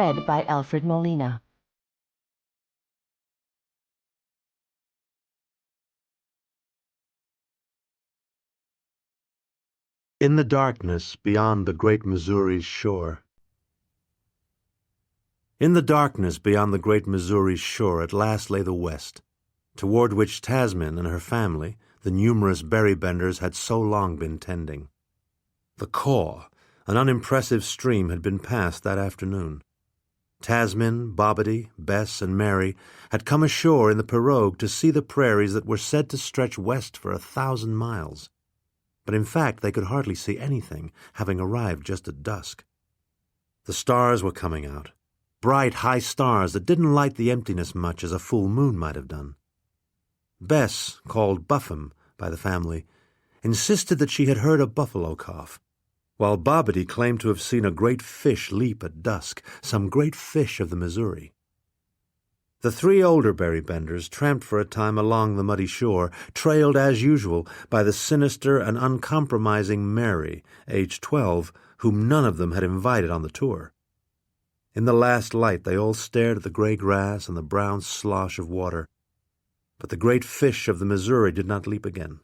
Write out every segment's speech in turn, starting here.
Read by Alfred Molina. In the darkness beyond the great Missouri's shore. In the darkness beyond the great Missouri's shore at last lay the West, toward which Tasmin and her family, the numerous Berrybenders, had so long been tending. The Kaw, an unimpressive stream, had been passed that afternoon. Tasmin, Bobbity, Bess, and Mary had come ashore in the pirogue to see the prairies that were said to stretch west for 1,000 miles. But in fact they could hardly see anything, having arrived just at dusk. The stars were coming out, bright high stars that didn't light the emptiness much as a full moon might have done. Bess, called Buffum by the family, insisted that she had heard a buffalo cough, while Bobbity claimed to have seen a great fish leap at dusk, some great fish of the Missouri. The three older Berrybenders tramped for a time along the muddy shore, trailed as usual by the sinister and uncompromising Mary, aged 12, whom none of them had invited on the tour. In the last light they all stared at the gray grass and the brown slosh of water, but the great fish of the Missouri did not leap again.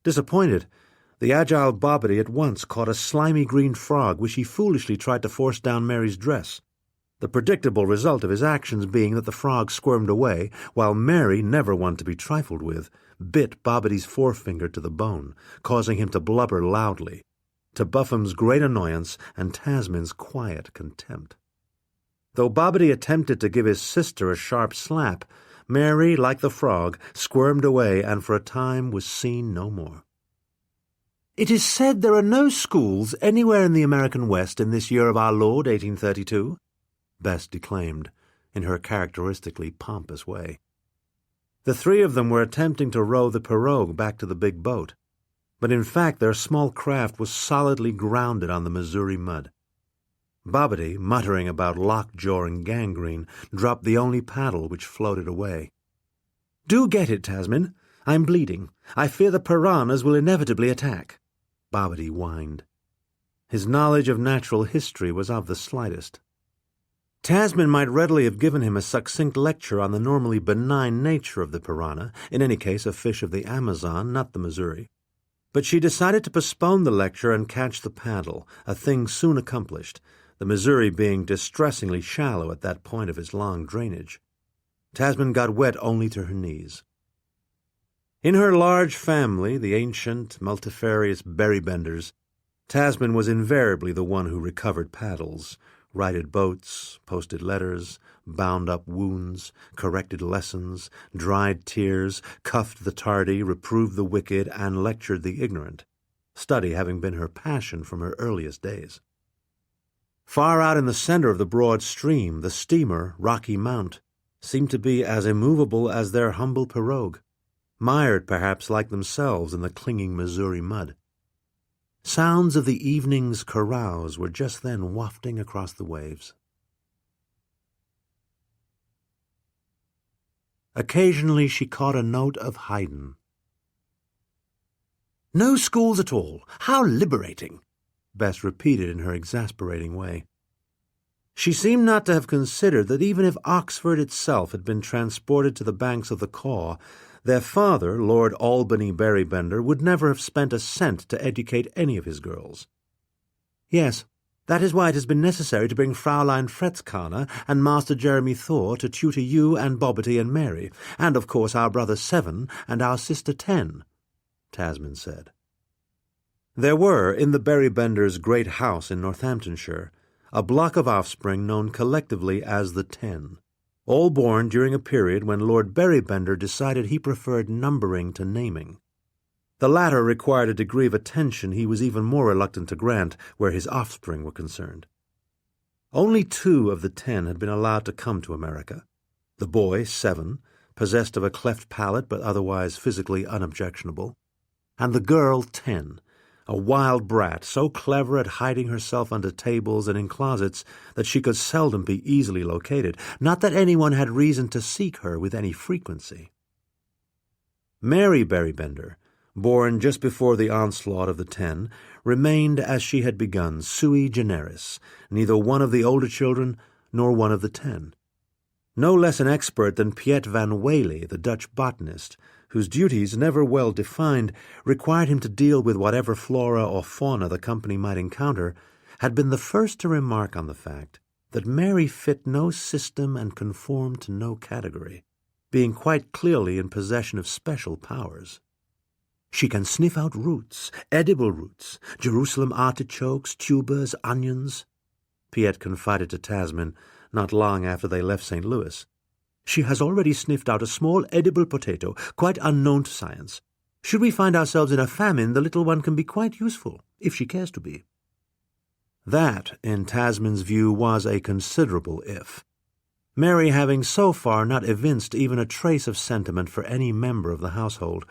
Disappointed, the agile Bobbity at once caught a slimy green frog which he foolishly tried to force down Mary's dress, the predictable result of his actions being that the frog squirmed away, while Mary, never one to be trifled with, bit Bobbity's forefinger to the bone, causing him to blubber loudly, to Buffum's great annoyance and Tasmin's quiet contempt. Though Bobbity attempted to give his sister a sharp slap, Mary, like the frog, squirmed away and for a time was seen no more. "It is said there are no schools anywhere in the American West in this year of our Lord, 1832, Bess declaimed, in her characteristically pompous way. The three of them were attempting to row the pirogue back to the big boat, but in fact their small craft was solidly grounded on the Missouri mud. Bobbity, muttering about lockjaw and gangrene, dropped the only paddle which floated away. "Do get it, Tasmin. I'm bleeding. I fear the piranhas will inevitably attack," Bobbity whined. His knowledge of natural history was of the slightest. Tasmin might readily have given him a succinct lecture on the normally benign nature of the piranha, in any case a fish of the Amazon, not the Missouri. But she decided to postpone the lecture and catch the paddle, a thing soon accomplished, the Missouri being distressingly shallow at that point of its long drainage. Tasmin got wet only to her knees. In her large family, the ancient, multifarious Berrybenders, Tasmin was invariably the one who recovered paddles, righted boats, posted letters, bound up wounds, corrected lessons, dried tears, cuffed the tardy, reproved the wicked, and lectured the ignorant, study having been her passion from her earliest days. Far out in the center of the broad stream, the steamer, Rocky Mount, seemed to be as immovable as their humble pirogue, mired perhaps like themselves in the clinging Missouri mud. Sounds of the evening's carouse were just then wafting across the waves. Occasionally she caught a note of Haydn. "No schools at all! How liberating!" Bess repeated in her exasperating way. She seemed not to have considered that even if Oxford itself had been transported to the banks of the Kaw, their father, Lord Albany Berrybender, would never have spent a cent to educate any of his girls. "Yes, that is why it has been necessary to bring Fraulein Fretzkaner and Master Jeremy Thor to tutor you and Bobbity and Mary, and of course our brother 7 and our sister 10, Tasmin said. There were, in the Berrybenders' great house in Northamptonshire, a block of offspring known collectively as the 10. All born during a period when Lord Berrybender decided he preferred numbering to naming. The latter required a degree of attention he was even more reluctant to grant where his offspring were concerned. Only 2 of the 10 had been allowed to come to America. The boy, 7, possessed of a cleft palate but otherwise physically unobjectionable, and the girl, 10, a wild brat so clever at hiding herself under tables and in closets that she could seldom be easily located, not that anyone had reason to seek her with any frequency. Mary Berrybender born just before the onslaught of the 10, remained as she had begun, sui generis, neither one of the older children nor one of the 10. No less an expert than Piet van Wely, the Dutch botanist, whose duties, never well defined, required him to deal with whatever flora or fauna the company might encounter, had been the first to remark on the fact that Mary fit no system and conformed to no category, being quite clearly in possession of special powers. She can sniff out roots, edible roots, Jerusalem artichokes, tubers, onions, Piet confided to Tasmin not long after they left St. Louis. She has already sniffed out a small edible potato, quite unknown to science. Should we find ourselves in a famine, the little one can be quite useful, if she cares to be. That, in Tasmin's view, was a considerable if. Mary having so far not evinced even a trace of sentiment for any member of the household,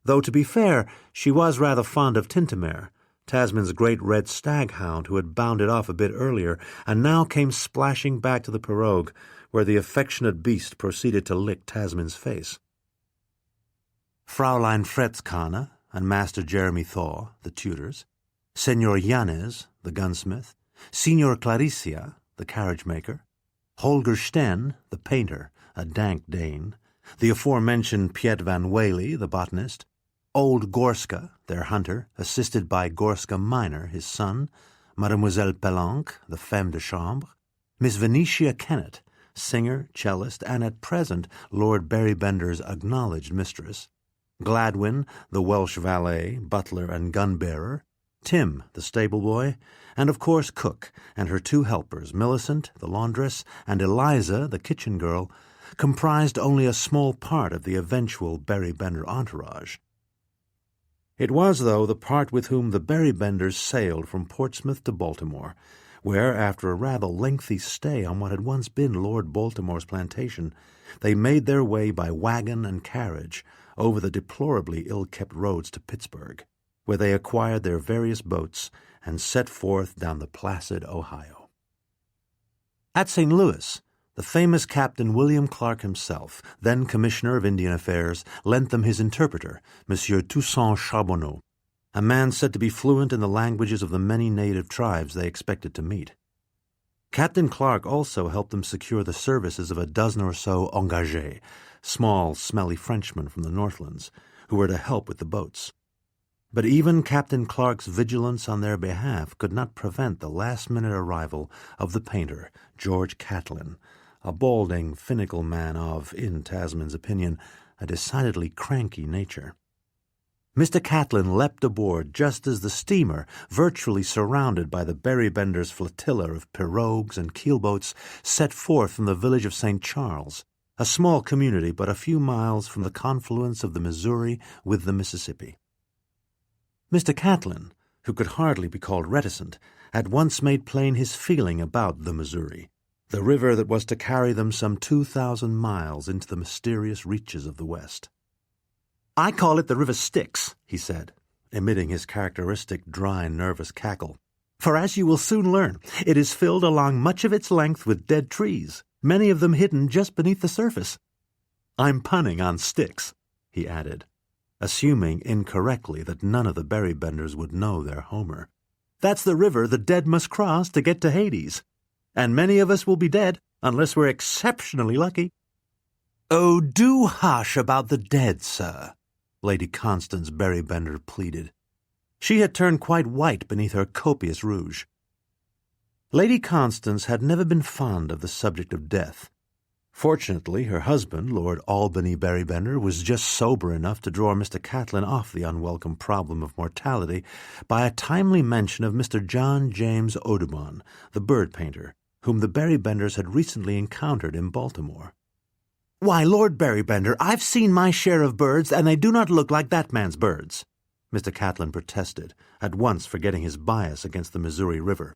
though, to be fair, she was rather fond of Tintamer, Tasmin's great red stag-hound who had bounded off a bit earlier and now came splashing back to the pirogue, where the affectionate beast proceeded to lick Tasmin's face. Fraulein Fretzkane and Master Jeremy Thaw, the tutors, Senor Yanez, the gunsmith, Signor Claricia, the carriage-maker, Holger Sten, the painter, a dank Dane, the aforementioned Piet van Wely, the botanist, old Gorska, their hunter, assisted by Gorska minor, his son, Mademoiselle Pelanque, the femme de chambre, Miss Venetia Kennett, singer, cellist, and at present Lord Berrybender's acknowledged mistress, Gladwin, the Welsh valet, butler, and gun-bearer, Tim, the stable-boy, and of course Cook and her 2 helpers, Millicent, the laundress, and Eliza, the kitchen girl, comprised only a small part of the eventual Berrybender entourage. It was, though, the part with whom the Berrybenders sailed from Portsmouth to Baltimore, where, after a rather lengthy stay on what had once been Lord Baltimore's plantation, they made their way by wagon and carriage over the deplorably ill-kept roads to Pittsburgh, where they acquired their various boats and set forth down the placid Ohio. At St. Louis, the famous Captain William Clark himself, then Commissioner of Indian Affairs, lent them his interpreter, Monsieur Toussaint Charbonneau, a man said to be fluent in the languages of the many native tribes they expected to meet. Captain Clark also helped them secure the services of a dozen or so engagés, small, smelly Frenchmen from the Northlands, who were to help with the boats. But even Captain Clark's vigilance on their behalf could not prevent the last-minute arrival of the painter, George Catlin, a balding, finical man of, in Tasmin's opinion, a decidedly cranky nature. Mr. Catlin leapt aboard just as the steamer, virtually surrounded by the Berrybenders' flotilla of pirogues and keelboats, set forth from the village of St. Charles, a small community but a few miles from the confluence of the Missouri with the Mississippi. Mr. Catlin, who could hardly be called reticent, at once made plain his feeling about the Missouri, the river that was to carry them some 2,000 miles into the mysterious reaches of the West. "I call it the River Styx," he said, emitting his characteristic dry, nervous cackle. "For as you will soon learn, it is filled along much of its length with dead trees, many of them hidden just beneath the surface. I'm punning on Styx," he added, assuming incorrectly that none of the Berrybenders would know their Homer. "That's the river the dead must cross to get to Hades. And many of us will be dead, unless we're exceptionally lucky." "Oh, do hush about the dead, sir," Lady Constance Berrybender pleaded. She had turned quite white beneath her copious rouge. Lady Constance had never been fond of the subject of death. Fortunately, her husband, Lord Albany Berrybender, was just sober enough to draw Mr. Catlin off the unwelcome problem of mortality by a timely mention of Mr. John James Audubon, the bird painter, whom the Berrybenders had recently encountered in Baltimore. "Why, Lord Berrybender, I've seen my share of birds, and they do not look like that man's birds," Mr. Catlin protested, at once forgetting his bias against the Missouri River.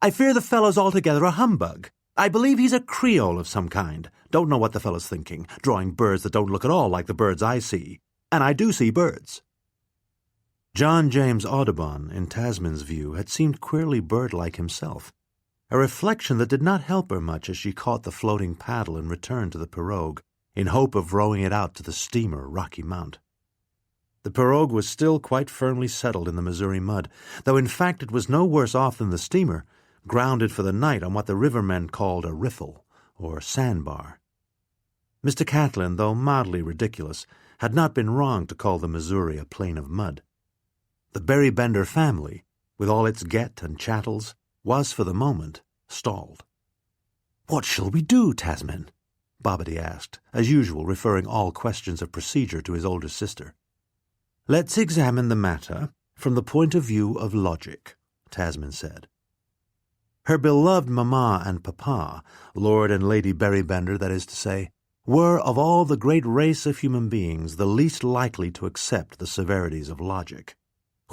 "I fear the fellow's altogether a humbug. I believe he's a Creole of some kind. Don't know what the fellow's thinking, drawing birds that don't look at all like the birds I see. And I do see birds." John James Audubon, in Tasmin's view, had seemed queerly bird-like himself, a reflection that did not help her much as she caught the floating paddle and returned to the pirogue, in hope of rowing it out to the steamer Rocky Mount. The pirogue was still quite firmly settled in the Missouri mud, though in fact it was no worse off than the steamer, grounded for the night on what the rivermen called a riffle, or sandbar. Mr. Catlin, though mildly ridiculous, had not been wrong to call the Missouri a plain of mud. The Berrybender family, with all its get and chattels, was for the moment stalled. "What shall we do, Tasmin?" Bobbity asked, as usual referring all questions of procedure to his older sister. "Let's examine the matter from the point of view of logic," Tasmin said. Her beloved mamma and papa, Lord and Lady Berrybender, that is to say, were of all the great race of human beings the least likely to accept the severities of logic.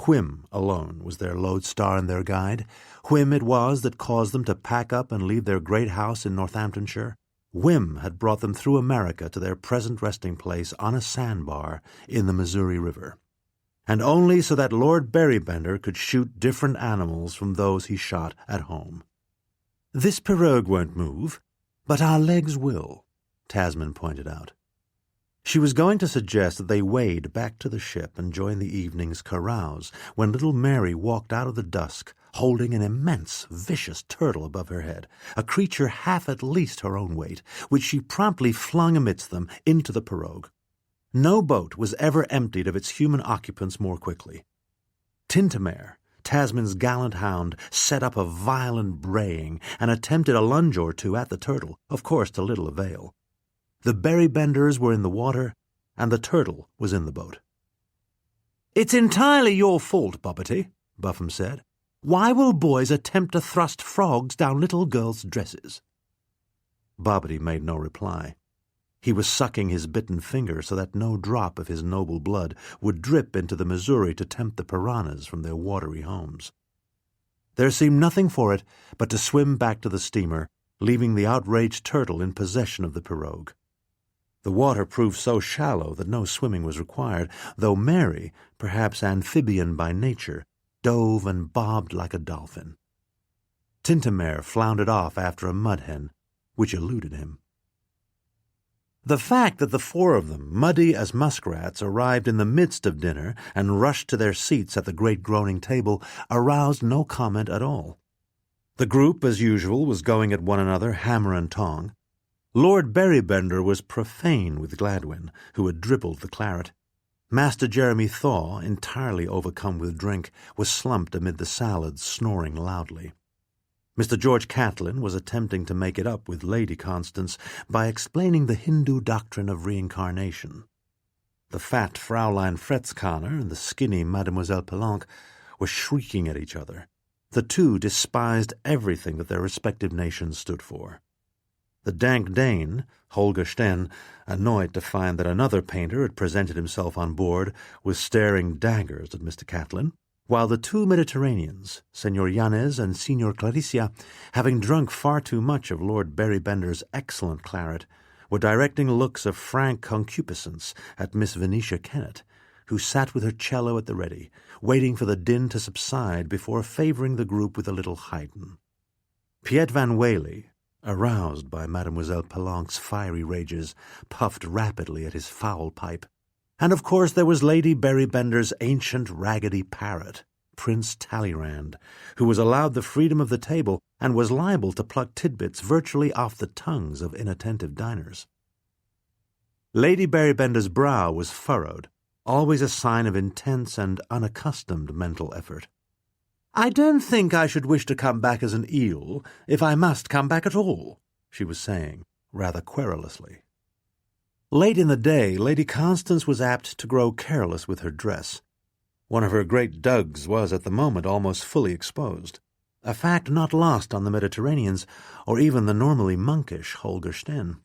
Whim alone was their lodestar and their guide. Whim it was that caused them to pack up and leave their great house in Northamptonshire. Whim had brought them through America to their present resting place on a sandbar in the Missouri River, and only so that Lord Berrybender could shoot different animals from those he shot at home. "This pirogue won't move, but our legs will," Tasmin pointed out. She was going to suggest that they wade back to the ship and join the evening's carouse when little Mary walked out of the dusk, holding an immense, vicious turtle above her head, a creature half at least her own weight, which she promptly flung amidst them into the pirogue. No boat was ever emptied of its human occupants more quickly. Tintamer, Tasmin's gallant hound, set up a violent braying and attempted a lunge or two at the turtle, of course to little avail. The Berrybenders were in the water, and the turtle was in the boat. "It's entirely your fault, Bobbity," Buffum said. "Why will boys attempt to thrust frogs down little girls' dresses?" Bobbity made no reply. He was sucking his bitten finger so that no drop of his noble blood would drip into the Missouri to tempt the piranhas from their watery homes. There seemed nothing for it but to swim back to the steamer, leaving the outraged turtle in possession of the pirogue. The water proved so shallow that no swimming was required, though Mary, perhaps amphibian by nature, dove and bobbed like a dolphin. Tintamer floundered off after a mud hen, which eluded him. The fact that the four of them, muddy as muskrats, arrived in the midst of dinner and rushed to their seats at the great groaning table aroused no comment at all. The group, as usual, was going at one another hammer and tong. Lord Berrybender was profane with Gladwin, who had dribbled the claret. Master Jeremy Thaw, entirely overcome with drink, was slumped amid the salads, snoring loudly. Mr. George Catlin was attempting to make it up with Lady Constance by explaining the Hindu doctrine of reincarnation. The fat Fraulein Fretzkanner and the skinny Mademoiselle Palanque were shrieking at each other. The two despised everything that their respective nations stood for. The dank Dane, Holger Sten, annoyed to find that another painter had presented himself on board, was staring daggers at Mr. Catlin, while the two Mediterraneans, Senor Yanez and Senor Claricia, having drunk far too much of Lord Berrybender's excellent claret, were directing looks of frank concupiscence at Miss Venetia Kennett, who sat with her cello at the ready, waiting for the din to subside before favouring the group with a little Haydn. Piet Van Whaley, aroused by Mademoiselle Palanque's fiery rages, puffed rapidly at his foul pipe. And of course there was Lady Berrybender's ancient raggedy parrot, Prince Talleyrand, who was allowed the freedom of the table and was liable to pluck tidbits virtually off the tongues of inattentive diners. Lady Berrybender's brow was furrowed, always a sign of intense and unaccustomed mental effort. "I don't think I should wish to come back as an eel, if I must come back at all," she was saying, rather querulously. Late in the day, Lady Constance was apt to grow careless with her dress. One of her great dugs was at the moment almost fully exposed, a fact not lost on the Mediterraneans, or even the normally monkish Holger Sten.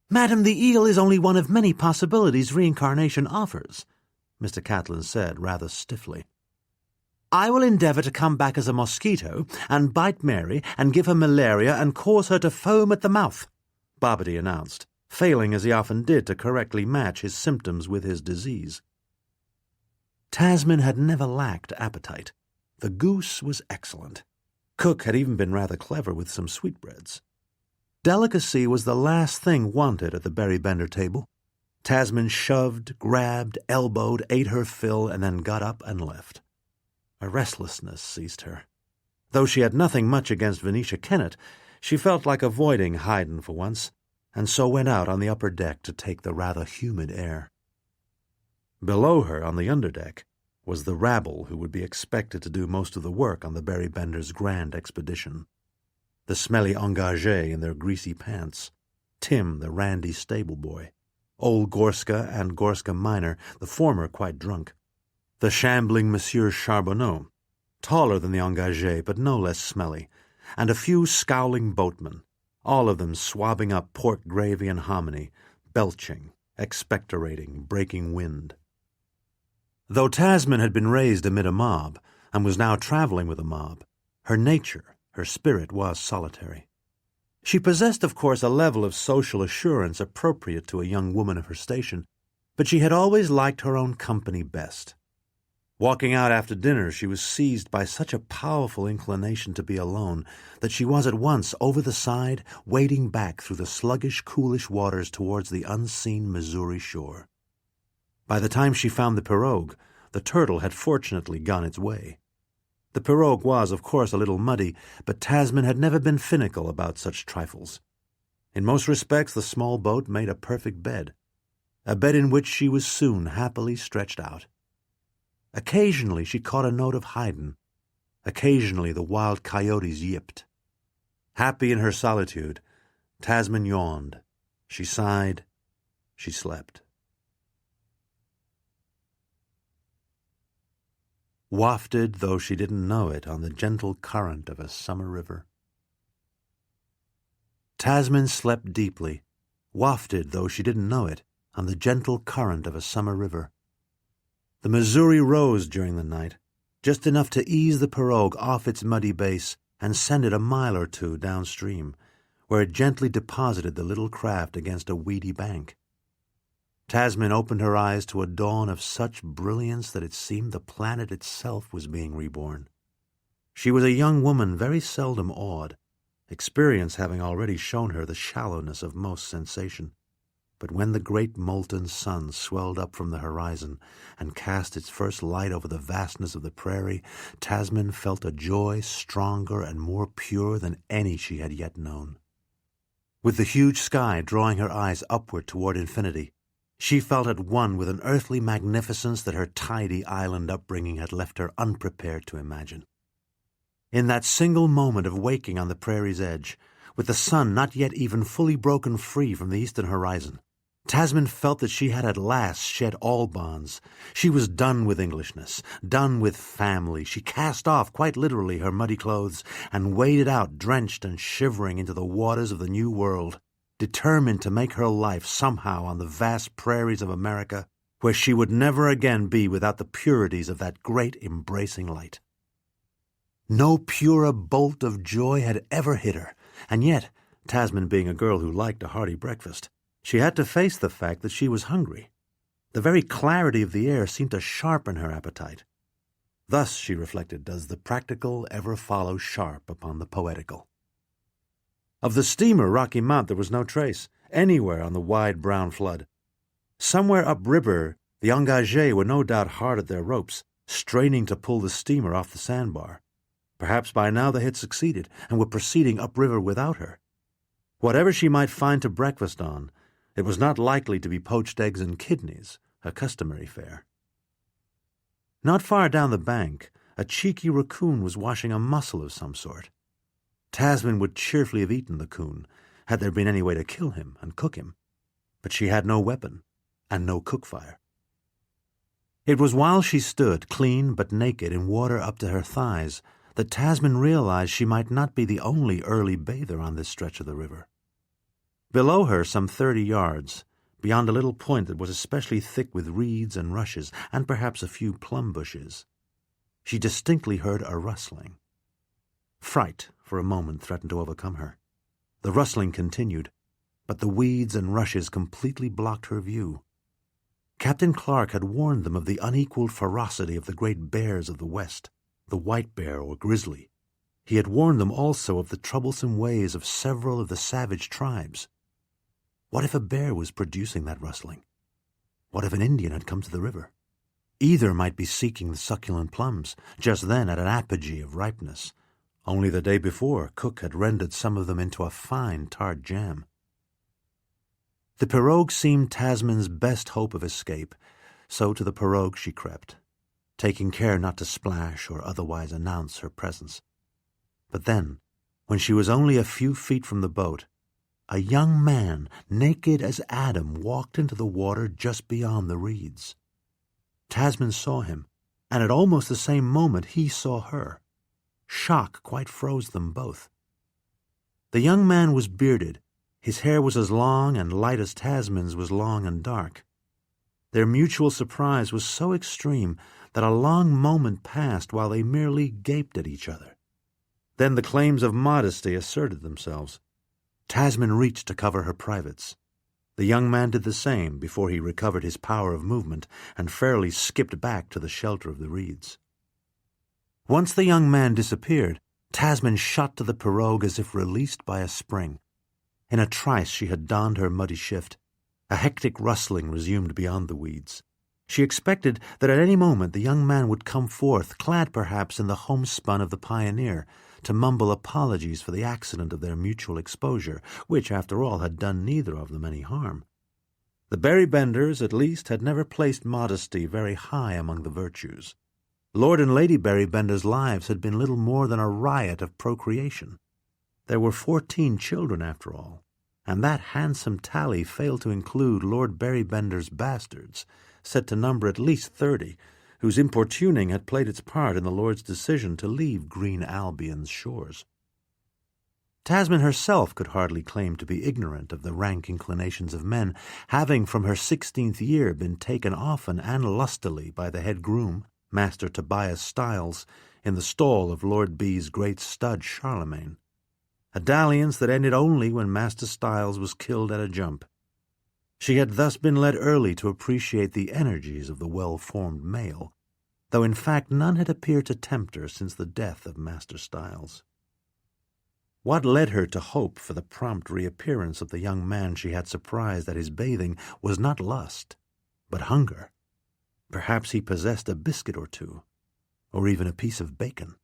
"Madam, the eel is only one of many possibilities reincarnation offers," Mr. Catlin said rather stiffly. "I will endeavour to come back as a mosquito and bite Mary and give her malaria and cause her to foam at the mouth," Bobbity announced, failing as he often did to correctly match his symptoms with his disease. Tasmin had never lacked appetite. The goose was excellent. Cook had even been rather clever with some sweetbreads. Delicacy was the last thing wanted at the Berrybender table. Tasmin shoved, grabbed, elbowed, ate her fill, and then got up and left. A restlessness seized her. Though she had nothing much against Venetia Kennett, she felt like avoiding Haydn for once, and so went out on the upper deck to take the rather humid air. Below her, on the underdeck, was the rabble who would be expected to do most of the work on the Berrybenders' grand expedition. The smelly engagés in their greasy pants, Tim, the randy stable boy, old Gorska and Gorska minor, the former quite drunk, the shambling Monsieur Charbonneau, taller than the engagés but no less smelly, and a few scowling boatmen, all of them swabbing up pork gravy and hominy, belching, expectorating, breaking wind. Though Tasmin had been raised amid a mob, and was now traveling with a mob, her nature, her spirit was solitary. She possessed, of course, a level of social assurance appropriate to a young woman of her station, but she had always liked her own company best. Walking out after dinner, she was seized by such a powerful inclination to be alone that she was at once over the side, wading back through the sluggish, coolish waters towards the unseen Missouri shore. By the time she found the pirogue, the Turtle had fortunately gone its way. The pirogue was, of course, a little muddy, but Tasmin had never been finical about such trifles. In most respects, the small boat made a perfect bed, a bed in which she was soon happily stretched out. Occasionally she caught a note of Haydn. Occasionally the wild coyotes yipped. Happy in her solitude, Tasmin yawned. She sighed. She slept. Wafted, though she didn't know it, on the gentle current of a summer river. Tasmin slept deeply, wafted, though she didn't know it, on the gentle current of a summer river. The Missouri rose during the night, just enough to ease the pirogue off its muddy base and send it a mile or two downstream, where it gently deposited the little craft against a weedy bank. Tasmin opened her eyes to a dawn of such brilliance that it seemed the planet itself was being reborn. She was a young woman very seldom awed, experience having already shown her the shallowness of most sensation. But when the great molten sun swelled up from the horizon and cast its first light over the vastness of the prairie, Tasmin felt a joy stronger and more pure than any she had yet known. With the huge sky drawing her eyes upward toward infinity, she felt at one with an earthly magnificence that her tidy island upbringing had left her unprepared to imagine. In that single moment of waking on the prairie's edge, with the sun not yet even fully broken free from the eastern horizon, Tasmin felt that she had at last shed all bonds. She was done with Englishness, done with family. She cast off, quite literally, her muddy clothes and waded out, drenched and shivering, into the waters of the New World, determined to make her life somehow on the vast prairies of America, where she would never again be without the purities of that great embracing light. No purer bolt of joy had ever hit her, and yet, Tasmin being a girl who liked a hearty breakfast, she had to face the fact that she was hungry. The very clarity of the air seemed to sharpen her appetite. Thus, she reflected, does the practical ever follow sharp upon the poetical. Of the steamer Rocky Mount there was no trace, anywhere on the wide brown flood. Somewhere upriver, the engagés were no doubt hard at their ropes, straining to pull the steamer off the sandbar. Perhaps by now they had succeeded, and were proceeding upriver without her. Whatever she might find to breakfast on, it was not likely to be poached eggs and kidneys, her customary fare. Not far down the bank, a cheeky raccoon was washing a mussel of some sort. Tasmin would cheerfully have eaten the coon, had there been any way to kill him and cook him, but she had no weapon and no cook-fire. It was while she stood, clean but naked, in water up to her thighs, that Tasmin realized she might not be the only early bather on this stretch of the river. Below her, some 30 yards, beyond a little point that was especially thick with reeds and rushes, and perhaps a few plum bushes, she distinctly heard a rustling. Fright, for a moment, threatened to overcome her. The rustling continued, but the weeds and rushes completely blocked her view. Captain Clark had warned them of the unequaled ferocity of the great bears of the West, the white bear or grizzly. He had warned them also of the troublesome ways of several of the savage tribes. What if a bear was producing that rustling? What if an Indian had come to the river? Either might be seeking the succulent plums, just then at an apogee of ripeness. Only the day before, cook had rendered some of them into a fine tart jam. The pirogue seemed Tasmin's best hope of escape, so to the pirogue she crept, taking care not to splash or otherwise announce her presence. But then, when she was only a few feet from the boat, a young man, naked as Adam, walked into the water just beyond the reeds. Tasmin saw him, and at almost the same moment he saw her. Shock quite froze them both. The young man was bearded. His hair was as long and light as Tasmin's was long and dark. Their mutual surprise was so extreme that a long moment passed while they merely gaped at each other. Then the claims of modesty asserted themselves. Tasmin reached to cover her privates. The young man did the same before he recovered his power of movement and fairly skipped back to the shelter of the reeds. Once the young man disappeared, Tasmin shot to the pirogue as if released by a spring. In a trice she had donned her muddy shift. A hectic rustling resumed beyond the weeds. She expected that at any moment the young man would come forth, clad perhaps in the homespun of the pioneer, to mumble apologies for the accident of their mutual exposure, which, after all, had done neither of them any harm. The Berrybenders, at least, had never placed modesty very high among the virtues. Lord and Lady Berrybender's lives had been little more than a riot of procreation. There were 14 children, after all, and that handsome tally failed to include Lord Berrybender's bastards, said to number at least 30, whose importuning had played its part in the Lord's decision to leave green Albion's shores. Tasmin herself could hardly claim to be ignorant of the rank inclinations of men, having from her 16th year been taken often and lustily by the head groom, Master Tobias Styles, in the stall of Lord B.'s great stud Charlemagne, a dalliance that ended only when Master Styles was killed at a jump. She had thus been led early to appreciate the energies of the well-formed male, though in fact none had appeared to tempt her since the death of Master Styles. What led her to hope for the prompt reappearance of the young man she had surprised at his bathing was not lust, but hunger. Perhaps he possessed a biscuit or two, or even a piece of bacon.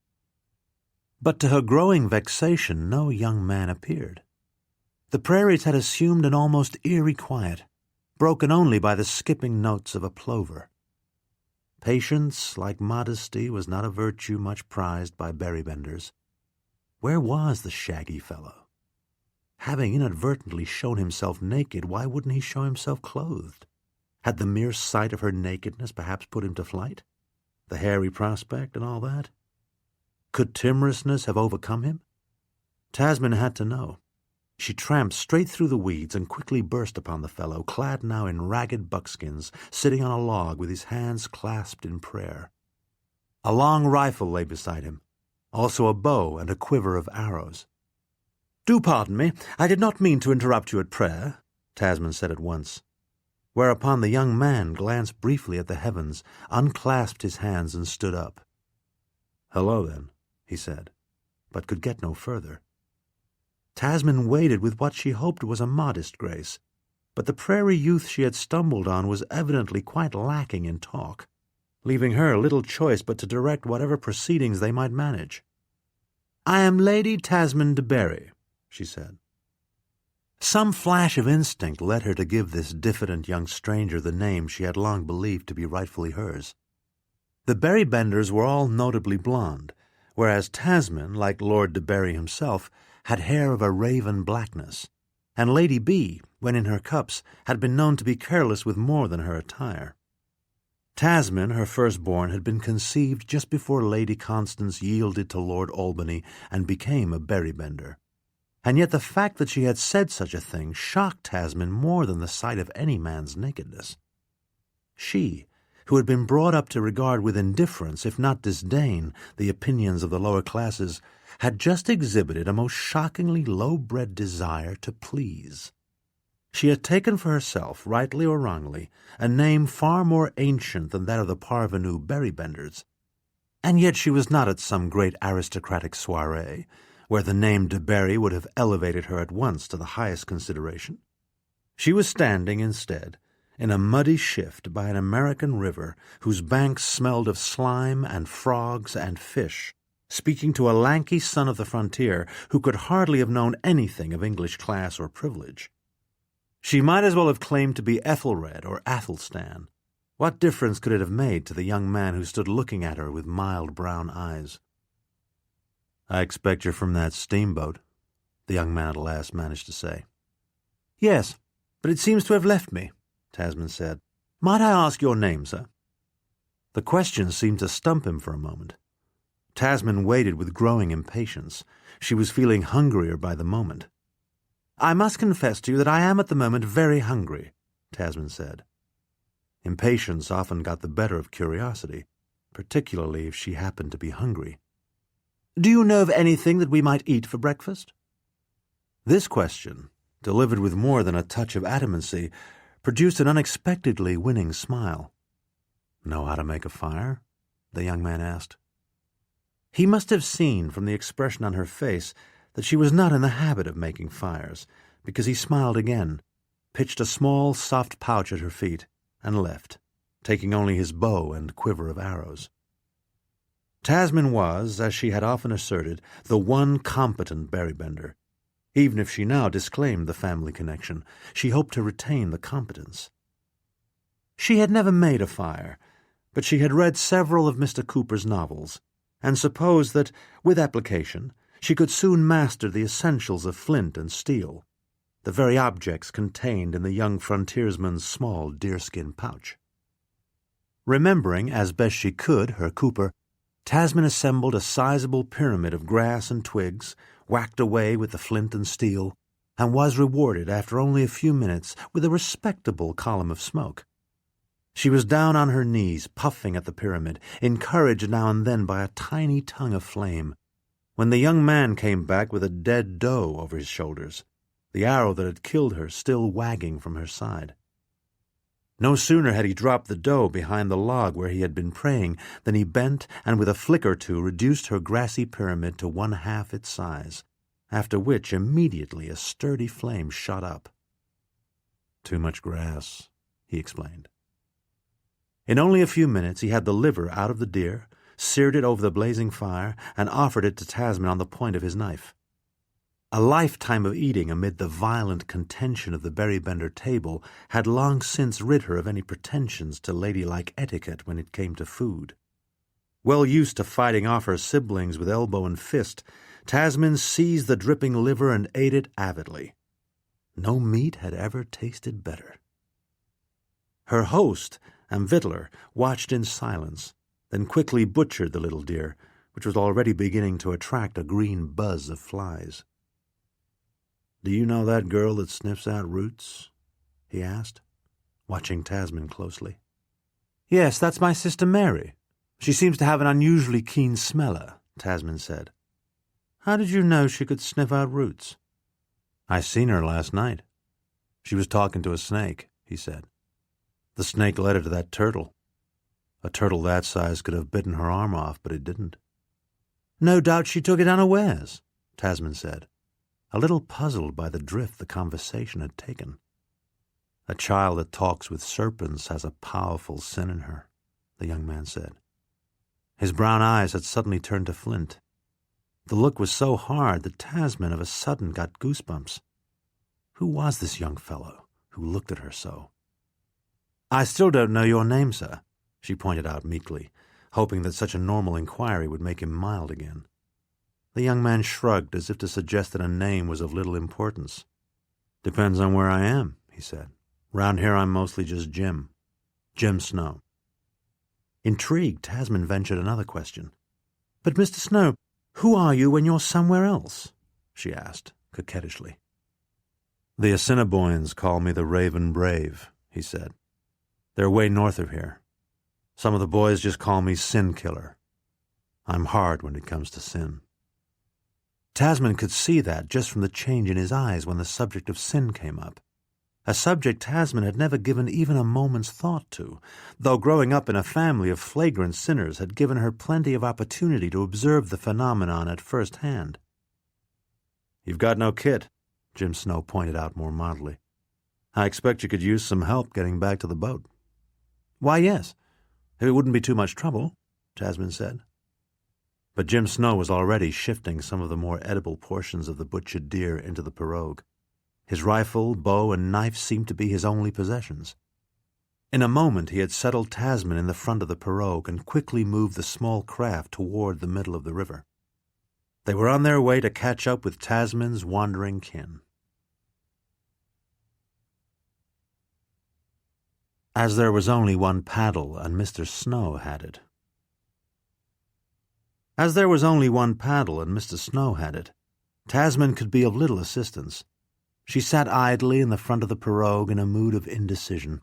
But to her growing vexation no young man appeared. The prairies had assumed an almost eerie quiet, broken only by the skipping notes of a plover. Patience, like modesty, was not a virtue much prized by Berrybenders. Where was the shaggy fellow? Having inadvertently shown himself naked, why wouldn't he show himself clothed? Had the mere sight of her nakedness perhaps put him to flight? The hairy prospect and all that? Could timorousness have overcome him? Tasmin had to know. She tramped straight through the weeds and quickly burst upon the fellow, clad now in ragged buckskins, sitting on a log with his hands clasped in prayer. A long rifle lay beside him, also a bow and a quiver of arrows. "Do pardon me, I did not mean to interrupt you at prayer," Tasmin said at once, whereupon the young man glanced briefly at the heavens, unclasped his hands, and stood up. "Hello, then," he said, but could get no further. Tasmin waited with what she hoped was a modest grace, but the prairie youth she had stumbled on was evidently quite lacking in talk, leaving her little choice but to direct whatever proceedings they might manage. "I am Lady Tasmin de Berry," she said. Some flash of instinct led her to give this diffident young stranger the name she had long believed to be rightfully hers. The Berrybenders were all notably blonde, whereas Tasmin, like Lord de Berry himself, had hair of a raven blackness, and Lady B, when in her cups, had been known to be careless with more than her attire. Tasmin, her firstborn, had been conceived just before Lady Constance yielded to Lord Albany and became a Berrybender. And yet the fact that she had said such a thing shocked Tasmin more than the sight of any man's nakedness. She, who had been brought up to regard with indifference, if not disdain, the opinions of the lower classes, had just exhibited a most shockingly low-bred desire to please. She had taken for herself, rightly or wrongly, a name far more ancient than that of the parvenu Berrybenders, and yet she was not at some great aristocratic soiree, where the name de Berry would have elevated her at once to the highest consideration. She was standing, instead, in a muddy shift by an American river whose banks smelled of slime and frogs and fish, speaking to a lanky son of the frontier who could hardly have known anything of English class or privilege. She might as well have claimed to be Ethelred or Athelstan. What difference could it have made to the young man who stood looking at her with mild brown eyes? "I expect you're from that steamboat," the young man at last managed to say. "Yes, but it seems to have left me," Tasmin said. "Might I ask your name, sir?" The question seemed to stump him for a moment. Tasmin waited with growing impatience. She was feeling hungrier by the moment. "I must confess to you that I am at the moment very hungry," Tasmin said. Impatience often got the better of curiosity, particularly if she happened to be hungry. "Do you know of anything that we might eat for breakfast?" This question, delivered with more than a touch of adamancy, produced an unexpectedly winning smile. "Know how to make a fire?" the young man asked. He must have seen from the expression on her face that she was not in the habit of making fires, because he smiled again, pitched a small, soft pouch at her feet, and left, taking only his bow and quiver of arrows. Tasmin was, as she had often asserted, the one competent Berrybender. Even if she now disclaimed the family connection, she hoped to retain the competence. She had never made a fire, but she had read several of Mr. Cooper's novels, and supposed that, with application, she could soon master the essentials of flint and steel, the very objects contained in the young frontiersman's small deerskin pouch. Remembering, as best she could, her Cooper, Tasmin assembled a sizable pyramid of grass and twigs, whacked away with the flint and steel, and was rewarded after only a few minutes with a respectable column of smoke. She was down on her knees, puffing at the pyramid, encouraged now and then by a tiny tongue of flame, when the young man came back with a dead doe over his shoulders, the arrow that had killed her still wagging from her side. No sooner had he dropped the doe behind the log where he had been praying than he bent and with a flick or two reduced her grassy pyramid to 1/2 its size, after which immediately a sturdy flame shot up. "Too much grass," he explained. In only a few minutes he had the liver out of the deer, seared it over the blazing fire, and offered it to Tasmin on the point of his knife. A lifetime of eating amid the violent contention of the Berrybender table had long since rid her of any pretensions to ladylike etiquette when it came to food. Well used to fighting off her siblings with elbow and fist, Tasmin seized the dripping liver and ate it avidly. No meat had ever tasted better. Her host and victualler watched in silence, then quickly butchered the little deer, which was already beginning to attract a green buzz of flies. "Do you know that girl that sniffs out roots?" he asked, watching Tasmin closely. "Yes, that's my sister Mary. She seems to have an unusually keen smeller," Tasmin said. "How did you know she could sniff out roots?" "I seen her last night. She was talking to a snake," he said. "The snake led her to that turtle. A turtle that size could have bitten her arm off, but it didn't." "No doubt she took it unawares," Tasmin said, a little puzzled by the drift the conversation had taken. "A child that talks with serpents has a powerful sin in her," the young man said. His brown eyes had suddenly turned to flint. The look was so hard that Tasmin of a sudden got goosebumps. Who was this young fellow who looked at her so? "I still don't know your name, sir," she pointed out meekly, hoping that such a normal inquiry would make him mild again. The young man shrugged as if to suggest that a name was of little importance. "Depends on where I am," he said. "Round here I'm mostly just Jim. Jim Snow." Intrigued, Tasmin ventured another question. "But, Mr. Snow, who are you when you're somewhere else?" she asked, coquettishly. "The Assiniboines call me the Raven Brave," he said. "They're way north of here. Some of the boys just call me Sin Killer. I'm hard when it comes to sin." Tasmin could see that just from the change in his eyes when the subject of sin came up, a subject Tasmin had never given even a moment's thought to, though growing up in a family of flagrant sinners had given her plenty of opportunity to observe the phenomenon at first hand. "You've got no kit," Jim Snow pointed out more mildly. I expect you could use some help getting back to the boat." "Why, yes, if it wouldn't be too much trouble," Tasmin said. But Jim Snow was already shifting some of the more edible portions of the butchered deer into the pirogue. His rifle, bow, and knife seemed to be his only possessions. In a moment he had settled Tasmin in the front of the pirogue and quickly moved the small craft toward the middle of the river. They were on their way to catch up with Tasmin's wandering kin. As there was only one paddle, and Mr. Snow had it. As there was only one paddle, and Mr. Snow had it, Tasmin could be of little assistance. She sat idly in the front of the pirogue in a mood of indecision.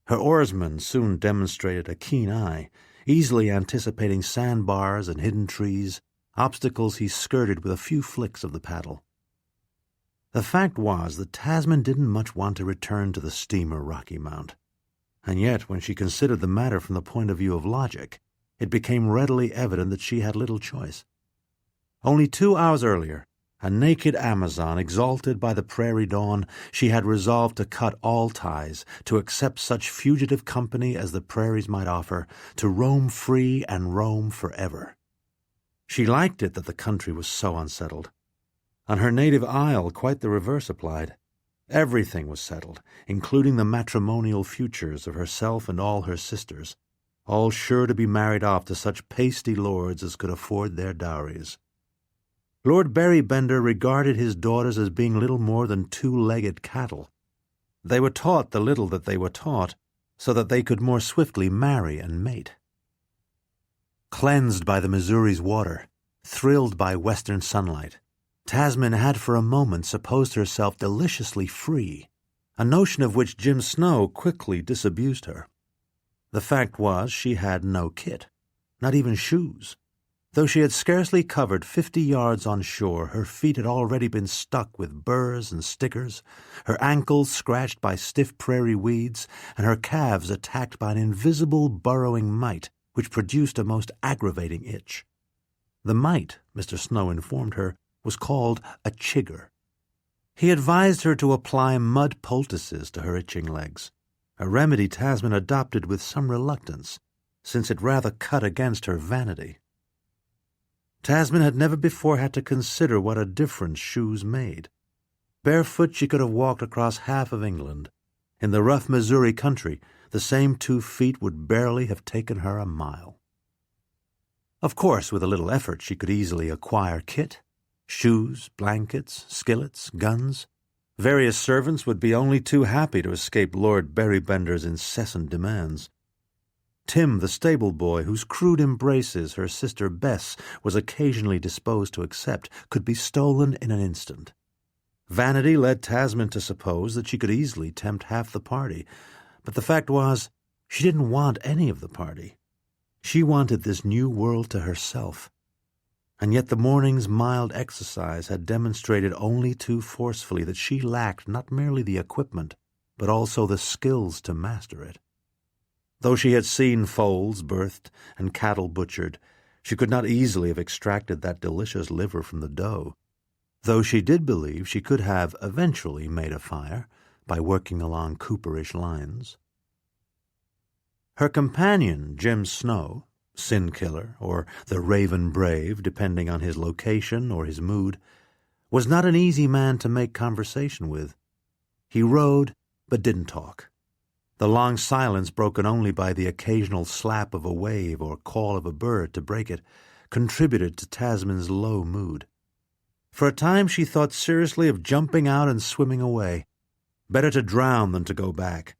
Her oarsman soon demonstrated a keen eye, easily anticipating sandbars and hidden trees, obstacles he skirted with a few flicks of the paddle. The fact was that Tasmin didn't much want to return to the steamer Rocky Mount. And yet, when she considered the matter from the point of view of logic, it became readily evident that she had little choice. Only 2 hours earlier, a naked Amazon, exalted by the prairie dawn, she had resolved to cut all ties, to accept such fugitive company as the prairies might offer, to roam free and roam forever. She liked it that the country was so unsettled. On her native isle, quite the reverse applied. Everything was settled, including the matrimonial futures of herself and all her sisters, all sure to be married off to such pasty lords as could afford their dowries. Lord Berrybender regarded his daughters as being little more than 2-legged cattle. They were taught the little that they were taught, so that they could more swiftly marry and mate. Cleansed by the Missouri's water, thrilled by western sunlight, Tasmin had for a moment supposed herself deliciously free, a notion of which Jim Snow quickly disabused her. The fact was she had no kit, not even shoes. Though she had scarcely covered 50 yards on shore, her feet had already been stuck with burrs and stickers, her ankles scratched by stiff prairie weeds, and her calves attacked by an invisible burrowing mite which produced a most aggravating itch. The mite, Mr. Snow informed her, was called a chigger. He advised her to apply mud poultices to her itching legs, a remedy Tasmin adopted with some reluctance, since it rather cut against her vanity. Tasmin had never before had to consider what a difference shoes made. Barefoot she could have walked across half of England. In the rough Missouri country, the same 2 feet would barely have taken her a mile. Of course, with a little effort she could easily acquire kit, shoes, blankets, skillets, guns. Various servants would be only too happy to escape Lord Berrybender's incessant demands. Tim, the stable boy, whose crude embraces her sister Bess was occasionally disposed to accept, could be stolen in an instant. Vanity led Tasmin to suppose that she could easily tempt half the party, but the fact was she didn't want any of the party. She wanted this new world to herself. And yet the morning's mild exercise had demonstrated only too forcefully that she lacked not merely the equipment, but also the skills to master it. Though she had seen foals birthed and cattle butchered, she could not easily have extracted that delicious liver from the doe, though she did believe she could have eventually made a fire by working along Cooperish lines. Her companion, Jim Snow, Sin-Killer, or the Raven Brave, depending on his location or his mood, was not an easy man to make conversation with. He rode, but didn't talk. The long silence, broken only by the occasional slap of a wave or call of a bird to break it, contributed to Tasmin's low mood. For a time she thought seriously of jumping out and swimming away. Better to drown than to go back,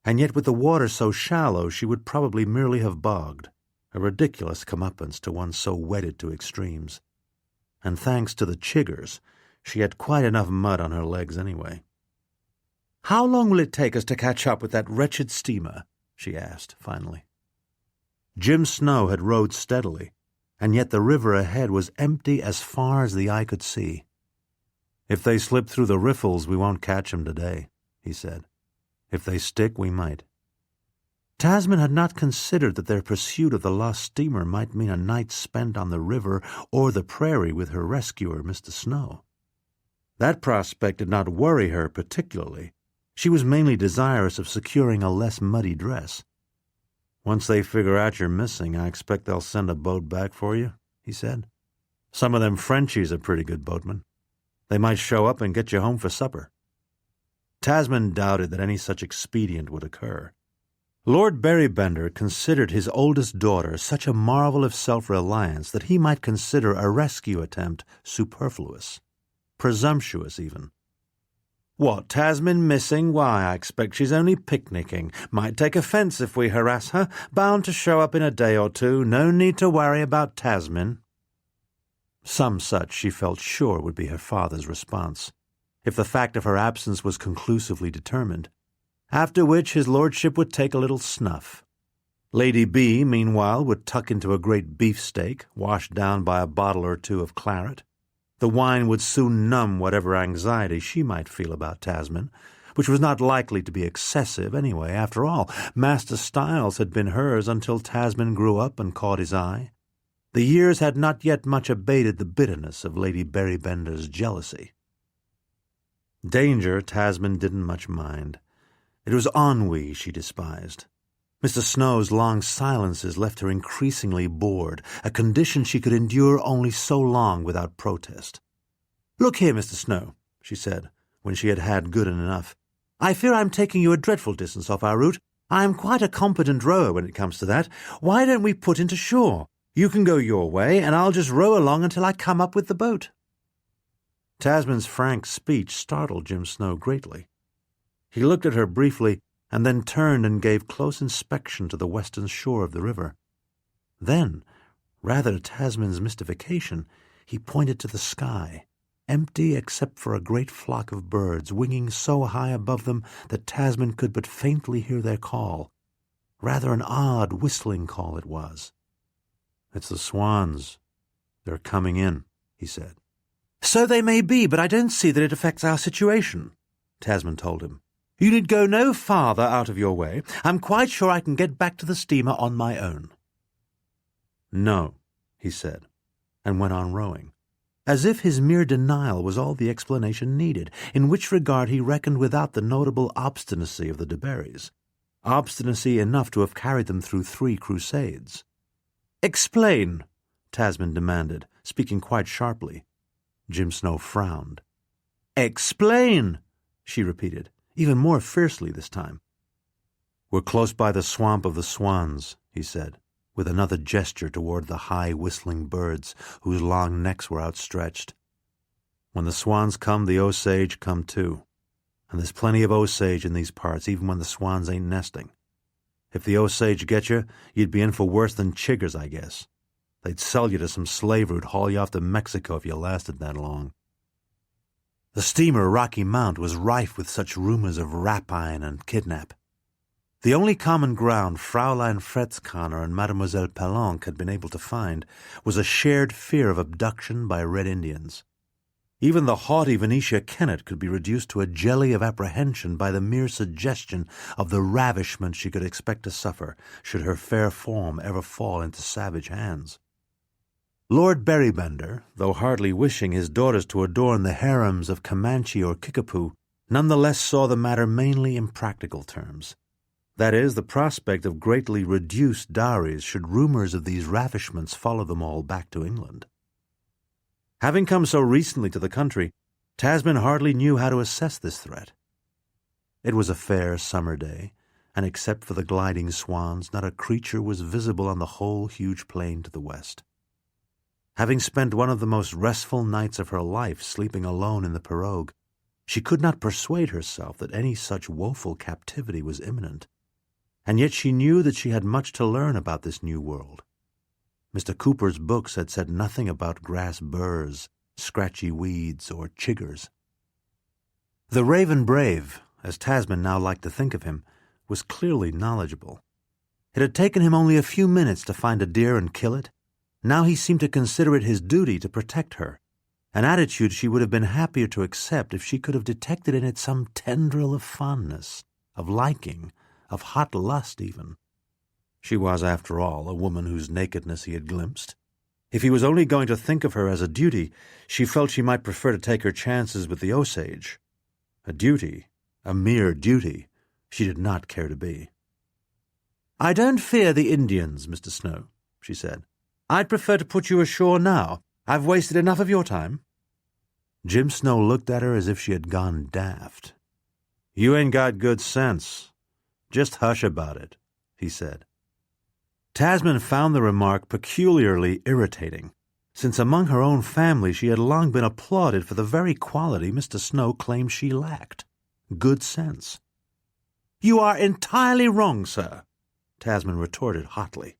and yet with the water so shallow she would probably merely have bogged, a ridiculous comeuppance to one so wedded to extremes. And thanks to the chiggers, she had quite enough mud on her legs anyway. "How long will it take us to catch up with that wretched steamer?" she asked, finally. Jim Snow had rowed steadily, and yet the river ahead was empty as far as the eye could see. "If they slip through the riffles, we won't catch 'em today," he said. "If they stick, we might." Tasmin had not considered that their pursuit of the lost steamer might mean a night spent on the river or the prairie with her rescuer, Mr. Snow. That prospect did not worry her particularly. She was mainly desirous of securing a less muddy dress. "Once they figure out you're missing, I expect they'll send a boat back for you," he said. "Some of them Frenchies are pretty good boatmen. They might show up and get you home for supper." Tasmin doubted that any such expedient would occur. Lord Berrybender considered his oldest daughter such a marvel of self-reliance that he might consider a rescue attempt superfluous, presumptuous even. "What, Tasmin missing? Why, I expect she's only picnicking. Might take offence if we harass her. Bound to show up in a day or two. No need to worry about Tasmin." Some such, she felt sure, would be her father's response, if the fact of her absence was conclusively determined, after which his lordship would take a little snuff. Lady B, meanwhile, would tuck into a great beefsteak, washed down by a bottle or two of claret. The wine would soon numb whatever anxiety she might feel about Tasmin, which was not likely to be excessive anyway. After all, Master Styles had been hers until Tasmin grew up and caught his eye. The years had not yet much abated the bitterness of Lady Berrybender's jealousy. Danger Tasmin didn't much mind. It was ennui she despised. Mr. Snow's long silences left her increasingly bored, a condition she could endure only so long without protest. "Look here, Mr. Snow," she said, when she had had good enough. "I fear I'm taking you a dreadful distance off our route. I am quite a competent rower when it comes to that. Why don't we put into shore? You can go your way, and I'll just row along until I come up with the boat." Tasmin's frank speech startled Jim Snow greatly. He looked at her briefly, and then turned and gave close inspection to the western shore of the river. Then, rather to Tasmin's mystification, he pointed to the sky, empty except for a great flock of birds winging so high above them that Tasmin could but faintly hear their call. Rather an odd whistling call it was. "It's the swans. They're coming in," he said. "So they may be, but I don't see that it affects our situation," Tasmin told him. "You need go no farther out of your way. I'm quite sure I can get back to the steamer on my own." "No," he said, and went on rowing, as if his mere denial was all the explanation needed, in which regard he reckoned without the notable obstinacy of the de Berrys, obstinacy enough to have carried them through 3 crusades. "Explain," Tasmin demanded, speaking quite sharply. Jim Snow frowned. "Explain," she repeated, even more fiercely this time. "We're close by the swamp of the swans," he said, with another gesture toward the high whistling birds whose long necks were outstretched. "When the swans come, the Osage come too. And there's plenty of Osage in these parts, even when the swans ain't nesting. If the Osage get you, you'd be in for worse than chiggers, I guess. They'd sell you to some slaver who'd haul you off to Mexico if you lasted that long." The steamer Rocky Mount was rife with such rumors of rapine and kidnap. The only common ground Fraulein Fretzkanner and Mademoiselle Palanque had been able to find was a shared fear of abduction by Red Indians. Even the haughty Venetia Kennett could be reduced to a jelly of apprehension by the mere suggestion of the ravishment she could expect to suffer should her fair form ever fall into savage hands. Lord Berrybender, though hardly wishing his daughters to adorn the harems of Comanche or Kickapoo, none the less saw the matter mainly in practical terms. That is, the prospect of greatly reduced dowries should rumors of these ravishments follow them all back to England. Having come so recently to the country, Tasmin hardly knew how to assess this threat. It was a fair summer day, and except for the gliding swans, not a creature was visible on the whole huge plain to the west. Having spent one of the most restful nights of her life sleeping alone in the pirogue, she could not persuade herself that any such woeful captivity was imminent, and yet she knew that she had much to learn about this new world. Mr. Cooper's books had said nothing about grass burrs, scratchy weeds, or chiggers. The Raven Brave, as Tasmin now liked to think of him, was clearly knowledgeable. It had taken him only a few minutes to find a deer and kill it. Now he seemed to consider it his duty to protect her, an attitude she would have been happier to accept if she could have detected in it some tendril of fondness, of liking, of hot lust even. She was, after all, a woman whose nakedness he had glimpsed. If he was only going to think of her as a duty, she felt she might prefer to take her chances with the Osage. A duty, A mere duty she did not care to be. "I don't fear the Indians, Mr. Snow," she said. "I'd prefer to put you ashore now. I've wasted enough of your time." Jim Snow looked at her as if she had gone daft. "You ain't got good sense. Just hush about it," he said. Tasmin found the remark peculiarly irritating, since among her own family she had long been applauded for the very quality Mr. Snow claimed she lacked, good sense. "You are entirely wrong, sir," Tasmin retorted hotly.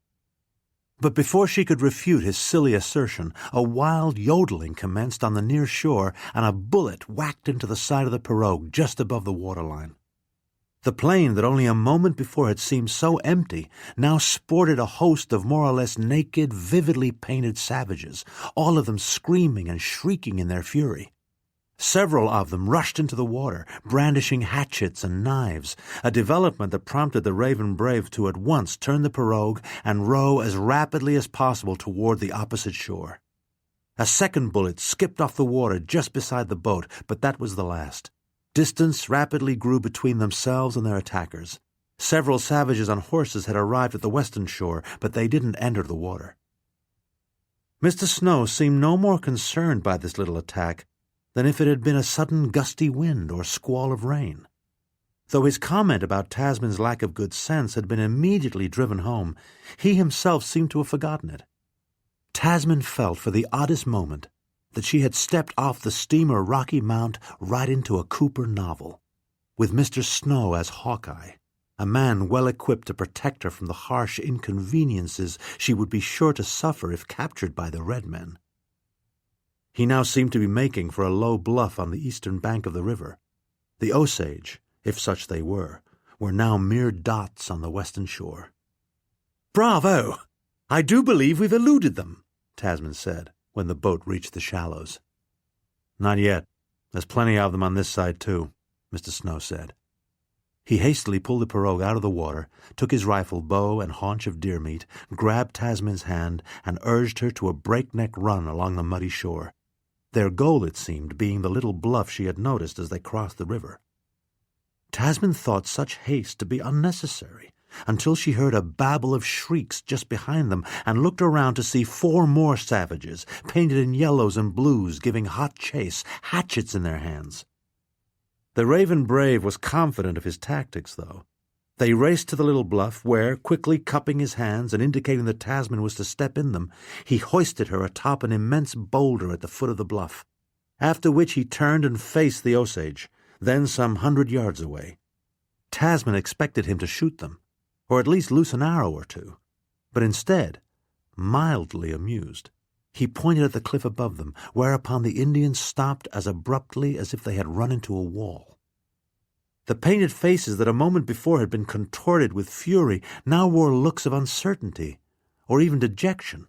But before she could refute his silly assertion, a wild yodeling commenced on the near shore, and a bullet whacked into the side of the pirogue just above the waterline. The plain that only a moment before had seemed so empty now sported a host of more or less naked, vividly painted savages, all of them screaming and shrieking in their fury. Several of them rushed into the water, brandishing hatchets and knives, a development that prompted the Raven Brave to at once turn the pirogue and row as rapidly as possible toward the opposite shore. A second bullet skipped off the water just beside the boat, but that was the last. Distance rapidly grew between themselves and their attackers. Several savages on horses had arrived at the western shore, but they didn't enter the water. Mr. Snow seemed no more concerned by this little attack than if it had been a sudden gusty wind or squall of rain. Though his comment about Tasmin's lack of good sense had been immediately driven home, he himself seemed to have forgotten it. Tasmin felt for the oddest moment that she had stepped off the steamer Rocky Mount right into a Cooper novel, with Mr. Snow as Hawkeye, a man well equipped to protect her from the harsh inconveniences she would be sure to suffer if captured by the red men. He now seemed to be making for a low bluff on the eastern bank of the river. The Osage, if such they were now mere dots on the western shore. "Bravo! I do believe we've eluded them," Tasmin said, when the boat reached the shallows. "Not yet. There's plenty of them on this side, too," Mr. Snow said. He hastily pulled the pirogue out of the water, took his rifle, bow, and haunch of deer meat, grabbed Tasmin's hand, and urged her to a breakneck run along the muddy shore, their goal, it seemed, being the little bluff she had noticed as they crossed the river. Tasmin thought such haste to be unnecessary, until she heard a babble of shrieks just behind them and looked around to see 4 more savages, painted in yellows and blues, giving hot chase, hatchets in their hands. The Raven Brave was confident of his tactics, though. They raced to the little bluff where, quickly cupping his hands and indicating that Tasmin was to step in them, he hoisted her atop an immense boulder at the foot of the bluff, after which he turned and faced the Osage, then some 100 yards away. Tasmin expected him to shoot them, or at least loose an arrow or two, but instead, mildly amused, he pointed at the cliff above them, whereupon the Indians stopped as abruptly as if they had run into a wall. The painted faces that a moment before had been contorted with fury now wore looks of uncertainty, or even dejection.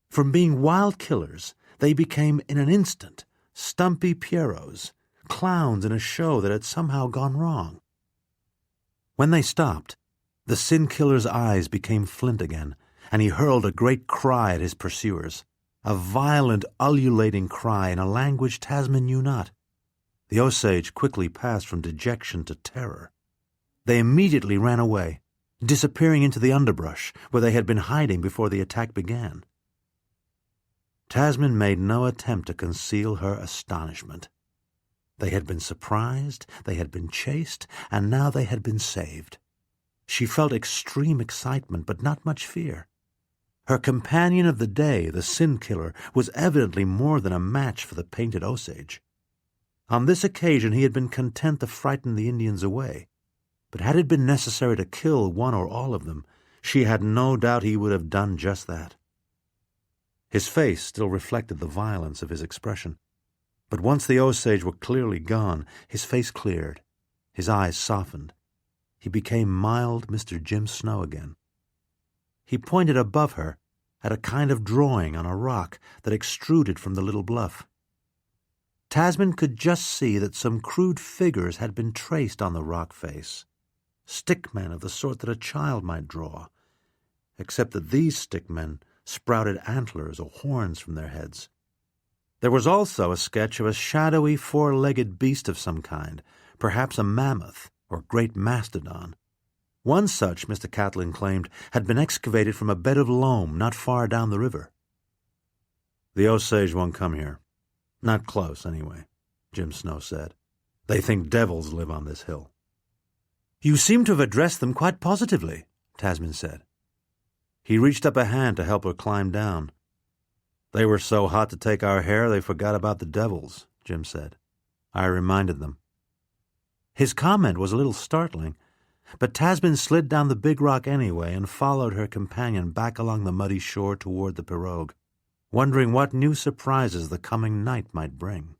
From being wild killers, they became in an instant stumpy pierrots, clowns in a show that had somehow gone wrong. When they stopped, the sin-killer's eyes became flint again, and he hurled a great cry at his pursuers, a violent, ululating cry in a language Tasmin knew not. The Osage quickly passed from dejection to terror. They immediately ran away, disappearing into the underbrush where they had been hiding before the attack began. Tasmin made no attempt to conceal her astonishment. They had been surprised, they had been chased, and now they had been saved. She felt extreme excitement, but not much fear. Her companion of the day, the sin-killer, was evidently more than a match for the painted Osage. On this occasion he had been content to frighten the Indians away, but had it been necessary to kill one or all of them, she had no doubt he would have done just that. His face still reflected the violence of his expression, but once the Osage were clearly gone, his face cleared, his eyes softened. He became mild Mr. Jim Snow again. He pointed above her at a kind of drawing on a rock that extruded from the little bluff. Tasmin could just see that some crude figures had been traced on the rock face, stickmen of the sort that a child might draw, except that these stickmen sprouted antlers or horns from their heads. There was also a sketch of a shadowy 4-legged beast of some kind, perhaps a mammoth or great mastodon. One such, Mr. Catlin claimed, had been excavated from a bed of loam not far down the river. "The Osage won't come here. Not close, anyway," Jim Snow said. "They think devils live on this hill." "You seem to have addressed them quite positively," Tasmin said. He reached up a hand to help her climb down. "They were so hot to take our hair they forgot about the devils," Jim said. "I reminded them." His comment was a little startling, but Tasmin slid down the big rock anyway and followed her companion back along the muddy shore toward the pirogue, wondering what new surprises the coming night might bring.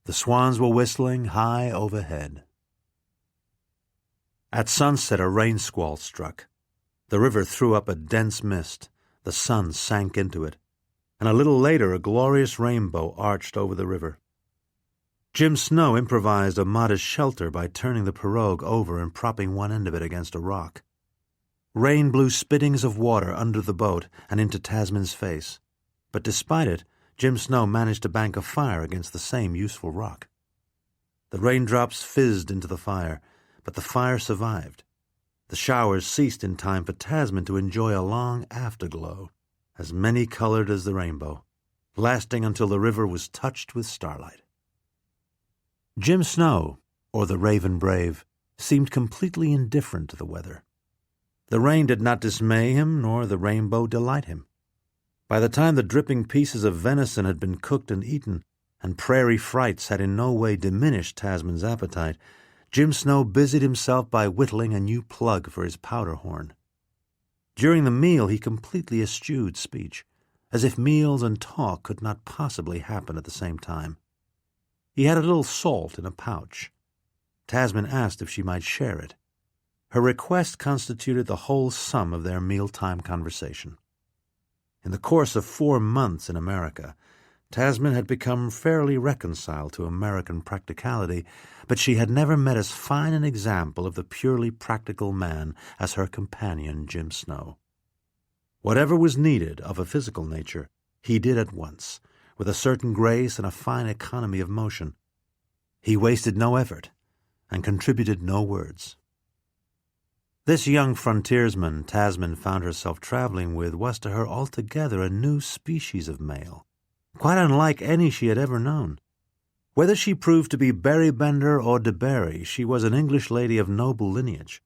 The swans were whistling high overhead. At sunset a rain squall struck. The river threw up a dense mist. The sun sank into it, and a little later a glorious rainbow arched over the river. Jim Snow improvised a modest shelter by turning the pirogue over and propping one end of it against a rock. Rain blew spittings of water under the boat and into Tasmin's face, but despite it, Jim Snow managed to bank a fire against the same useful rock. The raindrops fizzed into the fire, but the fire survived. The showers ceased in time for Tasmin to enjoy a long afterglow, as many-colored as the rainbow, lasting until the river was touched with starlight. Jim Snow, or the Raven Brave, seemed completely indifferent to the weather. The rain did not dismay him, nor the rainbow delight him. By the time the dripping pieces of venison had been cooked and eaten, and prairie frights had in no way diminished Tasmin's appetite, Jim Snow busied himself by whittling a new plug for his powder horn. During the meal he completely eschewed speech, as if meals and talk could not possibly happen at the same time. He had a little salt in a pouch. Tasmin asked if she might share it. Her request constituted the whole sum of their mealtime conversation. In the course of 4 months in America, Tasmin had become fairly reconciled to American practicality, but she had never met as fine an example of the purely practical man as her companion Jim Snow. Whatever was needed of a physical nature, he did at once, with a certain grace and a fine economy of motion. He wasted no effort, and contributed no words. This young frontiersman Tasmin found herself traveling with was to her altogether a new species of male, quite unlike any she had ever known. Whether she proved to be Berrybender or de Berry, she was an English lady of noble lineage,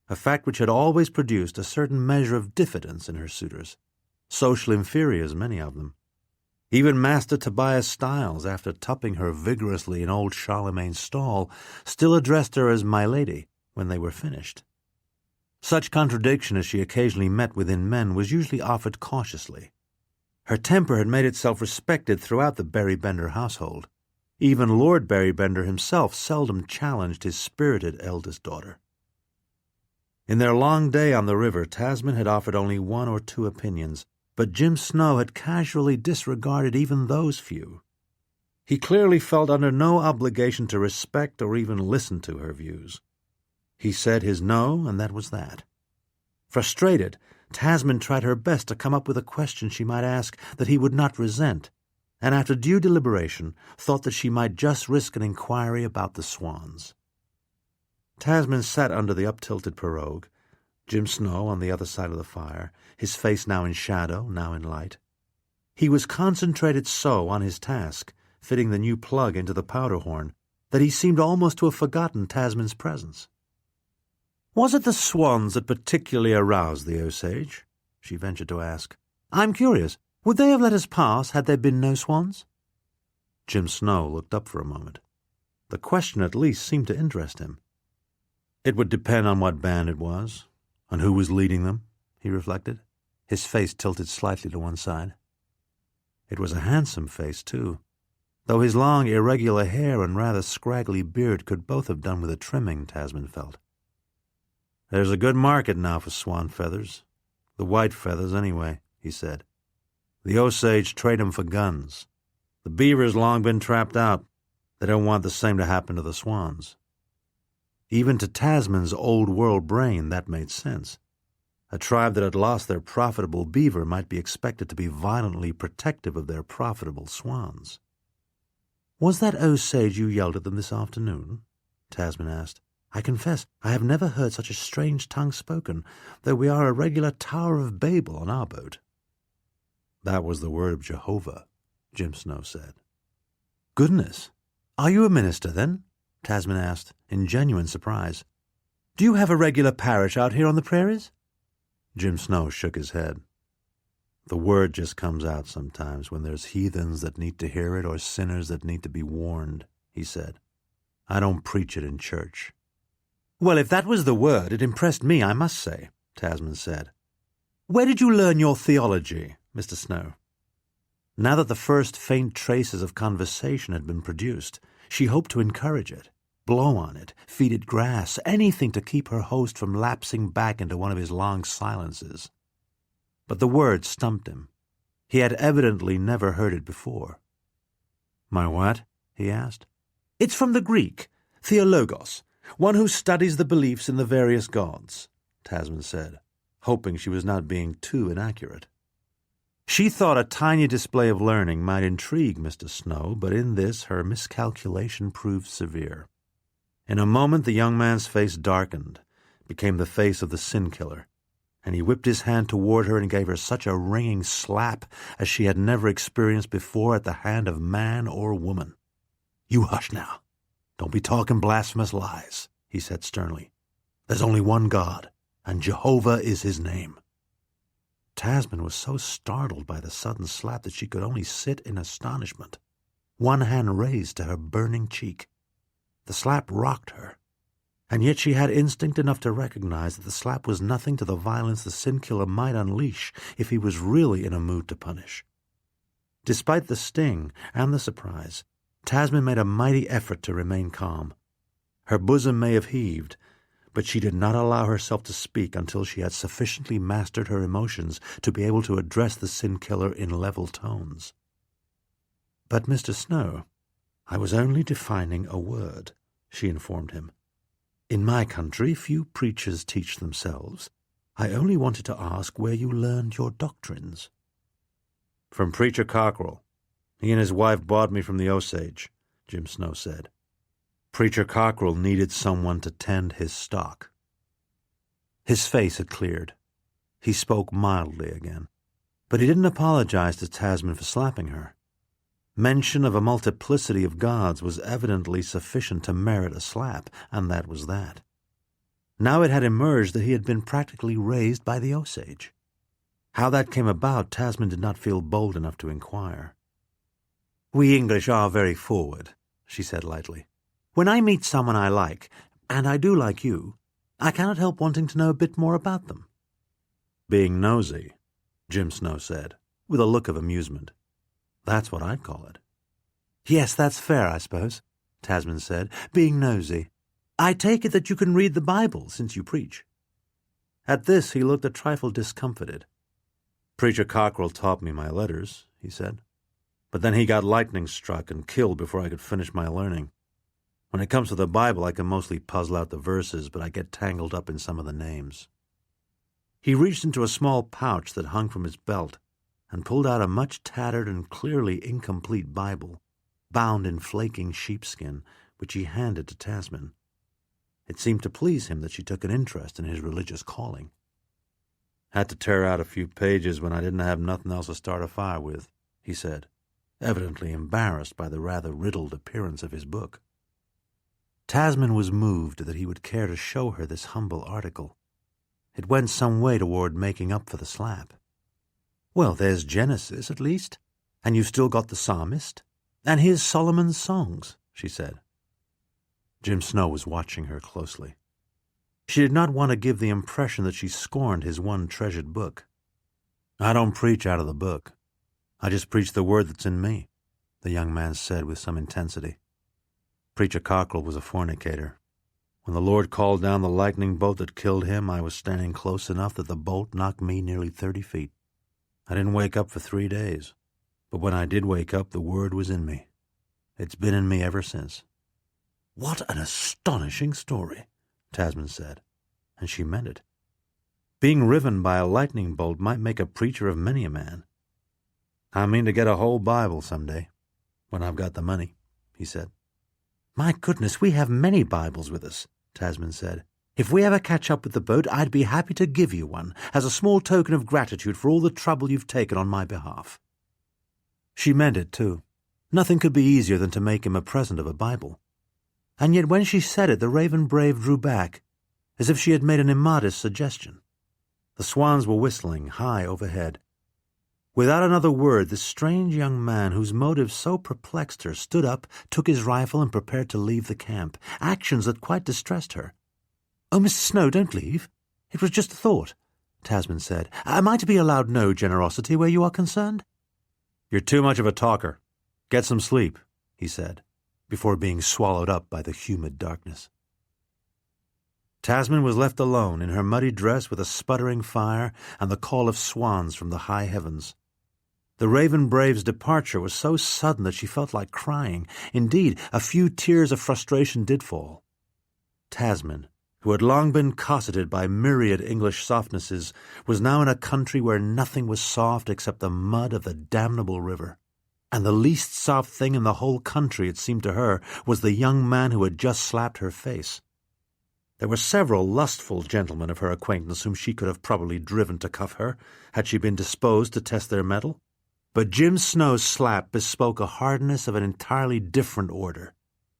a fact which had always produced a certain measure of diffidence in her suitors, social inferiors, many of them. Even Master Tobias Styles, after tupping her vigorously in old Charlemagne's stall, still addressed her as my lady when they were finished. Such contradiction as she occasionally met within men was usually offered cautiously. Her temper had made itself respected throughout the Berrybender household. Even Lord Berrybender himself seldom challenged his spirited eldest daughter. In their long day on the river, Tasmin had offered only 1 or 2 opinions, but Jim Snow had casually disregarded even those few. He clearly felt under no obligation to respect or even listen to her views. He said his no, and that was that. Frustrated, Tasmin tried her best to come up with a question she might ask that he would not resent, and after due deliberation thought that she might just risk an inquiry about the swans. Tasmin sat under the up-tilted pirogue, Jim Snow on the other side of the fire, his face now in shadow, now in light. He was concentrated so on his task, fitting the new plug into the powder horn, that he seemed almost to have forgotten Tasmin's presence. "Was it the swans that particularly aroused the Osage?" she ventured to ask. "I'm curious. Would they have let us pass had there been no swans?" Jim Snow looked up for a moment. The question at least seemed to interest him. It would depend on what band it was, and who was leading them, he reflected, his face tilted slightly to one side. It was a handsome face, too, though his long, irregular hair and rather scraggly beard could both have done with a trimming, Tasmin felt. "There's a good market now for swan feathers. The white feathers, anyway," he said. "The Osage trade 'em for guns. The beaver's long been trapped out. They don't want the same to happen to the swans." Even to Tasmin's old-world brain that made sense. A tribe that had lost their profitable beaver might be expected to be violently protective of their profitable swans. "Was that Osage you yelled at them this afternoon?" Tasmin asked. "I confess I have never heard such a strange tongue spoken, though we are a regular Tower of Babel on our boat." "That was the word of Jehovah," Jim Snow said. "Goodness! Are you a minister, then?" Tasmin asked, in genuine surprise. "Do you have a regular parish out here on the prairies?" Jim Snow shook his head. "The word just comes out sometimes when there's heathens that need to hear it or sinners that need to be warned," he said. "I don't preach it in church." "Well, if that was the word, it impressed me, I must say," Tasmin said. "Where did you learn your theology, Mr. Snow?" Now that the first faint traces of conversation had been produced, she hoped to encourage it, blow on it, feed it grass, anything to keep her host from lapsing back into one of his long silences. But the word stumped him. He had evidently never heard it before. "My what?" he asked. "It's from the Greek, theologos, one who studies the beliefs in the various gods," Tasmin said, hoping she was not being too inaccurate. She thought a tiny display of learning might intrigue Mr. Snow, but in this her miscalculation proved severe. In a moment the young man's face darkened, became the face of the sin-killer, and he whipped his hand toward her and gave her such a ringing slap as she had never experienced before at the hand of man or woman. "You hush now. Don't be talking blasphemous lies," he said sternly. "There's only one God, and Jehovah is his name." Tasmin was so startled by the sudden slap that she could only sit in astonishment, one hand raised to her burning cheek. The slap rocked her, and yet she had instinct enough to recognize that the slap was nothing to the violence the sin-killer might unleash if he was really in a mood to punish. Despite the sting and the surprise, Tasmin made a mighty effort to remain calm. Her bosom may have heaved, but she did not allow herself to speak until she had sufficiently mastered her emotions to be able to address the sin-killer in level tones. "But, Mr. Snow, I was only defining a word," she informed him. "In my country few preachers teach themselves. I only wanted to ask where you learned your doctrines." "From Preacher Cockrell. He and his wife bought me from the Osage," Jim Snow said. "Preacher Cockrell needed someone to tend his stock." His face had cleared. He spoke mildly again, but he didn't apologize to Tasmin for slapping her. Mention of a multiplicity of gods was evidently sufficient to merit a slap, and that was that. Now it had emerged that he had been practically raised by the Osage. How that came about, Tasmin did not feel bold enough to inquire. "We English are very forward," she said lightly. "When I meet someone I like, and I do like you, I cannot help wanting to know a bit more about them." "Being nosy," Jim Snow said, with a look of amusement. "That's what I'd call it." "Yes, that's fair, I suppose," Tasmin said. "Being nosy. I take it that you can read the Bible, since you preach." At this he looked a trifle discomfited. "Preacher Cockrell taught me my letters," he said. "But then he got lightning-struck and killed before I could finish my learning. When it comes to the Bible, I can mostly puzzle out the verses, but I get tangled up in some of the names." He reached into a small pouch that hung from his belt and pulled out a much tattered and clearly incomplete Bible, bound in flaking sheepskin, which he handed to Tasmin. It seemed to please him that she took an interest in his religious calling. "Had to tear out a few pages when I didn't have nothing else to start a fire with," he said, evidently embarrassed by the rather riddled appearance of his book. Tasmin was moved that he would care to show her this humble article. It went some way toward making up for the slap. "Well, there's Genesis, at least, and you've still got the Psalmist, and here's Solomon's Songs," she said. Jim Snow was watching her closely. She did not want to give the impression that she scorned his one treasured book. "I don't preach out of the book. I just preach the word that's in me," the young man said with some intensity. "Preacher Cockrell was a fornicator. When the Lord called down the lightning bolt that killed him, I was standing close enough that the bolt knocked me nearly 30 feet. I didn't wake up for 3 days, but when I did wake up, the word was in me. It's been in me ever since." "What an astonishing story," Tasmin said, and she meant it. Being riven by a lightning bolt might make a preacher of many a man. "I mean to get a whole Bible some day, when I've got the money," he said. "My goodness, we have many Bibles with us," Tasmin said. "If we ever catch up with the boat, I'd be happy to give you one, as a small token of gratitude for all the trouble you've taken on my behalf." She meant it, too. Nothing could be easier than to make him a present of a Bible. And yet when she said it, the Raven Brave drew back, as if she had made an immodest suggestion. The swans were whistling high overhead. Without another word, this strange young man, whose motives so perplexed her, stood up, took his rifle, and prepared to leave the camp, actions that quite distressed her. "Oh, Mr. Snow, don't leave. It was just a thought," Tasmin said. "Am I to be allowed no generosity where you are concerned?" "You're too much of a talker. Get some sleep," he said, before being swallowed up by the humid darkness. Tasmin was left alone in her muddy dress with a sputtering fire and the call of swans from the high heavens. The Raven Brave's departure was so sudden that she felt like crying. Indeed, a few tears of frustration did fall. Tasmin, who had long been cosseted by myriad English softnesses, was now in a country where nothing was soft except the mud of the damnable river. And the least soft thing in the whole country, it seemed to her, was the young man who had just slapped her face. There were several lustful gentlemen of her acquaintance whom she could have probably driven to cuff her, had she been disposed to test their mettle. But Jim Snow's slap bespoke a hardness of an entirely different order,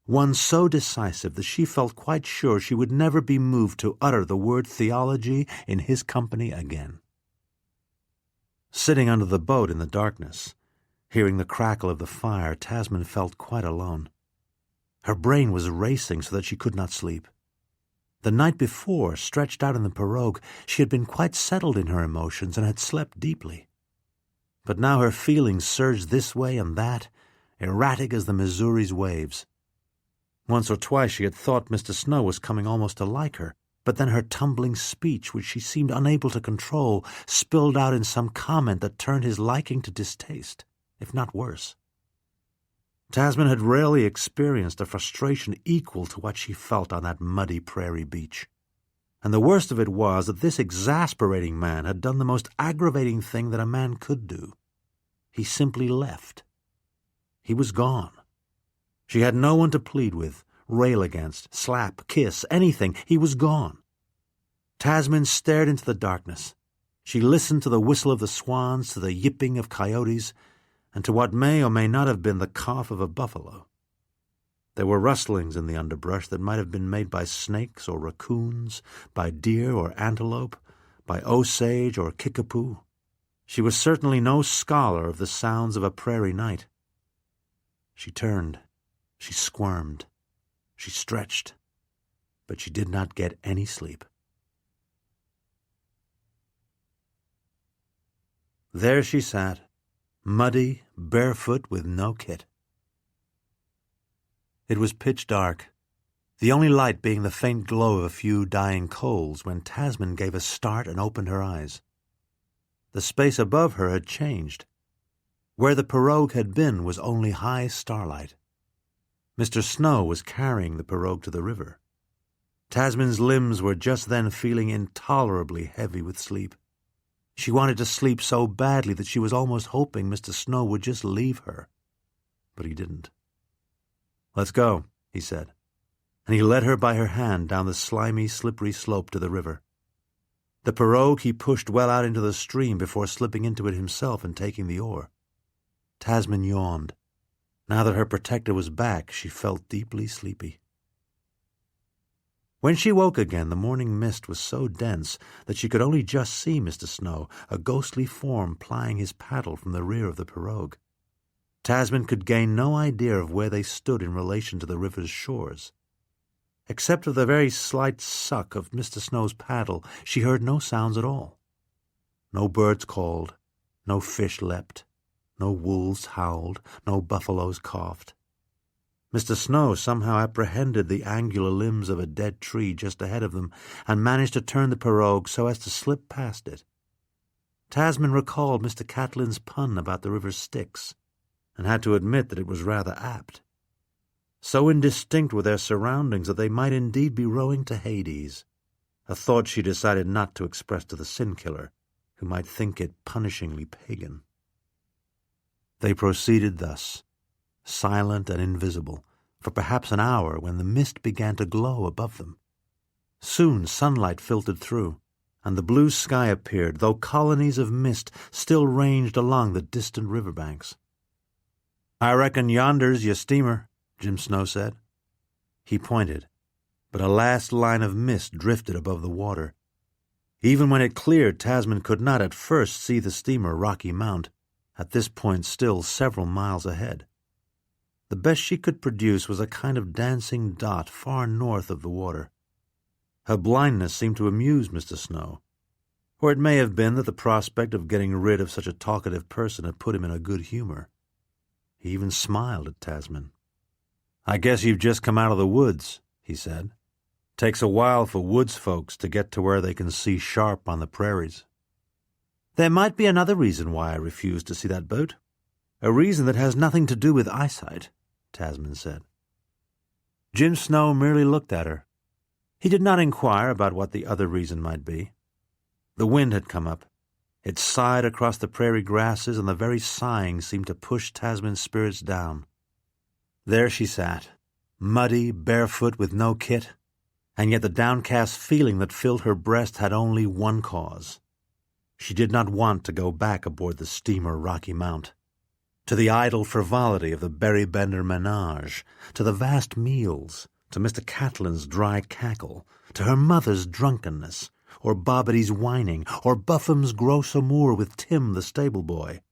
one so decisive that she felt quite sure she would never be moved to utter the word theology in his company again. Sitting under the boat in the darkness, hearing the crackle of the fire, Tasmin felt quite alone. Her brain was racing so that she could not sleep. The night before, stretched out in the pirogue, she had been quite settled in her emotions and had slept deeply. But now her feelings surged this way and that, erratic as the Missouri's waves. Once or twice she had thought Mr. Snow was coming almost to like her, but then her tumbling speech, which she seemed unable to control, spilled out in some comment that turned his liking to distaste, if not worse. Tasmin had rarely experienced a frustration equal to what she felt on that muddy prairie beach. And the worst of it was that this exasperating man had done the most aggravating thing that a man could do. He simply left. He was gone. She had no one to plead with, rail against, slap, kiss, anything. He was gone. Tasmin stared into the darkness. She listened to the whistle of the swans, to the yipping of coyotes, and to what may or may not have been the cough of a buffalo. There were rustlings in the underbrush that might have been made by snakes or raccoons, by deer or antelope, by osage or kickapoo. She was certainly no scholar of the sounds of a prairie night. She turned, she squirmed, she stretched, but she did not get any sleep. There she sat, muddy, barefoot, with no kit. It was pitch dark, the only light being the faint glow of a few dying coals, when Tasmin gave a start and opened her eyes. The space above her had changed. Where the pirogue had been was only high starlight. Mr. Snow was carrying the pirogue to the river. Tasmin's limbs were just then feeling intolerably heavy with sleep. She wanted to sleep so badly that she was almost hoping Mr. Snow would just leave her. But he didn't. "Let's go," he said, and he led her by her hand down the slimy, slippery slope to the river. The pirogue he pushed well out into the stream before slipping into it himself and taking the oar. Tasmin yawned. Now that her protector was back, she felt deeply sleepy. When she woke again, the morning mist was so dense that she could only just see Mr. Snow, a ghostly form plying his paddle from the rear of the pirogue. Tasmin could gain no idea of where they stood in relation to the river's shores. Except for the very slight suck of Mr. Snow's paddle, she heard no sounds at all. No birds called, no fish leapt, no wolves howled, no buffaloes coughed. Mr. Snow somehow apprehended the angular limbs of a dead tree just ahead of them and managed to turn the pirogue so as to slip past it. Tasmin recalled Mr. Catlin's pun about the river's Styx, and had to admit that it was rather apt. So indistinct were their surroundings that they might indeed be rowing to Hades, a thought she decided not to express to the sin-killer, who might think it punishingly pagan. They proceeded thus, silent and invisible, for perhaps an hour when the mist began to glow above them. Soon sunlight filtered through, and the blue sky appeared, though colonies of mist still ranged along the distant riverbanks. "I reckon yonder's your steamer," Jim Snow said. He pointed, but a last line of mist drifted above the water. Even when it cleared, Tasmin could not at first see the steamer Rocky Mount, at this point still several miles ahead. The best she could produce was a kind of dancing dot far north of the water. Her blindness seemed to amuse Mr. Snow, or it may have been that the prospect of getting rid of such a talkative person had put him in a good humor. He even smiled at Tasmin. "I guess you've just come out of the woods," he said. "Takes a while for woods folks to get to where they can see sharp on the prairies." "There might be another reason why I refused to see that boat. A reason that has nothing to do with eyesight," Tasmin said. Jim Snow merely looked at her. He did not inquire about what the other reason might be. The wind had come up. It sighed across the prairie grasses, and the very sighing seemed to push Tasmin's spirits down. There she sat, muddy, barefoot, with no kit, and yet the downcast feeling that filled her breast had only one cause. She did not want to go back aboard the steamer Rocky Mount, to the idle frivolity of the Berrybender menage, to the vast meals, to Mr. Catlin's dry cackle, to her mother's drunkenness, or Bobbity's whining, or Buffum's gros amour with Tim the stable-boy.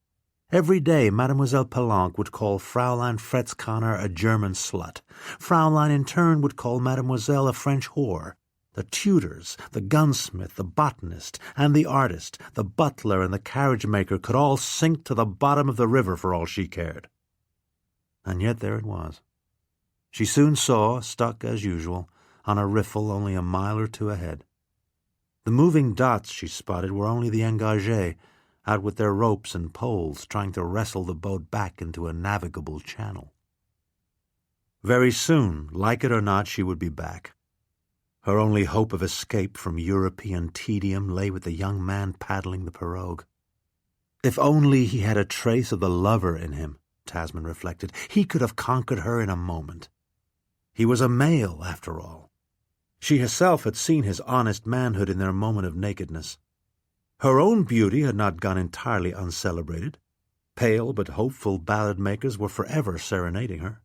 Every day Mademoiselle Palanque would call Fraulein Fretzkanner a German slut. Fraulein in turn would call Mademoiselle a French whore. The tutors, the gunsmith, the botanist, and the artist, the butler and the carriage-maker could all sink to the bottom of the river for all she cared. And yet there it was. She soon saw, stuck as usual, on a riffle only a mile or two ahead. The moving dots she spotted were only the engagés, out with their ropes and poles, trying to wrestle the boat back into a navigable channel. Very soon, like it or not, she would be back. Her only hope of escape from European tedium lay with the young man paddling the pirogue. If only he had a trace of the lover in him, Tasmin reflected, he could have conquered her in a moment. He was a male, after all. She herself had seen his honest manhood in their moment of nakedness. Her own beauty had not gone entirely uncelebrated. Pale but hopeful ballad-makers were forever serenading her.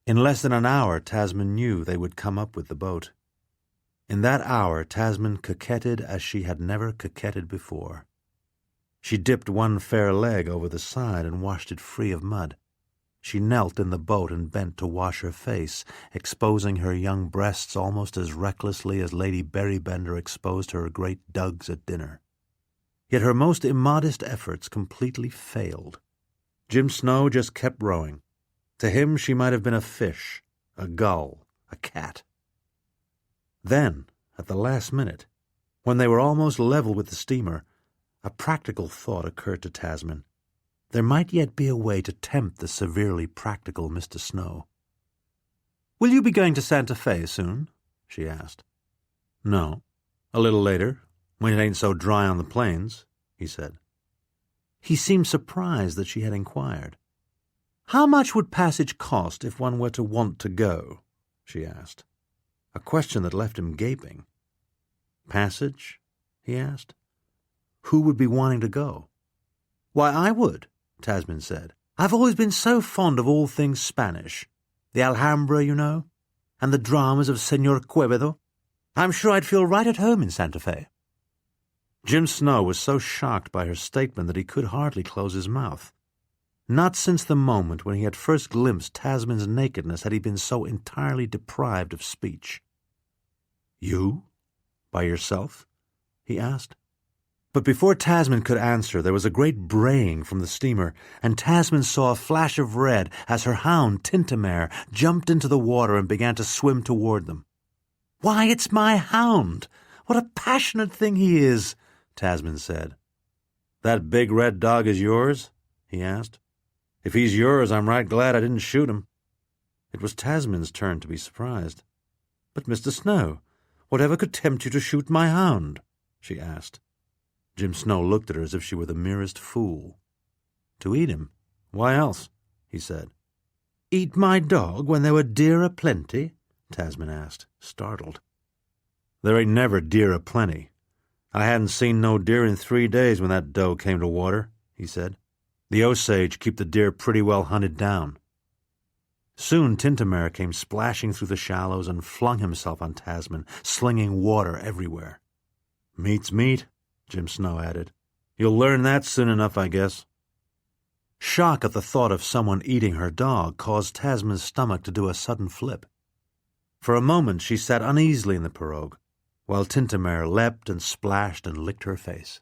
In less than an hour, Tasmin knew they would come up with the boat. In that hour, Tasmin coquetted as she had never coquetted before. She dipped one fair leg over the side and washed it free of mud. She knelt in the boat and bent to wash her face, exposing her young breasts almost as recklessly as Lady Berrybender exposed her great dugs at dinner. Yet her most immodest efforts completely failed. Jim Snow just kept rowing. To him she might have been a fish, a gull, a cat. Then, at the last minute, when they were almost level with the steamer, a practical thought occurred to Tasmin. There might yet be a way to tempt the severely practical Mr. Snow. "Will you be going to Santa Fe soon?" she asked. "No. A little later, when it ain't so dry on the plains," he said. He seemed surprised that she had inquired. "How much would passage cost if one were to want to go?" she asked, a question that left him gaping. "Passage?" he asked. "Who would be wanting to go?" "Why, I would," Tasmin said. "I've always been so fond of all things Spanish. The Alhambra, you know, and the dramas of Senor Quevedo. I'm sure I'd feel right at home in Santa Fe." Jim Snow was so shocked by her statement that he could hardly close his mouth. Not since the moment when he had first glimpsed Tasmin's nakedness had he been so entirely deprived of speech. "You? By yourself?" he asked. But before Tasmin could answer, there was a great braying from the steamer, and Tasmin saw a flash of red as her hound, Tintamer, jumped into the water and began to swim toward them. "Why, it's my hound! What a passionate thing he is!" Tasmin said. "That big red dog is yours?" he asked. "If he's yours, I'm right glad I didn't shoot him." It was Tasmin's turn to be surprised. "But, Mr. Snow, whatever could tempt you to shoot my hound?" she asked. Jim Snow looked at her as if she were the merest fool. "To eat him. Why else? he said. "Eat my dog when there were deer a-plenty?" Tasmin asked, startled. "There ain't never deer a-plenty. I hadn't seen no deer in 3 days when that doe came to water," he said. "The Osage keep the deer pretty well hunted down." Soon Tintamere came splashing through the shallows and flung himself on Tasmin, slinging water everywhere. "Meat's meat," Jim Snow added. "You'll learn that soon enough, I guess." Shock at the thought of someone eating her dog caused Tasmin's stomach to do a sudden flip. For a moment she sat uneasily in the pirogue, while Tintamere leapt and splashed and licked her face.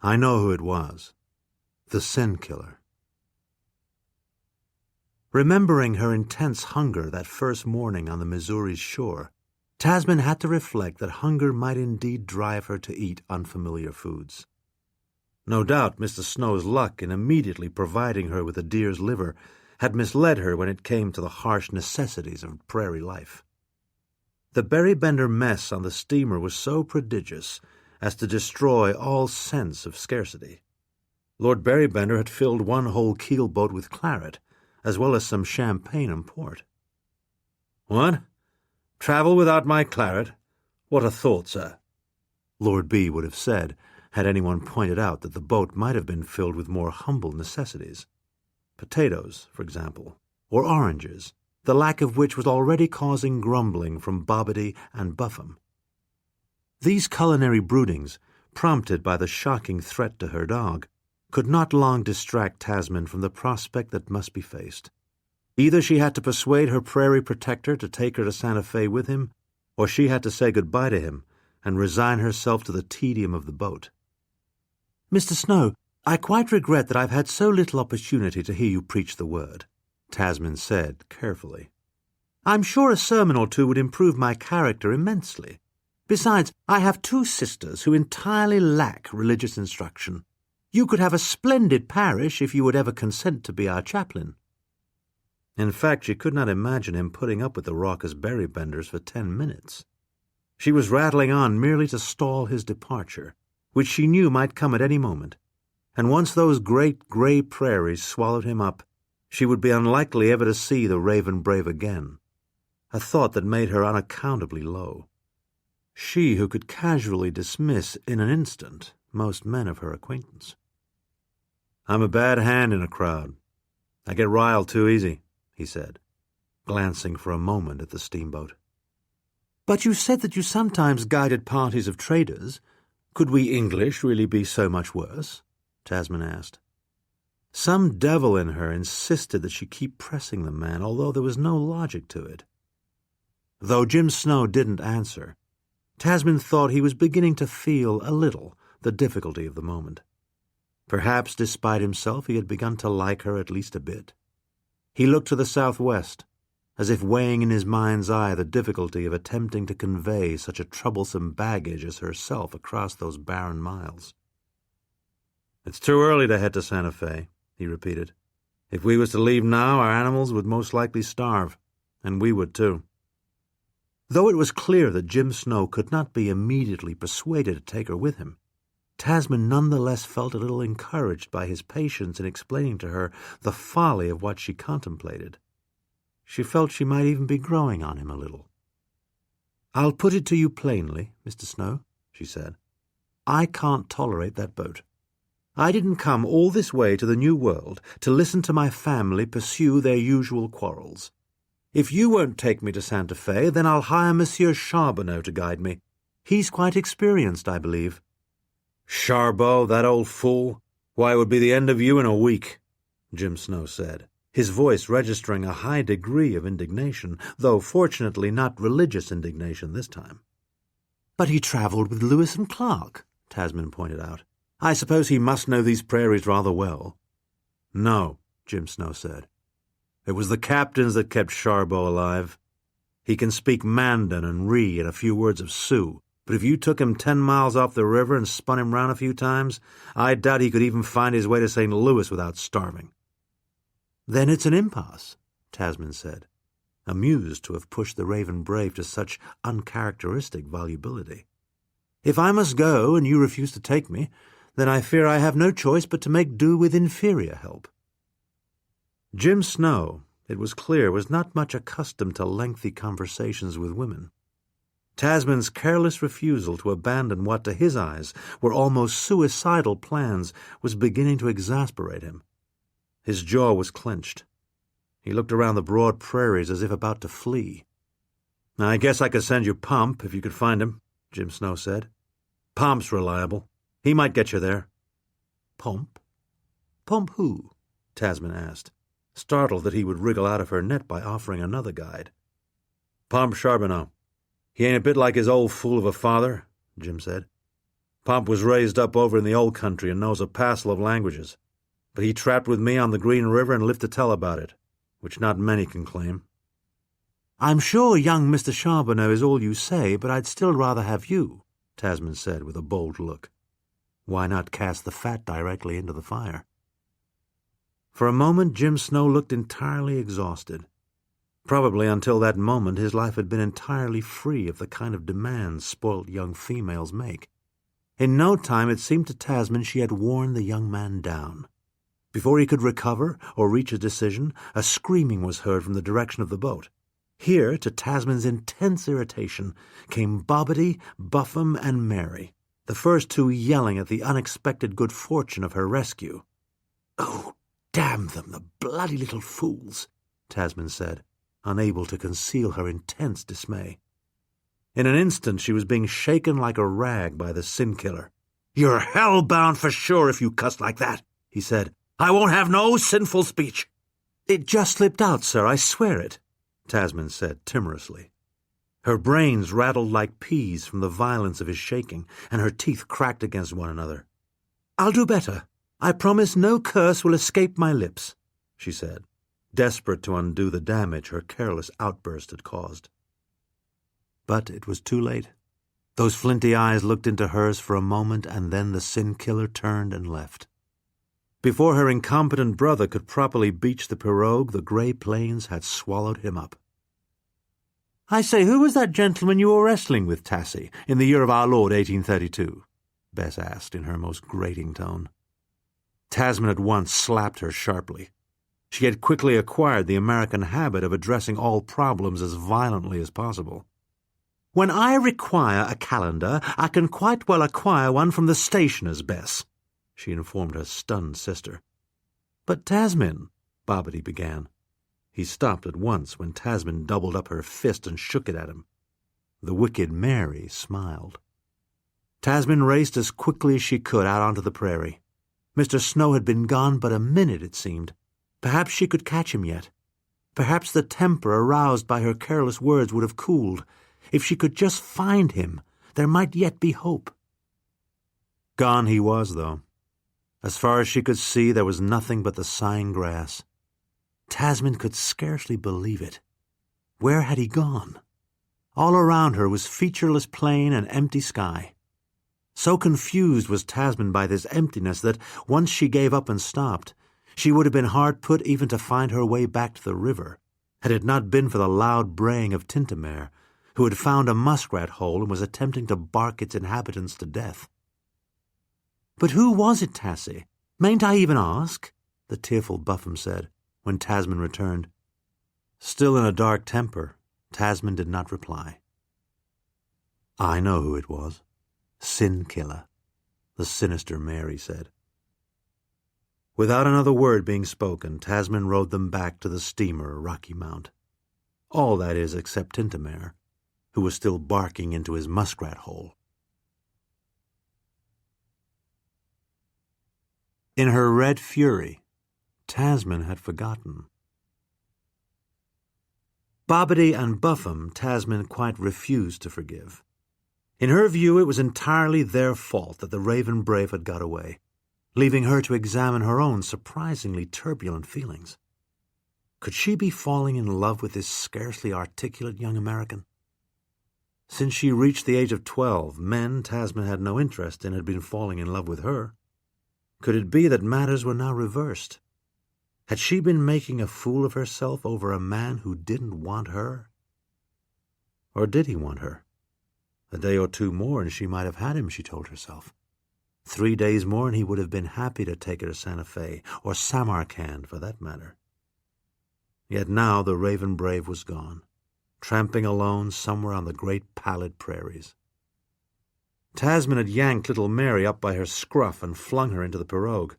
I know who it was. The Sin Killer. Remembering her intense hunger that first morning on the Missouri's shore, Tasmin had to reflect that hunger might indeed drive her to eat unfamiliar foods. No doubt Mr. Snow's luck in immediately providing her with a deer's liver had misled her when it came to the harsh necessities of prairie life. The Berrybender mess on the steamer was so prodigious as to destroy all sense of scarcity. Lord Berrybender had filled one whole keelboat with claret, as well as some champagne and port. "What? Travel without my claret? What a thought, sir," Lord B. would have said, had anyone pointed out that the boat might have been filled with more humble necessities. Potatoes, for example, or oranges, the lack of which was already causing grumbling from Bobbity and Buffum. These culinary broodings, prompted by the shocking threat to her dog, could not long distract Tasmin from the prospect that must be faced. Either she had to persuade her prairie protector to take her to Santa Fe with him, or she had to say goodbye to him and resign herself to the tedium of the boat. "Mr. Snow, I quite regret that I've had so little opportunity to hear you preach the word," Tasmin said carefully. "I'm sure a sermon or two would improve my character immensely. Besides, I have 2 sisters who entirely lack religious instruction. You could have a splendid parish if you would ever consent to be our chaplain." In fact, she could not imagine him putting up with the raucous Berrybenders for 10 minutes. She was rattling on merely to stall his departure, which she knew might come at any moment, and once those great grey prairies swallowed him up, she would be unlikely ever to see the Raven Brave again, a thought that made her unaccountably low. She who could casually dismiss in an instant most men of her acquaintance. "I'm a bad hand in a crowd. I get riled too easy," he said, glancing for a moment at the steamboat. "But you said that you sometimes guided parties of traders. Could we English really be so much worse?" Tasmin asked. Some devil in her insisted that she keep pressing the man, although there was no logic to it. Though Jim Snow didn't answer, Tasmin thought he was beginning to feel a little the difficulty of the moment. Perhaps, despite himself, he had begun to like her at least a bit. He looked to the southwest, as if weighing in his mind's eye the difficulty of attempting to convey such a troublesome baggage as herself across those barren miles. "It's too early to head to Santa Fe," he repeated. "If we was to leave now, our animals would most likely starve, and we would too." Though it was clear that Jim Snow could not be immediately persuaded to take her with him, Tasmin nonetheless felt a little encouraged by his patience in explaining to her the folly of what she contemplated. She felt she might even be growing on him a little. "I'll put it to you plainly, Mr. Snow," she said. "I can't tolerate that boat. I didn't come all this way to the New World to listen to my family pursue their usual quarrels. If you won't take me to Santa Fe, then I'll hire Monsieur Charbonneau to guide me. He's quite experienced, I believe." "Charbot, that old fool? Why, it would be the end of you in a week," Jim Snow said, his voice registering a high degree of indignation, though fortunately not religious indignation this time. "But he travelled with Lewis and Clark," Tasmin pointed out. "I suppose he must know these prairies rather well." "No," Jim Snow said. "It was the captains that kept Charbot alive. He can speak Mandan and Ree and a few words of Sioux, but if you took him 10 miles off the river and spun him round a few times, I doubt he could even find his way to St. Louis without starving. Then it's an impasse, Tasmin said, amused to have pushed the Raven Brave to such uncharacteristic volubility. If I must go and you refuse to take me, then I fear I have no choice but to make do with inferior help. Jim Snow, it was clear, was not much accustomed to lengthy conversations with women. Tasmin's careless refusal to abandon what to his eyes were almost suicidal plans was beginning to exasperate him. His jaw was clenched. He looked around the broad prairies as if about to flee. "I guess I could send you Pomp if you could find him," Jim Snow said. "Pomp's reliable. He might get you there." "Pomp? Pomp who?" Tasmin asked, startled that he would wriggle out of her net by offering another guide. "Pomp Charbonneau. He ain't a bit like his old fool of a father," Jim said. "Pomp was raised up over in the old country and knows a passel of languages. But he trapped with me on the Green River and lived to tell about it, which not many can claim." "I'm sure young Mr. Charbonneau is all you say, but I'd still rather have you," Tasmin said with a bold look. Why not cast the fat directly into the fire? For a moment Jim Snow looked entirely exhausted. Probably until that moment his life had been entirely free of the kind of demands spoilt young females make. In no time it seemed to Tasmin she had worn the young man down. Before he could recover or reach a decision, a screaming was heard from the direction of the boat. Here, to Tasmin's intense irritation, came Bobbity, Buffum, and Mary, the first two yelling at the unexpected good fortune of her rescue. "Oh, damn them, the bloody little fools," Tasmin said, unable to conceal her intense dismay. In an instant she was being shaken like a rag by the sin-killer. "You're hell-bound for sure if you cuss like that," he said. "I won't have no sinful speech." "It just slipped out, sir, I swear it," Tasmin said timorously. Her brains rattled like peas from the violence of his shaking, and her teeth cracked against one another. "I'll do better. I promise no curse will escape my lips," she said, desperate to undo the damage her careless outburst had caused. But it was too late. Those flinty eyes looked into hers for a moment, and then the sin-killer turned and left. Before her incompetent brother could properly beach the pirogue, the grey plains had swallowed him up. "I say, who was that gentleman you were wrestling with, Tassie, in the year of our Lord 1832? Bess asked in her most grating tone. Tasmin at once slapped her sharply. She had quickly acquired the American habit of addressing all problems as violently as possible. "When I require a calendar, I can quite well acquire one from the stationer's, Bess," she informed her stunned sister. "But Tasmin," Bobbity began. He stopped at once when Tasmin doubled up her fist and shook it at him. The wicked Mary smiled. Tasmin raced as quickly as she could out onto the prairie. Mr. Snow had been gone but a minute, it seemed. Perhaps she could catch him yet. Perhaps the temper aroused by her careless words would have cooled. If she could just find him, there might yet be hope. Gone he was, though. As far as she could see, there was nothing but the sighing grass. Tasmin could scarcely believe it. Where had he gone? All around her was featureless plain and empty sky. So confused was Tasmin by this emptiness that, once she gave up and stopped, she would have been hard put even to find her way back to the river, had it not been for the loud braying of Tintamare, who had found a muskrat hole and was attempting to bark its inhabitants to death. "But who was it, Tassie? Mayn't I even ask?" the tearful Buffum said, when Tasmin returned. Still in a dark temper, Tasmin did not reply. "I know who it was. Sin-killer," the sinister Mary said. Without another word being spoken, Tasmin rowed them back to the steamer Rocky Mount. All, that is, except Tintamare, who was still barking into his muskrat hole. In her red fury, Tasmin had forgotten. Bobbity and Buffum Tasmin quite refused to forgive. In her view, it was entirely their fault that the Raven Brave had got away, leaving her to examine her own surprisingly turbulent feelings. Could she be falling in love with this scarcely articulate young American? Since she reached the age of 12, men Tasmin had no interest in had been falling in love with her. Could it be that matters were now reversed? Had she been making a fool of herself over a man who didn't want her? Or did he want her? A day or two more and she might have had him, she told herself. 3 days more and he would have been happy to take her to Santa Fe, or Samarkand for that matter. Yet now the Raven Brave was gone, tramping alone somewhere on the great pallid prairies. Tasmin had yanked little Mary up by her scruff and flung her into the pirogue,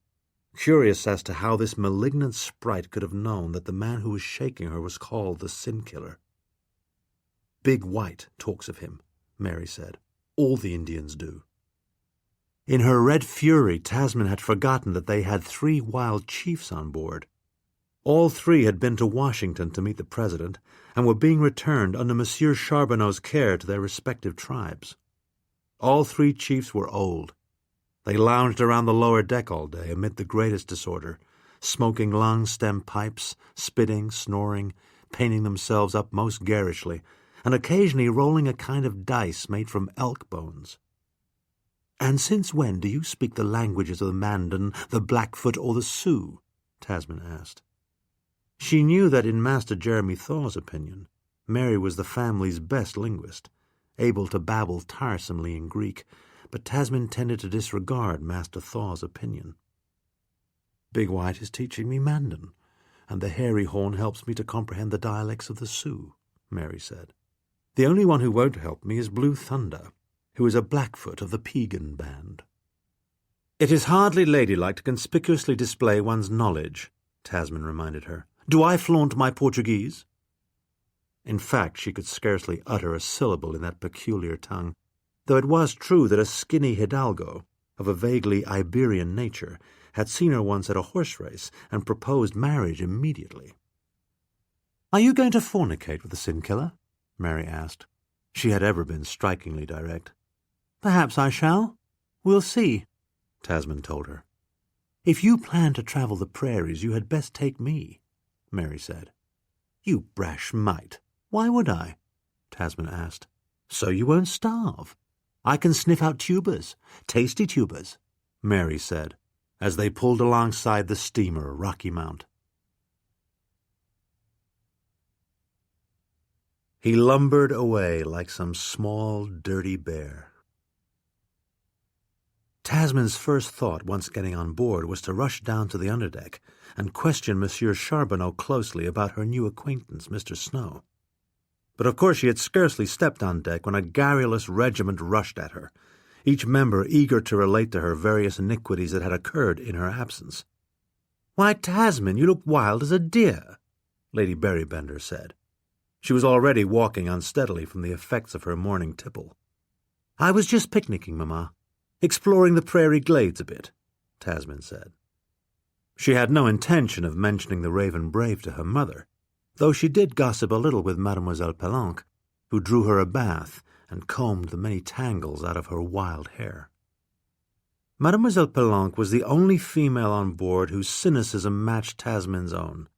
curious as to how this malignant sprite could have known that the man who was shaking her was called the Sin-Killer. Big White talks of him, Mary said. All the Indians do. In her red fury, Tasmin had forgotten that they had 3 wild chiefs on board. All 3 had been to Washington to meet the president and were being returned under Monsieur Charbonneau's care to their respective tribes. All 3 chiefs were old. They lounged around the lower deck all day amid the greatest disorder, smoking long-stem pipes, spitting, snoring, painting themselves up most garishly, and occasionally rolling a kind of dice made from elk bones. "And since when do you speak the languages of the Mandan, the Blackfoot, or the Sioux?" Tasmin asked. She knew that in Master Jeremy Thaw's opinion, Mary was the family's best linguist, able to babble tiresomely in Greek, but Tasmin tended to disregard Master Thaw's opinion. "Big White is teaching me Mandan, and the Hairy Horn helps me to comprehend the dialects of the Sioux," Mary said. "The only one who won't help me is Blue Thunder, who is a Blackfoot of the Piegan band." "It is hardly ladylike to conspicuously display one's knowledge," Tasmin reminded her. "Do I flaunt my Portuguese?" In fact, she could scarcely utter a syllable in that peculiar tongue, though it was true that a skinny hidalgo, of a vaguely Iberian nature, had seen her once at a horse race and proposed marriage immediately. "Are you going to fornicate with the Sin-Killer?" Mary asked. She had ever been strikingly direct. "Perhaps I shall. We'll see," Tasmin told her. "If you plan to travel the prairies, you had best take me," Mary said. "You brash mite. Why would I?" Tasmin asked. "So you won't starve. I can sniff out tubers, tasty tubers," Mary said, as they pulled alongside the steamer Rocky Mount. He lumbered away like some small, dirty bear. Tasmin's first thought, once getting on board, was to rush down to the underdeck and question Monsieur Charbonneau closely about her new acquaintance, Mr. Snow. But of course she had scarcely stepped on deck when a garrulous regiment rushed at her, each member eager to relate to her various iniquities that had occurred in her absence. "Why, Tasmin, you look wild as a deer," Lady Berrybender said. She was already walking unsteadily from the effects of her morning tipple. "I was just picnicking, Mamma. Exploring the prairie glades a bit," Tasmin said. She had no intention of mentioning the Raven Brave to her mother, though she did gossip a little with Mademoiselle Pelanque, who drew her a bath and combed the many tangles out of her wild hair. Mademoiselle Pelanque was the only female on board whose cynicism matched Tasmin's own.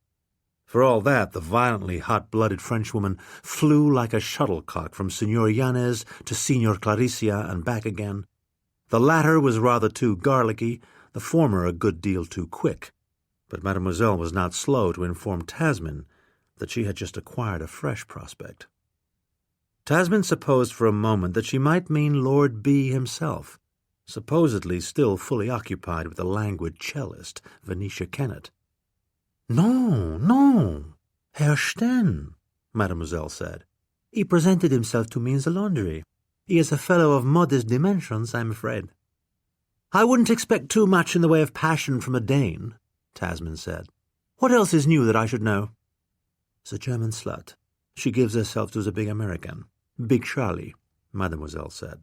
For all that, the violently hot-blooded Frenchwoman flew like a shuttlecock from Signor Yanez to Signor Claricia and back again. The latter was rather too garlicky, the former a good deal too quick, but Mademoiselle was not slow to inform Tasmin that she had just acquired a fresh prospect. Tasmin supposed for a moment that she might mean Lord B. himself, supposedly still fully occupied with the languid cellist, Venetia Kennett. "No, no, Herr Sten," Mademoiselle said. "He presented himself to me in the laundry. He is a fellow of modest dimensions, I'm afraid." "I wouldn't expect too much in the way of passion from a Dane," Tasmin said. "What else is new that I should know?" "The German slut. She gives herself to the big American. Big Charlie," Mademoiselle said.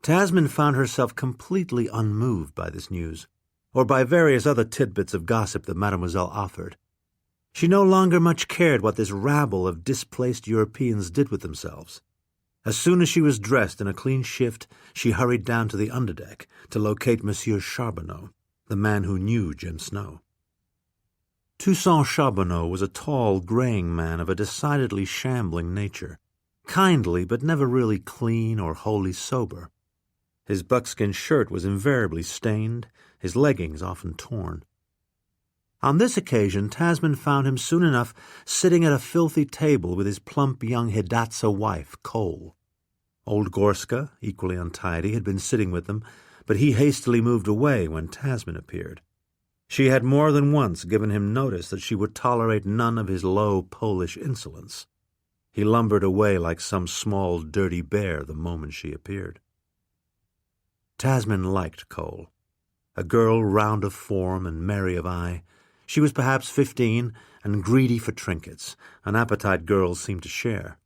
Tasmin found herself completely unmoved by this news, or by various other tidbits of gossip that Mademoiselle offered. She no longer much cared what this rabble of displaced Europeans did with themselves. As soon as she was dressed in a clean shift, she hurried down to the underdeck to locate Monsieur Charbonneau, the man who knew Jim Snow. Toussaint Charbonneau was a tall, graying man of a decidedly shambling nature, kindly but never really clean or wholly sober. His buckskin shirt was invariably stained, his leggings often torn. On this occasion, Tasmin found him soon enough sitting at a filthy table with his plump young Hidatsa wife, Cole. Old Gorska, equally untidy, had been sitting with them, but he hastily moved away when Tasmin appeared. She had more than once given him notice that she would tolerate none of his low Polish insolence. He lumbered away like some small, dirty bear the moment she appeared. Tasmin liked Cole. A girl round of form and merry of eye. She was perhaps 15 and greedy for trinkets, an appetite girls seemed to share.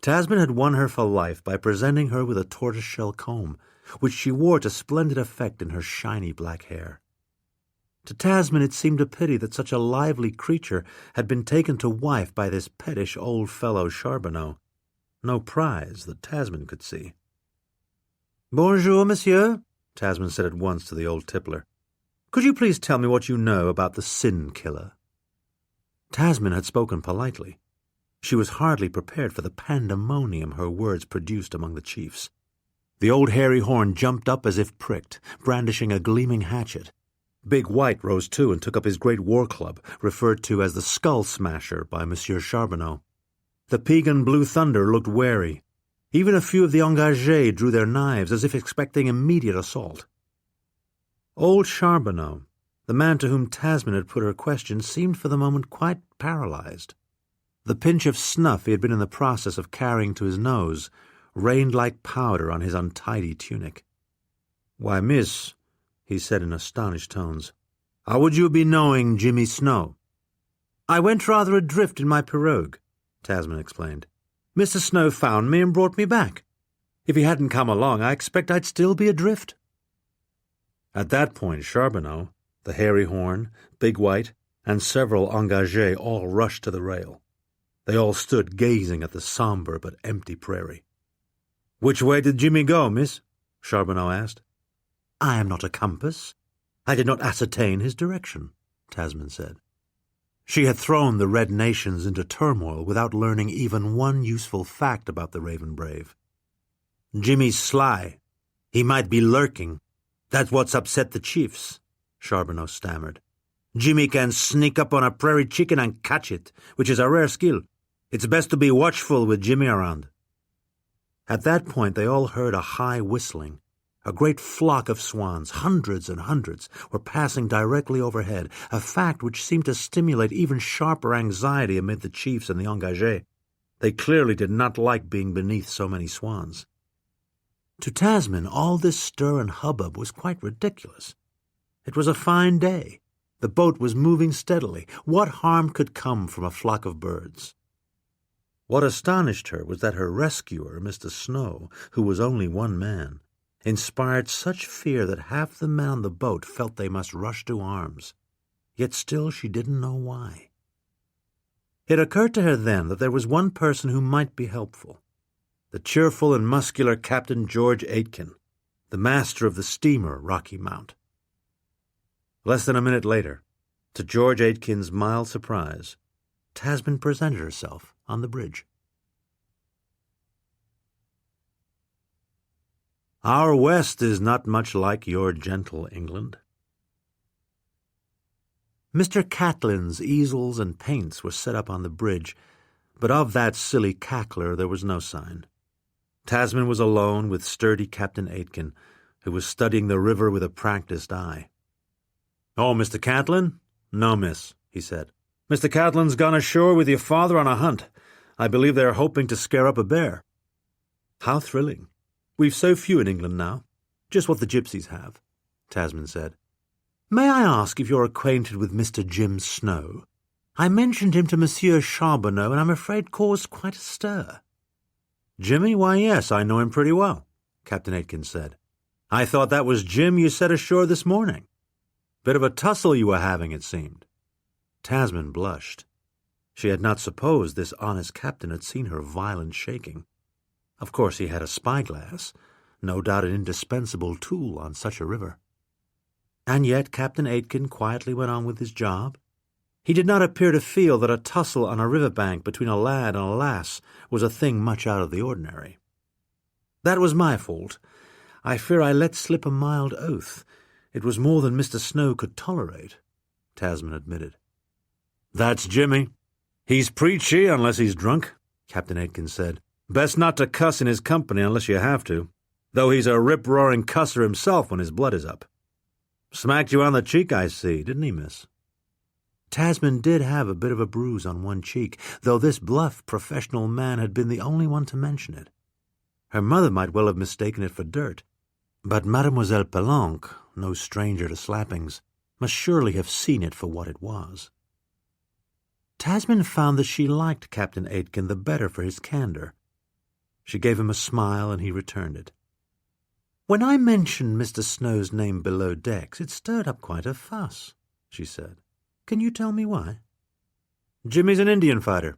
Tasmin had won her for life by presenting her with a tortoiseshell comb, which she wore to splendid effect in her shiny black hair. To Tasmin it seemed a pity that such a lively creature had been taken to wife by this pettish old fellow Charbonneau. No prize that Tasmin could see. "Bonjour, monsieur," Tasmin said at once to the old tippler. "Could you please tell me what you know about the sin killer?" Tasmin had spoken politely. She was hardly prepared for the pandemonium her words produced among the chiefs. The old hairy horn jumped up as if pricked, brandishing a gleaming hatchet. Big White rose too and took up his great war club, referred to as the Skull Smasher by Monsieur Charbonneau. The Pegan Blue Thunder looked wary. Even a few of the engagés drew their knives as if expecting immediate assault. Old Charbonneau, the man to whom Tasmin had put her question, seemed for the moment quite paralyzed. The pinch of snuff he had been in the process of carrying to his nose rained like powder on his untidy tunic. "Why, miss," he said in astonished tones, "how would you be knowing Jimmy Snow?" "I went rather adrift in my pirogue," Tasmin explained. "Mr. Snow found me and brought me back. If he hadn't come along, I expect I'd still be adrift." At that point, Charbonneau, the hairy horn, Big White, and several engagés all rushed to the rail. They all stood gazing at the sombre but empty prairie. "Which way did Jimmy go, miss?" Charbonneau asked. "I am not a compass. I did not ascertain his direction," Tasmin said. She had thrown the Red Nations into turmoil without learning even one useful fact about the Raven Brave. "Jimmy's sly. He might be lurking. That's what's upset the chiefs," Charbonneau stammered. "Jimmy can sneak up on a prairie chicken and catch it, which is a rare skill. It's best to be watchful with Jimmy around." At that point they all heard a high whistling. A great flock of swans, hundreds and hundreds, were passing directly overhead, a fact which seemed to stimulate even sharper anxiety amid the chiefs and the engagés. They clearly did not like being beneath so many swans. To Tasmin, all this stir and hubbub was quite ridiculous. It was a fine day. The boat was moving steadily. What harm could come from a flock of birds? What astonished her was that her rescuer, Mr. Snow, who was only one man, inspired such fear that half the men on the boat felt they must rush to arms. Yet still she didn't know why. It occurred to her then that there was one person who might be helpful. The cheerful and muscular Captain George Aitken, the master of the steamer Rocky Mount. Less than a minute later, to George Aitken's mild surprise, Tasmin presented herself on the bridge. Our West is not much like your gentle England. Mr. Catlin's easels and paints were set up on the bridge, but of that silly cackler there was no sign. Tasmin was alone with sturdy Captain Aitken, who was studying the river with a practised eye. "Oh, Mr. Catlin?" "No, miss," he said. "Mr. Catlin's gone ashore with your father on a hunt. I believe they are hoping to scare up a bear." "How thrilling. We've so few in England now. Just what the gypsies have," Tasmin said. "May I ask if you're acquainted with Mr. Jim Snow? I mentioned him to Monsieur Charbonneau, and I'm afraid caused quite a stir." "Jimmy? Why, yes, I know him pretty well," Captain Aitken said. "I thought that was Jim you set ashore this morning. Bit of a tussle you were having, it seemed." Tasmin blushed. She had not supposed this honest captain had seen her violent shaking. Of course he had a spyglass, no doubt an indispensable tool on such a river. And yet Captain Aitken quietly went on with his job. He did not appear to feel that a tussle on a riverbank between a lad and a lass was a thing much out of the ordinary. "That was my fault. I fear I let slip a mild oath. It was more than Mr. Snow could tolerate." Tasmin admitted. "That's Jimmy. He's preachy unless he's drunk," Captain Aitken said. "Best not to cuss in his company unless you have to, though he's a rip-roaring cusser himself when his blood is up. Smacked you on the cheek, I see, didn't he, miss?" Tasmin did have a bit of a bruise on one cheek, though this bluff professional man had been the only one to mention it. Her mother might well have mistaken it for dirt, but Mademoiselle Pelanque, no stranger to slappings, must surely have seen it for what it was. Tasmin found that she liked Captain Aitken the better for his candor. She gave him a smile, and he returned it. "When I mentioned Mr. Snow's name below decks, it stirred up quite a fuss," she said. "Can you tell me why?" "Jimmy's an Indian fighter,"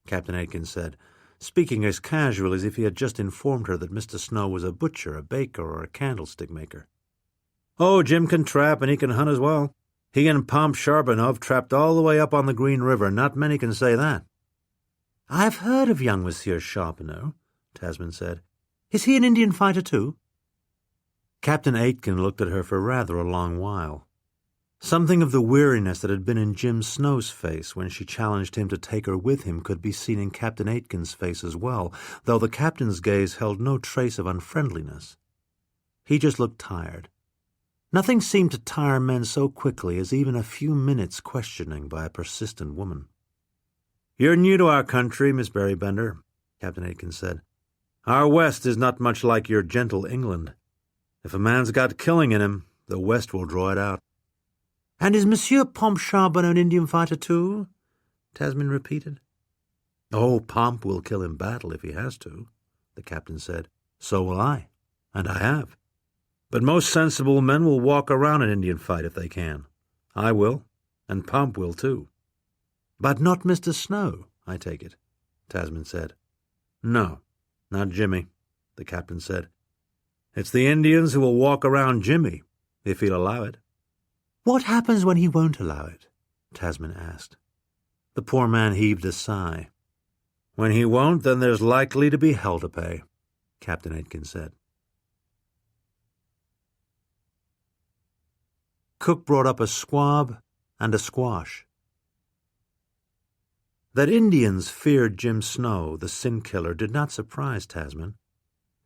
Captain Aitken said, speaking as casual as if he had just informed her that Mr. Snow was a butcher, a baker, or a candlestick maker. "Oh, Jim can trap, and he can hunt as well. He and Pomp Charbonneau trapped all the way up on the Green River. Not many can say that." "I've heard of young Monsieur Charbonneau," Tasmin said. "Is he an Indian fighter too?" Captain Aitken looked at her for rather a long while. Something of the weariness that had been in Jim Snow's face when she challenged him to take her with him could be seen in Captain Aitken's face as well, though the captain's gaze held no trace of unfriendliness. He just looked tired. Nothing seemed to tire men so quickly as even a few minutes' questioning by a persistent woman. "You're new to our country, Miss Berrybender," Captain Aitken said. "Our West is not much like your gentle England. If a man's got killing in him, the West will draw it out." "And is Monsieur Pomp Charbonneau an Indian fighter too?" Tasmin repeated. "Oh, Pomp will kill in battle if he has to," the captain said. "So will I, and I have. But most sensible men will walk around an Indian fight if they can. I will, and Pomp will too." "But not Mr. Snow, I take it," Tasmin said. "No, not Jimmy," the captain said. "It's the Indians who will walk around Jimmy, if he'll allow it." "What happens when he won't allow it?" Tasmin asked. The poor man heaved a sigh. "When he won't, then there's likely to be hell to pay," Captain Aitken said. Cook brought up a squab and a squash. That Indians feared Jim Snow, the sin-killer, did not surprise Tasmin.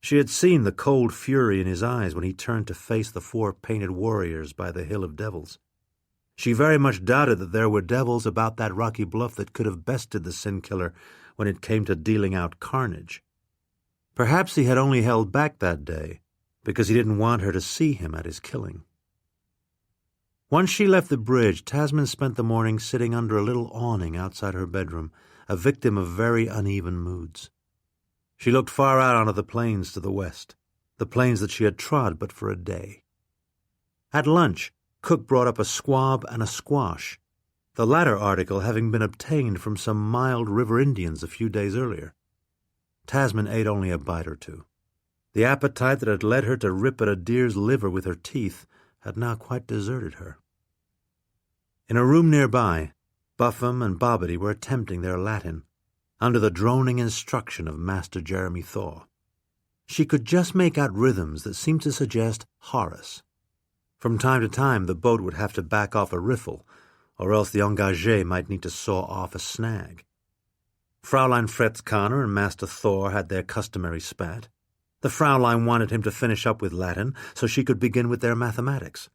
She had seen the cold fury in his eyes when he turned to face the 4 painted warriors by the Hill of Devils. She very much doubted that there were devils about that rocky bluff that could have bested the sin-killer when it came to dealing out carnage. Perhaps he had only held back that day because he didn't want her to see him at his killing. Once she left the bridge, Tasmin spent the morning sitting under a little awning outside her bedroom, a victim of very uneven moods. She looked far out onto the plains to the west, the plains that she had trod but for a day. At lunch, Cook brought up a squab and a squash, the latter article having been obtained from some mild river Indians a few days earlier. Tasmin ate only a bite or two. The appetite that had led her to rip at a deer's liver with her teeth had now quite deserted her. In a room nearby, Buffum and Bobbity were attempting their Latin, under the droning instruction of Master Jeremy Thaw. She could just make out rhythms that seemed to suggest Horace. From time to time the boat would have to back off a riffle, or else the engagé might need to saw off a snag. Fraulein Fretzkanner and Master Thor had their customary spat. The Fraulein wanted him to finish up with Latin so she could begin with their mathematics.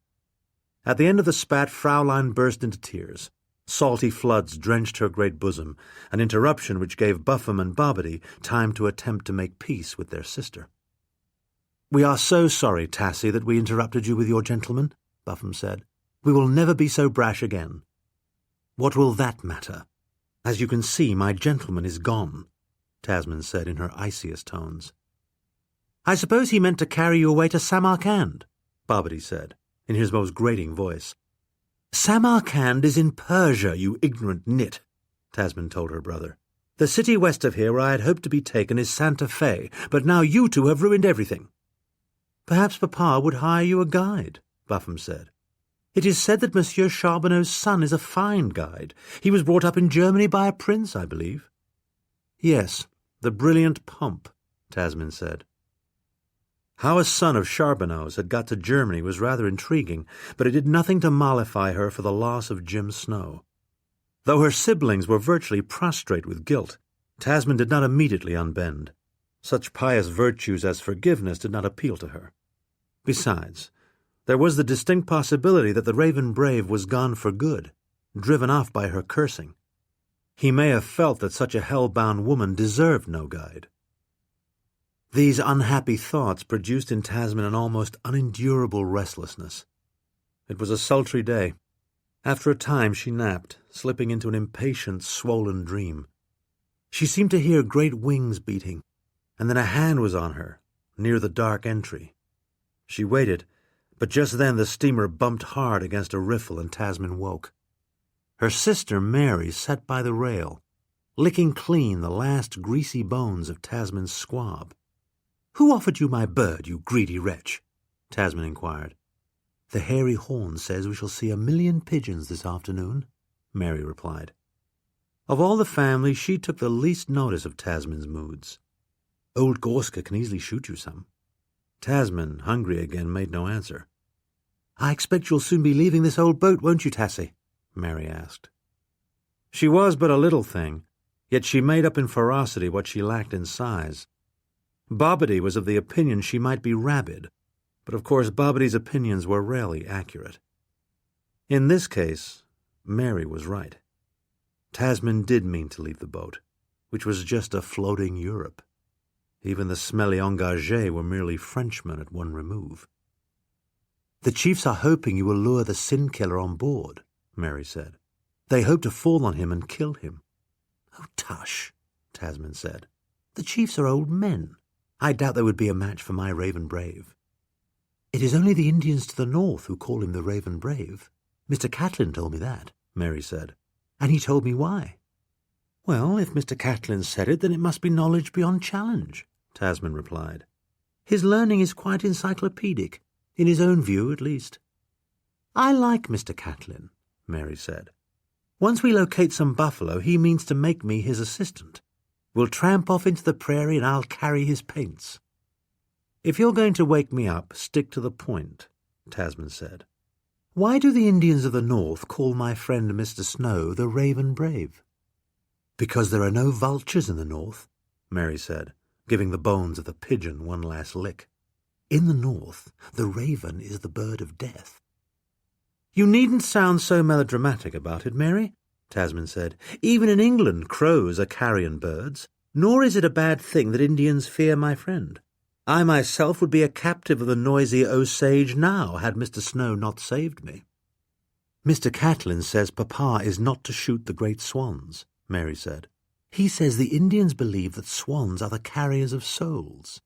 At the end of the spat, Fraulein burst into tears. Salty floods drenched her great bosom, an interruption which gave Buffum and Bobbity time to attempt to make peace with their sister. "We are so sorry, Tassie, that we interrupted you with your gentleman," Buffum said. "We will never be so brash again." "What will that matter? As you can see, my gentleman is gone," Tasmin said in her iciest tones. "I suppose he meant to carry you away to Samarkand," Bobbity said, in his most grating voice. "Samarkand is in Persia, you ignorant nit," Tasmin told her brother. "The city west of here where I had hoped to be taken is Santa Fe, but now you two have ruined everything." "Perhaps Papa would hire you a guide," Buffum said. "It is said that Monsieur Charbonneau's son is a fine guide. He was brought up in Germany by a prince, I believe." "Yes, the brilliant Pomp," Tasmin said. How a son of Charbonneau's had got to Germany was rather intriguing, but it did nothing to mollify her for the loss of Jim Snow. Though her siblings were virtually prostrate with guilt, Tasmin did not immediately unbend. Such pious virtues as forgiveness did not appeal to her. Besides, there was the distinct possibility that the Raven Brave was gone for good, driven off by her cursing. He may have felt that such a hell-bound woman deserved no guide. These unhappy thoughts produced in Tasmin an almost unendurable restlessness. It was a sultry day. After a time she napped, slipping into an impatient, swollen dream. She seemed to hear great wings beating, and then a hand was on her, near the dark entry. She waited, but just then the steamer bumped hard against a riffle and Tasmin woke. Her sister Mary sat by the rail, licking clean the last greasy bones of Tasmin's squab. "Who offered you my bird, you greedy wretch?" Tasmin inquired. "The hairy horn says we shall see 1,000,000 pigeons this afternoon," Mary replied. Of all the family, she took the least notice of Tasmin's moods. "Old Gorska can easily shoot you some." Tasmin, hungry again, made no answer. "I expect you'll soon be leaving this old boat, won't you, Tassie?" Mary asked. She was but a little thing, yet she made up in ferocity what she lacked in size. Bobbity was of the opinion she might be rabid, but of course Bobbity's opinions were rarely accurate. In this case, Mary was right. Tasmin did mean to leave the boat, which was just a floating Europe. Even the smelly engagés were merely Frenchmen at one remove. "The chiefs are hoping you will lure the sin-killer on board," Mary said. "They hope to fall on him and kill him." "Oh, tush," Tasmin said. "The chiefs are old men. I doubt they would be a match for my Raven Brave." "It is only the Indians to the north who call him the Raven Brave. Mr. Catlin told me that," Mary said. "And he told me why." "Well, if Mr. Catlin said it, then it must be knowledge beyond challenge," Tasmin replied. "His learning is quite encyclopedic, in his own view at least." "I like Mr. Catlin," Mary said. "Once we locate some buffalo, he means to make me his assistant. We'll tramp off into the prairie and I'll carry his paints." "If you're going to wake me up, stick to the point," Tasmin said. "Why do the Indians of the north call my friend Mr. Snow the Raven Brave?" "Because there are no vultures in the north," Mary said, giving the bones of the pigeon one last lick. "In the north, the raven is the bird of death." "You needn't sound so melodramatic about it, Mary," Tasmin said. "Even in England crows are carrion birds, nor is it a bad thing that Indians fear my friend. I myself would be a captive of the noisy Osage now, had Mr. Snow not saved me." "Mr. Catlin says Papa is not to shoot the great swans," Mary said. "He says the Indians believe that swans are the carriers of souls."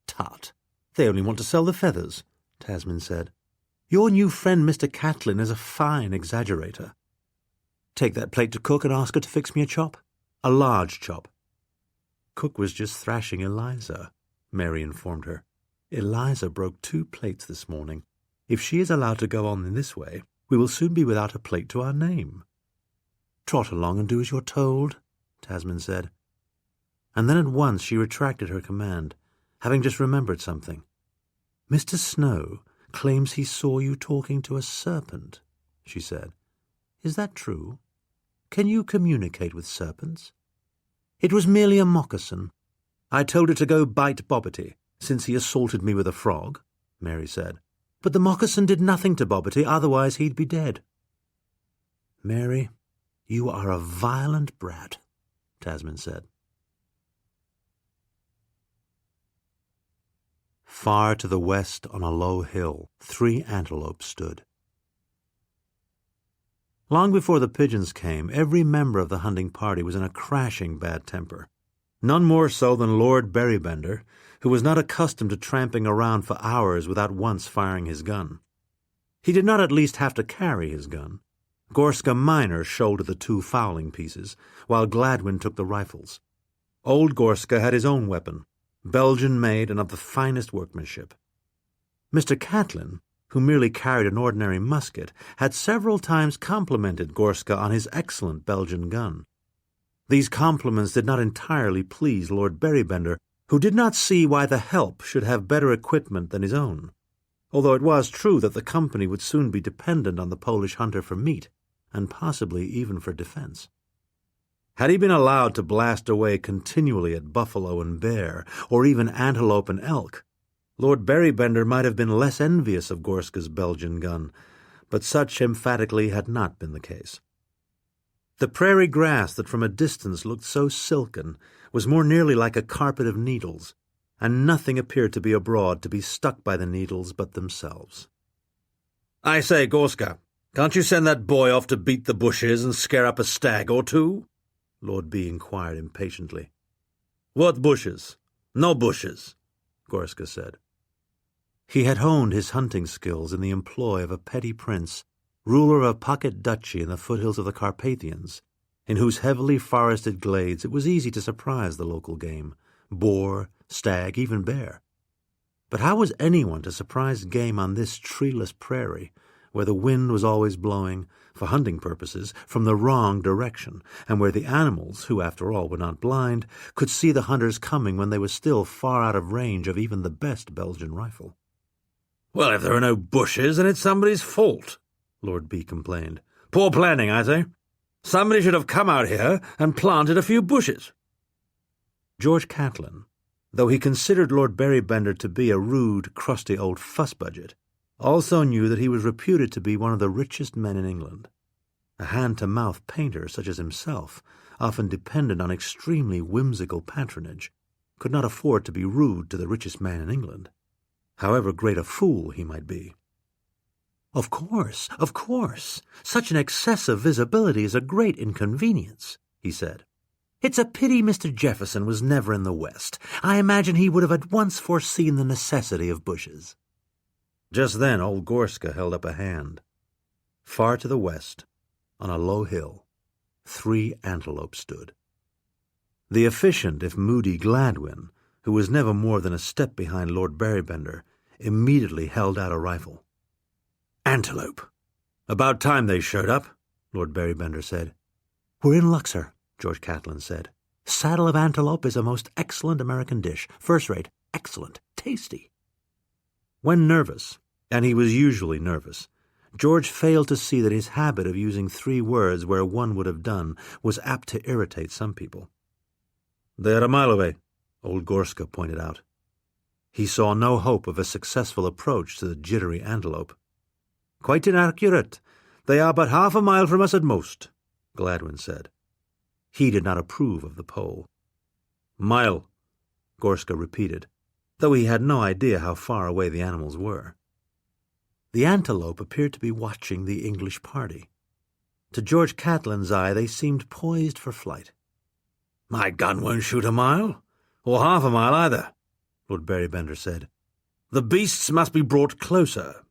"Tut! They only want to sell the feathers," Tasmin said. "Your new friend Mr. Catlin is a fine exaggerator. Take that plate to Cook and ask her to fix me a chop. A large chop." "Cook was just thrashing Eliza," Mary informed her. "Eliza broke 2 plates this morning. If she is allowed to go on in this way, we will soon be without a plate to our name." "Trot along and do as you're told," Tasmin said. And then at once she retracted her command, having just remembered something. "Mr. Snow claims he saw you talking to a serpent," she said. "Is that true? Can you communicate with serpents?" "It was merely a moccasin. I told it to go bite Bobbity, since he assaulted me with a frog," Mary said. "But the moccasin did nothing to Bobbity, otherwise he'd be dead." "Mary, you are a violent brat," Tasmin said. Far to the west, on a low hill, 3 antelopes stood. Long before the pigeons came, every member of the hunting party was in a crashing bad temper. None more so than Lord Berrybender, who was not accustomed to tramping around for hours without once firing his gun. He did not at least have to carry his gun. Gorska minor shouldered the 2 fowling pieces, while Gladwin took the rifles. Old Gorska had his own weapon, Belgian-made and of the finest workmanship. Mr. Catlin, who merely carried an ordinary musket, had several times complimented Gorska on his excellent Belgian gun. These compliments did not entirely please Lord Berrybender, who did not see why the help should have better equipment than his own, although it was true that the company would soon be dependent on the Polish hunter for meat, and possibly even for defense. Had he been allowed to blast away continually at buffalo and bear, or even antelope and elk, Lord Berrybender might have been less envious of Gorska's Belgian gun, but such emphatically had not been the case. The prairie grass that from a distance looked so silken was more nearly like a carpet of needles, and nothing appeared to be abroad to be stuck by the needles but themselves. "I say, Gorska, can't you send that boy off to beat the bushes and scare up a stag or two?" Lord B. inquired impatiently. "What bushes? No bushes," Gorska said. He had honed his hunting skills in the employ of a petty prince, ruler of a pocket duchy in the foothills of the Carpathians, in whose heavily forested glades it was easy to surprise the local game, boar, stag, even bear. But how was anyone to surprise game on this treeless prairie, where the wind was always blowing, for hunting purposes, from the wrong direction, and where the animals, who after all were not blind, could see the hunters coming when they were still far out of range of even the best Belgian rifle? "Well, if there are no bushes, then it's somebody's fault," Lord B. complained. "Poor planning, I say. Somebody should have come out here and planted a few bushes." George Catlin, though he considered Lord Berrybender to be a rude, crusty old fuss-budget, also knew that he was reputed to be one of the richest men in England. A hand-to-mouth painter such as himself, often dependent on extremely whimsical patronage, could not afford to be rude to the richest man in England, however great a fool he might be. Of course. Such an excessive visibility is a great inconvenience," he said. "It's a pity Mr. Jefferson was never in the West. I imagine he would have at once foreseen the necessity of bushes." Just then old Gorska held up a hand. Far to the west, on a low hill, 3 antelope stood. The efficient, if moody, Gladwin, who was never more than a step behind Lord Berrybender, immediately held out a rifle. "Antelope! About time they showed up," Lord Berrybender said. "We're in luck, sir," George Catlin said. "Saddle of antelope is a most excellent American dish. First-rate, excellent, tasty." When nervous, and he was usually nervous, George failed to see that his habit of using 3 words where one would have done was apt to irritate some people. "They are a mile away," old Gorska pointed out. He saw no hope of a successful approach to the jittery antelope. "Quite inaccurate. They are but half a mile from us at most," Gladwin said. He did not approve of the poll. "Mile," Gorska repeated, though he had no idea how far away the animals were. The antelope appeared to be watching the English party. To George Catlin's eye they seemed poised for flight. "My gun won't shoot a mile, or half a mile either," Lord Berrybender said. "The beasts must be brought closer."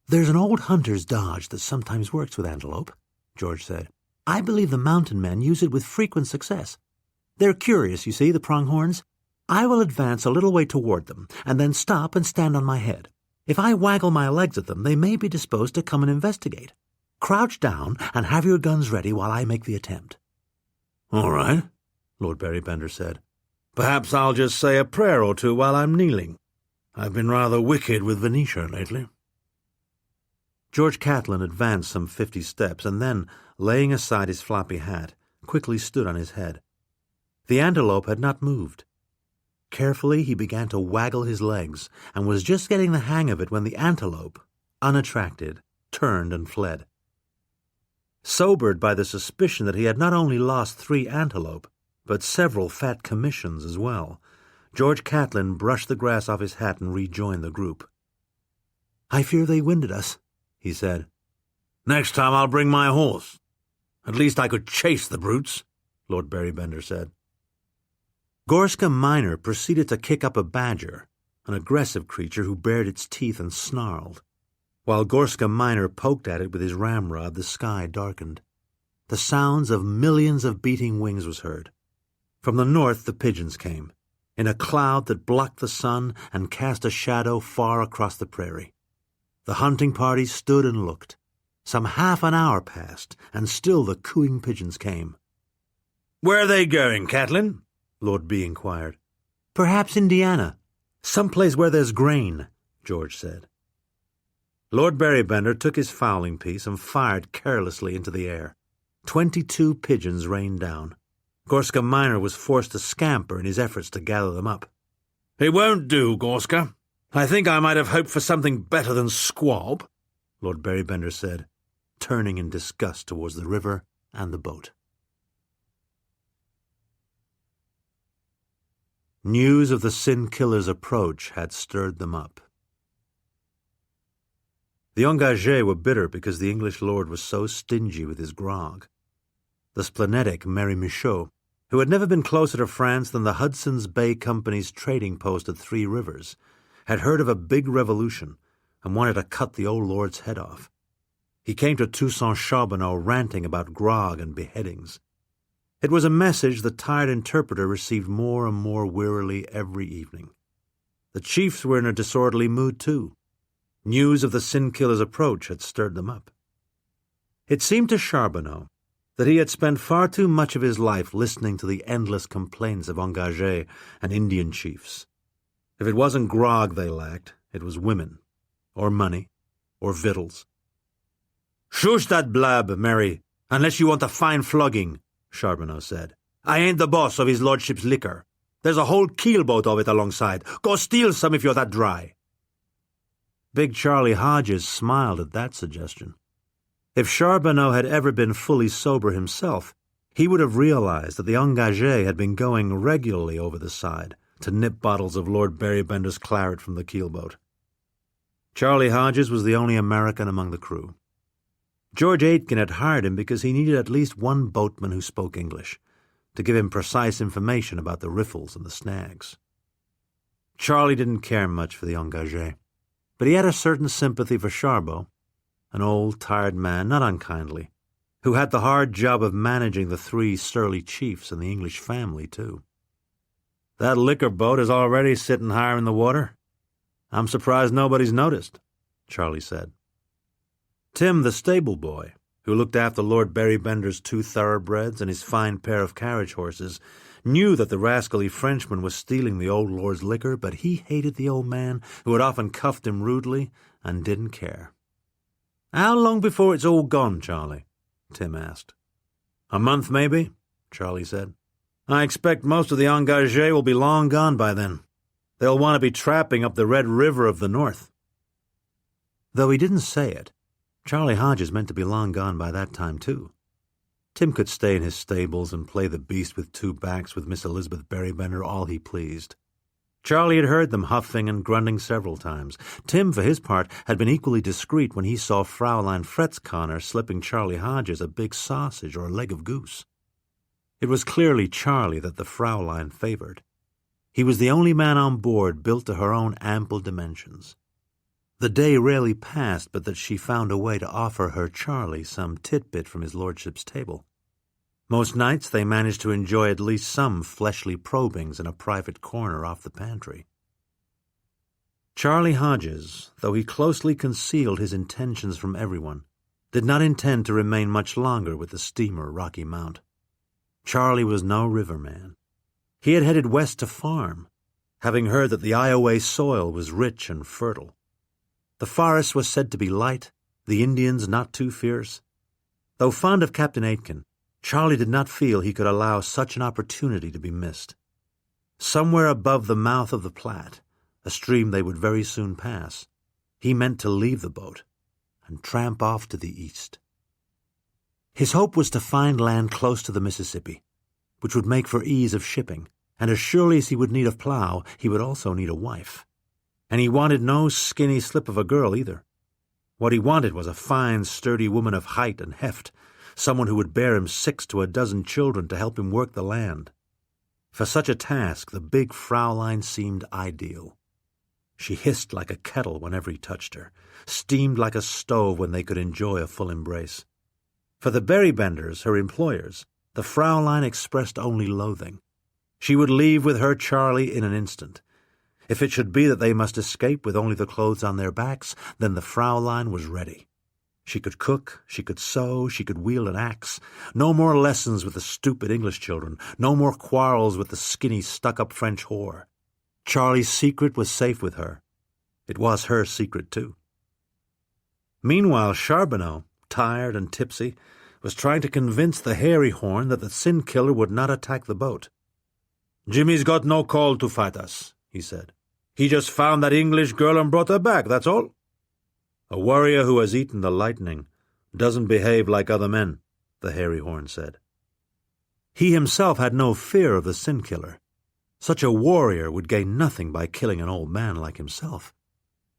"There's an old hunter's dodge that sometimes works with antelope," George said. "I believe the mountain men use it with frequent success. They're curious, you see, the pronghorns. I will advance a little way toward them, and then stop and stand on my head. If I waggle my legs at them, they may be disposed to come and investigate. Crouch down and have your guns ready while I make the attempt." "All right," Lord Berrybender said. "Perhaps I'll just say a prayer or two while I'm kneeling. I've been rather wicked with Venetia lately." George Catlin advanced some 50 steps, and then, laying aside his floppy hat, quickly stood on his head. The antelope had not moved. Carefully he began to waggle his legs, and was just getting the hang of it when the antelope, unattracted, turned and fled. Sobered by the suspicion that he had not only lost 3 antelope, but several fat commissions as well, George Catlin brushed the grass off his hat and rejoined the group. "I fear they winded us," he said. "Next time I'll bring my horse. At least I could chase the brutes," Lord Berrybender said. Gorska Minor proceeded to kick up a badger, an aggressive creature who bared its teeth and snarled. While Gorska Minor poked at it with his ramrod, the sky darkened. The sounds of millions of beating wings was heard. From the north the pigeons came, in a cloud that blocked the sun and cast a shadow far across the prairie. The hunting party stood and looked. Some half an hour passed, and still the cooing pigeons came. "Where are they going, Catlin?" Lord B. inquired. "Perhaps Indiana. Someplace where there's grain," George said. Lord Berrybender took his fowling piece and fired carelessly into the air. 22 pigeons rained down. Gorska Minor was forced to scamper in his efforts to gather them up. "It won't do, Gorska. I think I might have hoped for something better than squab," Lord Berrybender said, turning in disgust towards the river and the boat. News of the Sin Killer's approach had stirred them up. The engagés were bitter because the English lord was so stingy with his grog. The splenetic Mary Michaud, who had never been closer to France than the Hudson's Bay Company's trading post at Three Rivers, had heard of a big revolution and wanted to cut the old lord's head off. He came to Toussaint Charbonneau ranting about grog and beheadings. It was a message the tired interpreter received more and more wearily every evening. The chiefs were in a disorderly mood, too. News of the Sin Killer's approach had stirred them up. It seemed to Charbonneau that he had spent far too much of his life listening to the endless complaints of engagés and Indian chiefs. If it wasn't grog they lacked, it was women, or money, or victuals. "Shush that blab, Mary, unless you want a fine flogging," Charbonneau said. "I ain't the boss of his lordship's liquor. There's a whole keelboat of it alongside. Go steal some if you're that dry." Big Charlie Hodges smiled at that suggestion. If Charbonneau had ever been fully sober himself, he would have realized that the engagé had been going regularly over the side to nip bottles of Lord Berrybender's claret from the keelboat. Charlie Hodges was the only American among the crew. George Aitken had hired him because he needed at least one boatman who spoke English, to give him precise information about the riffles and the snags. Charlie didn't care much for the engagé, but he had a certain sympathy for Charbot, an old, tired man, not unkindly, who had the hard job of managing the 3 surly chiefs and the English family, too. "That liquor boat is already sitting higher in the water. I'm surprised nobody's noticed," Charlie said. Tim, the stable boy, who looked after Lord Berrybender's 2 thoroughbreds and his fine pair of carriage horses, knew that the rascally Frenchman was stealing the old lord's liquor, but he hated the old man, who had often cuffed him rudely, and didn't care. "How long before it's all gone, Charlie?" Tim asked. "A month, maybe," Charlie said. "I expect most of the engagés will be long gone by then. They'll want to be trapping up the Red River of the North." Though he didn't say it, Charlie Hodges meant to be long gone by that time, too. Tim could stay in his stables and play the beast with 2 backs with Miss Elizabeth Berrybender all he pleased. Charlie had heard them huffing and grunting several times. Tim, for his part, had been equally discreet when he saw Fraulein Fretzconner slipping Charlie Hodges a big sausage or a leg of goose. It was clearly Charlie that the Fraulein favored. He was the only man on board built to her own ample dimensions. The day rarely passed but that she found a way to offer her Charlie some titbit from his lordship's table. Most nights they managed to enjoy at least some fleshly probings in a private corner off the pantry. Charlie Hodges, though he closely concealed his intentions from everyone, did not intend to remain much longer with the steamer Rocky Mount. Charlie was no riverman. He had headed west to farm, having heard that the Iowa soil was rich and fertile. The forest was said to be light, the Indians not too fierce. Though fond of Captain Aitken, Charlie did not feel he could allow such an opportunity to be missed. Somewhere above the mouth of the Platte, a stream they would very soon pass, he meant to leave the boat and tramp off to the east. His hope was to find land close to the Mississippi, which would make for ease of shipping, and as surely as he would need a plow, he would also need a wife. And he wanted no skinny slip of a girl either. What he wanted was a fine, sturdy woman of height and heft, someone who would bear him 6 to a dozen children to help him work the land. For such a task, the big Fraulein seemed ideal. She hissed like a kettle whenever he touched her, steamed like a stove when they could enjoy a full embrace. For the Berrybenders, her employers, the Fraulein expressed only loathing. She would leave with her Charlie in an instant. If it should be that they must escape with only the clothes on their backs, then the Fraulein was ready. She could cook, she could sew, she could wield an axe. No more lessons with the stupid English children, no more quarrels with the skinny, stuck-up French whore. Charlie's secret was safe with her. It was her secret, too. Meanwhile, Charbonneau, tired and tipsy, was trying to convince the hairy horn that the sin killer would not attack the boat. "Jimmy's got no call to fight us," he said. "He just found that English girl and brought her back, that's all. A warrior who has eaten the lightning doesn't behave like other men," the hairy horn said. He himself had no fear of the sin killer. Such a warrior would gain nothing by killing an old man like himself.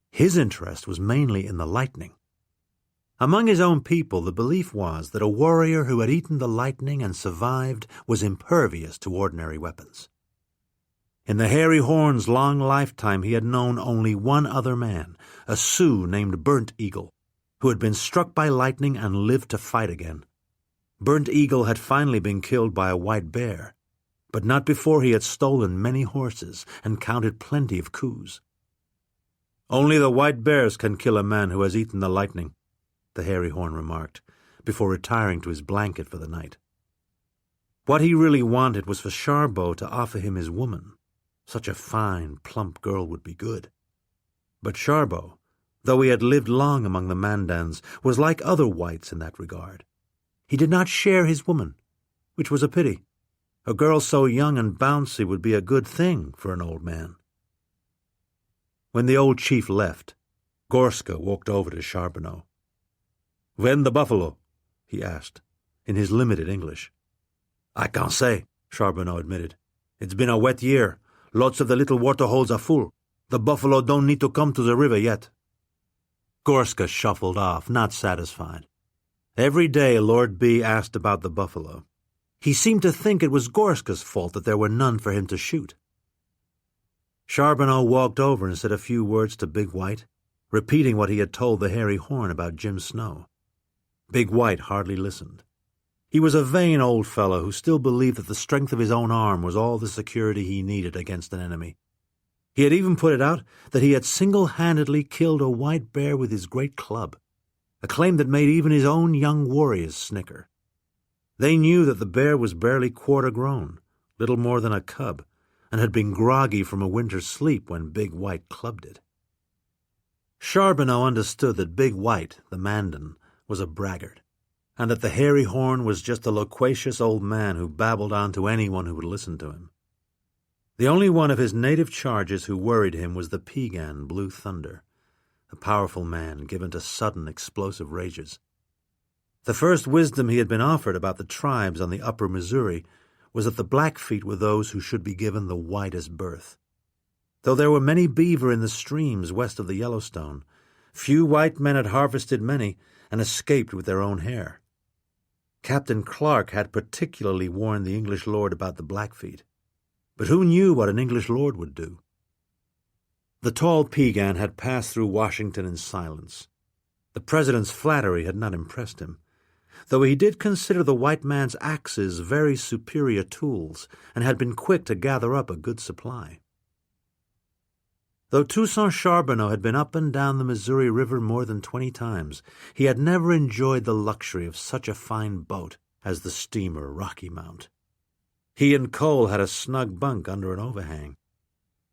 His interest was mainly in the lightning. Among his own people, the belief was that a warrior who had eaten the lightning and survived was impervious to ordinary weapons. In the hairy horn's long lifetime, he had known only one other man, a Sioux named Burnt Eagle, who had been struck by lightning and lived to fight again. Burnt Eagle had finally been killed by a white bear, but not before he had stolen many horses and counted plenty of coups. "Only the white bears can kill a man who has eaten the lightning," the hairy horn remarked, before retiring to his blanket for the night. What he really wanted was for Charbot to offer him his woman. Such a fine, plump girl would be good. But Charbot, though he had lived long among the Mandans, was like other whites in that regard. He did not share his woman, which was a pity. A girl so young and bouncy would be a good thing for an old man. When the old chief left, Gorska walked over to Charbonneau. "When the buffalo?" he asked, in his limited English. "I can't say," Charbonneau admitted. "It's been a wet year. Lots of the little waterholes are full. The buffalo don't need to come to the river yet." Gorska shuffled off, not satisfied. Every day Lord B asked about the buffalo. He seemed to think it was Gorska's fault that there were none for him to shoot. Charbonneau walked over and said a few words to Big White, repeating what he had told the hairy horn about Jim Snow. Big White hardly listened. He was a vain old fellow who still believed that the strength of his own arm was all the security he needed against an enemy. He had even put it out that he had single-handedly killed a white bear with his great club, a claim that made even his own young warriors snicker. They knew that the bear was barely quarter-grown, little more than a cub, and had been groggy from a winter's sleep when Big White clubbed it. Charbonneau understood that Big White, the Mandan, was a braggart, and that the hairy horn was just a loquacious old man who babbled on to anyone who would listen to him. The only one of his native charges who worried him was the Piegan Blue Thunder, a powerful man given to sudden explosive rages. The first wisdom he had been offered about the tribes on the upper Missouri was that the Blackfeet were those who should be given the widest berth. Though there were many beaver in the streams west of the Yellowstone, few white men had harvested many and escaped with their own hair. Captain Clark had particularly warned the English lord about the Blackfeet, but who knew what an English lord would do? The tall Piegan had passed through Washington in silence. The president's flattery had not impressed him, though he did consider the white man's axes very superior tools and had been quick to gather up a good supply. Though Toussaint Charbonneau had been up and down the Missouri River more than 20 times, he had never enjoyed the luxury of such a fine boat as the steamer Rocky Mount. He and Cole had a snug bunk under an overhang.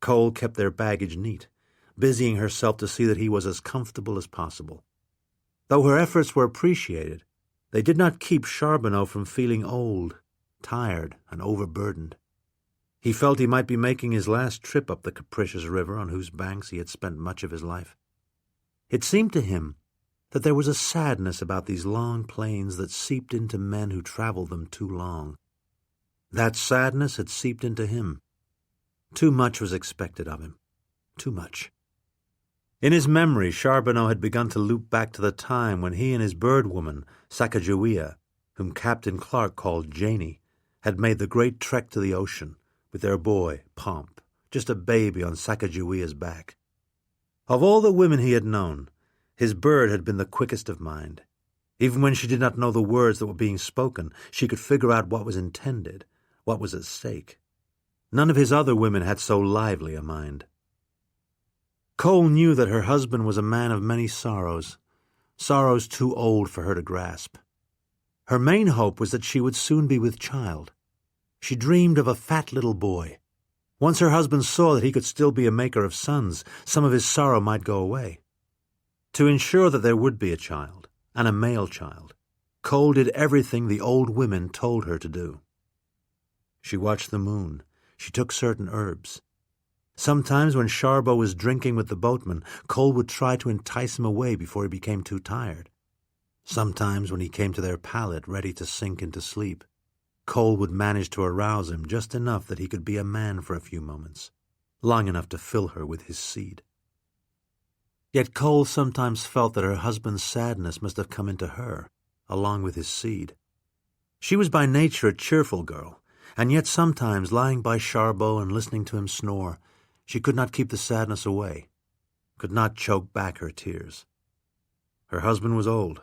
Cole kept their baggage neat, busying herself to see that he was as comfortable as possible. Though her efforts were appreciated, they did not keep Charbonneau from feeling old, tired, and overburdened. He felt he might be making his last trip up the capricious river on whose banks he had spent much of his life. It seemed to him that there was a sadness about these long plains that seeped into men who traveled them too long. That sadness had seeped into him. Too much was expected of him. Too much. In his memory, Charbonneau had begun to loop back to the time when he and his bird-woman, Sacagawea, whom Captain Clark called Janie, had made the great trek to the ocean, with their boy, Pomp, just a baby on Sacagawea's back. Of all the women he had known, his bird had been the quickest of mind. Even when she did not know the words that were being spoken, she could figure out what was intended, what was at stake. None of his other women had so lively a mind. Cole knew that her husband was a man of many sorrows, sorrows too old for her to grasp. Her main hope was that she would soon be with child. She dreamed of a fat little boy, Once her husband saw that he could still be a maker of sons, some of his sorrow might go away. To ensure that there would be a child, and a male child, Cole did everything the old women told her to do. She watched the moon. She took certain herbs. Sometimes when Sharbo was drinking with the boatman, Cole would try to entice him away before he became too tired. Sometimes when he came to their pallet ready to sink into sleep, Cole would manage to arouse him just enough that he could be a man for a few moments, long enough to fill her with his seed. Yet Cole sometimes felt that her husband's sadness must have come into her, along with his seed. She was by nature a cheerful girl, and yet sometimes, lying by Sharbo and listening to him snore, she could not keep the sadness away, could not choke back her tears. Her husband was old.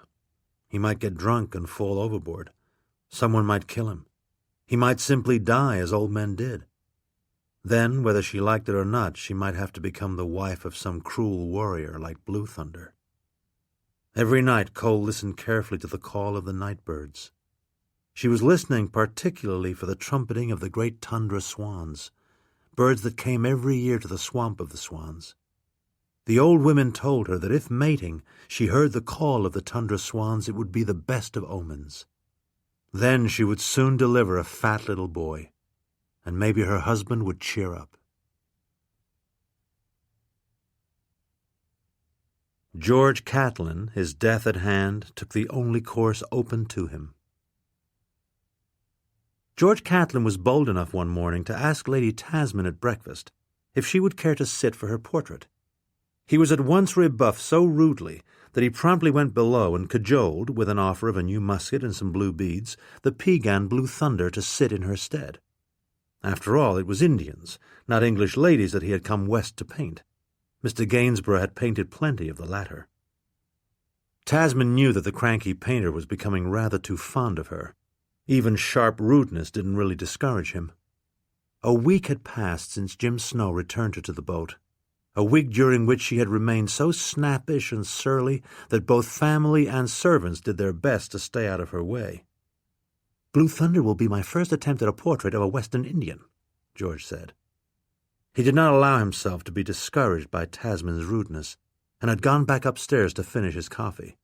He might get drunk and fall overboard. Someone might kill him. He might simply die, as old men did. Then, whether she liked it or not, she might have to become the wife of some cruel warrior like Blue Thunder. Every night Cole listened carefully to the call of the night birds. She was listening particularly for the trumpeting of the great tundra swans, birds that came every year to the swamp of the swans. The old women told her that if mating she heard the call of the tundra swans, it would be the best of omens. Then she would soon deliver a fat little boy, and maybe her husband would cheer up. George Catlin, his death at hand, took the only course open to him. George Catlin was bold enough one morning to ask Lady Tasmin at breakfast if she would care to sit for her portrait. He was at once rebuffed so rudely that he promptly went below and cajoled, with an offer of a new musket and some blue beads, the Piegan Blue Thunder to sit in her stead. After all, it was Indians, not English ladies, that he had come west to paint. Mr. Gainsborough had painted plenty of the latter. Tasmin knew that the cranky painter was becoming rather too fond of her. Even sharp rudeness didn't really discourage him. A week had passed since Jim Snow returned her to the boat, a week during which she had remained so snappish and surly that both family and servants did their best to stay out of her way. "Blue Thunder will be my first attempt at a portrait of a Western Indian," George said. He did not allow himself to be discouraged by Tasmin's rudeness, and had gone back upstairs to finish his coffee.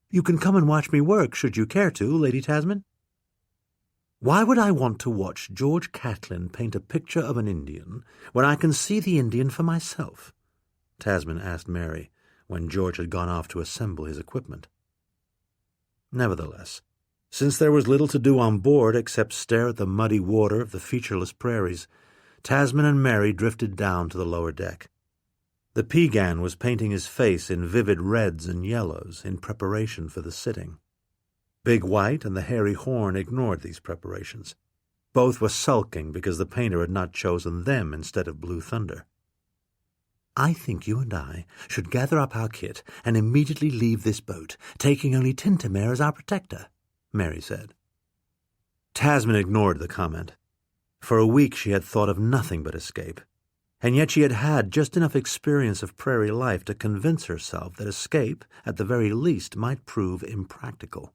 "You can come and watch me work, should you care to, Lady Tasmin?" "Why would I want to watch George Catlin paint a picture of an Indian when I can see the Indian for myself?" Tasmin asked Mary, when George had gone off to assemble his equipment. Nevertheless, since there was little to do on board except stare at the muddy water of the featureless prairies, Tasmin and Mary drifted down to the lower deck. The Piegan was painting his face in vivid reds and yellows in preparation for the sitting. Big White and the hairy Horn ignored these preparations. Both were sulking because the painter had not chosen them instead of Blue Thunder. "I think you and I should gather up our kit and immediately leave this boat, taking only Tintamer as our protector," Mary said. Tasmin ignored the comment. For a week she had thought of nothing but escape, and yet she had had just enough experience of prairie life to convince herself that escape, at the very least, might prove impractical.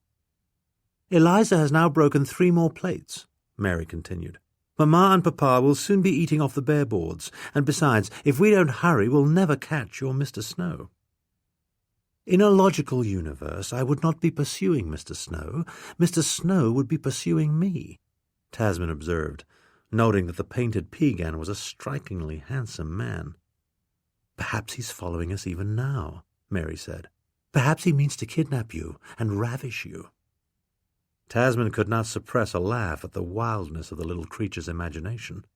"Eliza has now broken 3 more plates," Mary continued. "Mamma and Papa will soon be eating off the bare boards, and besides, if we don't hurry, we'll never catch your Mr. Snow." "In a logical universe, I would not be pursuing Mr. Snow. Mr. Snow would be pursuing me," Tasmin observed, noting that the painted Piegan was a strikingly handsome man. "Perhaps he's following us even now," Mary said. "Perhaps he means to kidnap you and ravish you." Tasmin could not suppress a laugh at the wildness of the little creature's imagination.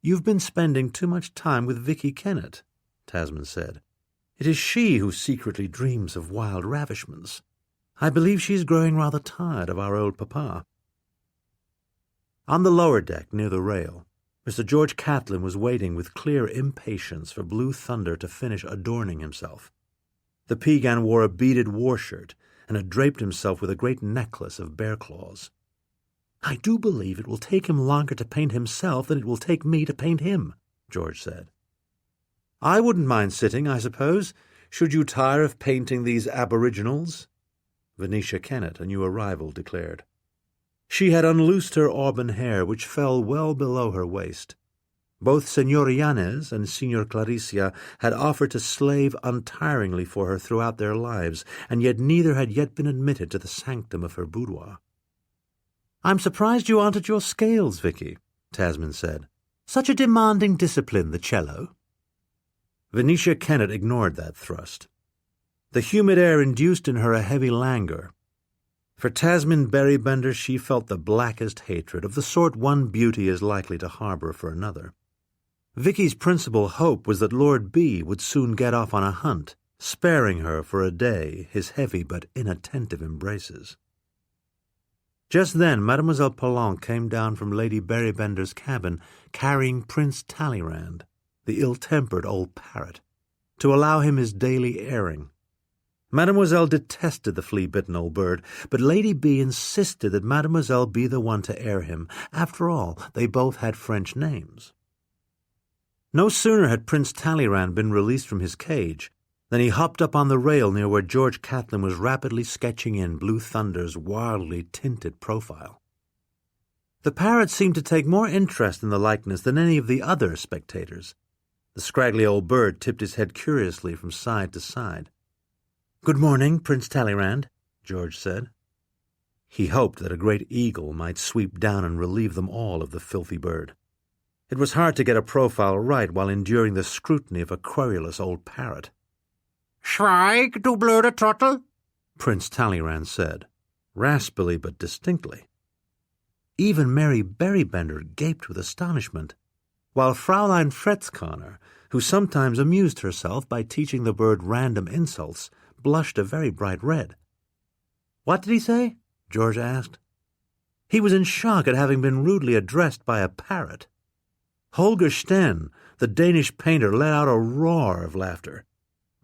"You've been spending too much time with Vicky Kennett," Tasmin said. "It is she who secretly dreams of wild ravishments. I believe she's growing rather tired of our old papa." On the lower deck, near the rail, Mr. George Catlin was waiting with clear impatience for Blue Thunder to finish adorning himself. The Piegan wore a beaded war-shirt and had draped himself with a great necklace of bear claws. "I do believe it will take him longer to paint himself than it will take me to paint him," George said. "I wouldn't mind sitting, I suppose, should you tire of painting these aboriginals," Venetia Kennett, a new arrival, declared. She had unloosed her auburn hair, which fell well below her waist. Both Señor Yanez and Señor Claricia had offered to slave untiringly for her throughout their lives, and yet neither had yet been admitted to the sanctum of her boudoir. "I'm surprised you aren't at your scales, Vicky," Tasmin said. "Such a demanding discipline, the cello." Venetia Kennett ignored that thrust. The humid air induced in her a heavy languor. For Tasmin Berrybender she felt the blackest hatred, of the sort one beauty is likely to harbor for another. Vicky's principal hope was that Lord B would soon get off on a hunt, sparing her for a day his heavy but inattentive embraces. Just then Mademoiselle Palanque came down from Lady Berrybender's cabin, carrying Prince Talleyrand, the ill-tempered old parrot, to allow him his daily airing. Mademoiselle detested the flea-bitten old bird, but Lady B insisted that Mademoiselle be the one to air him. After all, they both had French names. No sooner had Prince Talleyrand been released from his cage than he hopped up on the rail near where George Catlin was rapidly sketching in Blue Thunder's wildly tinted profile. The parrot seemed to take more interest in the likeness than any of the other spectators. The scraggly old bird tipped his head curiously from side to side. "Good morning, Prince Talleyrand," George said. He hoped that a great eagle might sweep down and relieve them all of the filthy bird. It was hard to get a profile right while enduring the scrutiny of a querulous old parrot. "Schweig, du blöde Trottel," Prince Talleyrand said, raspily but distinctly. Even Mary Berrybender gaped with astonishment, while Fraulein Fretzkanner, who sometimes amused herself by teaching the bird random insults, blushed a very bright red. "What did he say?" George asked. He was in shock at having been rudely addressed by a parrot. Holger Steen, the Danish painter, let out a roar of laughter.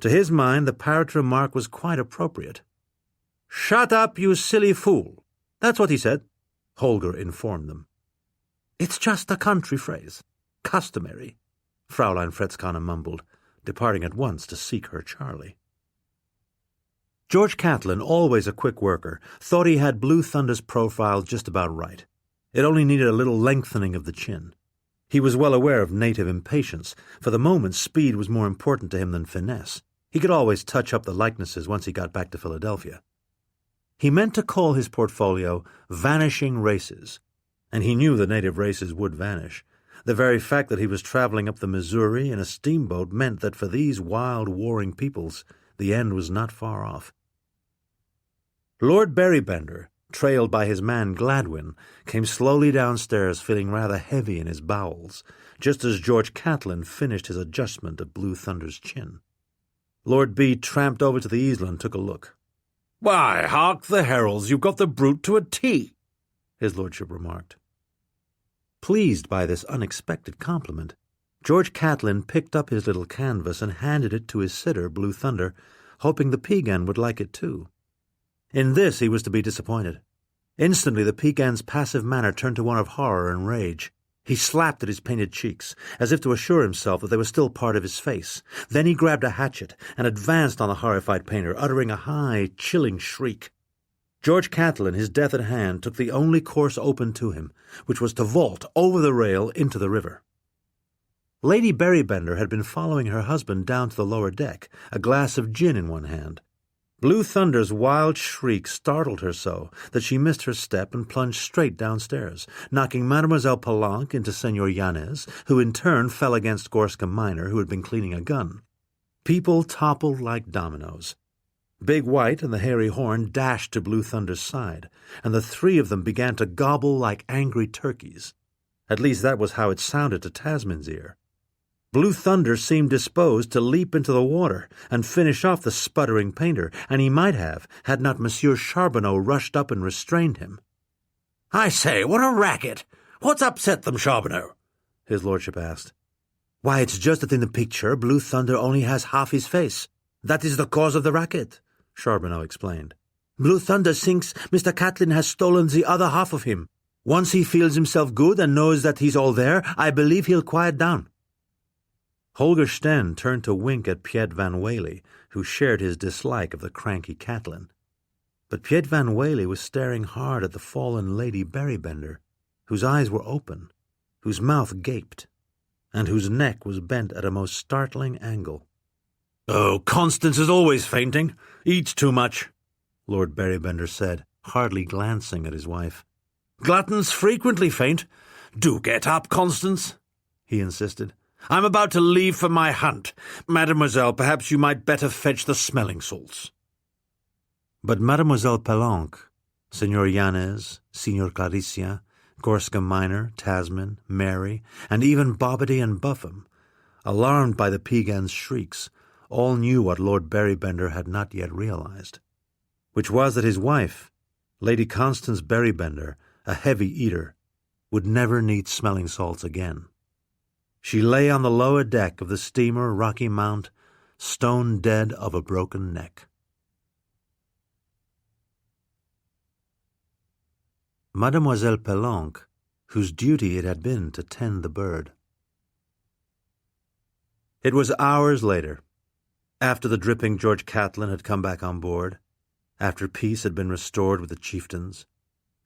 To his mind, the parrot's remark was quite appropriate. "Shut up, you silly fool. That's what he said," Holger informed them. "It's just a country phrase. Customary," Fraulein Fretzkanner mumbled, departing at once to seek her Charlie. George Catlin, always a quick worker, thought he had Blue Thunder's profile just about right. It only needed a little lengthening of the chin. He was well aware of native impatience. For the moment, speed was more important to him than finesse. He could always touch up the likenesses once he got back to Philadelphia. He meant to call his portfolio Vanishing Races, and he knew the native races would vanish. The very fact that he was traveling up the Missouri in a steamboat meant that for these wild, warring peoples, the end was not far off. Lord Berrybender, trailed by his man Gladwin, came slowly downstairs feeling rather heavy in his bowels, just as George Catlin finished his adjustment of Blue Thunder's chin. Lord B tramped over to the easel and took a look. "Why, hark the heralds, you've got the brute to a T," his lordship remarked. Pleased by this unexpected compliment, George Catlin picked up his little canvas and handed it to his sitter, Blue Thunder, hoping the Pegan would like it too. In this he was to be disappointed. Instantly the Pegan's passive manner turned to one of horror and rage. He slapped at his painted cheeks, as if to assure himself that they were still part of his face. Then he grabbed a hatchet and advanced on the horrified painter, uttering a high, chilling shriek. George Catlin, his death at hand, took the only course open to him, which was to vault over the rail into the river. Lady Berrybender had been following her husband down to the lower deck, a glass of gin in one hand. Blue Thunder's wild shriek startled her so that she missed her step and plunged straight downstairs, knocking Mademoiselle Palanque into Señor Yanez, who in turn fell against Gorska Minor, who had been cleaning a gun. People toppled like dominoes. Big White and the hairy Horn dashed to Blue Thunder's side, and the three of them began to gobble like angry turkeys. At least that was how it sounded to Tasmin's ear. Blue Thunder seemed disposed to leap into the water and finish off the sputtering painter, and he might have, had not Monsieur Charbonneau rushed up and restrained him. "I say, what a racket! What's upset them, Charbonneau?" his lordship asked. "Why, it's just that in the picture Blue Thunder only has half his face. That is the cause of the racket," Charbonneau explained. "Blue Thunder thinks Mr. Catlin has stolen the other half of him. Once he feels himself good and knows that he's all there, I believe he'll quiet down." Holger Steen turned to wink at Piet Van Wely, who shared his dislike of the cranky Catlin. But Piet Van Wely was staring hard at the fallen Lady Berrybender, whose eyes were open, whose mouth gaped, and whose neck was bent at a most startling angle. "Oh, Constance is always fainting. Eats too much," Lord Berrybender said, hardly glancing at his wife. "Gluttons frequently faint. Do get up, Constance," he insisted. "I'm about to leave for my hunt. Mademoiselle, perhaps you might better fetch the smelling salts." But Mademoiselle Palanque, Signor Yanez, Signor Claricia, Gorska Minor, Tasmin, Mary, and even Bobbity and Buffum, alarmed by the Peagan's shrieks, all knew what Lord Berrybender had not yet realized, which was that his wife, Lady Constance Berrybender, a heavy eater, would never need smelling salts again. She lay on the lower deck of the steamer Rocky Mount, stone dead of a broken neck. Mademoiselle Palanque, whose duty it had been to tend the bird. It was hours later, after the dripping George Catlin had come back on board, after peace had been restored with the chieftains,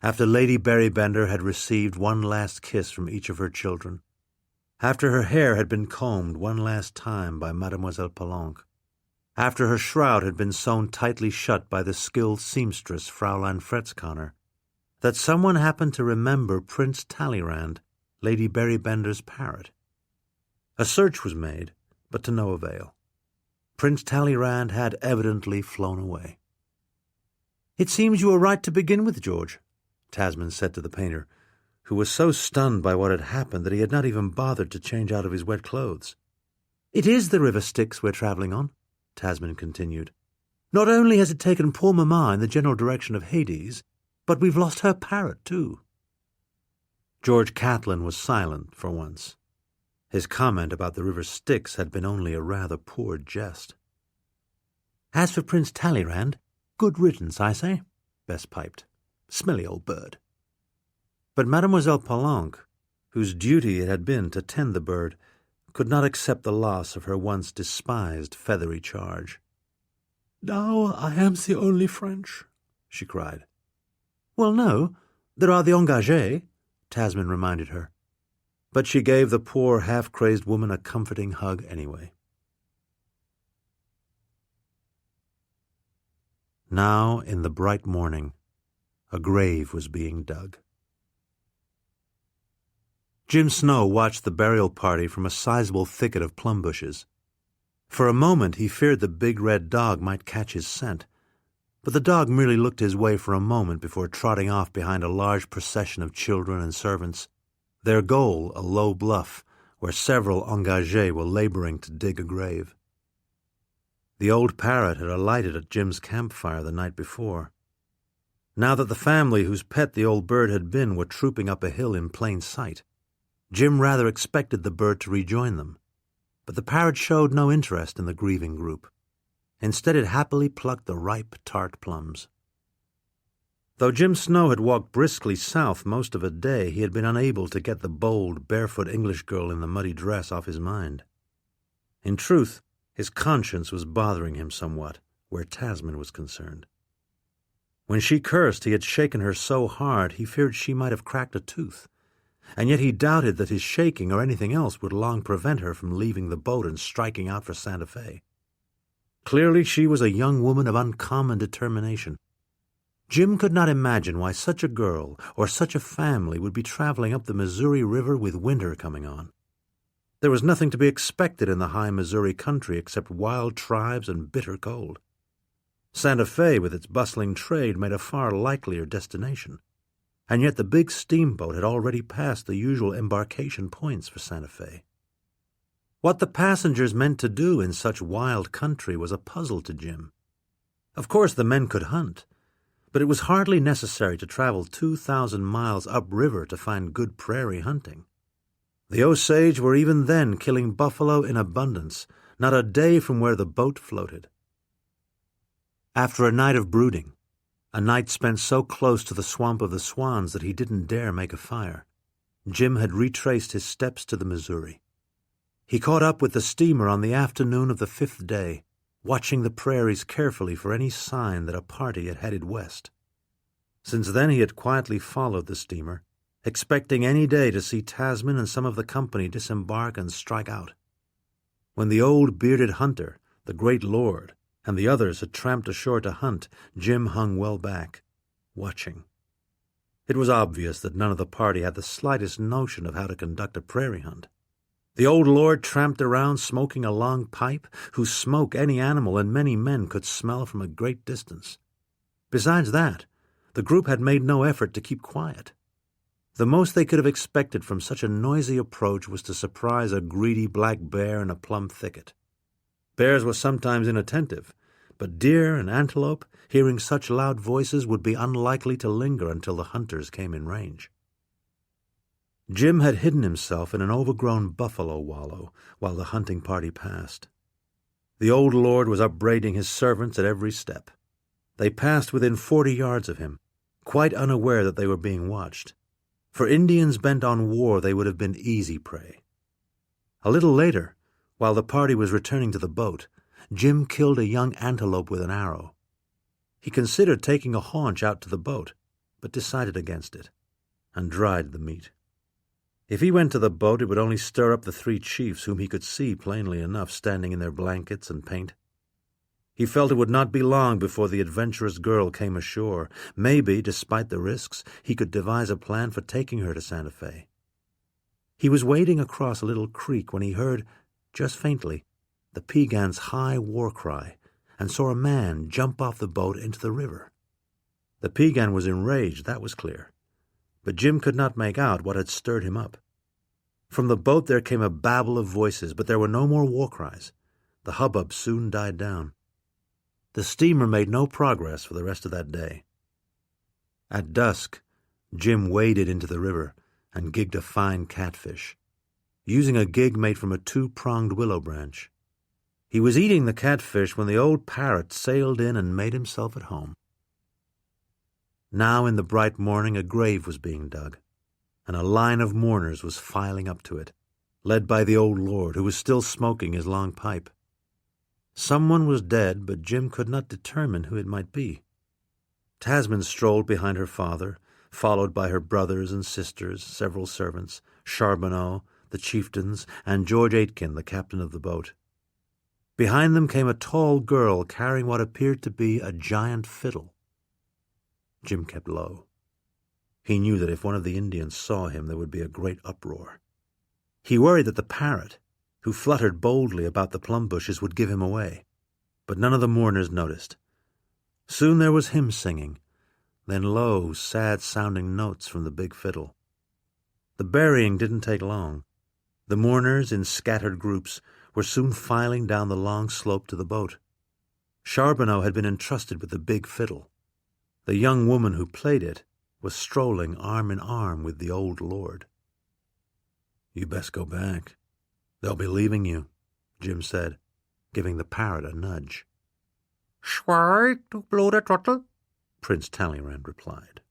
after Lady Berrybender had received one last kiss from each of her children, after her hair had been combed one last time by Mademoiselle Palanque, after her shroud had been sewn tightly shut by the skilled seamstress Fraulein Fretzkanner, that someone happened to remember Prince Talleyrand, Lady Berrybender's parrot. A search was made, but to no avail. Prince Talleyrand had evidently flown away. "It seems you were right to begin with, George," Tasmin said to the painter, who was so stunned by what had happened that he had not even bothered to change out of his wet clothes. "It is the River Styx we're travelling on," Tasmin continued. "Not only has it taken poor Mamma in the general direction of Hades, but we've lost her parrot, too." George Catlin was silent for once. His comment about the River Styx had been only a rather poor jest. "As for Prince Talleyrand, good riddance, I say," Bess piped. "Smelly old bird." But Mademoiselle Palanque, whose duty it had been to tend the bird, could not accept the loss of her once despised feathery charge. "Now I am the only French," she cried. "Well, no, there are the engagés," Tasmin reminded her. But she gave the poor, half-crazed woman a comforting hug anyway. Now, in the bright morning, a grave was being dug. Jim Snow watched the burial party from a sizable thicket of plum bushes. For a moment he feared the big red dog might catch his scent, but the dog merely looked his way for a moment before trotting off behind a large procession of children and servants, their goal a low bluff where several engagés were laboring to dig a grave. The old parrot had alighted at Jim's campfire the night before. Now that the family whose pet the old bird had been were trooping up a hill in plain sight, Jim rather expected the bird to rejoin them, but the parrot showed no interest in the grieving group. Instead, it happily plucked the ripe, tart plums. Though Jim Snow had walked briskly south most of a day, he had been unable to get the bold, barefoot English girl in the muddy dress off his mind. In truth, his conscience was bothering him somewhat, where Tasmin was concerned. When she cursed, he had shaken her so hard he feared she might have cracked a tooth, and yet he doubted that his shaking or anything else would long prevent her from leaving the boat and striking out for Santa Fe. Clearly she was a young woman of uncommon determination. Jim could not imagine why such a girl or such a family would be traveling up the Missouri River with winter coming on. There was nothing to be expected in the high Missouri country except wild tribes and bitter cold. Santa Fe, with its bustling trade, made a far likelier destination, and yet the big steamboat had already passed the usual embarkation points for Santa Fe. What the passengers meant to do in such wild country was a puzzle to Jim. Of course the men could hunt, but it was hardly necessary to travel 2,000 miles upriver to find good prairie hunting. The Osage were even then killing buffalo in abundance, not a day from where the boat floated. After a night of brooding, a night spent so close to the Swamp of the Swans that he didn't dare make a fire, Jim had retraced his steps to the Missouri. He caught up with the steamer on the afternoon of the 5th day, watching the prairies carefully for any sign that a party had headed west. Since then he had quietly followed the steamer, expecting any day to see Tasmin and some of the company disembark and strike out. When the old bearded hunter, the great lord, and the others had tramped ashore to hunt, Jim hung well back, watching. It was obvious that none of the party had the slightest notion of how to conduct a prairie hunt. The old lord tramped around smoking a long pipe, whose smoke any animal and many men could smell from a great distance. Besides that, the group had made no effort to keep quiet. The most they could have expected from such a noisy approach was to surprise a greedy black bear in a plum thicket. Bears were sometimes inattentive, but deer and antelope, hearing such loud voices, would be unlikely to linger until the hunters came in range. Jim had hidden himself in an overgrown buffalo wallow while the hunting party passed. The old lord was upbraiding his servants at every step. They passed within 40 yards of him, quite unaware that they were being watched. For Indians bent on war, they would have been easy prey. A little later, while the party was returning to the boat, Jim killed a young antelope with an arrow. He considered taking a haunch out to the boat, but decided against it, and dried the meat. If he went to the boat, it would only stir up the 3 chiefs, whom he could see plainly enough standing in their blankets and paint. He felt it would not be long before the adventurous girl came ashore. Maybe, despite the risks, he could devise a plan for taking her to Santa Fe. He was wading across a little creek when he heard, just faintly, the Piegans' high war cry, and saw a man jump off the boat into the river. The Piegan was enraged, that was clear, but Jim could not make out what had stirred him up. From the boat there came a babble of voices, but there were no more war cries. The hubbub soon died down. The steamer made no progress for the rest of that day. At dusk, Jim waded into the river and gigged a fine catfish, using a gig made from a 2-pronged willow branch. He was eating the catfish when the old parrot sailed in and made himself at home. Now in the bright morning a grave was being dug, and a line of mourners was filing up to it, led by the old lord, who was still smoking his long pipe. Someone was dead, but Jim could not determine who it might be. Tasmin strolled behind her father, followed by her brothers and sisters, several servants, Charbonneau, the chieftains, and George Aitken, the captain of the boat. Behind them came a tall girl carrying what appeared to be a giant fiddle. Jim kept low. He knew that if one of the Indians saw him, there would be a great uproar. He worried that the parrot, who fluttered boldly about the plum bushes, would give him away, but none of the mourners noticed. Soon there was hymn singing, then low, sad-sounding notes from the big fiddle. The burying didn't take long. The mourners, in scattered groups, were soon filing down the long slope to the boat. Charbonneau had been entrusted with the big fiddle. The young woman who played it was strolling arm in arm with the old lord. "You best go back. They'll be leaving you," Jim said, giving the parrot a nudge. "Swear to blow the throttle," Prince Talleyrand replied.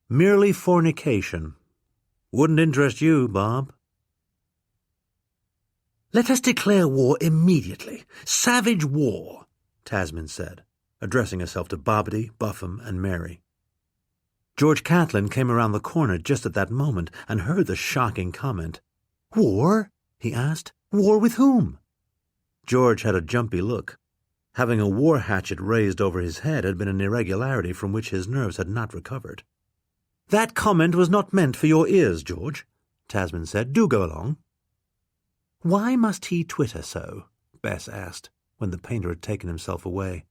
Merely fornication. Wouldn't interest you, Bob. "Let us declare war immediately. Savage war," Tasmin said, addressing herself to Bobbity, Buffum, and Mary. George Catlin came around the corner just at that moment and heard the shocking comment. "War?" he asked. "War with whom?" George had a jumpy look. Having a war hatchet raised over his head had been an irregularity from which his nerves had not recovered. "That comment was not meant for your ears, George," Tasmin said. "Do go along." "Why must he twitter so?" Bess asked, when the painter had taken himself away.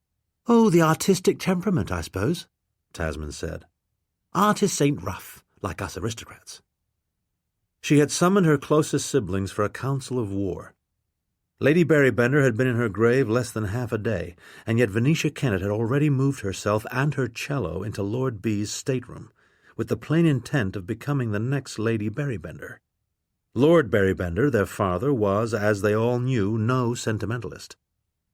"Oh, the artistic temperament, I suppose," Tasmin said. "Artists ain't rough, like us aristocrats." She had summoned her closest siblings for a council of war. Lady Berrybender had been in her grave less than half a day, and yet Venetia Kennett had already moved herself and her cello into Lord B.'s stateroom, with the plain intent of becoming the next Lady Berrybender. Lord Berrybender, their father, was, as they all knew, no sentimentalist.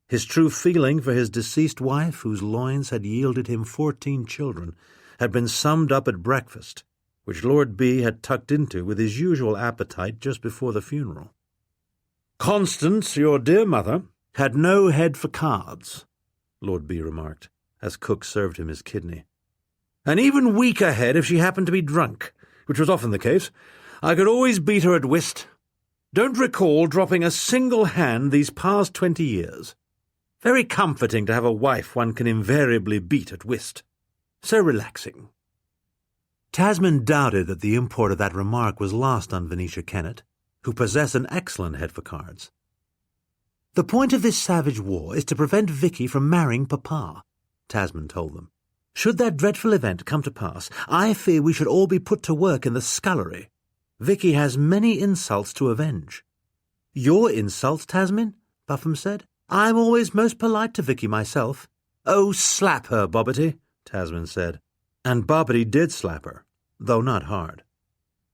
His true feeling for his deceased wife, whose loins had yielded him 14 children, had been summed up at breakfast which Lord B had tucked into with his usual appetite just before the funeral. "Constance, your dear mother, had no head for cards," Lord B remarked, as Cook served him his kidney. "An even weaker head if she happened to be drunk, which was often the case. I could always beat her at whist. Don't recall dropping a single hand these past 20 years. Very comforting to have a wife one can invariably beat at whist. So relaxing." Tasmin doubted that the import of that remark was lost on Venetia Kennett, who possessed an excellent head for cards. "The point of this savage war is to prevent Vicky from marrying Papa," Tasmin told them. "Should that dreadful event come to pass, I fear we should all be put to work in the scullery. Vicky has many insults to avenge." "Your insults, Tasmin?" Buffum said. "I'm always most polite to Vicky myself." "Oh, slap her, Bobbity," Tasmin said. And Bobbity did slap her, though not hard.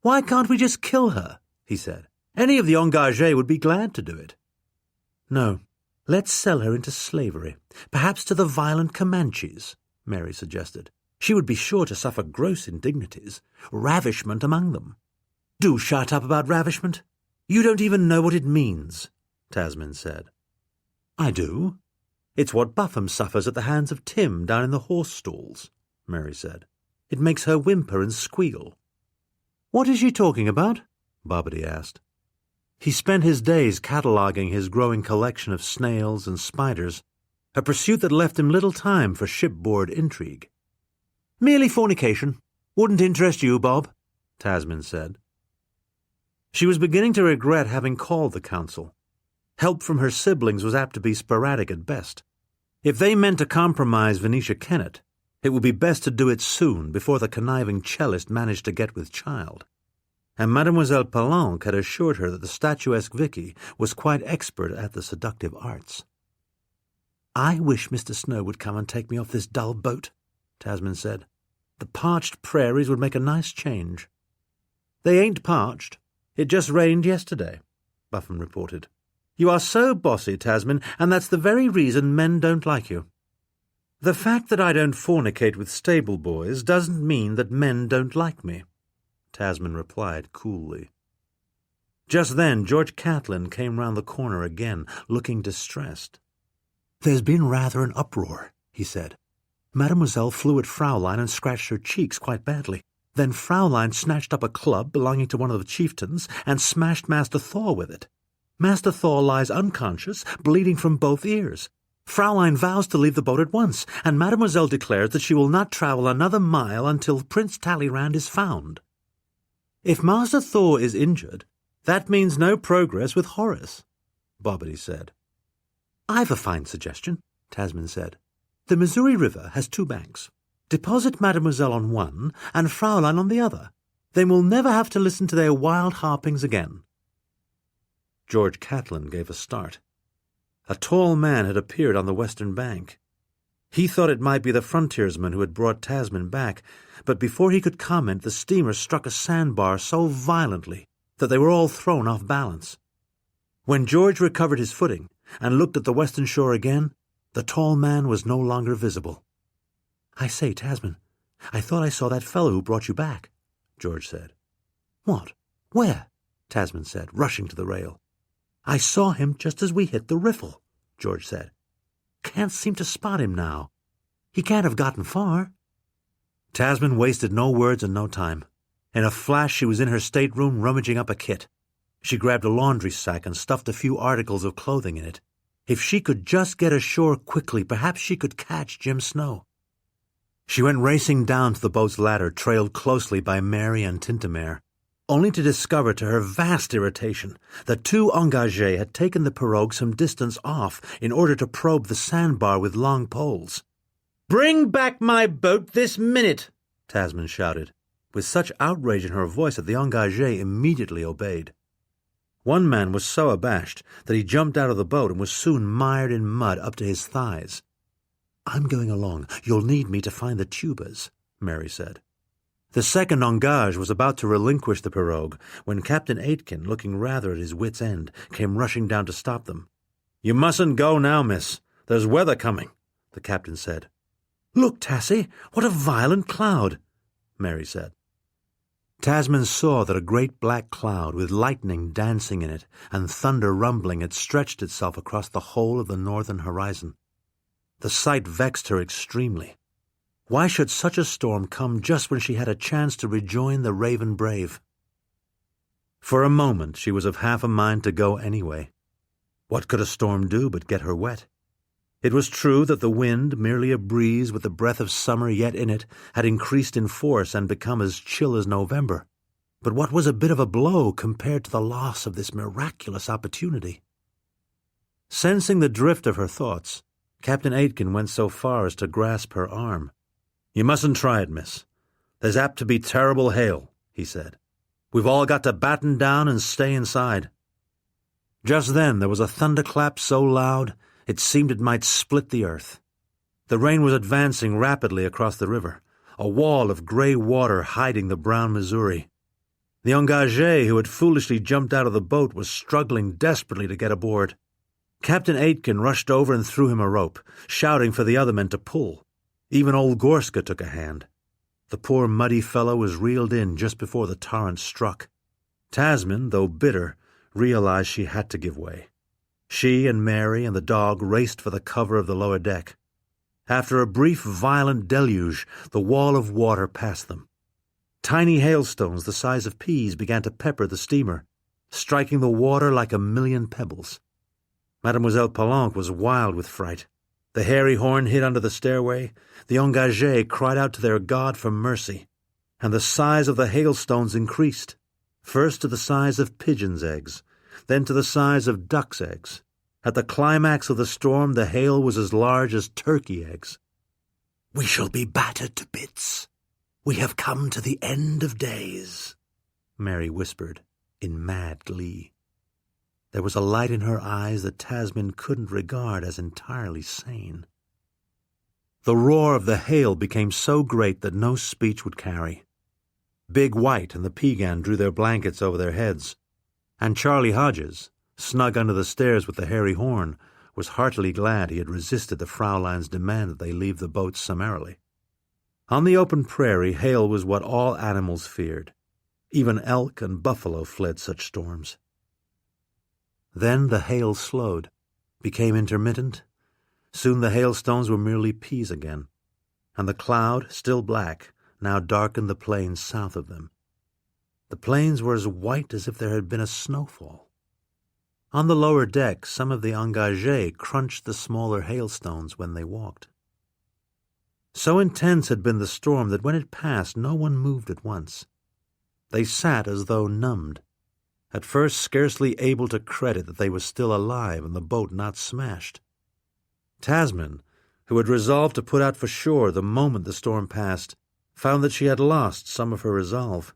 "Why can't we just kill her?" he said. "Any of the engagés would be glad to do it." "No, let's sell her into slavery, perhaps to the violent Comanches," Mary suggested. "She would be sure to suffer gross indignities, ravishment among them." "Do shut up about ravishment. You don't even know what it means," Tasmin said. "I do. It's what Buffum suffers at the hands of Tim down in the horse stalls," Mary said. "It makes her whimper and squeal." "What is she talking about?" Bobbity asked. He spent his days cataloguing his growing collection of snails and spiders, a pursuit that left him little time for shipboard intrigue. "Merely fornication. Wouldn't interest you, Bob," Tasmin said. She was beginning to regret having called the council. Help from her siblings was apt to be sporadic at best. If they meant to compromise Venetia Kennett, it would be best to do it soon before the conniving cellist managed to get with child. And Mademoiselle Palanque had assured her that the statuesque Vicky was quite expert at the seductive arts. "I wish Mr. Snow would come and take me off this dull boat," Tasmin said. "The parched prairies would make a nice change." "They ain't parched. It just rained yesterday," Buffum reported. "You are so bossy, Tasmin, and that's the very reason men don't like you." "The fact that I don't fornicate with stable boys doesn't mean that men don't like me," Tasmin replied coolly. Just then George Catlin came round the corner again, looking distressed. "There's been rather an uproar," he said. "Mademoiselle flew at Fraulein and scratched her cheeks quite badly. Then Fraulein snatched up a club belonging to one of the chieftains and smashed Master Thor with it. Master Thor lies unconscious, bleeding from both ears. Fraulein vows to leave the boat at once, and Mademoiselle declares that she will not travel another mile until Prince Talleyrand is found." "If Master Thor is injured, that means no progress with Horace," Bobbity said. "I've a fine suggestion," Tasmin said. "The Missouri River has two banks. Deposit Mademoiselle on one and Fraulein on the other. Then we'll never have to listen to their wild harpings again." George Catlin gave a start. A tall man had appeared on the western bank. He thought it might be the frontiersman who had brought Tasmin back, but before he could comment the steamer struck a sandbar so violently that they were all thrown off balance. When George recovered his footing and looked at the western shore again, the tall man was no longer visible. "I say, Tasmin, I thought I saw that fellow who brought you back," George said. "What? Where?" Tasmin said, rushing to the rail. "I saw him just as we hit the riffle," George said. "Can't seem to spot him now. He can't have gotten far." Tasmin wasted no words and no time. In a flash she was in her stateroom rummaging up a kit. She grabbed a laundry sack and stuffed a few articles of clothing in it. If she could just get ashore quickly, perhaps she could catch Jim Snow. She went racing down to the boat's ladder, trailed closely by Mary and Tintamer, only to discover to her vast irritation that two engagés had taken the pirogue some distance off in order to probe the sandbar with long poles. "Bring back my boat this minute!" Tasmin shouted, with such outrage in her voice that the engagé immediately obeyed. One man was so abashed that he jumped out of the boat and was soon mired in mud up to his thighs. "I'm going along. You'll need me to find the tubers," Mary said. The second engage was about to relinquish the pirogue when Captain Aitken, looking rather at his wits' end, came rushing down to stop them. "You mustn't go now, miss. There's weather coming," the captain said. "Look, Tassie, what a violent cloud," Mary said. Tasmin saw that a great black cloud with lightning dancing in it and thunder rumbling had stretched itself across the whole of the northern horizon. The sight vexed her extremely. Why should such a storm come just when she had a chance to rejoin the Raven Brave? For a moment she was of half a mind to go anyway. What could a storm do but get her wet? It was true that the wind, merely a breeze with the breath of summer yet in it, had increased in force and become as chill as November. But what was a bit of a blow compared to the loss of this miraculous opportunity? Sensing the drift of her thoughts, Captain Aitken went so far as to grasp her arm. "You mustn't try it, miss. There's apt to be terrible hail," he said. "We've all got to batten down and stay inside." Just then there was a thunderclap so loud it seemed it might split the earth. The rain was advancing rapidly across the river, a wall of gray water hiding the brown Missouri. The engagé who had foolishly jumped out of the boat was struggling desperately to get aboard. Captain Aitken rushed over and threw him a rope, shouting for the other men to pull. Even old Gorska took a hand. The poor muddy fellow was reeled in just before the torrent struck. Tasmin, though bitter, realized she had to give way. She and Mary and the dog raced for the cover of the lower deck. After a brief, violent deluge, the wall of water passed them. Tiny hailstones the size of peas began to pepper the steamer, striking the water like a million pebbles. Mademoiselle Palanque was wild with fright. The hairy horn hid under the stairway. The engagés cried out to their God for mercy, and the size of the hailstones increased, first to the size of pigeons' eggs, then to the size of ducks' eggs. At the climax of the storm, the hail was as large as turkey eggs. "We shall be battered to bits. We have come to the end of days," Mary whispered in mad glee. There was a light in her eyes that Tasmin couldn't regard as entirely sane. The roar of the hail became so great that no speech would carry. Big White and the Pegan drew their blankets over their heads, and Charlie Hodges, snug under the stairs with the hairy horn, was heartily glad he had resisted the Fraulein's demand that they leave the boats summarily. On the open prairie, hail was what all animals feared. Even elk and buffalo fled such storms. Then the hail slowed, became intermittent. Soon the hailstones were merely peas again, and the cloud, still black, now darkened the plains south of them. The plains were as white as if there had been a snowfall. On the lower deck, some of the engagés crunched the smaller hailstones when they walked. So intense had been the storm that when it passed, no one moved at once. They sat as though numbed, at first scarcely able to credit that they were still alive and the boat not smashed. Tasmin, who had resolved to put out for shore the moment the storm passed, found that she had lost some of her resolve.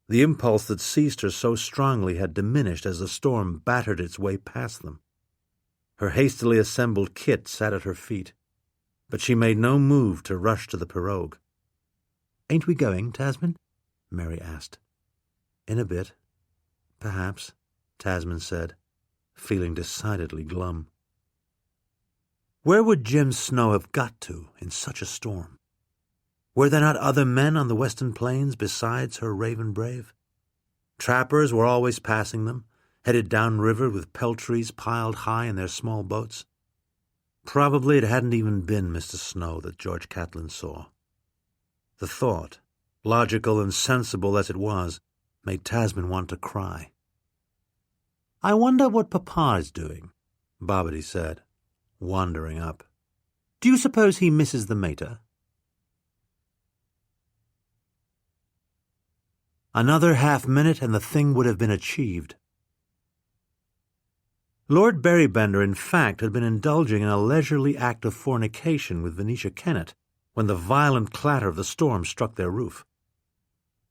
The impulse that seized her so strongly had diminished as the storm battered its way past them. Her hastily assembled kit sat at her feet, but she made no move to rush to the pirogue. "Ain't we going, Tasmin?" Mary asked. "In a bit, perhaps," Tasmin said, feeling decidedly glum. Where would Jim Snow have got to in such a storm? Were there not other men on the western plains besides her Raven Brave? Trappers were always passing them, headed downriver with peltries piled high in their small boats. Probably it hadn't even been Mr. Snow that George Catlin saw. The thought, logical and sensible as it was, made Tasmin want to cry. "I wonder what Papa is doing," Bobbity said, wandering up. "Do you suppose he misses the mater?" Another half-minute and the thing would have been achieved. Lord Berrybender, in fact, had been indulging in a leisurely act of fornication with Venetia Kennett when the violent clatter of the storm struck their roof.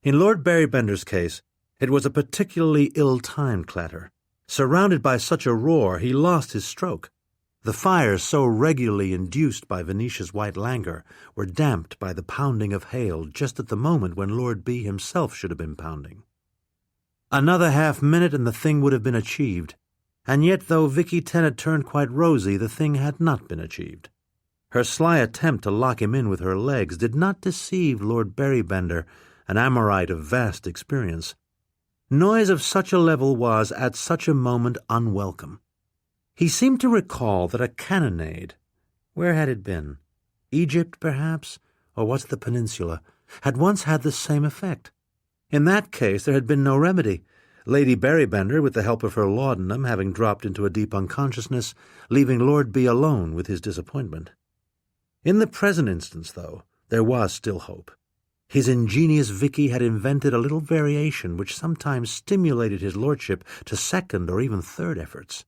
In Lord Berrybender's case, it was a particularly ill-timed clatter. Surrounded by such a roar, he lost his stroke. The fires so regularly induced by Venetia's white languor were damped by the pounding of hail just at the moment when Lord B himself should have been pounding. Another half-minute and the thing would have been achieved, and yet though Vicky Tennant turned quite rosy, the thing had not been achieved. Her sly attempt to lock him in with her legs did not deceive Lord Berrybender an Amorite of vast experience. Noise of such a level was, at such a moment, unwelcome. He seemed to recall that a cannonade— where had it been? Egypt, perhaps? Or was it the peninsula? Had once had the same effect. In that case there had been no remedy, Lady Berrybender, with the help of her laudanum, having dropped into a deep unconsciousness, leaving Lord B alone with his disappointment. In the present instance, though, there was still hope. His ingenious Vicky had invented a little variation which sometimes stimulated his lordship to second or even third efforts.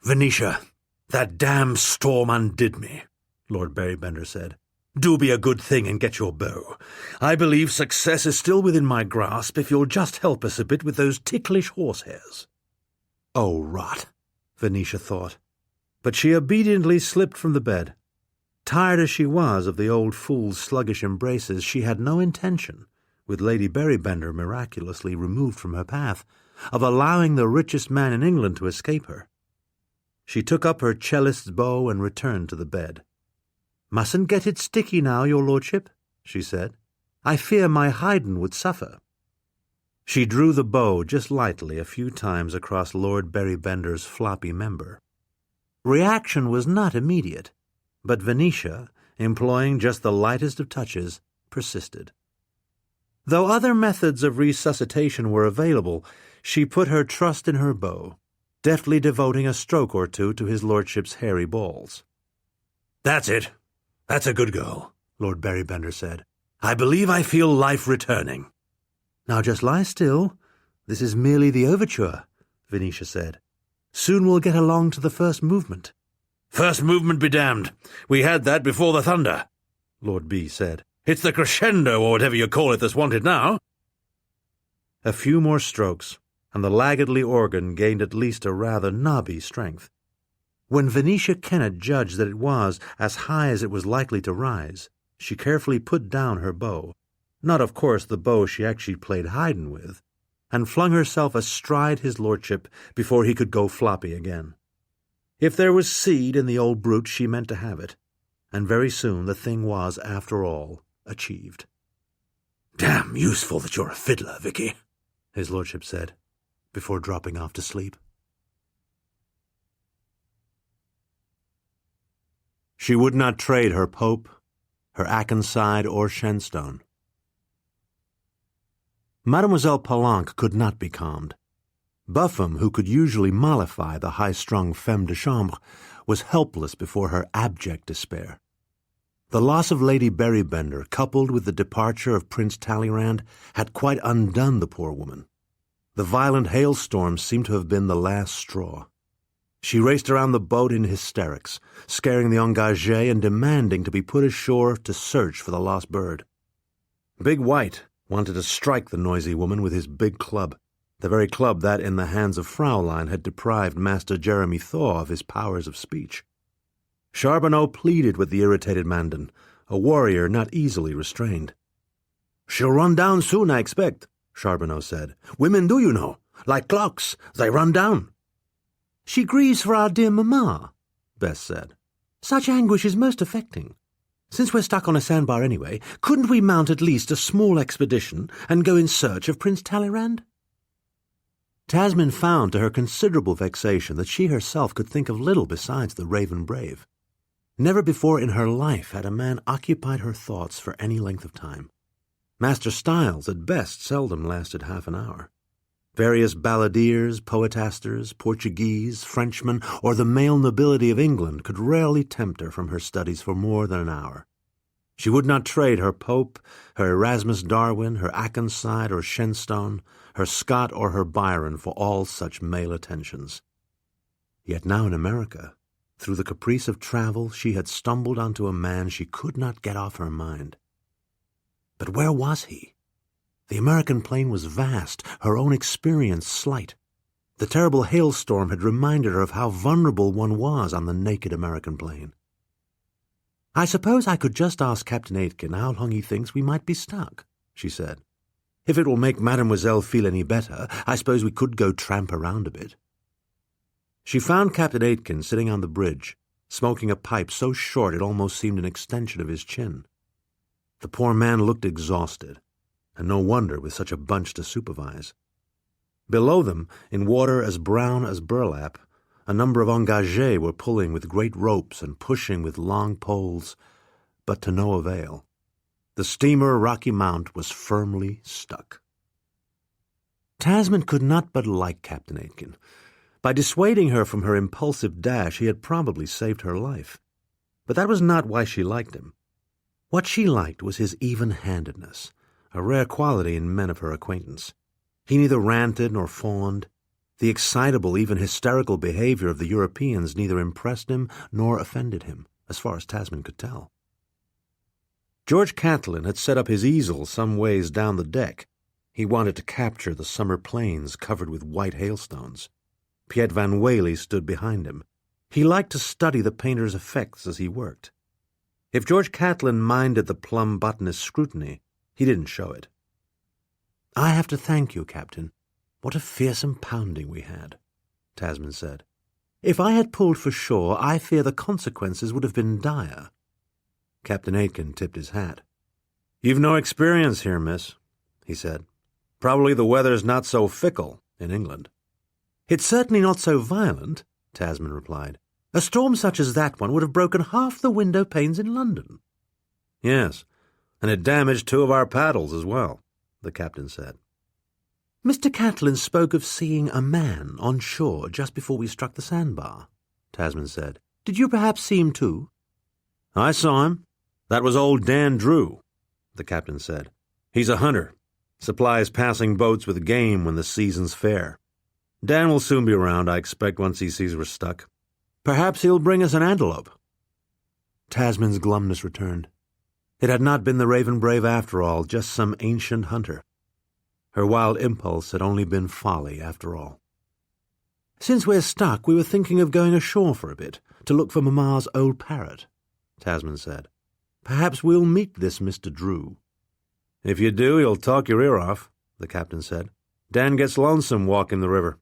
"Venetia, that damned storm undid me," Lord Berrybender said. "Do be a good thing and get your bow. I believe success is still within my grasp if you'll just help us a bit with those ticklish horsehairs." "Oh, rot," Venetia thought. But she obediently slipped from the bed. Tired as she was of the old fool's sluggish embraces, she had no intention, with Lady Berrybender miraculously removed from her path, of allowing the richest man in England to escape her. She took up her cellist's bow and returned to the bed. "Mustn't get it sticky now, your lordship," she said. "I fear my Haydn would suffer." She drew the bow just lightly a few times across Lord Berrybender's floppy member. Reaction was not immediate, but Venetia, employing just the lightest of touches, persisted. Though other methods of resuscitation were available, she put her trust in her bow, deftly devoting a stroke or two to his lordship's hairy balls. "That's it. That's a good girl," Lord Berrybender said. "I believe I feel life returning." "Now just lie still. This is merely the overture," Venetia said. "Soon we'll get along to the first movement." "First movement be damned. We had that before the thunder," Lord B said. "It's the crescendo, or whatever you call it, that's wanted now." A few more strokes, and the laggardly organ gained at least a rather knobby strength. When Venetia Kennett judged that it was as high as it was likely to rise, she carefully put down her bow, not of course the bow she actually played Haydn with, and flung herself astride his lordship before he could go floppy again. If there was seed in the old brute, she meant to have it, and very soon the thing was, after all, achieved. "Damn useful that you're a fiddler, Vicky," his lordship said, before dropping off to sleep. She would not trade her Pope, her Akenside, or Shenstone. Mademoiselle Palanque could not be calmed. Buffum, who could usually mollify the high-strung femme de chambre, was helpless before her abject despair. The loss of Lady Berrybender, coupled with the departure of Prince Talleyrand, had quite undone the poor woman. The violent hailstorm seemed to have been the last straw. She raced around the boat in hysterics, scaring the engagé and demanding to be put ashore to search for the lost bird. Big White wanted to strike the noisy woman with his big club, the very club that, in the hands of Fraulein, had deprived Master Jeremy Thaw of his powers of speech. Charbonneau pleaded with the irritated Mandan, a warrior not easily restrained. "She'll run down soon, I expect," Charbonneau said. "Women do, you know. Like clocks, they run down." "She grieves for our dear mamma," Bess said. "Such anguish is most affecting. Since we're stuck on a sandbar anyway, couldn't we mount at least a small expedition and go in search of Prince Talleyrand?" Tasmin found to her considerable vexation that she herself could think of little besides the Raven Brave. Never before in her life had a man occupied her thoughts for any length of time. Master Styles at best seldom lasted half an hour. Various balladeers, poetasters, Portuguese, Frenchmen, or the male nobility of England could rarely tempt her from her studies for more than an hour. She would not trade her Pope, her Erasmus Darwin, her Akenside or Shenstone, her Scott or her Byron for all such male attentions. Yet now in America, through the caprice of travel, she had stumbled onto a man she could not get off her mind. But where was he? The American plain was vast, her own experience slight. The terrible hailstorm had reminded her of how vulnerable one was on the naked American plain. "I suppose I could just ask Captain Aitken how long he thinks we might be stuck," she said. "If it will make Mademoiselle feel any better, I suppose we could go tramp around a bit." She found Captain Aitken sitting on the bridge, smoking a pipe so short it almost seemed an extension of his chin. The poor man looked exhausted. and no wonder with such a bunch to supervise. Below them, in water as brown as burlap, a number of engagés were pulling with great ropes and pushing with long poles, but to no avail. The steamer Rocky Mount was firmly stuck. Tasmin could not but like Captain Aitken. By dissuading her from her impulsive dash, he had probably saved her life. But that was not why she liked him. What she liked was his even-handedness, a rare quality in men of her acquaintance. He neither ranted nor fawned. The excitable, even hysterical behavior of the Europeans neither impressed him nor offended him, as far as Tasmin could tell. George Catlin had set up his easel some ways down the deck. He wanted to capture the summer plains covered with white hailstones. Piet Van Wely stood behind him. He liked to study the painter's effects as he worked. If George Catlin minded the plum botanist's scrutiny, he didn't show it. "I have to thank you, Captain. What a fearsome pounding we had," Tasmin said. "If I had pulled for shore, I fear the consequences would have been dire." Captain Aitken tipped his hat. "You've no experience here, miss," he said. "Probably the weather's not so fickle in England." "It's certainly not so violent," Tasmin replied. "A storm such as that one would have broken half the window panes in London." "Yes, and it damaged 2 of our paddles as well," the captain said. "Mr. Catlin spoke of seeing a man on shore just before we struck the sandbar," Tasmin said. "Did you perhaps see him too?" "I saw him. That was old Dan Drew," the captain said. "He's a hunter. Supplies passing boats with game when the season's fair. Dan will soon be around, I expect, once he sees we're stuck. Perhaps he'll bring us an antelope." Tasmin's glumness returned. It had not been the Raven Brave after all, just some ancient hunter. Her wild impulse had only been folly after all. "Since we're stuck, we were thinking of going ashore for a bit, to look for Mamma's old parrot," Tasmin said. "Perhaps we'll meet this Mr. Drew." "If you do, he'll talk your ear off," the captain said. "Dan gets lonesome walking the river.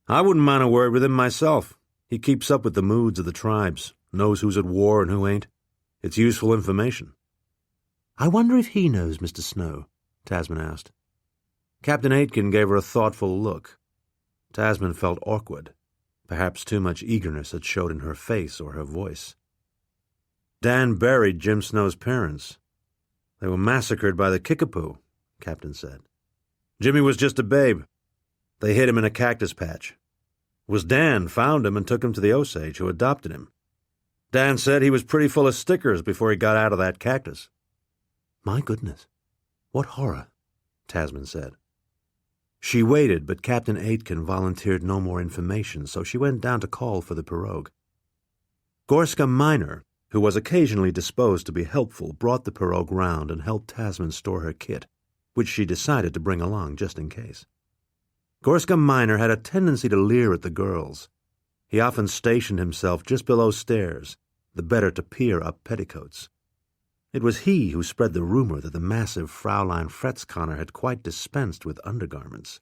I wouldn't mind a word with him myself. He keeps up with the moods of the tribes, knows who's at war and who ain't. It's useful information." "I wonder if he knows Mr. Snow?" Tasmin asked. Captain Aitken gave her a thoughtful look. Tasmin felt awkward. Perhaps too much eagerness had showed in her face or her voice. "Dan buried Jim Snow's parents. They were massacred by the Kickapoo," Captain said. "Jimmy was just a babe. They hid him in a cactus patch. It was Dan found him and took him to the Osage, who adopted him. Dan said he was pretty full of stickers before he got out of that cactus." "My goodness, what horror," Tasmin said. She waited, but Captain Aitken volunteered no more information, so she went down to call for the pirogue. Gorska Minor, who was occasionally disposed to be helpful, brought the pirogue round and helped Tasmin store her kit, which she decided to bring along just in case. Gorska Minor had a tendency to leer at the girls. He often stationed himself just below stairs, the better to peer up petticoats. It was he who spread the rumor that the massive Fraulein Fretzkanner had quite dispensed with undergarments.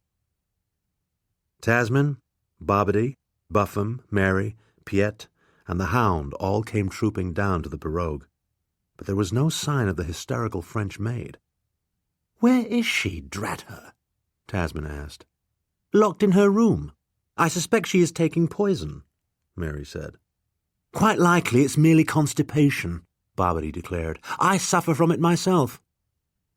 Tasmin, Bobbity, Buffum, Mary, Piet, and the hound all came trooping down to the pirogue, but there was no sign of the hysterical French maid. "Where is she, drat her?" Tasmin asked. "Locked in her room. I suspect she is taking poison," Mary said. "Quite likely it's merely constipation," Bobbity declared. "I suffer from it myself."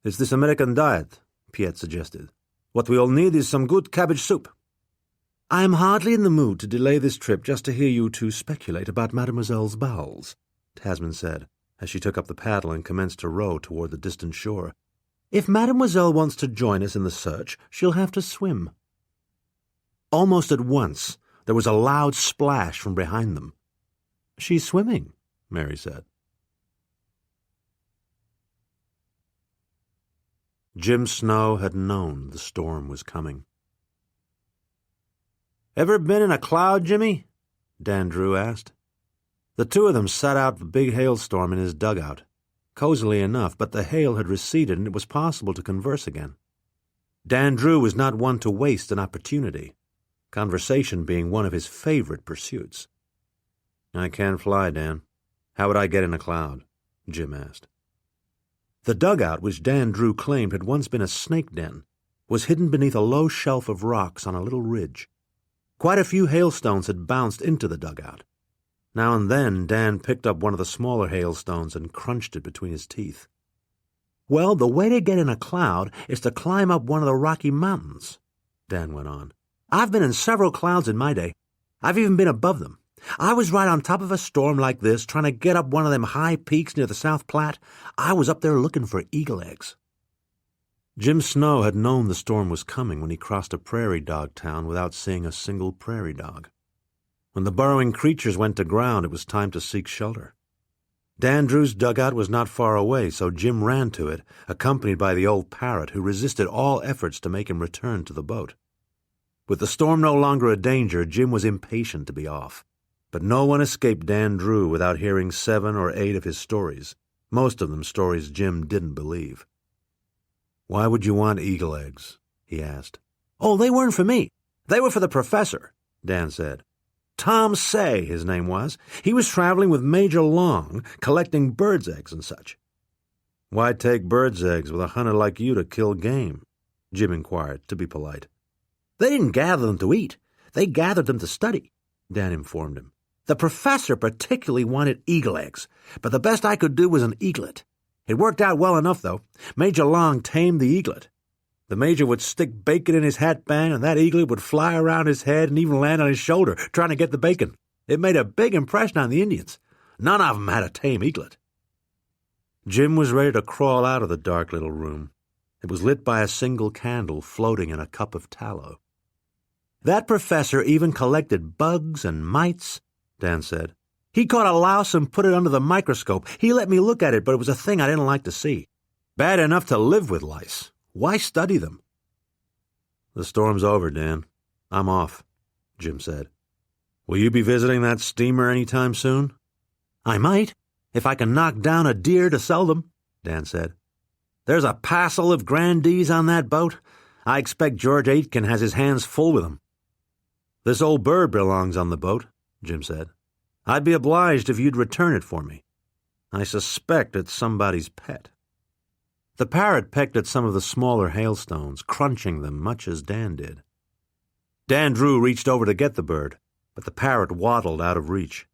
"It's this American diet," Piet suggested. "What we all need is some good cabbage soup." "I am hardly in the mood to delay this trip just to hear you two speculate about Mademoiselle's bowels," Tasmin said, as she took up the paddle and commenced to row toward the distant shore. "If Mademoiselle wants to join us in the search, she'll have to swim." Almost at once, there was a loud splash from behind them. "She's swimming," Mary said. Jim Snow had known the storm was coming. "Ever been in a cloud, Jimmy?" Dan Drew asked. The two of them sat out the big hailstorm in his dugout, cozily enough, but the hail had receded and it was possible to converse again. Dan Drew was not one to waste an opportunity, conversation being one of his favorite pursuits. "I can't fly, Dan. How would I get in a cloud?" Jim asked. The dugout, which Dan Drew claimed had once been a snake den, was hidden beneath a low shelf of rocks on a little ridge. Quite a few hailstones had bounced into the dugout. Now and then Dan picked up one of the smaller hailstones and crunched it between his teeth. "Well, the way to get in a cloud is to climb up one of the Rocky Mountains," Dan went on. "I've been in several clouds in my day. I've even been above them. I was right on top of a storm like this, trying to get up one of them high peaks near the South Platte. I was up there looking for eagle eggs." Jim Snow had known the storm was coming when he crossed a prairie dog town without seeing a single prairie dog. When the burrowing creatures went to ground, it was time to seek shelter. Dan Drew's dugout was not far away, so Jim ran to it, accompanied by the old parrot, who resisted all efforts to make him return to the boat. With the storm no longer a danger, Jim was impatient to be off. But no one escaped Dan Drew without hearing 7 or 8 of his stories, most of them stories Jim didn't believe. "Why would you want eagle eggs?" he asked. "Oh, they weren't for me. They were for the professor," Dan said. "Tom Say, his name was. He was traveling with Major Long, collecting birds' eggs and such." "Why take birds' eggs with a hunter like you to kill game?" Jim inquired, to be polite. "They didn't gather them to eat. They gathered them to study," Dan informed him. "The professor particularly wanted eagle eggs, but the best I could do was an eaglet. It worked out well enough, though. Major Long tamed the eaglet. The major would stick bacon in his hatband, and that eaglet would fly around his head and even land on his shoulder, trying to get the bacon. It made a big impression on the Indians. None of them had a tame eaglet." Jim was ready to crawl out of the dark little room. It was lit by a single candle floating in a cup of tallow. "That professor even collected bugs and mites," Dan said. "He caught a louse and put it under the microscope. He let me look at it, but it was a thing I didn't like to see. Bad enough to live with lice. Why study them?" "The storm's over, Dan. I'm off," Jim said. "Will you be visiting that steamer any time soon?" "I might, if I can knock down a deer to sell them," Dan said. "There's a passel of grandees on that boat. I expect George Aitken has his hands full with them." "This old bird belongs on the boat," Jim said. "I'd be obliged if you'd return it for me. I suspect it's somebody's pet." The parrot pecked at some of the smaller hailstones, crunching them much as Dan did. Dan Drew reached over to get the bird, but the parrot waddled out of reach.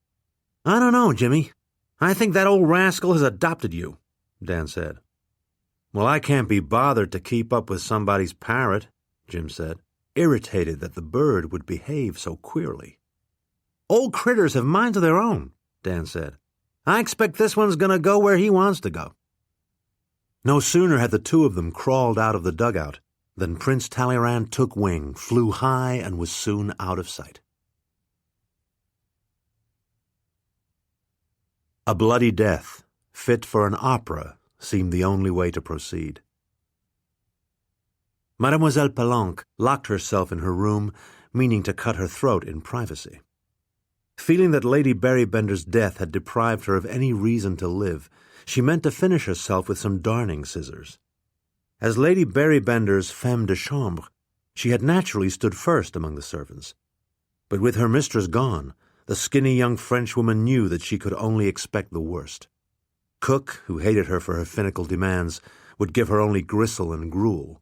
"I don't know, Jimmy. I think that old rascal has adopted you," Dan said. "Well, I can't be bothered to keep up with somebody's parrot," Jim said, irritated that the bird would behave so queerly. "Old critters have minds of their own," Dan said. "I expect this one's going to go where he wants to go." No sooner had the two of them crawled out of the dugout than Prince Talleyrand took wing, flew high, and was soon out of sight. A bloody death, fit for an opera, seemed the only way to proceed. Mademoiselle Palanque locked herself in her room, meaning to cut her throat in privacy. Feeling that Lady Berrybender's death had deprived her of any reason to live, she meant to finish herself with some darning scissors. As Lady Berrybender's femme de chambre, she had naturally stood first among the servants. But with her mistress gone, the skinny young Frenchwoman knew that she could only expect the worst. Cook, who hated her for her finical demands, would give her only gristle and gruel.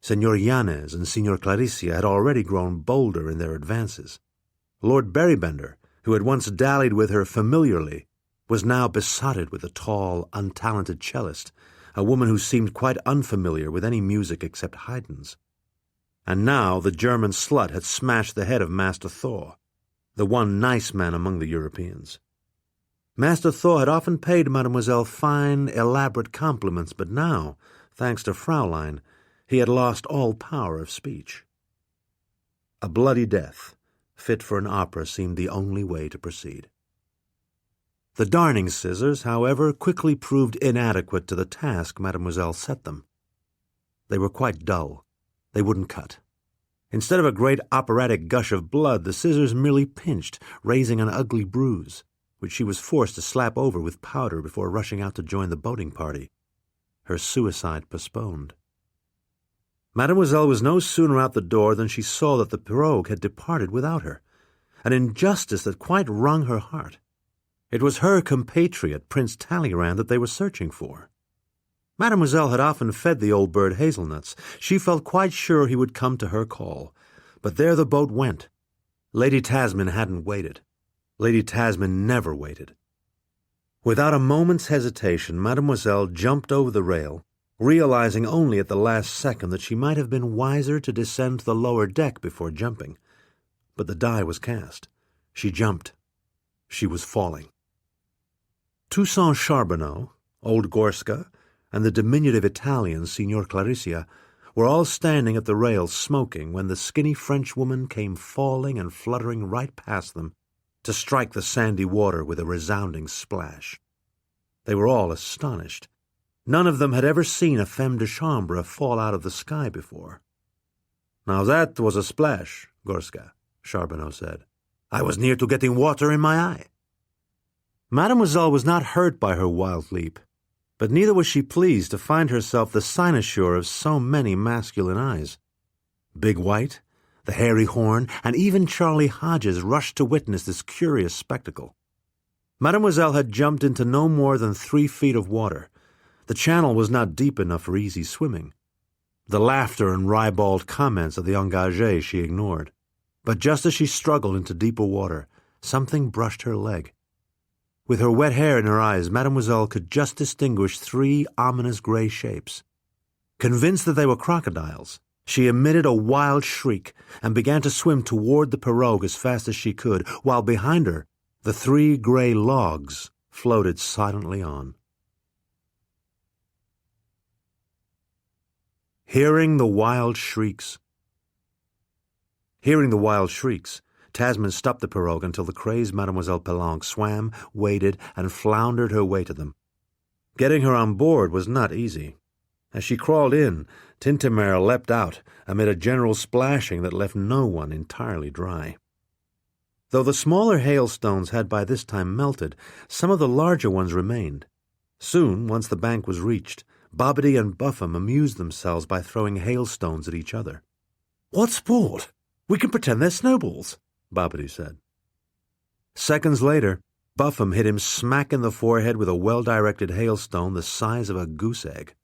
Senor Yanez and Senor Claricia had already grown bolder in their advances. Lord Berrybender, who had once dallied with her familiarly, was now besotted with a tall, untalented cellist, a woman who seemed quite unfamiliar with any music except Haydn's. And now the German slut had smashed the head of Master Thor, the one nice man among the Europeans. Master Thor had often paid Mademoiselle fine, elaborate compliments, but now, thanks to Fraulein, he had lost all power of speech. A bloody death, fit for an opera, seemed the only way to proceed. The darning scissors, however, quickly proved inadequate to the task Mademoiselle set them. They were quite dull. They wouldn't cut. Instead of a great operatic gush of blood, the scissors merely pinched, raising an ugly bruise, which she was forced to slap over with powder before rushing out to join the boating party, her suicide postponed. Mademoiselle was no sooner out the door than she saw that the pirogue had departed without her, an injustice that quite wrung her heart. It was her compatriot, Prince Talleyrand, that they were searching for. Mademoiselle had often fed the old bird hazelnuts. She felt quite sure he would come to her call. But there the boat went. Lady Tasmin hadn't waited. Lady Tasmin never waited. Without a moment's hesitation, Mademoiselle jumped over the rail, realizing only at the last second that she might have been wiser to descend to the lower deck before jumping. But the die was cast. She jumped. She was falling. Toussaint Charbonneau, old Gorska, and the diminutive Italian, Signor Claricia, were all standing at the rail smoking when the skinny Frenchwoman came falling and fluttering right past them to strike the sandy water with a resounding splash. They were all astonished. None of them had ever seen a femme de chambre fall out of the sky before. "Now that was a splash, Gorska," Charbonneau said. "I was near to getting water in my eye." Mademoiselle was not hurt by her wild leap, but neither was she pleased to find herself the cynosure of so many masculine eyes. Big White, the hairy Horn, and even Charlie Hodges rushed to witness this curious spectacle. Mademoiselle had jumped into no more than 3 feet of water. The channel was not deep enough for easy swimming. The laughter and ribald comments of the engagés she ignored. But just as she struggled into deeper water, something brushed her leg. With her wet hair in her eyes, Mademoiselle could just distinguish 3 ominous gray shapes. Convinced that they were crocodiles, she emitted a wild shriek and began to swim toward the pirogue as fast as she could, while behind her the 3 gray logs floated silently on. Hearing the wild shrieks. Tasmin stopped the pirogue until the crazed Mademoiselle Palanque swam, waded, and floundered her way to them. Getting her on board was not easy. As she crawled in, Tintamer leapt out amid a general splashing that left no one entirely dry. Though the smaller hailstones had by this time melted, some of the larger ones remained. Soon, once the bank was reached, Bobbity and Buffum amused themselves by throwing hailstones at each other. "What sport? We can pretend they're snowballs," Bobbity said. Seconds later, Buffum hit him smack in the forehead with a well-directed hailstone the size of a goose egg.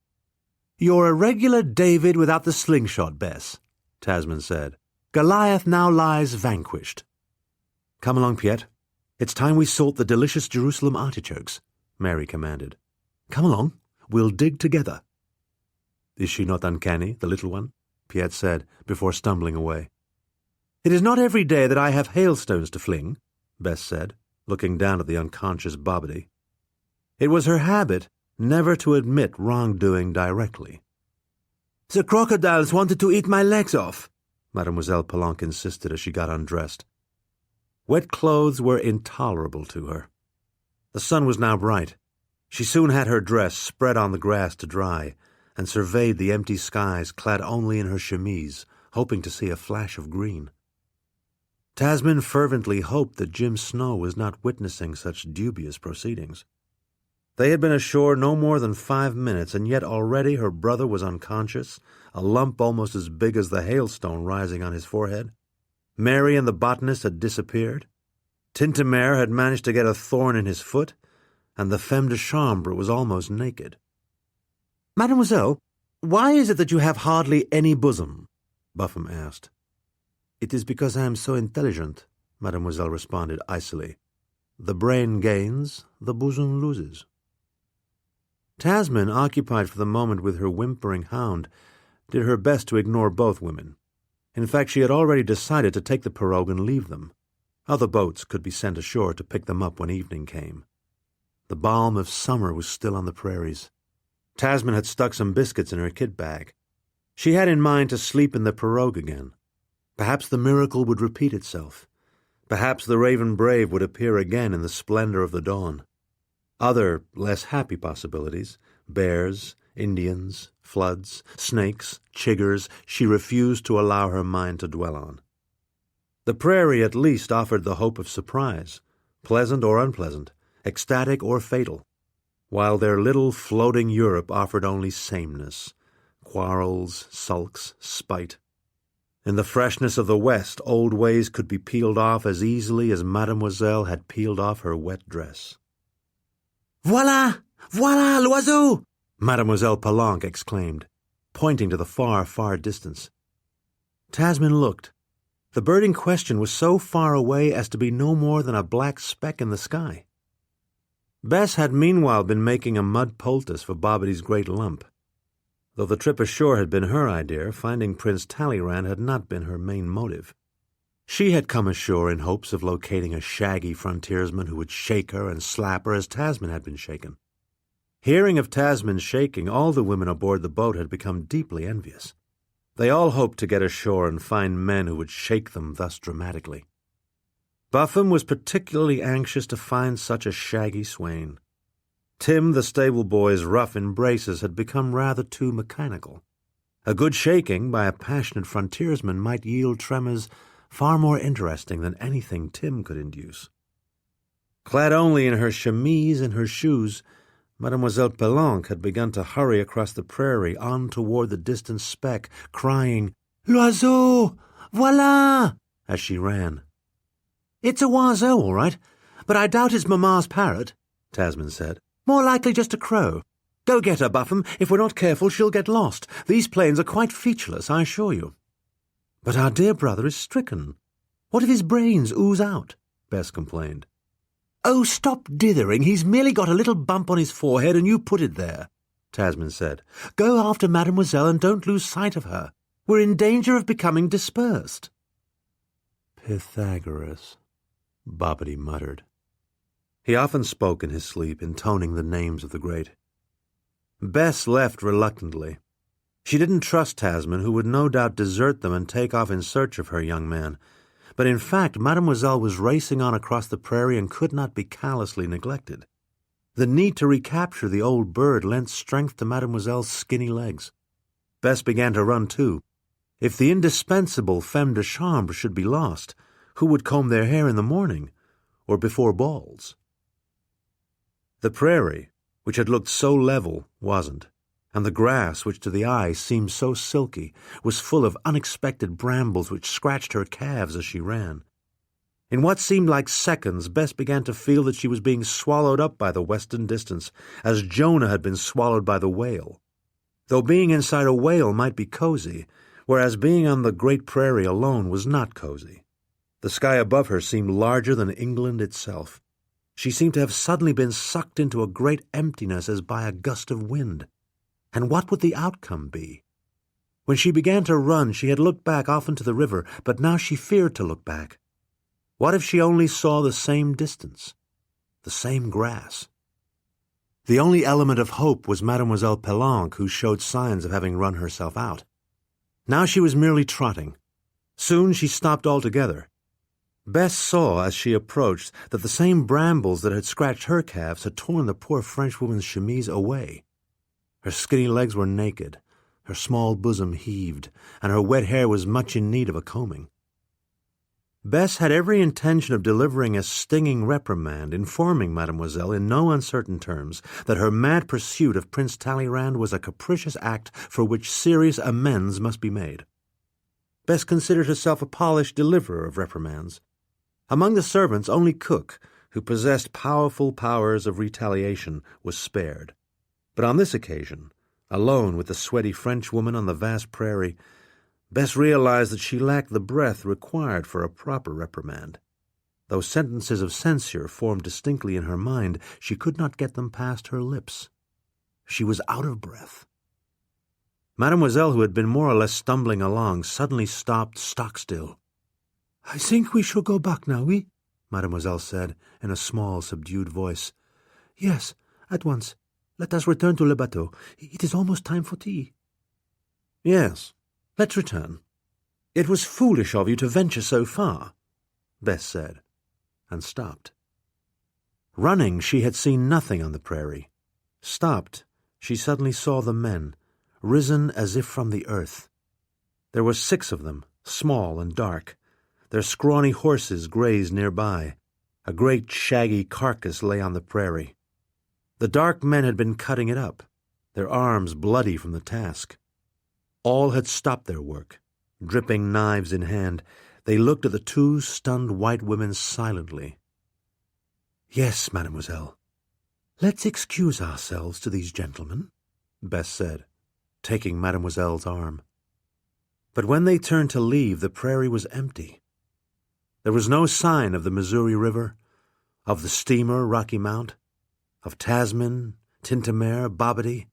"You're a regular David without the slingshot, Bess," Tasmin said. "Goliath now lies vanquished." "Come along, Piet. It's time we sought the delicious Jerusalem artichokes," Mary commanded. "Come along. We'll dig together." "Is she not uncanny, the little one?" Piet said, before stumbling away. "It is not every day that I have hailstones to fling," Bess said, looking down at the unconscious Bobbity. It was her habit never to admit wrongdoing directly. "The crocodiles wanted to eat my legs off," Mademoiselle Palanque insisted as she got undressed. Wet clothes were intolerable to her. The sun was now bright. She soon had her dress spread on the grass to dry, and surveyed the empty skies clad only in her chemise, hoping to see a flash of green. Tasmin fervently hoped that Jim Snow was not witnessing such dubious proceedings. They had been ashore no more than 5 minutes, and yet already her brother was unconscious, a lump almost as big as the hailstone rising on his forehead. Mary and the botanist had disappeared. Tintamer had managed to get a thorn in his foot, and the femme de chambre was almost naked. "Mademoiselle, why is it that you have hardly any bosom?" Buffum asked. "It is because I am so intelligent," Mademoiselle responded icily. "The brain gains, the bosom loses." Tasmin, occupied for the moment with her whimpering hound, did her best to ignore both women. In fact, she had already decided to take the pirogue and leave them. Other boats could be sent ashore to pick them up when evening came. The balm of summer was still on the prairies. Tasmin had stuck some biscuits in her kit bag. She had in mind to sleep in the pirogue again. Perhaps the miracle would repeat itself. Perhaps the Raven Brave would appear again in the splendor of the dawn. Other, less happy possibilities, bears, Indians, floods, snakes, chiggers, she refused to allow her mind to dwell on. The prairie at least offered the hope of surprise, pleasant or unpleasant, ecstatic or fatal, while their little floating Europe offered only sameness, quarrels, sulks, spite. In the freshness of the West, old ways could be peeled off as easily as Mademoiselle had peeled off her wet dress. "Voilà! Voilà, l'oiseau!" Mademoiselle Palanque exclaimed, pointing to the far, far distance. Tasmin looked. The bird in question was so far away as to be no more than a black speck in the sky. Bess had meanwhile been making a mud poultice for Bobbity's great lump. Though the trip ashore had been her idea, finding Prince Talleyrand had not been her main motive. She had come ashore in hopes of locating a shaggy frontiersman who would shake her and slap her as Tasmin had been shaken. Hearing of Tasmin's shaking, all the women aboard the boat had become deeply envious. They all hoped to get ashore and find men who would shake them thus dramatically. Buffum was particularly anxious to find such a shaggy swain. Tim, the stable boy's rough embraces had become rather too mechanical. A good shaking by a passionate frontiersman might yield tremors far more interesting than anything Tim could induce. Clad only in her chemise and her shoes, Mademoiselle Palanque had begun to hurry across the prairie on toward the distant speck, crying, "L'oiseau! Voilà!" as she ran. "It's a oiseau, all right, but I doubt it's Mamma's parrot," Tasmin said. "More likely just a crow. Go get her, Buffum. If we're not careful, she'll get lost. These plains are quite featureless, I assure you." "But our dear brother is stricken. What if his brains ooze out?" Bess complained. "Oh, stop dithering. He's merely got a little bump on his forehead and you put it there," Tasmin said. "Go after Mademoiselle and don't lose sight of her. We're in danger of becoming dispersed." "Pythagoras," Bobbity muttered. He often spoke in his sleep, intoning the names of the great. Bess left reluctantly. She didn't trust Tasmin, who would no doubt desert them and take off in search of her young man. But in fact, Mademoiselle was racing on across the prairie and could not be callously neglected. The need to recapture the old bird lent strength to Mademoiselle's skinny legs. Bess began to run too. If the indispensable femme de chambre should be lost, who would comb their hair in the morning, or before balls? The prairie, which had looked so level, wasn't, and the grass, which to the eye seemed so silky, was full of unexpected brambles which scratched her calves as she ran. In what seemed like seconds, Bess began to feel that she was being swallowed up by the western distance, as Jonah had been swallowed by the whale. Though being inside a whale might be cozy, whereas being on the great prairie alone was not cozy. The sky above her seemed larger than England itself. She seemed to have suddenly been sucked into a great emptiness as by a gust of wind. And what would the outcome be? When she began to run, she had looked back often to the river, but now she feared to look back. What if she only saw the same distance, the same grass? The only element of hope was Mademoiselle Palanque, who showed signs of having run herself out. Now she was merely trotting. Soon she stopped altogether. Bess saw, as she approached, that the same brambles that had scratched her calves had torn the poor Frenchwoman's chemise away. Her skinny legs were naked, her small bosom heaved, and her wet hair was much in need of a combing. Bess had every intention of delivering a stinging reprimand, informing Mademoiselle in no uncertain terms that her mad pursuit of Prince Talleyrand was a capricious act for which serious amends must be made. Bess considered herself a polished deliverer of reprimands. Among the servants, only Cook, who possessed powerful powers of retaliation, was spared. But on this occasion, alone with the sweaty Frenchwoman on the vast prairie, Bess realized that she lacked the breath required for a proper reprimand. Though sentences of censure formed distinctly in her mind, she could not get them past her lips. She was out of breath. Mademoiselle, who had been more or less stumbling along, suddenly stopped stock-still. "I think we shall go back now, oui?" Mademoiselle said, in a small, subdued voice. "Yes, at once. Let us return to Le Bateau. It is almost time for tea." "Yes, let's return. It was foolish of you to venture so far," Bess said, and stopped. Running, she had seen nothing on the prairie. Stopped, she suddenly saw the men, risen as if from the earth. There were 6 of them, small and dark. Their scrawny horses grazed nearby. A great shaggy carcass lay on the prairie. The dark men had been cutting it up, their arms bloody from the task. All had stopped their work. Dripping knives in hand, they looked at the 2 stunned white women silently. "Yes, mademoiselle. Let's excuse ourselves to these gentlemen," Bess said, taking Mademoiselle's arm. But when they turned to leave, the prairie was empty. There was no sign of the Missouri River, of the steamer Rocky Mount, of Tasmin, Tintamer, Bobbity.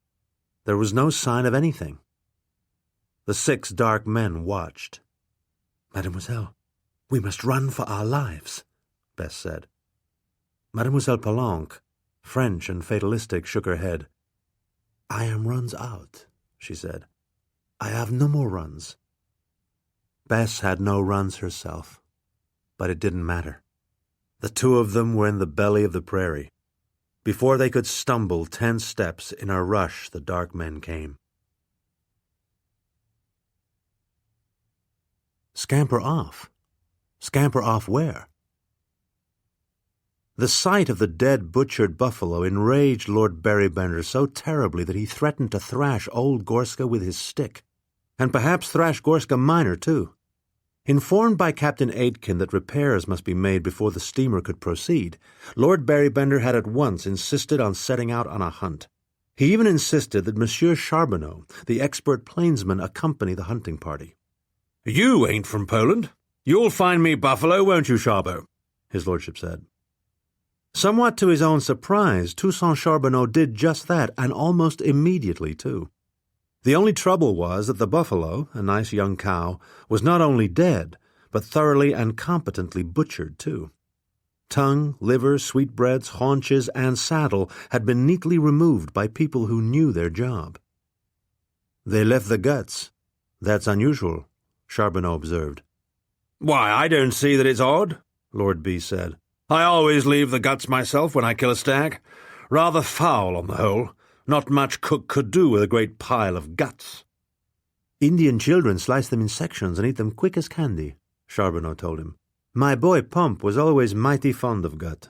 There was no sign of anything. The 6 dark men watched. "Mademoiselle, we must run for our lives," Bess said. Mademoiselle Palanque, French and fatalistic, shook her head. "I am runs out," she said. "I have no more runs." Bess had no runs herself, but it didn't matter. The 2 of them were in the belly of the prairie. Before they could stumble 10 steps, in a rush the dark men came. Scamper off? Scamper off where? The sight of the dead, butchered buffalo enraged Lord Berrybender so terribly that he threatened to thrash old Gorska with his stick, and perhaps thrash Gorska minor, too. Informed by Captain Aitken that repairs must be made before the steamer could proceed, Lord Berrybender had at once insisted on setting out on a hunt. He even insisted that Monsieur Charbonneau, the expert plainsman, accompany the hunting party. "You ain't from Poland. You'll find me buffalo, won't you, Charbot?" his lordship said. Somewhat to his own surprise, Toussaint Charbonneau did just that, and almost immediately, too. The only trouble was that the buffalo, a nice young cow, was not only dead, but thoroughly and competently butchered, too. Tongue, liver, sweetbreads, haunches, and saddle had been neatly removed by people who knew their job. "They left the guts. That's unusual," Charbonneau observed. "Why, I don't see that it's odd," Lord B said. "I always leave the guts myself when I kill a stag. Rather foul on the whole. Not much cook could do with a great pile of guts." "Indian children slice them in sections and eat them quick as candy," Charbonneau told him. "My boy Pump was always mighty fond of gut.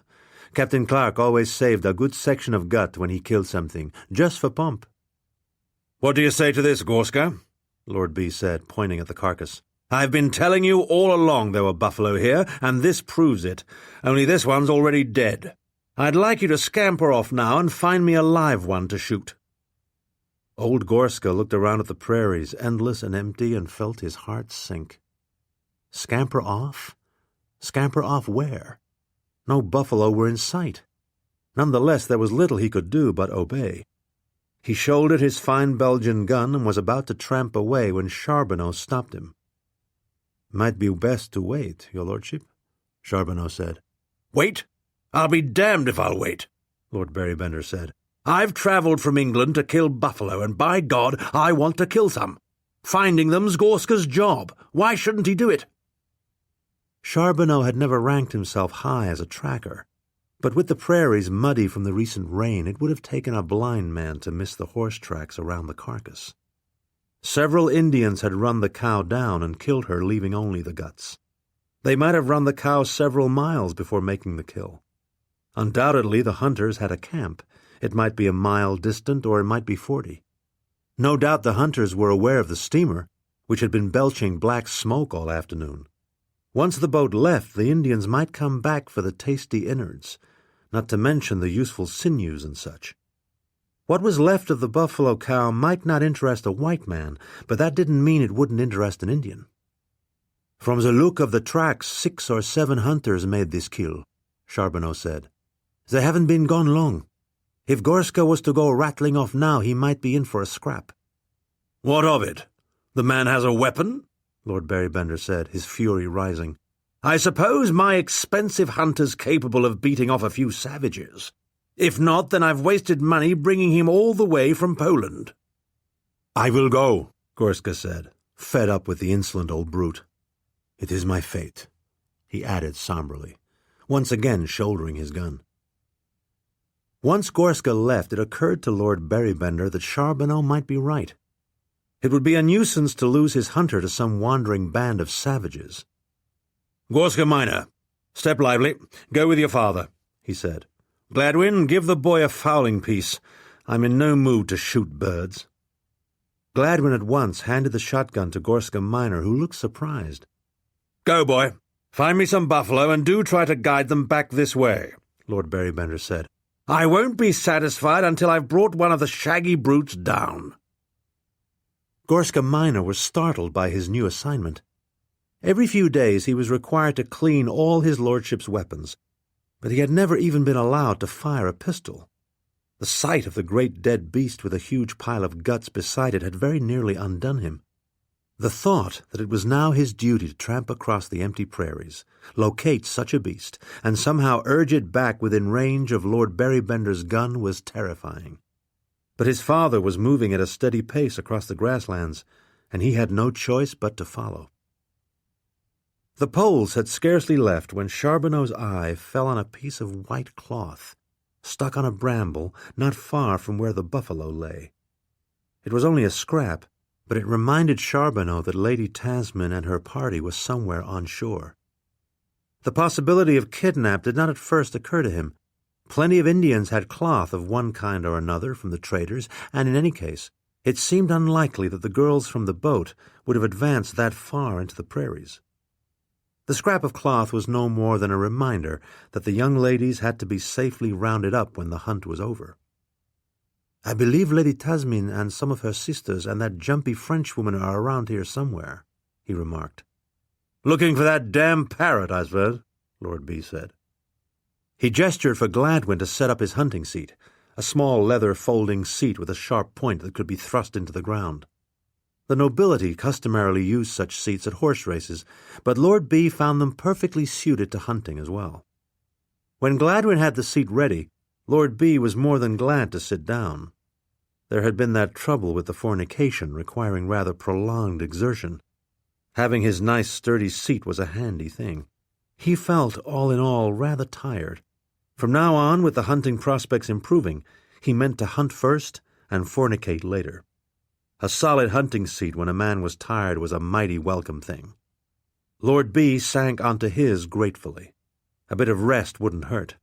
Captain Clark always saved a good section of gut when he killed something, just for Pump." "What do you say to this, Gorska?" Lord B said, pointing at the carcass. "I've been telling you all along there were buffalo here, and this proves it. Only this one's already dead. I'd like you to scamper off now and find me a live one to shoot." Old Gorska looked around at the prairies, endless and empty, and felt his heart sink. Scamper off? Scamper off where? No buffalo were in sight. None the less, there was little he could do but obey. He shouldered his fine Belgian gun and was about to tramp away when Charbonneau stopped him. "Might be best to wait, your lordship," Charbonneau said. "Wait? I'll be damned if I'll wait," Lord Berrybender said. "I've travelled from England to kill buffalo, and by God, I want to kill some. Finding them's Gorska's job. Why shouldn't he do it?" Charbonneau had never ranked himself high as a tracker, but with the prairies muddy from the recent rain, it would have taken a blind man to miss the horse tracks around the carcass. Several Indians had run the cow down and killed her, leaving only the guts. They might have run the cow several miles before making the kill. Undoubtedly, the hunters had a camp. It might be a mile distant, or it might be 40. No doubt the hunters were aware of the steamer, which had been belching black smoke all afternoon. Once the boat left, the Indians might come back for the tasty innards, not to mention the useful sinews and such. What was left of the buffalo cow might not interest a white man, but that didn't mean it wouldn't interest an Indian. "From the look of the tracks, 6 or 7 hunters made this kill," Charbonneau said. "They haven't been gone long. If Gorska was to go rattling off now, he might be in for a scrap." "What of it? The man has a weapon?" Lord Berrybender said, his fury rising. "I suppose my expensive hunter's capable of beating off a few savages. If not, then I've wasted money bringing him all the way from Poland." "I will go," Gorska said, fed up with the insolent old brute. "It is my fate," he added somberly, once again shouldering his gun. Once Gorska left, it occurred to Lord Berrybender that Charbonneau might be right. It would be a nuisance to lose his hunter to some wandering band of savages. "Gorska minor, step lively. Go with your father," he said. "Gladwin, give the boy a fowling piece. I'm in no mood to shoot birds." Gladwin at once handed the shotgun to Gorska minor, who looked surprised. "Go, boy. Find me some buffalo, and do try to guide them back this way," Lord Berrybender said. I won't be satisfied until I've brought one of the shaggy brutes down." Gorska Minor was startled by his new assignment. Every few days he was required to clean all his lordship's weapons, but he had never even been allowed to fire a pistol. The sight of the great dead beast with a huge pile of guts beside it had very nearly undone him. The thought that it was now his duty to tramp across the empty prairies, locate such a beast, and somehow urge it back within range of Lord Berrybender's gun was terrifying. But his father was moving at a steady pace across the grasslands, and he had no choice but to follow. The poles had scarcely left when Charbonneau's eye fell on a piece of white cloth, stuck on a bramble not far from where the buffalo lay. It was only a scrap, but it reminded Charbonneau that Lady Tasmin and her party was somewhere on shore. The possibility of kidnap did not at first occur to him. Plenty of Indians had cloth of one kind or another from the traders, and in any case, it seemed unlikely that the girls from the boat would have advanced that far into the prairies. The scrap of cloth was no more than a reminder that the young ladies had to be safely rounded up when the hunt was over. "I believe Lady Tasmin and some of her sisters and that jumpy Frenchwoman are around here somewhere," he remarked. "Looking for that damn parrot, I suppose," Lord B. said. He gestured for Gladwin to set up his hunting seat, a small leather folding seat with a sharp point that could be thrust into the ground. The nobility customarily used such seats at horse races, but Lord B. found them perfectly suited to hunting as well. When Gladwin had the seat ready, Lord B. was more than glad to sit down. There had been that trouble with the fornication requiring rather prolonged exertion. Having his nice sturdy seat was a handy thing. He felt, all in all, rather tired. From now on, with the hunting prospects improving, he meant to hunt first and fornicate later. A solid hunting seat when a man was tired was a mighty welcome thing. Lord B. sank onto his gratefully. A bit of rest wouldn't hurt.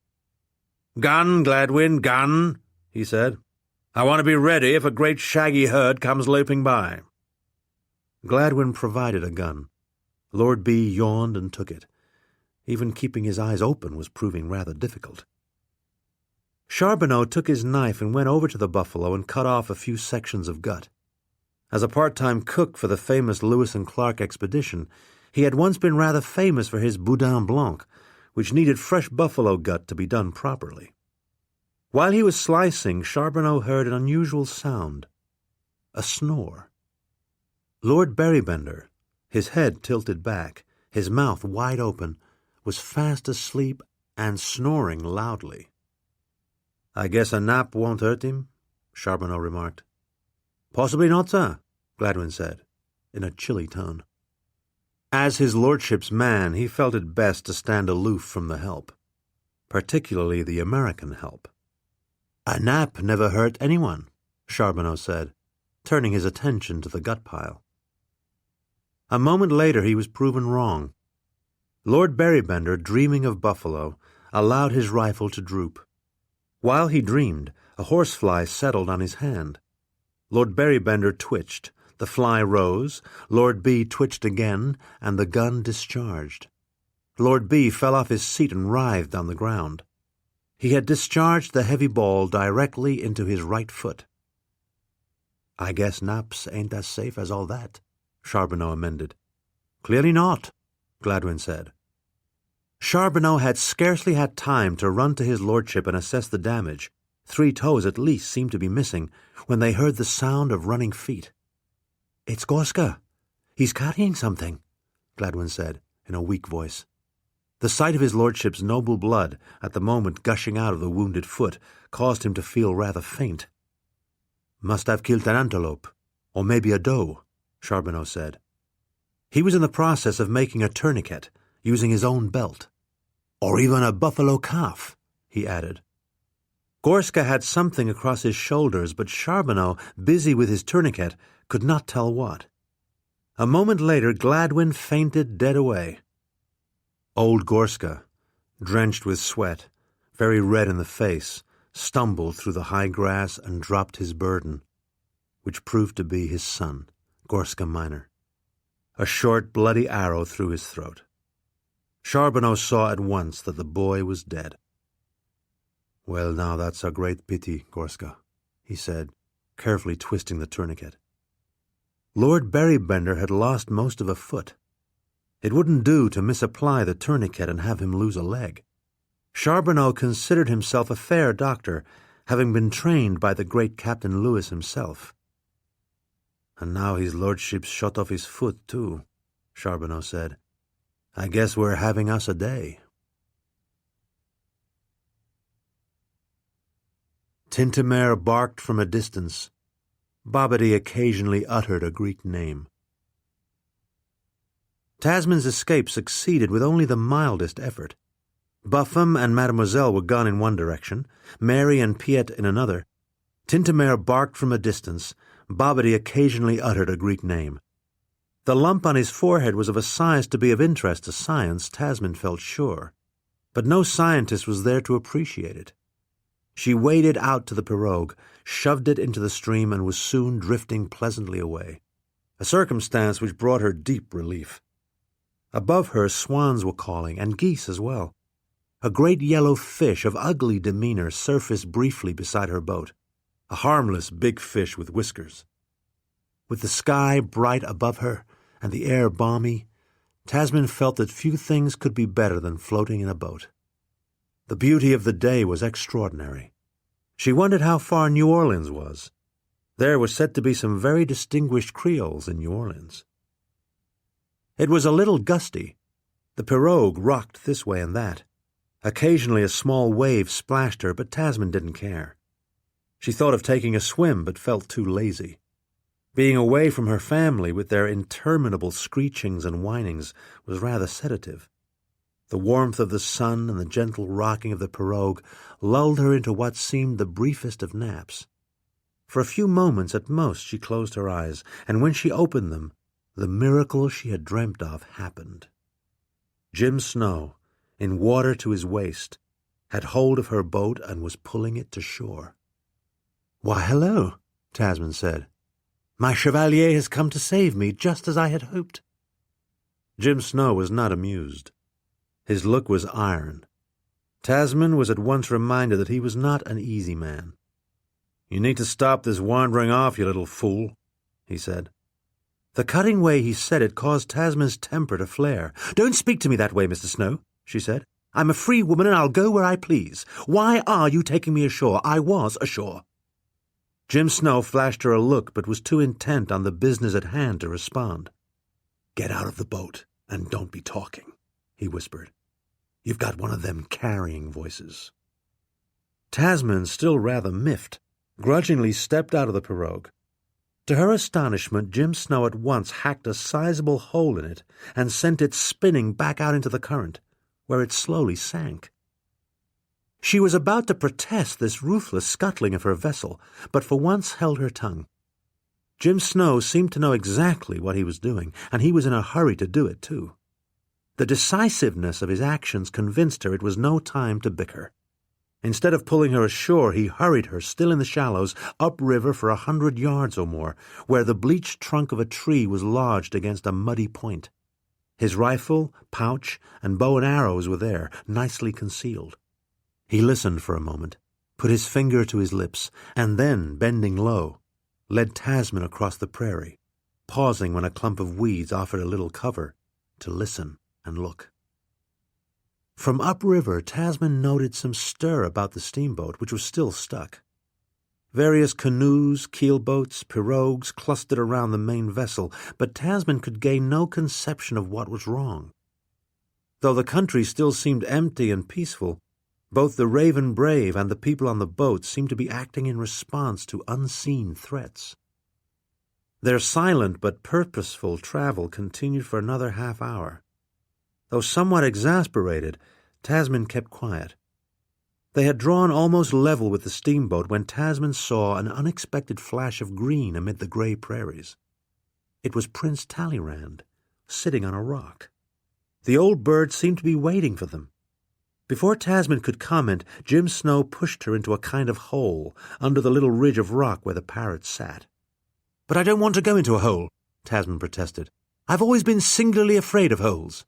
"Gun, Gladwin, gun," he said. "I want to be ready if a great shaggy herd comes loping by." Gladwin provided a gun. Lord B. yawned and took it. Even keeping his eyes open was proving rather difficult. Charbonneau took his knife and went over to the buffalo and cut off a few sections of gut. As a part-time cook for the famous Lewis and Clark expedition, he had once been rather famous for his boudin blanc, which needed fresh buffalo gut to be done properly. While he was slicing, Charbonneau heard an unusual sound, a snore. Lord Berrybender, his head tilted back, his mouth wide open, was fast asleep and snoring loudly. "I guess a nap won't hurt him," Charbonneau remarked. "Possibly not, sir," Gladwin said, in a chilly tone. As his lordship's man, he felt it best to stand aloof from the help, particularly the American help. "A nap never hurt anyone," Charbonneau said, turning his attention to the gut pile. A moment later he was proven wrong. Lord Berrybender, dreaming of buffalo, allowed his rifle to droop. While he dreamed, a horsefly settled on his hand. Lord Berrybender twitched. The fly rose, Lord B. twitched again, and the gun discharged. Lord B. fell off his seat and writhed on the ground. He had discharged the heavy ball directly into his right foot. "I guess naps ain't as safe as all that," Charbonneau amended. "Clearly not," Gladwin said. Charbonneau had scarcely had time to run to his lordship and assess the damage. 3 toes at least seemed to be missing, when they heard the sound of running feet. "It's Gorska. He's carrying something," Gladwin said, in a weak voice. The sight of his lordship's noble blood, at the moment gushing out of the wounded foot, caused him to feel rather faint. "Must have killed an antelope, or maybe a doe," Charbonneau said. He was in the process of making a tourniquet, using his own belt. "Or even a buffalo calf," he added. Gorska had something across his shoulders, but Charbonneau, busy with his tourniquet, could not tell what. A moment later Gladwin fainted dead away. Old Gorska, drenched with sweat, very red in the face, stumbled through the high grass and dropped his burden, which proved to be his son, Gorska Minor. A short, bloody arrow through his throat. Charbonneau saw at once that the boy was dead. "Well, now that's a great pity, Gorska," he said, carefully twisting the tourniquet. Lord Berrybender had lost most of a foot. It wouldn't do to misapply the tourniquet and have him lose a leg. Charbonneau considered himself a fair doctor, having been trained by the great Captain Lewis himself. "And now his lordship's shot off his foot, too," Charbonneau said. "I guess we're having us a day." Tintamer barked from a distance. Bobbity occasionally uttered a Greek name. Tasman's escape succeeded with only the mildest effort. Buffum and Mademoiselle were gone in one direction, Mary and Piet in another. Tintamer barked from a distance. Bobbity occasionally uttered a Greek name. The lump on his forehead was of a size to be of interest to science, Tasman felt sure, but no scientist was there to appreciate it. She waded out to the pirogue, shoved it into the stream, and was soon drifting pleasantly away, a circumstance which brought her deep relief. Above her swans were calling, and geese as well. A great yellow fish of ugly demeanor surfaced briefly beside her boat, a harmless big fish with whiskers. With the sky bright above her and the air balmy, Tasman felt that few things could be better than floating in a boat. The beauty of the day was extraordinary. She wondered how far New Orleans was. There were said to be some very distinguished Creoles in New Orleans. It was a little gusty. The pirogue rocked this way and that. Occasionally a small wave splashed her, but Tasman didn't care. She thought of taking a swim, but felt too lazy. Being away from her family with their interminable screechings and whinings was rather sedative. The warmth of the sun and the gentle rocking of the pirogue lulled her into what seemed the briefest of naps. For a few moments at most she closed her eyes, and when she opened them, the miracle she had dreamt of happened. Jim Snow, in water to his waist, had hold of her boat and was pulling it to shore. "Why, hello," Tasman said. "My chevalier has come to save me, just as I had hoped." Jim Snow was not amused. His look was iron. Tasman was at once reminded that he was not an easy man. "You need to stop this wandering off, you little fool," he said. The cutting way he said it caused Tasman's temper to flare. "Don't speak to me that way, Mr. Snow," she said. "I'm a free woman and I'll go where I please. Why are you taking me ashore? I was ashore." Jim Snow flashed her a look, but was too intent on the business at hand to respond. "Get out of the boat and don't be talking," he whispered. "You've got one of them carrying voices." Tasman, still rather miffed, grudgingly stepped out of the pirogue. To her astonishment, Jim Snow at once hacked a sizable hole in it and sent it spinning back out into the current, where it slowly sank. She was about to protest this ruthless scuttling of her vessel, but for once held her tongue. Jim Snow seemed to know exactly what he was doing, and he was in a hurry to do it, too. The decisiveness of his actions convinced her it was no time to bicker. Instead of pulling her ashore, he hurried her, still in the shallows, upriver for 100 yards or more, where the bleached trunk of a tree was lodged against a muddy point. His rifle, pouch, and bow and arrows were there, nicely concealed. He listened for a moment, put his finger to his lips, and then, bending low, led Tasman across the prairie, pausing when a clump of weeds offered a little cover, to listen and look. From upriver, Tasman noted some stir about the steamboat, which was still stuck. Various canoes, keelboats, pirogues clustered around the main vessel, but Tasman could gain no conception of what was wrong. Though the country still seemed empty and peaceful, both the Raven Brave and the people on the boat seemed to be acting in response to unseen threats. Their silent but purposeful travel continued for another half-hour. Though somewhat exasperated, Tasman kept quiet. They had drawn almost level with the steamboat when Tasman saw an unexpected flash of green amid the gray prairies. It was Prince Talleyrand, sitting on a rock. The old bird seemed to be waiting for them. Before Tasman could comment, Jim Snow pushed her into a kind of hole under the little ridge of rock where the parrot sat. "But I don't want to go into a hole," Tasman protested. "I've always been singularly afraid of holes."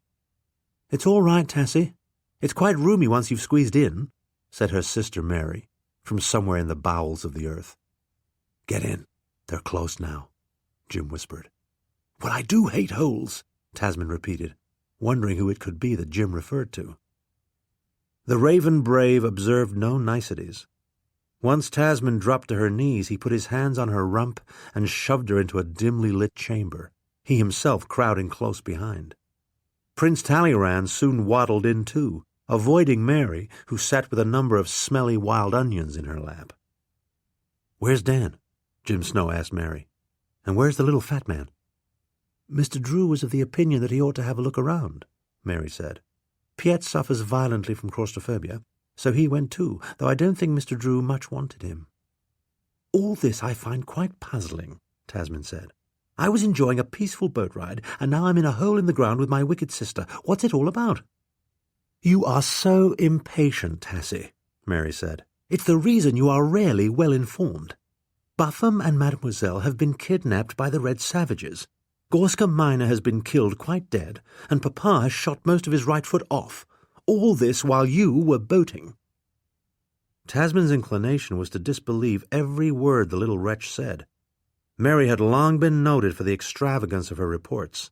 "It's all right, Tassie. It's quite roomy once you've squeezed in," said her sister Mary, from somewhere in the bowels of the earth. "Get in. They're close now," Jim whispered. "Well, I do hate holes," Tasmin repeated, wondering who it could be that Jim referred to. The Raven Brave observed no niceties. Once Tasmin dropped to her knees, he put his hands on her rump and shoved her into a dimly lit chamber, he himself crowding close behind. Prince Talleyrand soon waddled in too, avoiding Mary, who sat with a number of smelly wild onions in her lap. "Where's Dan?" Jim Snow asked Mary. "And where's the little fat man?" "Mr. Drew was of the opinion that he ought to have a look around," Mary said. "Piet suffers violently from claustrophobia, so he went too, though I don't think Mr. Drew much wanted him." "All this I find quite puzzling," Tasmin said. "I was enjoying a peaceful boat ride, and now I'm in a hole in the ground with my wicked sister. What's it all about?" "You are so impatient, Tassie," Mary said. "It's the reason you are rarely well informed. Buffum and Mademoiselle have been kidnapped by the Red Savages. Gorska Minor has been killed quite dead, and Papa has shot most of his right foot off. All this while you were boating." Tasmin's inclination was to disbelieve every word the little wretch said. Mary had long been noted for the extravagance of her reports.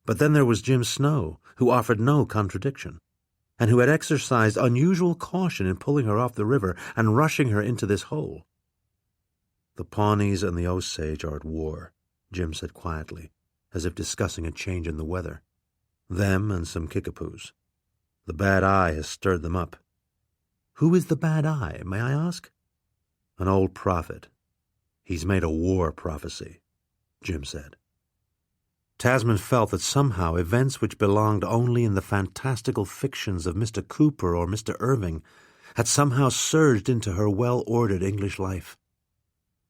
But then there was Jim Snow, who offered no contradiction, and who had exercised unusual caution in pulling her off the river and rushing her into this hole. "The Pawnees and the Osage are at war," Jim said quietly, as if discussing a change in the weather. "Them and some Kickapoos. The Bad Eye has stirred them up." "Who is the Bad Eye, may I ask?" "An old prophet. He's made a war prophecy," Jim said. Tasmin felt that somehow events which belonged only in the fantastical fictions of Mr. Cooper or Mr. Irving had somehow surged into her well-ordered English life.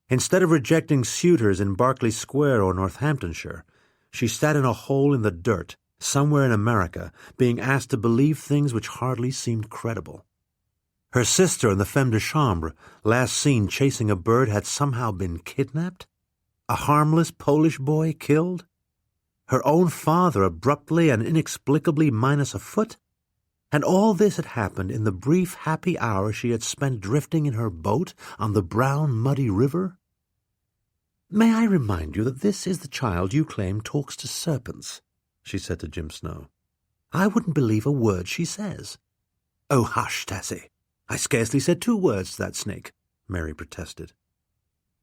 Instead of rejecting suitors in Berkeley Square or Northamptonshire, she sat in a hole in the dirt, somewhere in America, being asked to believe things which hardly seemed credible. Her sister and the femme de chambre, last seen chasing a bird, had somehow been kidnapped? A harmless Polish boy killed? Her own father abruptly and inexplicably minus a foot? And all this had happened in the brief, happy hour she had spent drifting in her boat on the brown, muddy river? "May I remind you that this is the child you claim talks to serpents?" she said to Jim Snow. "I wouldn't believe a word she says." "Oh, hush, Tassie. I scarcely said 2 words to that snake," Mary protested.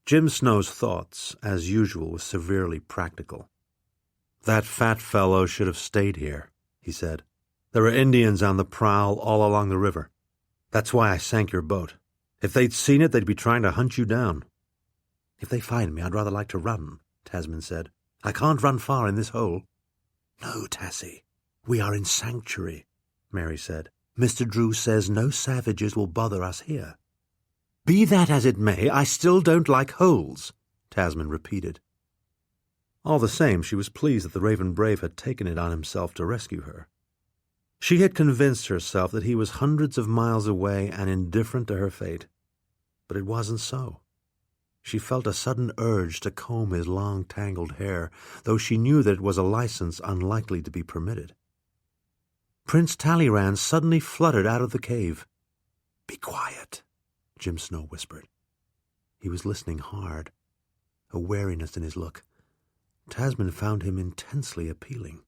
Jim Snow's thoughts, as usual, were severely practical. "That fat fellow should have stayed here," he said. "There are Indians on the prowl all along the river. That's why I sank your boat. If they'd seen it, they'd be trying to hunt you down." "If they find me, I'd rather like to run," Tasmin said. "I can't run far in this hole." "No, Tassie, we are in sanctuary," Mary said. "Mr. Drew says no savages will bother us here." "Be that as it may, I still don't like holes," Tasmin repeated. All the same, she was pleased that the Raven Brave had taken it on himself to rescue her. She had convinced herself that he was hundreds of miles away and indifferent to her fate. But it wasn't so. She felt a sudden urge to comb his long, tangled hair, though she knew that it was a license unlikely to be permitted. Prince Talleyrand suddenly fluttered out of the cave. "Be quiet," Jim Snow whispered. He was listening hard, a wariness in his look. Tasmin found him intensely appealing.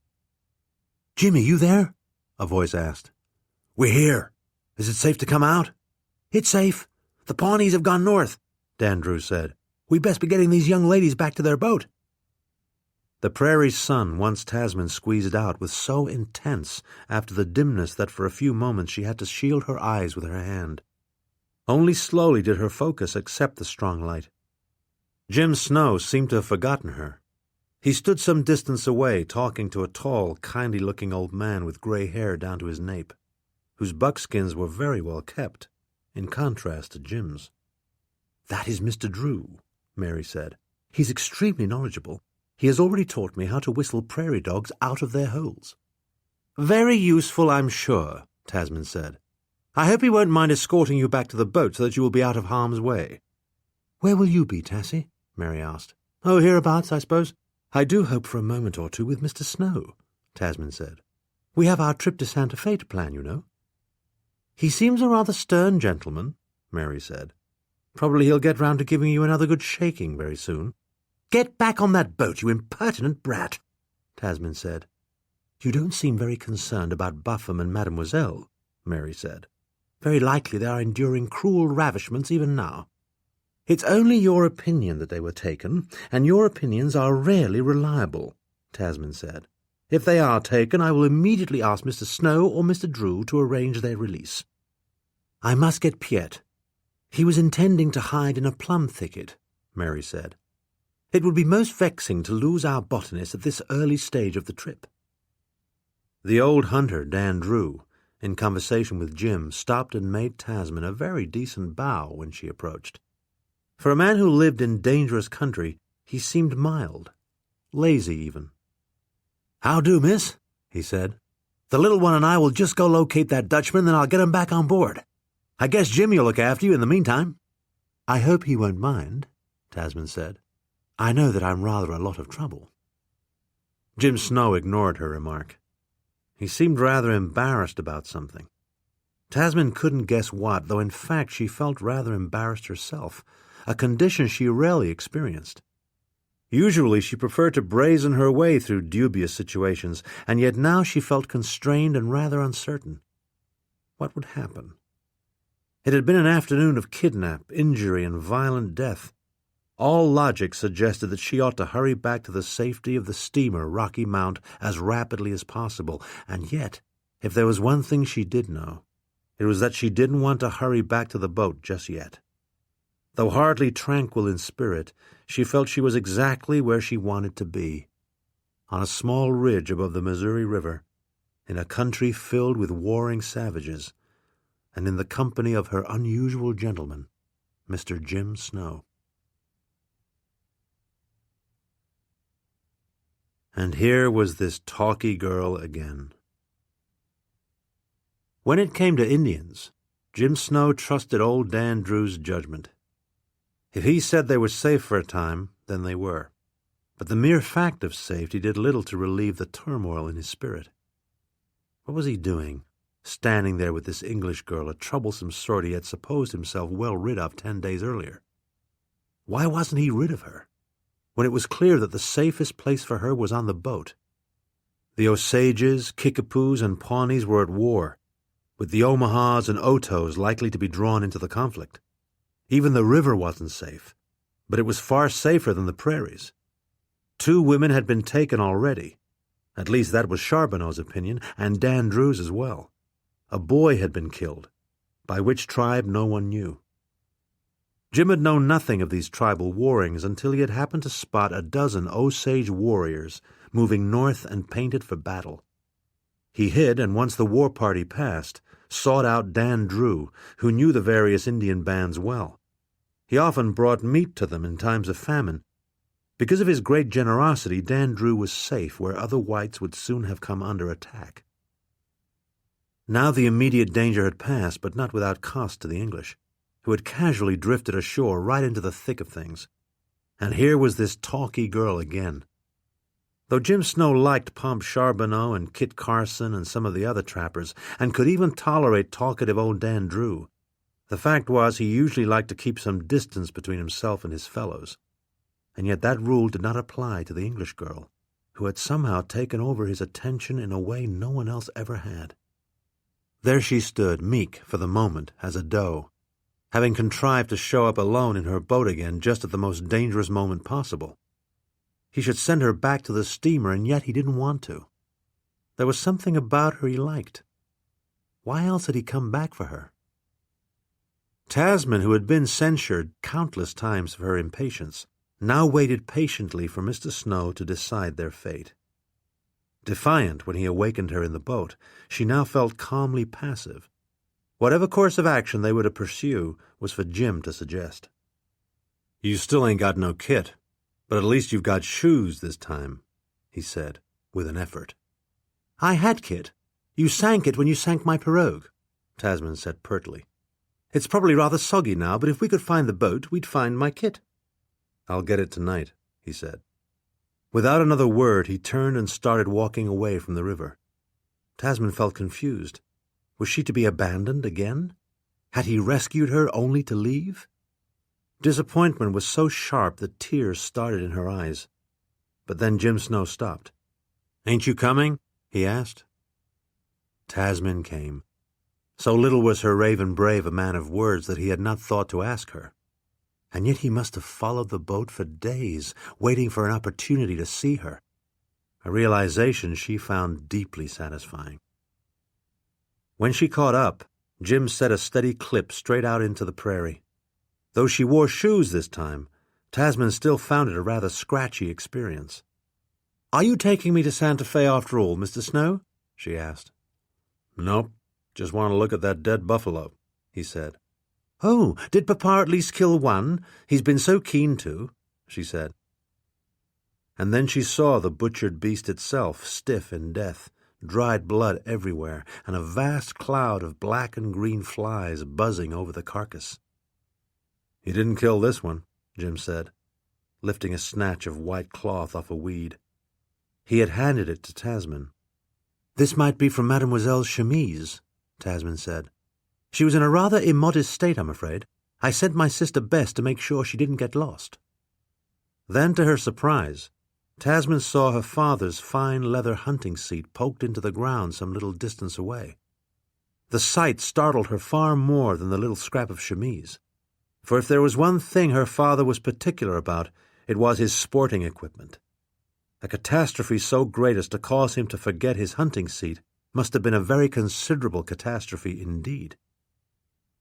"Jimmy, you there?" a voice asked. "We're here. Is it safe to come out?" "It's safe. The Pawnees have gone north," Dan Drew said. "We'd best be getting these young ladies back to their boat." The prairie sun once Tasmin squeezed out was so intense after the dimness that for a few moments she had to shield her eyes with her hand. Only slowly did her focus accept the strong light. Jim Snow seemed to have forgotten her. He stood some distance away, talking to a tall, kindly-looking old man with gray hair down to his nape, whose buckskins were very well kept, in contrast to Jim's. "That is Mr. Drew," Mary said. "He's extremely knowledgeable. He has already taught me how to whistle prairie dogs out of their holes." "Very useful, I'm sure," Tasmin said. "I hope he won't mind escorting you back to the boat so that you will be out of harm's way." "Where will you be, Tassie?" Mary asked. "Oh, hereabouts, I suppose. I do hope for a moment or two with Mr. Snow," Tasmin said. "We have our trip to Santa Fe to plan, you know." "He seems a rather stern gentleman," Mary said. "Probably he'll get round to giving you another good shaking very soon." "Get back on that boat, you impertinent brat," Tasmin said. "You don't seem very concerned about Buffum and Mademoiselle," Mary said. "Very likely they are enduring cruel ravishments even now." "It's only your opinion that they were taken, and your opinions are rarely reliable," Tasmin said. "If they are taken, I will immediately ask Mr. Snow or Mr. Drew to arrange their release. I must get Piet. He was intending to hide in a plum thicket," Mary said. "It would be most vexing to lose our botanist at this early stage of the trip." The old hunter, Dan Drew, in conversation with Jim, stopped and made Tasmin a very decent bow when she approached. For a man who lived in dangerous country, he seemed mild, lazy even. "How do, miss?" he said. "The little one and I will just go locate that Dutchman, then I'll get him back on board. I guess Jimmy will look after you in the meantime." "I hope he won't mind," Tasmin said. "I know that I'm rather a lot of trouble." Jim Snow ignored her remark. He seemed rather embarrassed about something. Tasmin couldn't guess what, though in fact she felt rather embarrassed herself, a condition she rarely experienced. Usually she preferred to brazen her way through dubious situations, and yet now she felt constrained and rather uncertain. What would happen? It had been an afternoon of kidnap, injury, and violent death. All logic suggested that she ought to hurry back to the safety of the steamer Rocky Mount as rapidly as possible, and yet, if there was one thing she did know, it was that she didn't want to hurry back to the boat just yet. Though hardly tranquil in spirit, she felt she was exactly where she wanted to be, on a small ridge above the Missouri River, in a country filled with warring savages, and in the company of her unusual gentleman, Mr. Jim Snow. And here was this talky girl again. When it came to Indians, Jim Snow trusted old Dan Drew's judgment. If he said they were safe for a time, then they were. But the mere fact of safety did little to relieve the turmoil in his spirit. What was he doing, standing there with this English girl, a troublesome sort he had supposed himself well rid of 10 days earlier? Why wasn't he rid of her, when it was clear that the safest place for her was on the boat? The Osages, Kickapoos, and Pawnees were at war, with the Omahas and Otos likely to be drawn into the conflict. Even the river wasn't safe, but it was far safer than the prairies. 2 women had been taken already. At least that was Charbonneau's opinion, and Dan Drew's as well. A boy had been killed, by which tribe no one knew. Jim had known nothing of these tribal warrings until he had happened to spot a dozen Osage warriors moving north and painted for battle. He hid, and once the war party passed, sought out Dan Drew, who knew the various Indian bands well. He often brought meat to them in times of famine. Because of his great generosity, Dan Drew was safe where other whites would soon have come under attack. Now the immediate danger had passed, but not without cost to the English, who had casually drifted ashore right into the thick of things. And here was this talky girl again. Though Jim Snow liked Pomp Charbonneau and Kit Carson and some of the other trappers, and could even tolerate talkative old Dan Drew, the fact was he usually liked to keep some distance between himself and his fellows. And yet that rule did not apply to the English girl, who had somehow taken over his attention in a way no one else ever had. There she stood, meek for the moment as a doe, having contrived to show up alone in her boat again just at the most dangerous moment possible. He should send her back to the steamer, and yet he didn't want to. There was something about her he liked. Why else had he come back for her? Tasmin, who had been censured countless times for her impatience, now waited patiently for Mr. Snow to decide their fate. Defiant when he awakened her in the boat, she now felt calmly passive. Whatever course of action they were to pursue was for Jim to suggest. "You still ain't got no kit, but at least you've got shoes this time," he said, with an effort. "I had kit. You sank it when you sank my pirogue," Tasmin said pertly. "It's probably rather soggy now, but if we could find the boat, we'd find my kit." "I'll get it tonight," he said. Without another word, he turned and started walking away from the river. Tasmin felt confused. Was she to be abandoned again? Had he rescued her only to leave? Disappointment was so sharp that tears started in her eyes. But then Jim Snow stopped. "Ain't you coming?" he asked. Tasmin came. So little was her Raven Brave a man of words that he had not thought to ask her. And yet he must have followed the boat for days, waiting for an opportunity to see her. A realization she found deeply satisfying. When she caught up, Jim set a steady clip straight out into the prairie. Though she wore shoes this time, Tasmin still found it a rather scratchy experience. "Are you taking me to Santa Fe after all, Mr. Snow?" she asked. "Nope, just want to look at that dead buffalo," he said. "Oh, did Papa at least kill one? He's been so keen to," she said. And then she saw the butchered beast itself, stiff in death, dried blood everywhere, and a vast cloud of black and green flies buzzing over the carcass. "He didn't kill this one," Jim said, lifting a snatch of white cloth off a weed. He had handed it to Tasmin. "This might be from Mademoiselle's chemise," Tasmin said. "She was in a rather immodest state, I'm afraid. I sent my sister Bess to make sure she didn't get lost." Then, to her surprise, Tasmin saw her father's fine leather hunting seat poked into the ground some little distance away. The sight startled her far more than the little scrap of chemise, for if there was one thing her father was particular about, it was his sporting equipment. A catastrophe so great as to cause him to forget his hunting seat must have been a very considerable catastrophe indeed.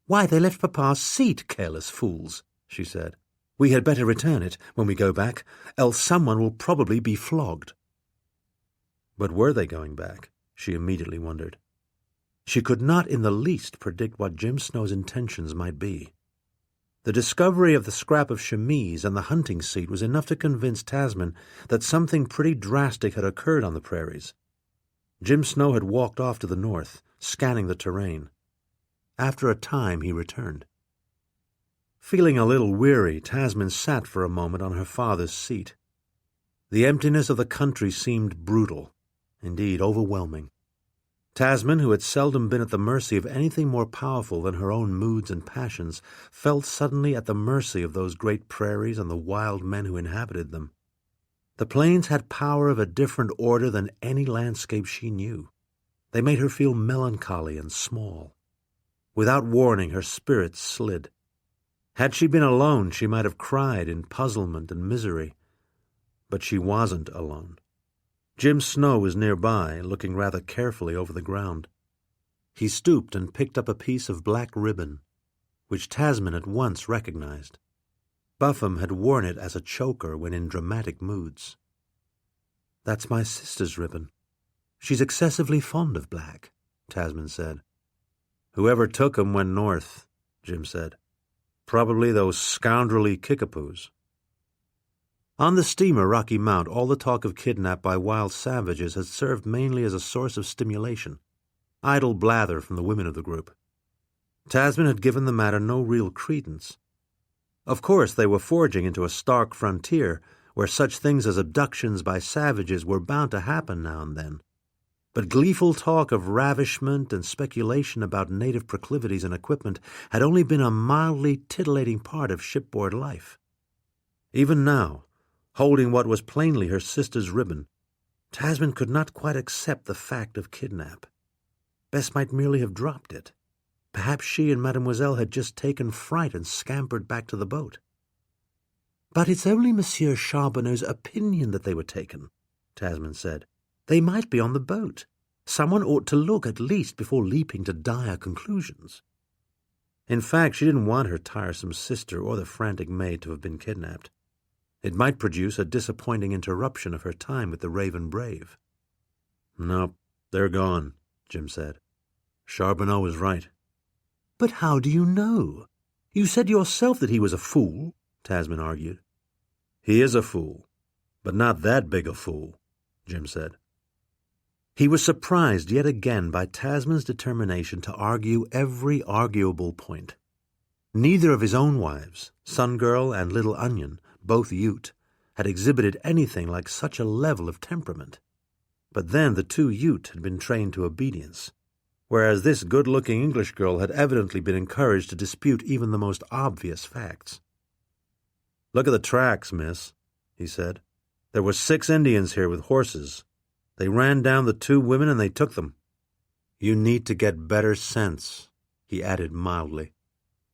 "Why, they left Papa's seat, careless fools," she said. "We had better return it when we go back, else someone will probably be flogged." But were they going back? She immediately wondered. She could not in the least predict what Jim Snow's intentions might be. The discovery of the scrap of chemise and the hunting seat was enough to convince Tasmin that something pretty drastic had occurred on the prairies. Jim Snow had walked off to the north, scanning the terrain. After a time he returned. Feeling a little weary, Tasmin sat for a moment on her father's seat. The emptiness of the country seemed brutal, indeed overwhelming. Tasmin, who had seldom been at the mercy of anything more powerful than her own moods and passions, felt suddenly at the mercy of those great prairies and the wild men who inhabited them. The plains had power of a different order than any landscape she knew. They made her feel melancholy and small. Without warning, her spirits slid. Had she been alone, she might have cried in puzzlement and misery. But she wasn't alone. Jim Snow was nearby, looking rather carefully over the ground. He stooped and picked up a piece of black ribbon, which Tasmin at once recognized. Buffum had worn it as a choker when in dramatic moods. "That's my sister's ribbon. She's excessively fond of black," Tasmin said. "Whoever took 'em went north," Jim said. "Probably those scoundrelly Kickapoos." On the steamer Rocky Mount, all the talk of kidnap by wild savages had served mainly as a source of stimulation, idle blather from the women of the group. Tasmin had given the matter no real credence. Of course, they were forging into a stark frontier where such things as abductions by savages were bound to happen now and then. But gleeful talk of ravishment and speculation about native proclivities and equipment had only been a mildly titillating part of shipboard life. Even now, holding what was plainly her sister's ribbon, Tasmin could not quite accept the fact of kidnap. Bess might merely have dropped it. Perhaps she and Mademoiselle had just taken fright and scampered back to the boat. "But it's only Monsieur Charbonneau's opinion that they were taken," Tasmin said. "They might be on the boat. Someone ought to look at least before leaping to dire conclusions." In fact, she didn't want her tiresome sister or the frantic maid to have been kidnapped. It might produce a disappointing interruption of her time with the Raven Brave. "No, they're gone," Jim said. "Charbonneau was right." "But how do you know? You said yourself that he was a fool," Tasmin argued. "He is a fool, but not that big a fool," Jim said. He was surprised yet again by Tasmin's determination to argue every arguable point. Neither of his own wives, Sun Girl and Little Onion, both Ute, had exhibited anything like such a level of temperament. But then the two Ute had been trained to obedience. whereas this good-looking English girl had evidently been encouraged to dispute even the most obvious facts. "Look at the tracks, miss," he said. "There were 6 Indians here with horses. They ran down the 2 women and they took them." "You need to get better sense," he added mildly,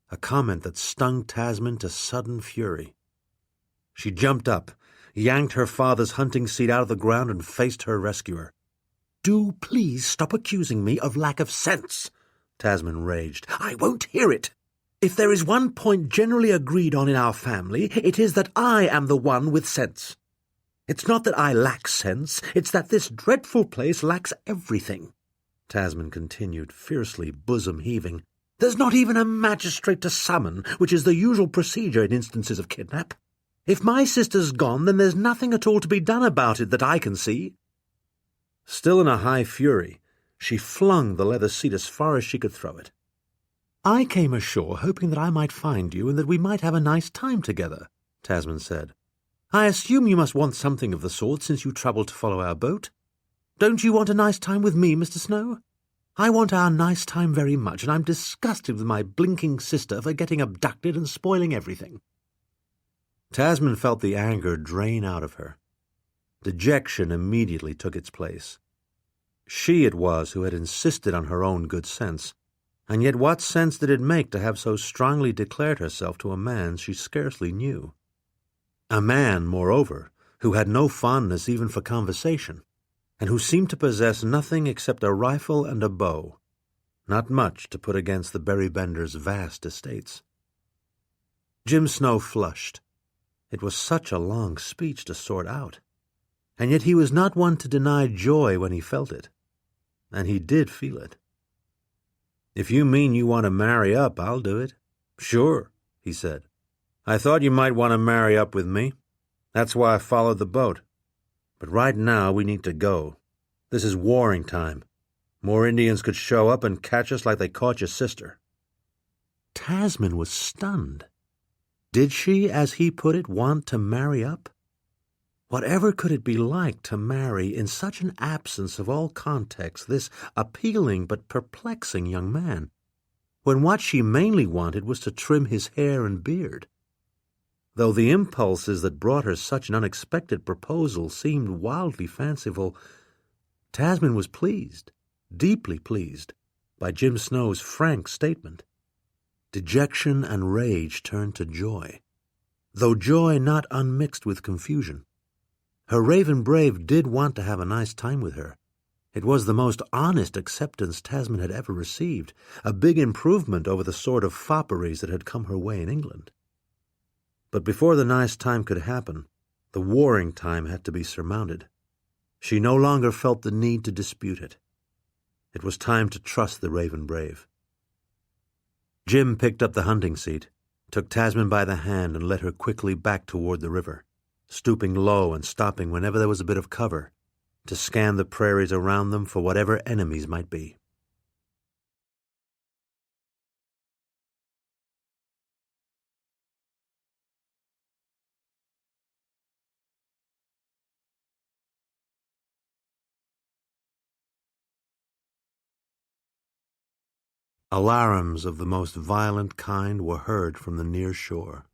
a comment that stung Tasmin to sudden fury. She jumped up, yanked her father's hunting seat out of the ground, and faced her rescuer. "Do please stop accusing me of lack of sense," Tasmin raged. "I won't hear it. If there is one point generally agreed on in our family, it is that I am the one with sense. It's not that I lack sense, it's that this dreadful place lacks everything," Tasmin continued, fiercely bosom heaving. "There's not even a magistrate to summon, which is the usual procedure in instances of kidnap. If my sister's gone, then there's nothing at all to be done about it that I can see." Still in a high fury, she flung the leather seat as far as she could throw it. "I came ashore hoping that I might find you and that we might have a nice time together," Tasmin said. "I assume you must want something of the sort since you troubled to follow our boat. Don't you want a nice time with me, Mr. Snow? I want our nice time very much, and I'm disgusted with my blinking sister for getting abducted and spoiling everything." Tasmin felt the anger drain out of her. Dejection immediately took its place. She it was who had insisted on her own good sense, and yet what sense did it make to have so strongly declared herself to a man she scarcely knew? A man, moreover, who had no fondness even for conversation, and who seemed to possess nothing except a rifle and a bow, not much to put against the Berrybenders' vast estates. Jim Snow flushed. It was such a long speech to sort out, and yet he was not one to deny joy when he felt it, and he did feel it. "If you mean you want to marry up, I'll do it." "Sure," he said. "I thought you might want to marry up with me. That's why I followed the boat. But right now we need to go. This is warring time. More Indians could show up and catch us like they caught your sister." Tasmin was stunned. Did she, as he put it, want to marry up? Whatever could it be like to marry in such an absence of all context this appealing but perplexing young man, when what she mainly wanted was to trim his hair and beard? Though the impulses that brought her such an unexpected proposal seemed wildly fanciful, Tasmin was pleased, deeply pleased, by Jim Snow's frank statement. Dejection and rage turned to joy, though joy not unmixed with confusion. Her Raven Brave did want to have a nice time with her. It was the most honest acceptance Tasmin had ever received, a big improvement over the sort of fopperies that had come her way in England. But before the nice time could happen, the warring time had to be surmounted. She no longer felt the need to dispute it. It was time to trust the Raven Brave. Jim picked up the hunting seat, took Tasmin by the hand, and led her quickly back toward the river, stooping low and stopping whenever there was a bit of cover, to scan the prairies around them for whatever enemies might be. Alarums of the most violent kind were heard from the near shore.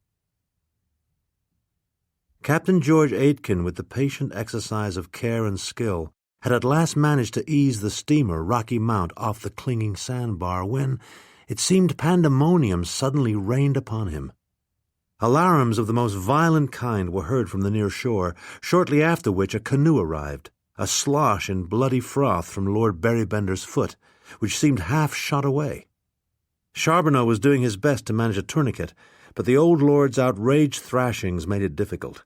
Captain George Aitken, with the patient exercise of care and skill, had at last managed to ease the steamer Rocky Mount off the clinging sandbar when, it seemed, pandemonium suddenly rained upon him. Alarums of the most violent kind were heard from the near shore, shortly after which a canoe arrived, a slosh in bloody froth from Lord Berrybender's foot, which seemed half shot away. Charbonneau was doing his best to manage a tourniquet, but the old lord's outraged thrashings made it difficult.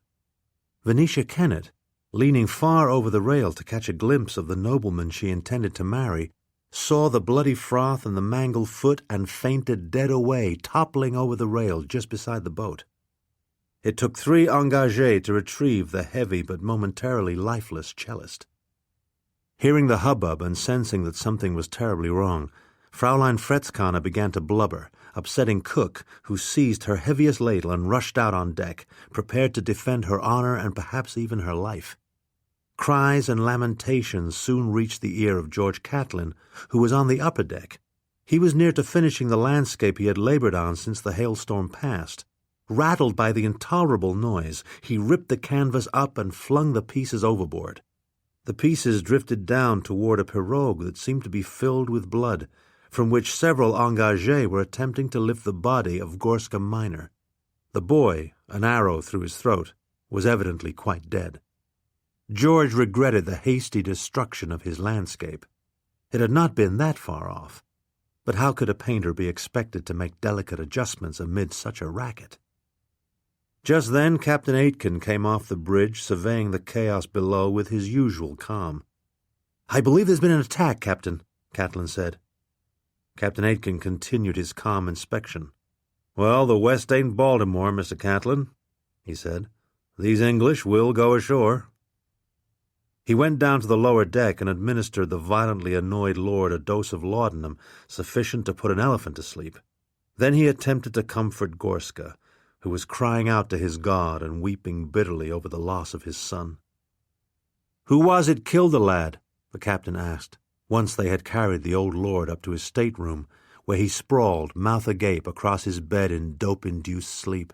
Venetia Kennett, leaning far over the rail to catch a glimpse of the nobleman she intended to marry, saw the bloody froth and the mangled foot and fainted dead away, toppling over the rail just beside the boat. It took 3 engagés to retrieve the heavy but momentarily lifeless cellist. Hearing the hubbub and sensing that something was terribly wrong, Fraulein Fretzkanne began to blubber, upsetting Cook, who seized her heaviest ladle and rushed out on deck, prepared to defend her honor and perhaps even her life. Cries and lamentations soon reached the ear of George Catlin, who was on the upper deck. He was near to finishing the landscape he had labored on since the hailstorm passed. Rattled by the intolerable noise, he ripped the canvas up and flung the pieces overboard. The pieces drifted down toward a pirogue that seemed to be filled with blood, from which several engagés were attempting to lift the body of Gorska minor. The boy, an arrow through his throat, was evidently quite dead. George regretted the hasty destruction of his landscape. It had not been that far off, but how could a painter be expected to make delicate adjustments amid such a racket? Just then Captain Aitken came off the bridge, surveying the chaos below with his usual calm. "I believe there's been an attack, Captain," Catlin said. Captain Aitken continued his calm inspection. "Well, the West ain't Baltimore, Mr. Catlin," he said. "These English will go ashore." He went down to the lower deck and administered the violently annoyed lord a dose of laudanum sufficient to put an elephant to sleep. Then he attempted to comfort Gorska, who was crying out to his God and weeping bitterly over the loss of his son. "Who was it killed the lad?" the captain asked, once they had carried the old lord up to his stateroom, where he sprawled, mouth agape, across his bed in dope-induced sleep.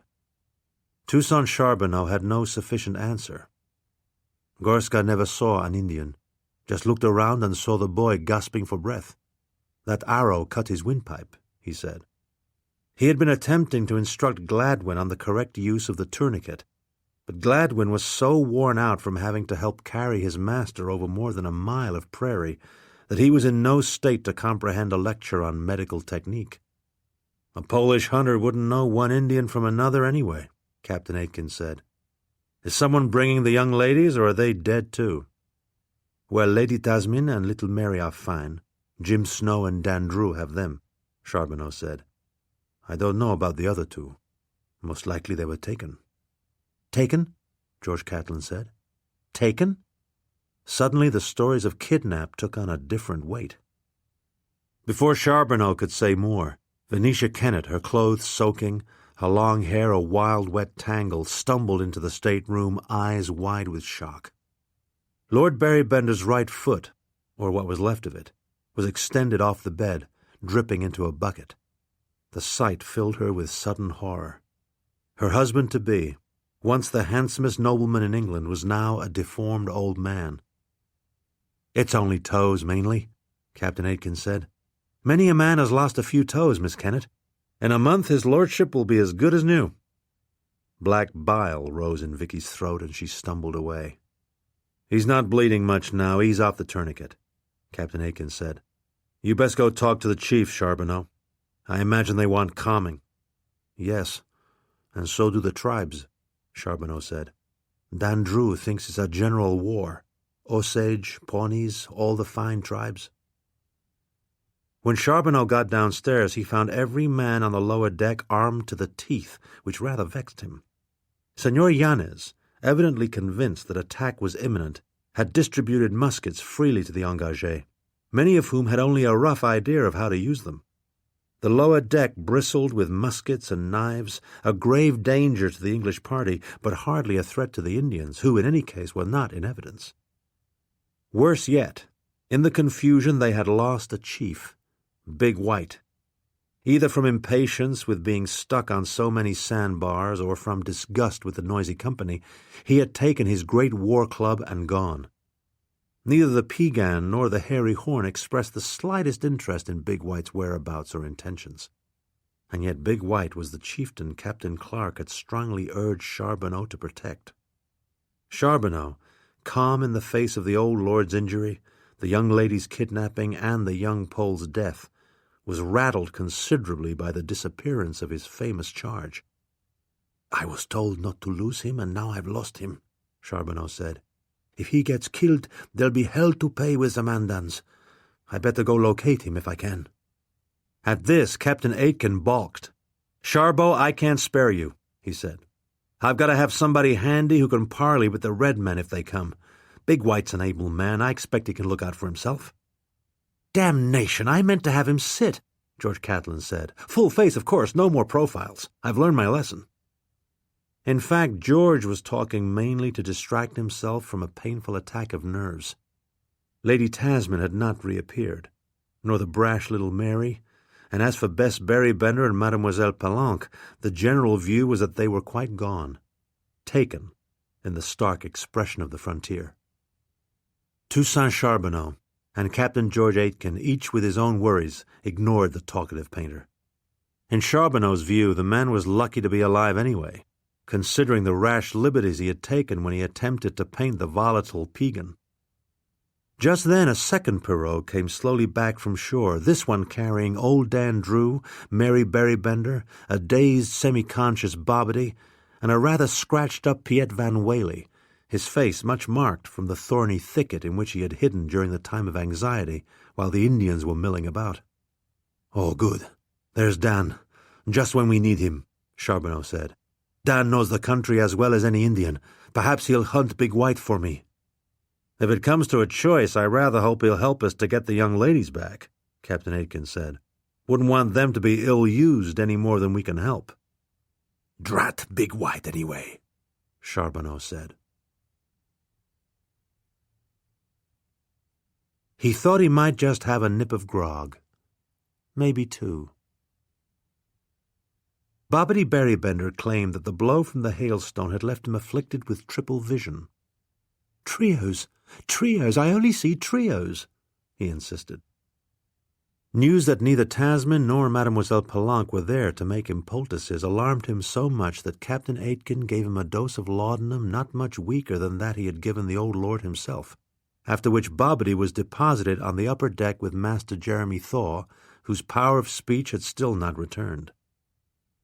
Toussaint Charbonneau had no sufficient answer. Gorska never saw an Indian, just looked around and saw the boy gasping for breath. "That arrow cut his windpipe," he said. He had been attempting to instruct Gladwin on the correct use of the tourniquet, but Gladwin was so worn out from having to help carry his master over more than a mile of prairie that he was in no state to comprehend a lecture on medical technique. "A Polish hunter wouldn't know one Indian from another anyway," Captain Aitken said. "Is someone bringing the young ladies, or are they dead too?" "Well, Lady Tasmin and Little Mary are fine. Jim Snow and Dan Drew have them," Charbonneau said. "I don't know about the other two. Most likely they were taken." "Taken?" George Catlin said. "Taken?" Suddenly the stories of kidnap took on a different weight. Before Charbonneau could say more, Venetia Kennett, her clothes soaking, her long hair a wild wet tangle, stumbled into the stateroom, eyes wide with shock. Lord Berrybender's right foot, or what was left of it, was extended off the bed, dripping into a bucket. The sight filled her with sudden horror. Her husband-to-be, once the handsomest nobleman in England, was now a deformed old man. "It's only toes, mainly," Captain Aitken said. "Many a man has lost a few toes, Miss Kennett. In a month his lordship will be as good as new." Black bile rose in Vicky's throat, and she stumbled away. "He's not bleeding much now. Ease off the tourniquet," Captain Aitken said. "You best go talk to the chief, Charbonneau. I imagine they want calming." "Yes, and so do the tribes," Charbonneau said. "Dan Drew thinks it's a general war. Osage, Pawnees, all the fine tribes." When Charbonneau got downstairs, he found every man on the lower deck armed to the teeth, which rather vexed him. Senor Yanez, evidently convinced that attack was imminent, had distributed muskets freely to the engagés, many of whom had only a rough idea of how to use them. The lower deck bristled with muskets and knives, a grave danger to the English party, but hardly a threat to the Indians, who in any case were not in evidence. Worse yet, in the confusion they had lost a chief, Big White. Either from impatience with being stuck on so many sandbars or from disgust with the noisy company, he had taken his great war club and gone. Neither the Piegan nor the Hairy Horn expressed the slightest interest in Big White's whereabouts or intentions. And yet Big White was the chieftain Captain Clark had strongly urged Charbonneau to protect. Charbonneau, calm in the face of the old lord's injury, the young lady's kidnapping, and the young Pole's death, was rattled considerably by the disappearance of his famous charge. "I was told not to lose him, and now I've lost him," Charbonneau said. "If he gets killed, there'll be hell to pay with the Mandans. I better go locate him if I can." At this, Captain Aitken balked. "Charbo, I can't spare you," he said. "I've got to have somebody handy who can parley with the red men if they come. Big White's an able man. I expect he can look out for himself." "Damnation, I meant to have him sit," George Catlin said. "Full face, of course, no more profiles. I've learned my lesson." In fact, George was talking mainly to distract himself from a painful attack of nerves. Lady Tasmin had not reappeared, nor the brash little Mary, and as for Bess Berrybender and Mademoiselle Palanque, the general view was that they were quite gone, taken, in the stark expression of the frontier. Toussaint Charbonneau and Captain George Aitken, each with his own worries, ignored the talkative painter. In Charbonneau's view, the man was lucky to be alive anyway, considering the rash liberties he had taken when he attempted to paint the volatile Pegan. Just then a second pirogue came slowly back from shore, this one carrying old Dan Drew, Mary Berrybender, a dazed, semi-conscious Bobbity, and a rather scratched-up Piet Van Whaley, his face much marked from the thorny thicket in which he had hidden during the time of anxiety while the Indians were milling about. "Oh, good. There's Dan, just when we need him," Charbonneau said. "Dan knows the country as well as any Indian. Perhaps he'll hunt Big White for me." "If it comes to a choice, I rather hope he'll help us to get the young ladies back," Captain Aitken said. "Wouldn't want them to be ill-used any more than we can help." "Drat Big White, anyway," Charbonneau said. He thought he might just have a nip of grog. Maybe two. Bobbity Berrybender claimed that the blow from the hailstone had left him afflicted with triple vision. "Trios! Trios! I only see trios!" he insisted. News that neither Tasmin nor Mademoiselle Palanque were there to make him poultices alarmed him so much that Captain Aitken gave him a dose of laudanum not much weaker than that he had given the old lord himself, after which Bobbity was deposited on the upper deck with Master Jeremy Thaw, whose power of speech had still not returned.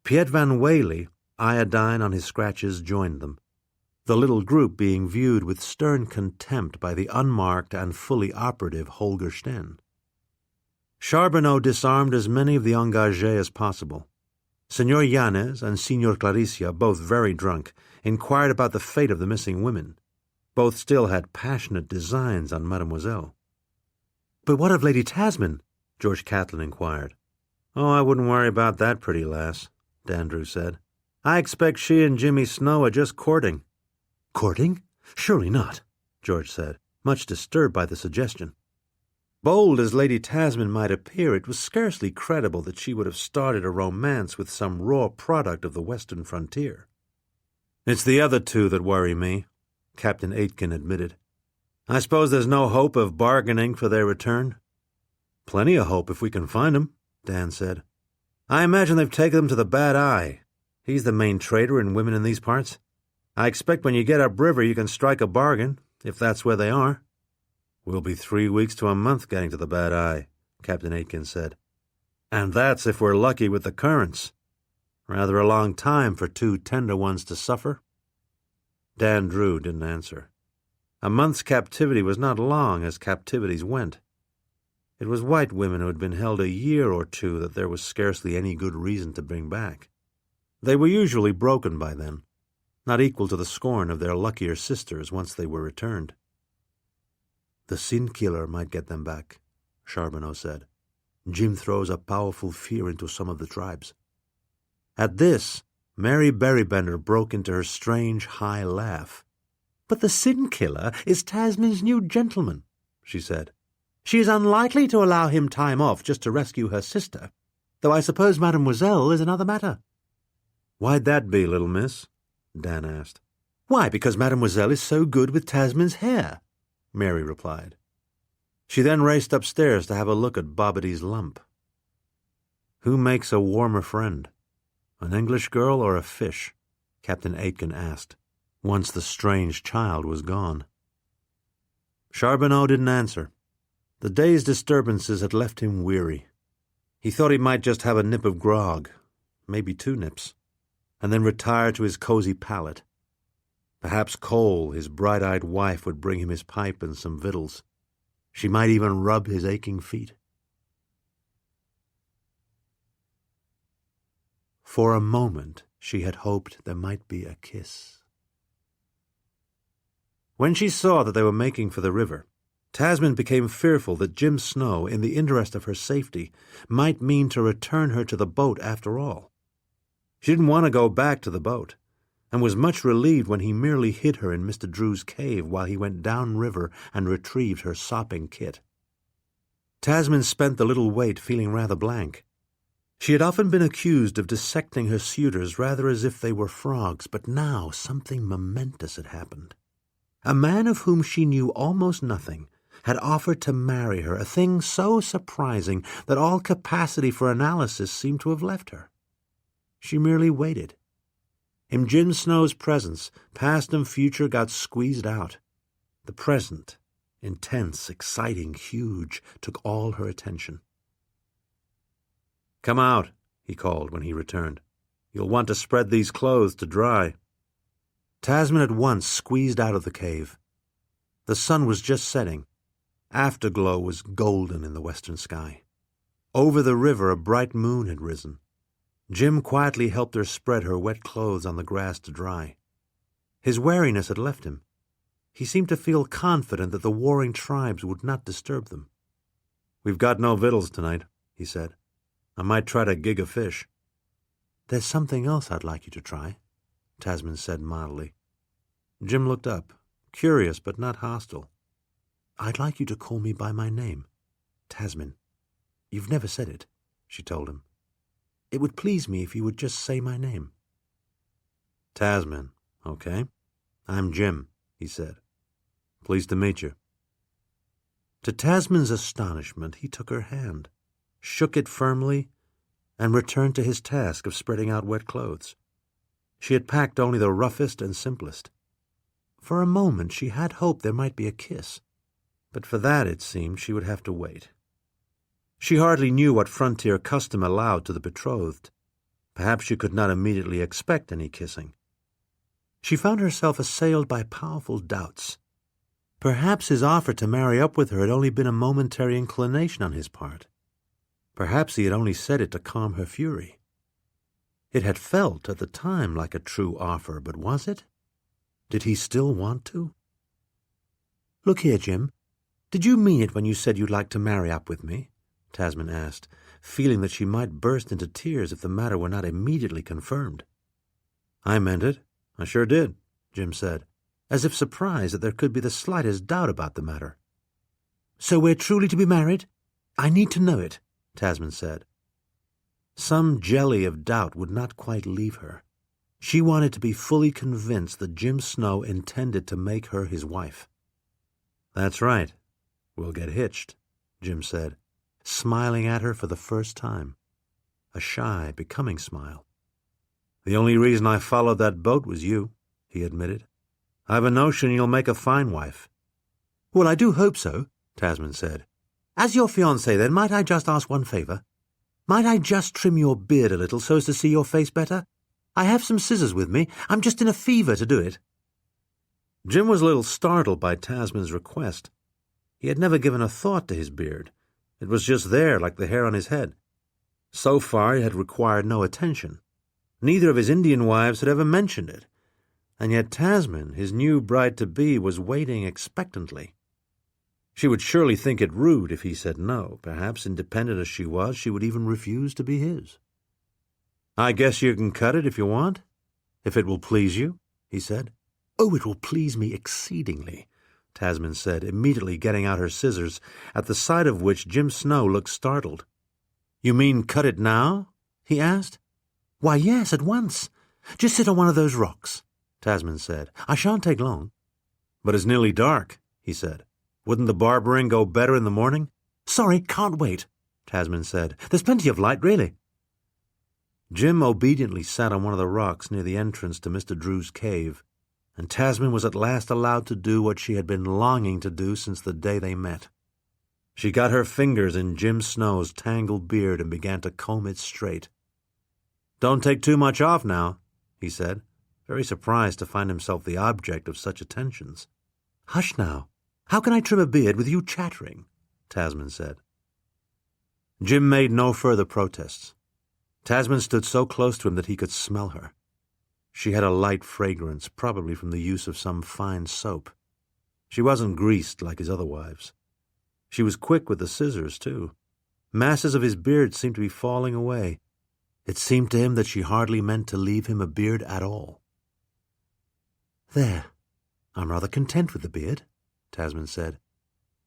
Piet Van Whaley, iodine on his scratches, joined them, the little group being viewed with stern contempt by the unmarked and fully operative Holger Sten. Charbonneau disarmed as many of the engagés as possible. Senor Yanez and Senor Claricia, both very drunk, inquired about the fate of the missing women. Both still had passionate designs on Mademoiselle. "But what of Lady Tasmin?" George Catlin inquired. "Oh, I wouldn't worry about that pretty lass," Dan Drew said. "I expect she and Jimmy Snow are just courting." "Courting? Surely not," George said, much disturbed by the suggestion. Bold as Lady Tasmin might appear, it was scarcely credible that she would have started a romance with some raw product of the western frontier. "It's the other two that worry me," Captain Aitken admitted. "I suppose there's no hope of bargaining for their return?" "Plenty of hope if we can find 'em," Dan said. "I imagine they've taken them to the Bad Eye. He's the main trader in women in these parts. I expect when you get upriver you can strike a bargain, if that's where they are." "We'll be 3 weeks to a month getting to the Bad Eye," Captain Aitken said. "And that's if we're lucky with the currents. Rather a long time for two tender ones to suffer." Dan Drew didn't answer. A month's captivity was not long as captivities went. It was white women who had been held a year or two that there was scarcely any good reason to bring back. They were usually broken by then, not equal to the scorn of their luckier sisters once they were returned. "The Sin Killer might get them back," Charbonneau said. "Jim throws a powerful fear into some of the tribes." At this, Mary Berrybender broke into her strange high laugh. "But the Sin Killer is Tasmin's new gentleman," she said. "She is unlikely to allow him time off just to rescue her sister, though I suppose Mademoiselle is another matter." "Why'd that be, little miss?" Dan asked. "Why, because Mademoiselle is so good with Tasmin's hair," Mary replied. She then raced upstairs to have a look at Bobbity's lump. "Who makes a warmer friend, an English girl or a fish?" Captain Aitken asked, once the strange child was gone. Charbonneau didn't answer. The day's disturbances had left him weary. He thought he might just have a nip of grog, maybe 2 nips, and then retire to his cozy pallet. Perhaps Cole, his bright-eyed wife, would bring him his pipe and some victuals. She might even rub his aching feet. For a moment she had hoped there might be a kiss. When she saw that they were making for the river, Tasmin became fearful that Jim Snow, in the interest of her safety, might mean to return her to the boat after all. She didn't want to go back to the boat, and was much relieved when he merely hid her in Mr. Drew's cave while he went down-river and retrieved her sopping kit. Tasmin spent the little wait feeling rather blank. She had often been accused of dissecting her suitors rather as if they were frogs, but now something momentous had happened. A man of whom she knew almost nothing had offered to marry her, a thing so surprising that all capacity for analysis seemed to have left her. She merely waited. In Jim Snow's presence, past and future got squeezed out. The present, intense, exciting, huge, took all her attention. "Come out," he called when he returned. "You'll want to spread these clothes to dry." Tasmin at once squeezed out of the cave. The sun was just setting. Afterglow was golden in the western sky. Over the river a bright moon had risen. Jim quietly helped her spread her wet clothes on the grass to dry. His wariness had left him. He seemed to feel confident that the warring tribes would not disturb them. "We've got no victuals tonight," he said. "I might try to gig a fish." "There's something else I'd like you to try," Tasmin said mildly. Jim looked up, curious but not hostile. "I'd like you to call me by my name, Tasmin. You've never said it," she told him. "It would please me if you would just say my name." "Tasmin, okay. I'm Jim," he said. "Pleased to meet you." To Tasmin's astonishment, he took her hand, shook it firmly, and returned to his task of spreading out wet clothes. She had packed only the roughest and simplest. For a moment she had hoped there might be a kiss, but for that, it seemed, she would have to wait. She hardly knew what frontier custom allowed to the betrothed. Perhaps she could not immediately expect any kissing. She found herself assailed by powerful doubts. Perhaps his offer to marry up with her had only been a momentary inclination on his part. Perhaps he had only said it to calm her fury. It had felt at the time like a true offer, but was it? Did he still want to? "Look here, Jim. Did you mean it when you said you'd like to marry up with me?" Tasmin asked, feeling that she might burst into tears if the matter were not immediately confirmed. "I meant it. I sure did," Jim said, as if surprised that there could be the slightest doubt about the matter. "So we're truly to be married? I need to know it," Tasmin said. Some jelly of doubt would not quite leave her. She wanted to be fully convinced that Jim Snow intended to make her his wife. "That's right. We'll get hitched," Jim said, smiling at her for the first time. A shy, becoming smile. "The only reason I followed that boat was you," he admitted. "I've a notion you'll make a fine wife." "Well, I do hope so," Tasmin said. "As your fiancé, then, might I just ask one favor? Might I just trim your beard a little so as to see your face better? I have some scissors with me. I'm just in a fever to do it." Jim was a little startled by Tasmin's request. He had never given a thought to his beard. It was just there, like the hair on his head. So far it had required no attention. Neither of his Indian wives had ever mentioned it. And yet Tasmin, his new bride-to-be, was waiting expectantly. She would surely think it rude if he said no. Perhaps, independent as she was, she would even refuse to be his. "I guess you can cut it if you want, if it will please you," he said. "Oh, it will please me exceedingly," Tasmin said, immediately getting out her scissors, at the sight of which Jim Snow looked startled. "You mean cut it now?" he asked. "Why, yes, at once. Just sit on one of those rocks," Tasmin said. "I shan't take long." "But it's nearly dark," he said. "Wouldn't the barbering go better in the morning?" "Sorry, can't wait," Tasmin said. "There's plenty of light, really." Jim obediently sat on one of the rocks near the entrance to Mr. Drew's cave, and Tasmin was at last allowed to do what she had been longing to do since the day they met. She got her fingers in Jim Snow's tangled beard and began to comb it straight. "Don't take too much off now," he said, very surprised to find himself the object of such attentions. "Hush now. How can I trim a beard with you chattering?" Tasmin said. Jim made no further protests. Tasmin stood so close to him that he could smell her. She had a light fragrance, probably from the use of some fine soap. She wasn't greased like his other wives. She was quick with the scissors, too. Masses of his beard seemed to be falling away. It seemed to him that she hardly meant to leave him a beard at all. "There. I'm rather content with the beard," Tasmin said.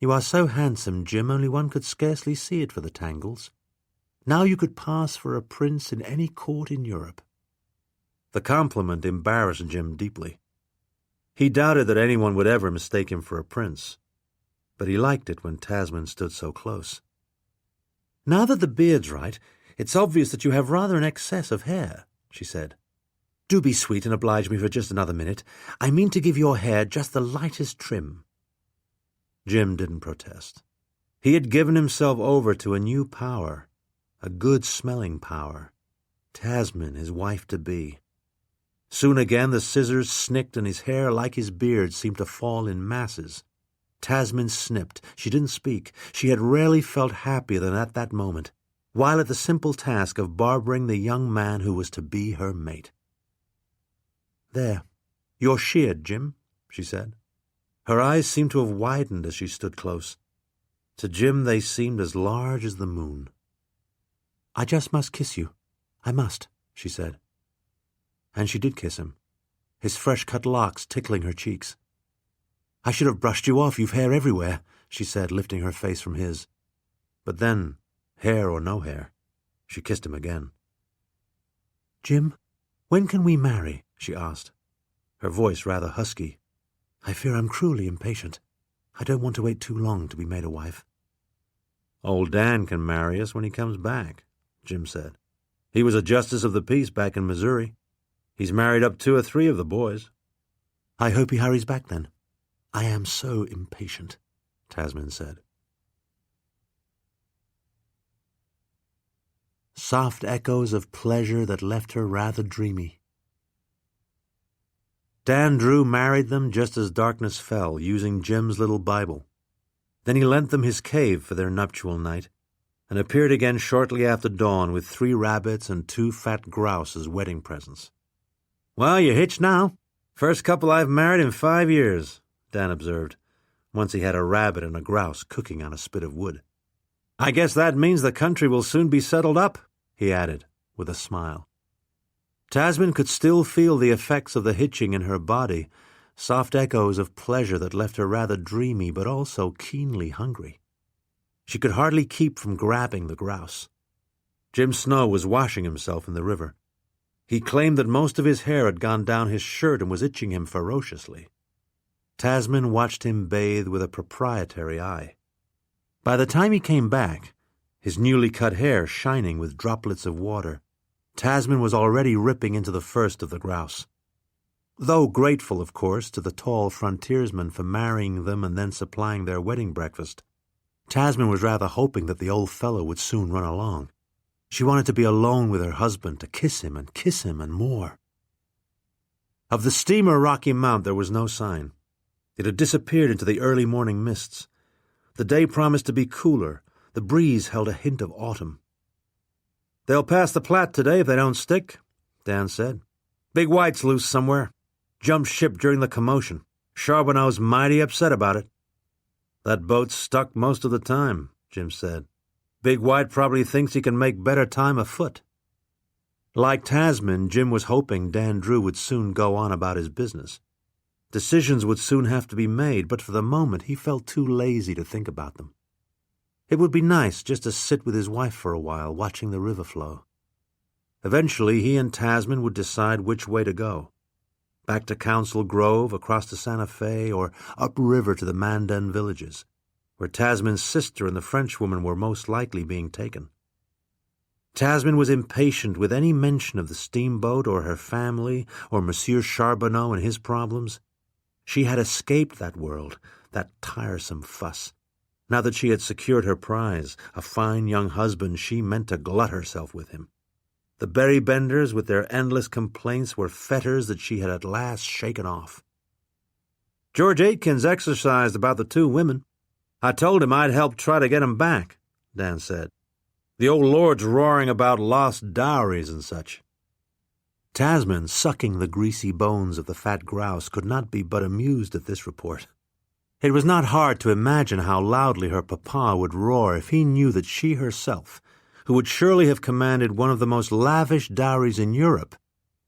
"You are so handsome, Jim, only one could scarcely see it for the tangles. Now you could pass for a prince in any court in Europe." The compliment embarrassed Jim deeply. He doubted that anyone would ever mistake him for a prince, but he liked it when Tasmin stood so close. "Now that the beard's right, it's obvious that you have rather an excess of hair," she said. "Do be sweet and oblige me for just another minute. I mean to give your hair just the lightest trim." Jim didn't protest. He had given himself over to a new power, a good-smelling power. Tasmin, his wife-to-be. Soon again the scissors snicked, and his hair, like his beard, seemed to fall in masses. Tasmin snipped. She didn't speak. She had rarely felt happier than at that moment, while at the simple task of barbering the young man who was to be her mate. "There, you're sheared, Jim," she said. Her eyes seemed to have widened as she stood close. To Jim they seemed as large as the moon. "I just must kiss you. I must," she said. And she did kiss him, his fresh-cut locks tickling her cheeks. "I should have brushed you off. You've hair everywhere," she said, lifting her face from his. But then, hair or no hair, she kissed him again. "Jim, when can we marry?" she asked, her voice rather husky. "I fear I'm cruelly impatient. I don't want to wait too long to be made a wife." "Old Dan can marry us when he comes back," Jim said. "He was a justice of the peace back in Missouri. He's married up 2 or 3 of the boys." "I hope he hurries back then. I am so impatient," Tasmin said. Soft echoes of pleasure that left her rather dreamy. Dan Drew married them just as darkness fell, using Jim's little Bible. Then he lent them his cave for their nuptial night, and appeared again shortly after dawn with 3 rabbits and 2 fat grouse as wedding presents. "Well, you're hitched now. First couple I've married in 5 years, Dan observed, once he had a rabbit and a grouse cooking on a spit of wood. "I guess that means the country will soon be settled up," he added, with a smile. Tasmin could still feel the effects of the hitching in her body, soft echoes of pleasure that left her rather dreamy but also keenly hungry. She could hardly keep from grabbing the grouse. Jim Snow was washing himself in the river. He claimed that most of his hair had gone down his shirt and was itching him ferociously. Tasmin watched him bathe with a proprietary eye. By the time he came back, his newly cut hair shining with droplets of water, Tasmin was already ripping into the first of the grouse. Though grateful, of course, to the tall frontiersman for marrying them and then supplying their wedding breakfast, Tasmin was rather hoping that the old fellow would soon run along. She wanted to be alone with her husband, to kiss him and more. Of the steamer Rocky Mount there was no sign. It had disappeared into the early morning mists. The day promised to be cooler. The breeze held a hint of autumn. "They'll pass the Platte today if they don't stick," Dan said. "Big White's loose somewhere. Jumped ship during the commotion. Charbonneau's mighty upset about it." "That boat's stuck most of the time," Jim said. "Big White probably thinks he can make better time afoot." Like Tasmin, Jim was hoping Dan Drew would soon go on about his business. Decisions would soon have to be made, but for the moment he felt too lazy to think about them. It would be nice just to sit with his wife for a while, watching the river flow. Eventually he and Tasmin would decide which way to go. Back to Council Grove, across to Santa Fe, or upriver to the Mandan villages, where Tasmin's sister and the Frenchwoman were most likely being taken. Tasmin was impatient with any mention of the steamboat or her family or Monsieur Charbonneau and his problems. She had escaped that world, that tiresome fuss. Now that she had secured her prize, a fine young husband, she meant to glut herself with him. The Berrybenders, with their endless complaints, were fetters that she had at last shaken off. "George Aitkins exercised about the 2 women. I told him I'd help try to get 'em back," Dan said. "The old lord's roaring about lost dowries and such." Tasmin, sucking the greasy bones of the fat grouse, could not be but amused at this report. It was not hard to imagine how loudly her papa would roar if he knew that she herself, who would surely have commanded one of the most lavish dowries in Europe,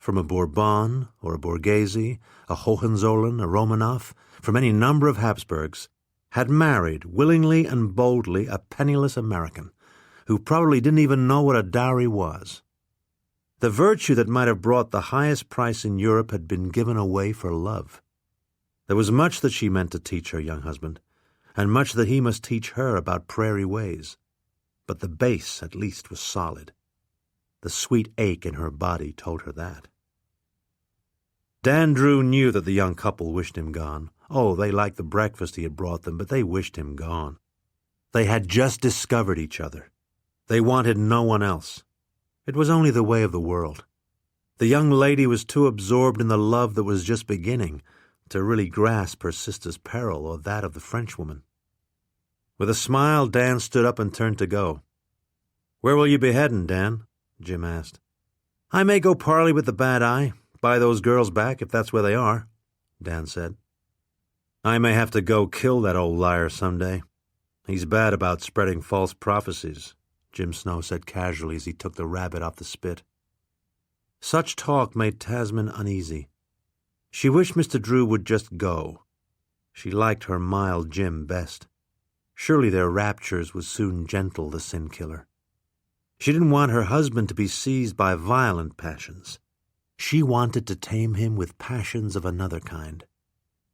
from a Bourbon or a Borghese, a Hohenzollern, a Romanov, from any number of Habsburgs, had married, willingly and boldly, a penniless American, who probably didn't even know what a dowry was. The virtue that might have brought the highest price in Europe had been given away for love. There was much that she meant to teach her young husband, and much that he must teach her about prairie ways. But the base, at least, was solid. The sweet ache in her body told her that. Dan Drew knew that the young couple wished him gone. Oh, they liked the breakfast he had brought them, but they wished him gone. They had just discovered each other. They wanted no one else. It was only the way of the world. The young lady was too absorbed in the love that was just beginning to really grasp her sister's peril or that of the Frenchwoman. With a smile, Dan stood up and turned to go. "Where will you be heading, Dan?" Jim asked. "I may go parley with the bad eye, buy those girls back if that's where they are," Dan said. "I may have to go kill that old liar someday. He's bad about spreading false prophecies," Jim Snow said casually as he took the rabbit off the spit. Such talk made Tasmin uneasy. She wished Mr. Drew would just go. She liked her mild Jim best. Surely their raptures would soon gentle the sin-killer. She didn't want her husband to be seized by violent passions. She wanted to tame him with passions of another kind.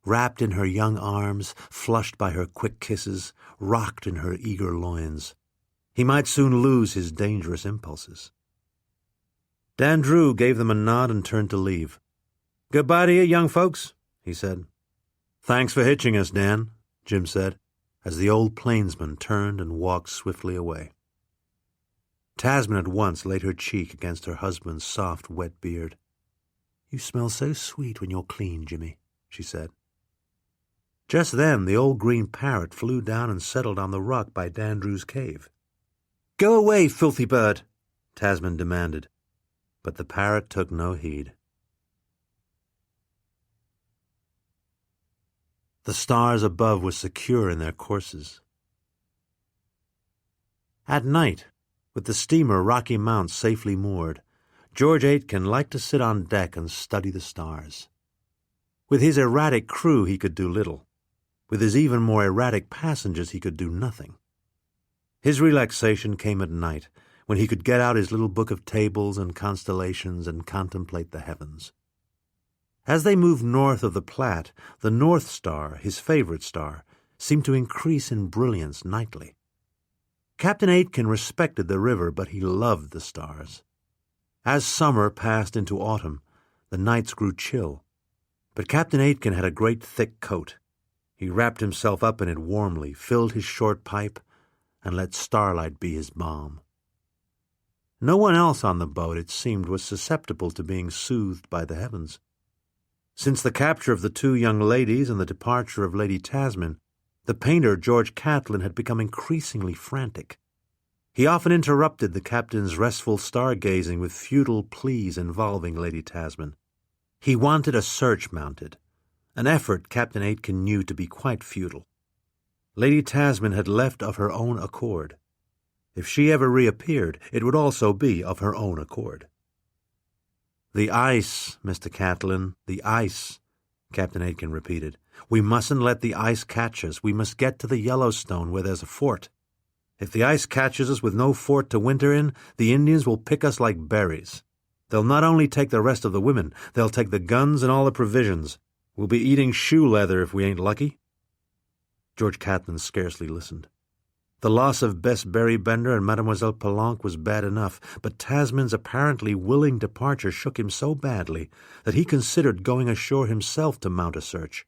Wrapped in her young arms, flushed by her quick kisses, rocked in her eager loins. He might soon lose his dangerous impulses. Dan Drew gave them a nod and turned to leave. "Goodbye to you, young folks," he said. "Thanks for hitching us, Dan," Jim said, as the old plainsman turned and walked swiftly away. Tasmin at once laid her cheek against her husband's soft, wet beard. "You smell so sweet when you're clean, Jimmy," she said. Just then the old green parrot flew down and settled on the rock by Dan Drew's cave. "Go away, filthy bird," Tasmin demanded, but the parrot took no heed. The stars above were secure in their courses. At night, with the steamer Rocky Mount safely moored, George Aitken liked to sit on deck and study the stars. With his erratic crew he could do little. With his even more erratic passengers he could do nothing. His relaxation came at night, when he could get out his little book of tables and constellations and contemplate the heavens. As they moved north of the Platte, the North Star, his favorite star, seemed to increase in brilliance nightly. Captain Aitken respected the river, but he loved the stars. As summer passed into autumn, the nights grew chill, but Captain Aitken had a great thick coat. He wrapped himself up in it warmly, filled his short pipe, and let starlight be his balm. No one else on the boat, it seemed, was susceptible to being soothed by the heavens. Since the capture of the two young ladies and the departure of Lady Tasmin, the painter George Catlin had become increasingly frantic. He often interrupted the captain's restful stargazing with futile pleas involving Lady Tasmin. He wanted a search mounted, an effort Captain Aitken knew to be quite futile. Lady Tasmin had left of her own accord. If she ever reappeared, it would also be of her own accord. "The ice, Mr. Catlin, the ice," Captain Aitken repeated. "We mustn't let the ice catch us. We must get to the Yellowstone where there's a fort. If the ice catches us with no fort to winter in, the Indians will pick us like berries. They'll not only take the rest of the women, they'll take the guns and all the provisions. We'll be eating shoe leather if we ain't lucky." George Catlin scarcely listened. The loss of Bess Berrybender and Mademoiselle Palanque was bad enough, but Tasmin's apparently willing departure shook him so badly that he considered going ashore himself to mount a search.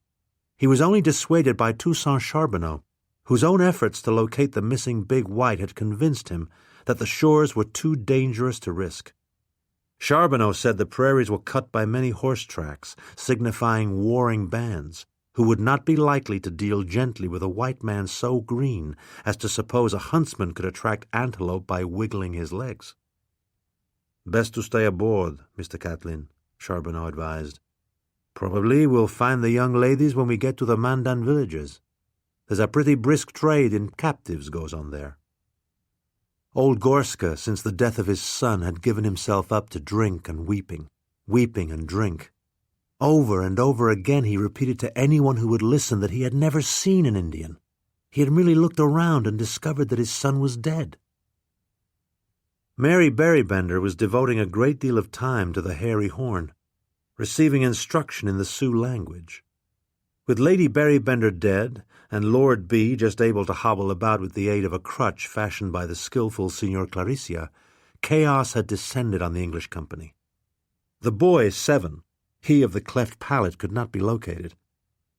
He was only dissuaded by Toussaint Charbonneau, whose own efforts to locate the missing big white had convinced him that the shores were too dangerous to risk. Charbonneau said the prairies were cut by many horse tracks, signifying warring bands, who would not be likely to deal gently with a white man so green as to suppose a huntsman could attract antelope by wiggling his legs. "Best to stay aboard, Mr. Catlin," Charbonneau advised. "Probably we'll find the young ladies when we get to the Mandan villages. There's a pretty brisk trade in captives goes on there." Old Gorska, since the death of his son, had given himself up to drink and weeping. weeping and drink. Over and over again he repeated to anyone who would listen that he had never seen an Indian. He had merely looked around and discovered that his son was dead. Mary Berrybender was devoting a great deal of time to the hairy horn, receiving instruction in the Sioux language. With Lady Berrybender dead, and Lord B just able to hobble about with the aid of a crutch fashioned by the skilful Signor Claricia, chaos had descended on the English company. The boy, 7, he of the cleft palate, could not be located.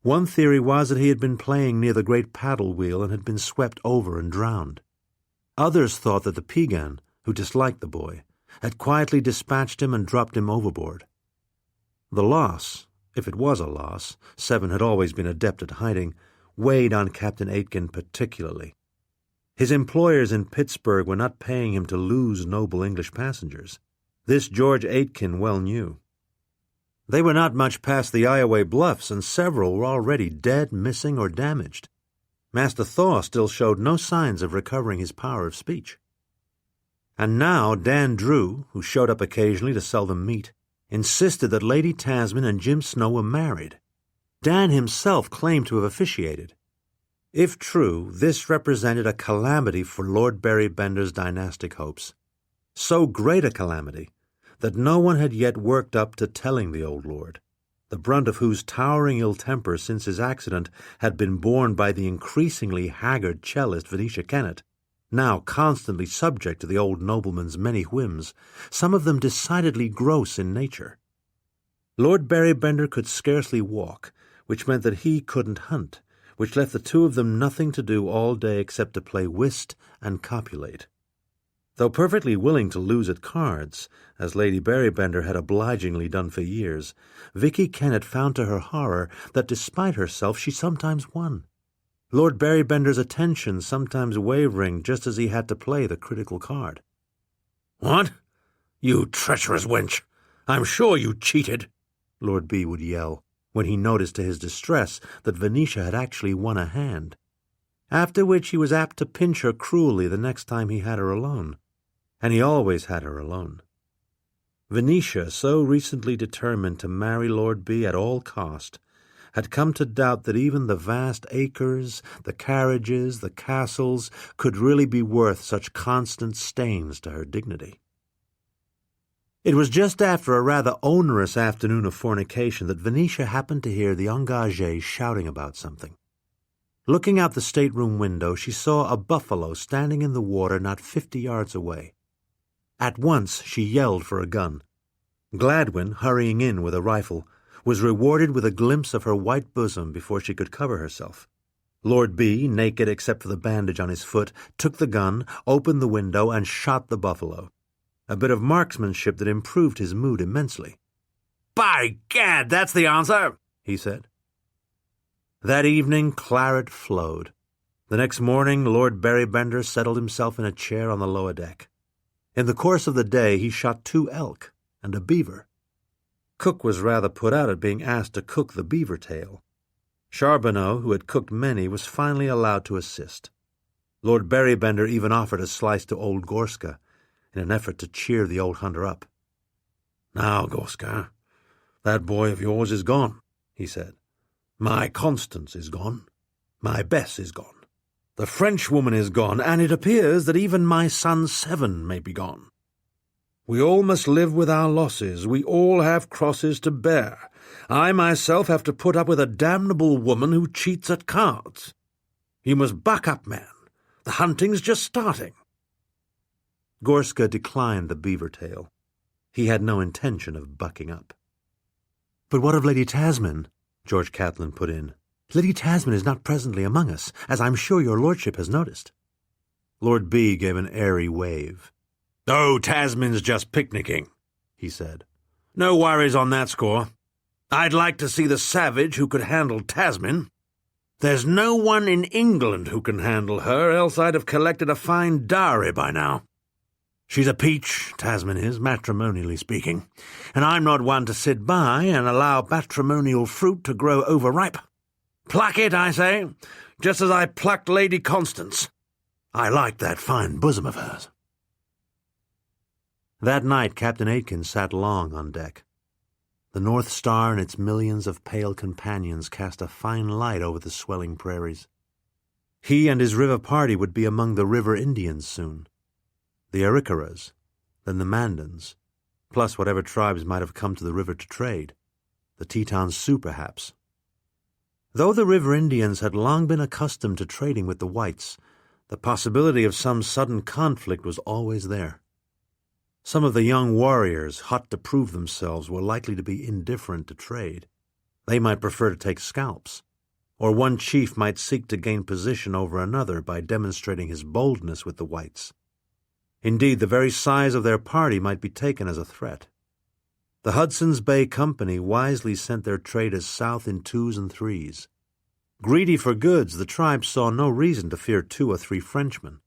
One theory was that he had been playing near the great paddle wheel and had been swept over and drowned. Others thought that the Piegan, who disliked the boy, had quietly dispatched him and dropped him overboard. The loss, if it was a loss, 7 had always been adept at hiding, weighed on Captain Aitken particularly. His employers in Pittsburgh were not paying him to lose noble English passengers. This George Aitken well knew. They were not much past the Ioway Bluffs, and several were already dead, missing, or damaged. Master Thaw still showed no signs of recovering his power of speech. And now Dan Drew, who showed up occasionally to sell them meat, insisted that Lady Tasmin and Jim Snow were married. Dan himself claimed to have officiated. If true, this represented a calamity for Lord Berrybender's dynastic hopes. So great a calamity that no one had yet worked up to telling the old lord, the brunt of whose towering ill-temper since his accident had been borne by the increasingly haggard cellist Venetia Kennett, now constantly subject to the old nobleman's many whims, some of them decidedly gross in nature. Lord Berrybender could scarcely walk, which meant that he couldn't hunt, which left the two of them nothing to do all day except to play whist and copulate. Though perfectly willing to lose at cards, as Lady Berrybender had obligingly done for years, Vicky Kennett found to her horror that despite herself she sometimes won. Lord Berrybender's attention sometimes wavering just as he had to play the critical card. "What? You treacherous wench! I'm sure you cheated!" Lord B would yell, when he noticed to his distress that Venetia had actually won a hand, after which he was apt to pinch her cruelly the next time he had her alone. And he always had her alone. Venetia, so recently determined to marry Lord B at all cost, had come to doubt that even the vast acres, the carriages, the castles could really be worth such constant stains to her dignity. It was just after a rather onerous afternoon of fornication that Venetia happened to hear the engagés shouting about something. Looking out the stateroom window, she saw a buffalo standing in the water not 50 yards away. At once she yelled for a gun. Gladwin, hurrying in with a rifle, was rewarded with a glimpse of her white bosom before she could cover herself. Lord B, naked except for the bandage on his foot, took the gun, opened the window, and shot the buffalo, a bit of marksmanship that improved his mood immensely. "By gad, that's the answer," he said. That evening claret flowed. The next morning Lord Berrybender settled himself in a chair on the lower deck. In the course of the day he shot 2 elk and a beaver. Cook was rather put out at being asked to cook the beaver tail. Charbonneau, who had cooked many, was finally allowed to assist. Lord Berrybender even offered a slice to old Gorska, in an effort to cheer the old hunter up. "Now, Gorska, that boy of yours is gone," he said. "My Constance is gone. My Bess is gone. The Frenchwoman is gone, and it appears that even my son 7 may be gone. We all must live with our losses. We all have crosses to bear. I myself have to put up with a damnable woman who cheats at cards. You must buck up, man. The hunting's just starting." Gorska declined the beaver tail. He had no intention of bucking up. "But what of Lady Tasmin?" George Catlin put in. "Lady Tasmin is not presently among us, as I'm sure your lordship has noticed." Lord B gave an airy wave. "Oh, Tasmin's just picnicking," he said. "No worries on that score. I'd like to see the savage who could handle Tasmin. There's no one in England who can handle her, else I'd have collected a fine dowry by now. She's a peach, Tasmin is, matrimonially speaking, and I'm not one to sit by and allow matrimonial fruit to grow overripe. Pluck it, I say, just as I plucked Lady Constance. I like that fine bosom of hers." That night Captain Aitken sat long on deck. The North Star and its millions of pale companions cast a fine light over the swelling prairies. He and his river party would be among the river Indians soon. The Arikaras, then the Mandans, plus whatever tribes might have come to the river to trade. The Teton Sioux, perhaps. Though the river Indians had long been accustomed to trading with the whites, the possibility of some sudden conflict was always there. Some of the young warriors, hot to prove themselves, were likely to be indifferent to trade. They might prefer to take scalps, or one chief might seek to gain position over another by demonstrating his boldness with the whites. Indeed, the very size of their party might be taken as a threat. The Hudson's Bay Company wisely sent their traders south in 2s and 3s. Greedy for goods, the tribe saw no reason to fear 2 or 3 Frenchmen,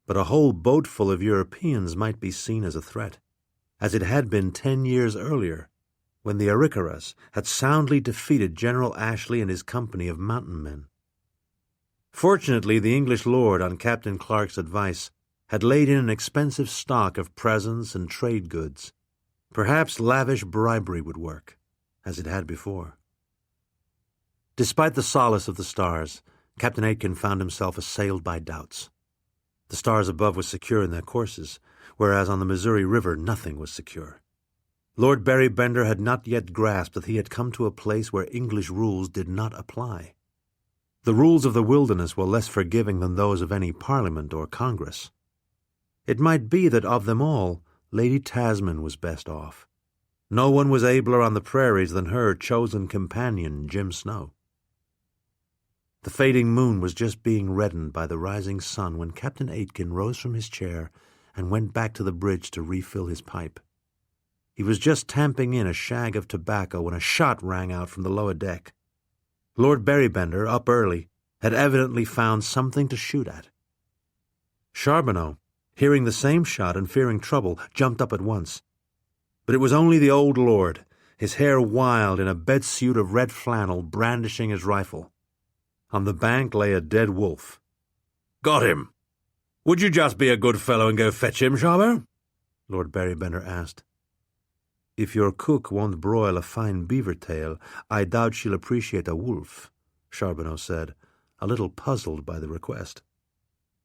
but a whole boatful of Europeans might be seen as a threat, as it had been 10 years earlier, when the Arikaras had soundly defeated General Ashley and his company of mountain men. Fortunately, the English lord, on Captain Clark's advice, had laid in an expensive stock of presents and trade goods. Perhaps lavish bribery would work, as it had before. Despite the solace of the stars, Captain Aitken found himself assailed by doubts. The stars above were secure in their courses, whereas on the Missouri River nothing was secure. Lord Berrybender had not yet grasped that he had come to a place where English rules did not apply. The rules of the wilderness were less forgiving than those of any parliament or congress. It might be that of them all, Lady Tasmin was best off. No one was abler on the prairies than her chosen companion, Jim Snow. The fading moon was just being reddened by the rising sun when Captain Aitken rose from his chair and went back to the bridge to refill his pipe. He was just tamping in a shag of tobacco when a shot rang out from the lower deck. Lord Berrybender, up early, had evidently found something to shoot at. Charbonneau, hearing the same shot and fearing trouble, jumped up at once. But it was only the old lord, his hair wild in a bedsuit of red flannel, brandishing his rifle. On the bank lay a dead wolf. "Got him. Would you just be a good fellow and go fetch him, Charbonneau?" Lord Berrybender asked. "If your cook won't broil a fine beaver tail, I doubt she'll appreciate a wolf," Charbonneau said, a little puzzled by the request.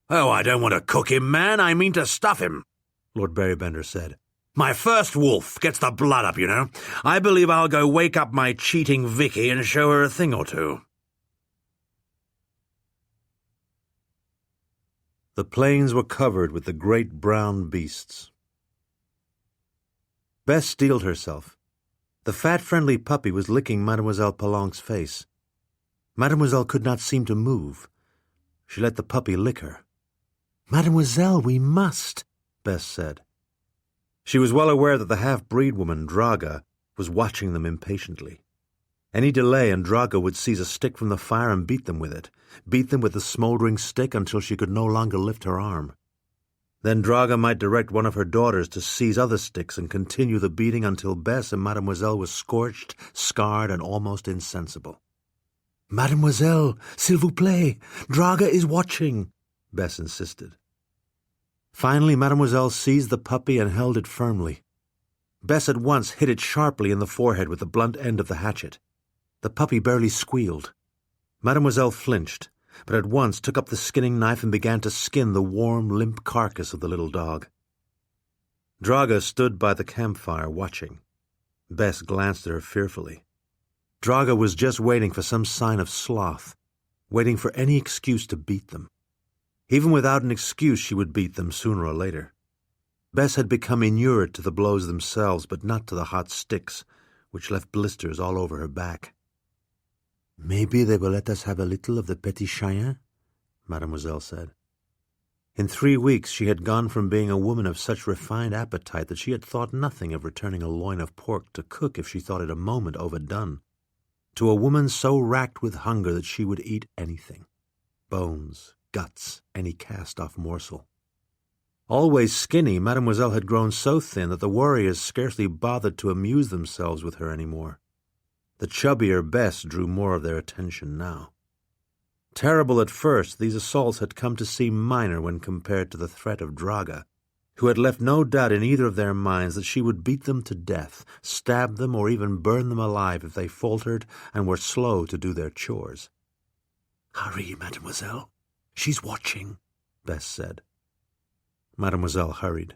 "Oh, I don't want to cook him, man. I mean to stuff him," Lord Berrybender said. "My first wolf gets the blood up, you know. I believe I'll go wake up my cheating Vicky and show her a thing or two." The plains were covered with the great brown beasts. Bess steeled herself. The fat, friendly puppy was licking Mademoiselle Palanque's face. Mademoiselle could not seem to move. She let the puppy lick her. "Mademoiselle, we must," Bess said. She was well aware that the half-breed woman, Draga, was watching them impatiently. Any delay and Draga would seize a stick from the fire and beat them with the smoldering stick until she could no longer lift her arm. Then Draga might direct one of her daughters to seize other sticks and continue the beating until Bess and Mademoiselle was scorched, scarred, and almost insensible. "Mademoiselle, s'il vous plaît, Draga is watching," Bess insisted. Finally, Mademoiselle seized the puppy and held it firmly. Bess at once hit it sharply in the forehead with the blunt end of the hatchet. The puppy barely squealed. Mademoiselle flinched, but at once took up the skinning knife and began to skin the warm, limp carcass of the little dog. Draga stood by the campfire watching. Bess glanced at her fearfully. Draga was just waiting for some sign of sloth, waiting for any excuse to beat them. Even without an excuse, she would beat them sooner or later. Bess had become inured to the blows themselves, but not to the hot sticks, which left blisters all over her back. "Maybe they will let us have a little of the petit chien," Mademoiselle said. In 3 weeks she had gone from being a woman of such refined appetite that she had thought nothing of returning a loin of pork to cook if she thought it a moment overdone, to a woman so racked with hunger that she would eat anything. Bones, guts, any cast-off morsel. Always skinny, Mademoiselle had grown so thin that the warriors scarcely bothered to amuse themselves with her any more. The chubbier Bess drew more of their attention now. Terrible at first, these assaults had come to seem minor when compared to the threat of Draga, who had left no doubt in either of their minds that she would beat them to death, stab them, or even burn them alive if they faltered and were slow to do their chores. "Hurry, mademoiselle. She's watching," Bess said. Mademoiselle hurried.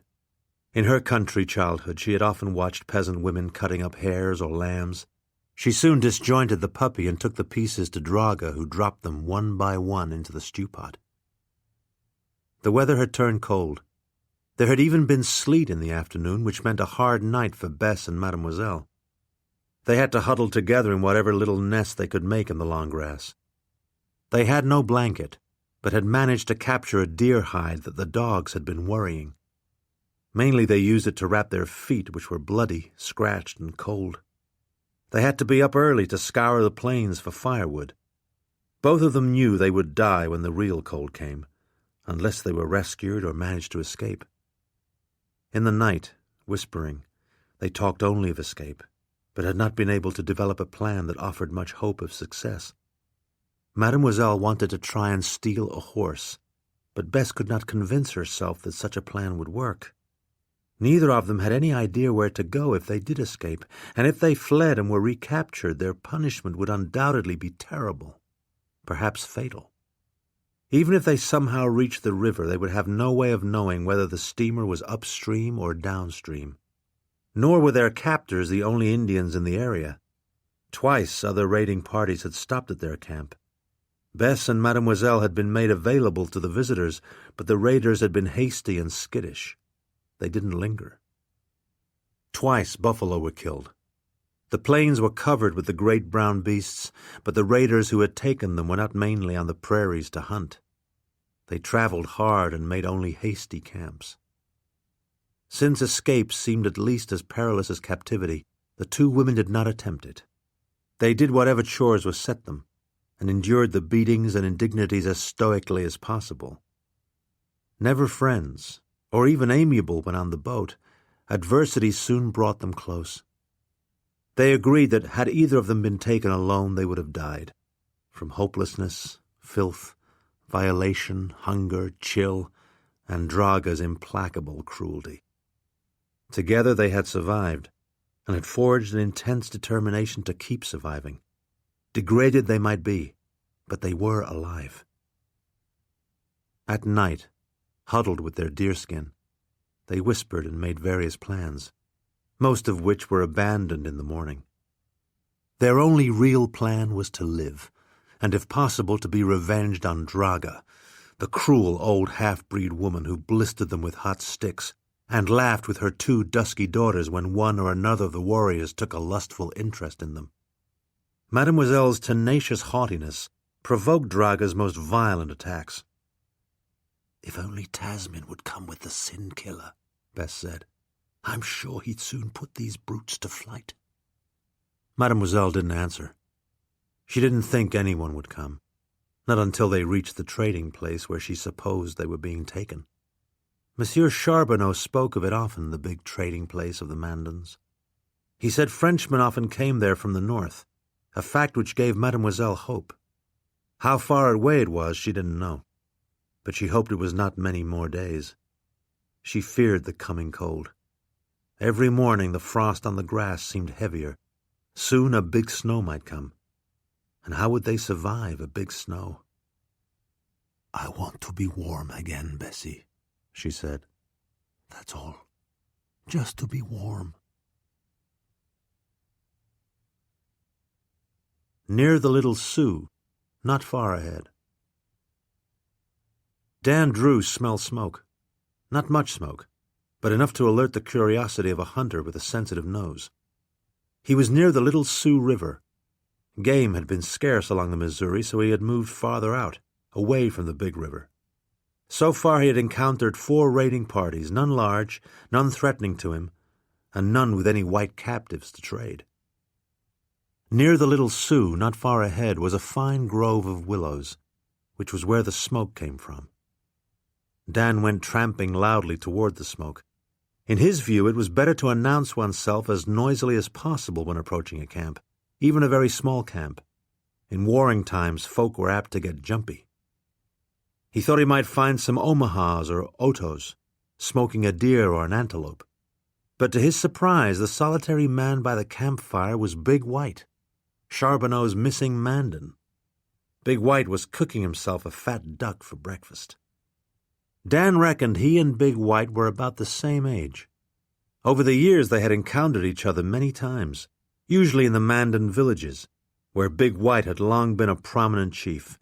In her country childhood she had often watched peasant women cutting up hares or lambs. She soon disjointed the puppy and took the pieces to Draga, who dropped them one by one into the stew-pot. The weather had turned cold. There had even been sleet in the afternoon, which meant a hard night for Bess and Mademoiselle. They had to huddle together in whatever little nest they could make in the long grass. They had no blanket, but had managed to capture a deer hide that the dogs had been worrying. Mainly they used it to wrap their feet, which were bloody, scratched, and cold. They had to be up early to scour the plains for firewood. Both of them knew they would die when the real cold came, unless they were rescued or managed to escape. In the night, whispering, they talked only of escape, but had not been able to develop a plan that offered much hope of success. Mademoiselle wanted to try and steal a horse, but Bess could not convince herself that such a plan would work. Neither of them had any idea where to go if they did escape, and if they fled and were recaptured, their punishment would undoubtedly be terrible, perhaps fatal. Even if they somehow reached the river, they would have no way of knowing whether the steamer was upstream or downstream. Nor were their captors the only Indians in the area. Twice other raiding parties had stopped at their camp. Bess and Mademoiselle had been made available to the visitors, but the raiders had been hasty and skittish. They didn't linger. Twice buffalo were killed. The plains were covered with the great brown beasts, but the raiders who had taken them were not mainly on the prairies to hunt. They traveled hard and made only hasty camps. Since escape seemed at least as perilous as captivity, the two women did not attempt it. They did whatever chores were set them, and endured the beatings and indignities as stoically as possible. Never friends, or even amiable when on the boat, adversity soon brought them close. They agreed that had either of them been taken alone, they would have died, from hopelessness, filth, violation, hunger, chill, and Draga's implacable cruelty. Together they had survived, and had forged an intense determination to keep surviving. Degraded they might be, but they were alive. At night, huddled with their deerskin, they whispered and made various plans, most of which were abandoned in the morning. Their only real plan was to live, and if possible to be revenged on Draga, the cruel old half-breed woman who blistered them with hot sticks and laughed with her two dusky daughters when one or another of the warriors took a lustful interest in them. Mademoiselle's tenacious haughtiness provoked Draga's most violent attacks. "If only Tasmin would come with the sin-killer," Bess said. "I'm sure he'd soon put these brutes to flight." Mademoiselle didn't answer. She didn't think anyone would come, not until they reached the trading place where she supposed they were being taken. Monsieur Charbonneau spoke of it often, the big trading place of the Mandans. He said Frenchmen often came there from the north, a fact which gave Mademoiselle hope. How far away it was she didn't know, but she hoped it was not many more days. She feared the coming cold. Every morning the frost on the grass seemed heavier. Soon a big snow might come. And how would they survive a big snow? "I want to be warm again, Bessie," she said. "That's all. Just to be warm." Near the Little Sioux, not far ahead. Dan Drew smelled smoke. Not much smoke, but enough to alert the curiosity of a hunter with a sensitive nose. He was near the Little Sioux River. Game had been scarce along the Missouri, so he had moved farther out, away from the big river. So far he had encountered 4 raiding parties, none large, none threatening to him, and none with any white captives to trade. Near the Little Sioux, not far ahead, was a fine grove of willows, which was where the smoke came from. Dan went tramping loudly toward the smoke. In his view, it was better to announce oneself as noisily as possible when approaching a camp, even a very small camp. In warring times, folk were apt to get jumpy. He thought he might find some Omahas or Otos, smoking a deer or an antelope. But to his surprise, the solitary man by the campfire was Big White, Charbonneau's missing Mandan. Big White was cooking himself a fat duck for breakfast. Dan reckoned he and Big White were about the same age. Over the years they had encountered each other many times, usually in the Mandan villages, where Big White had long been a prominent chief,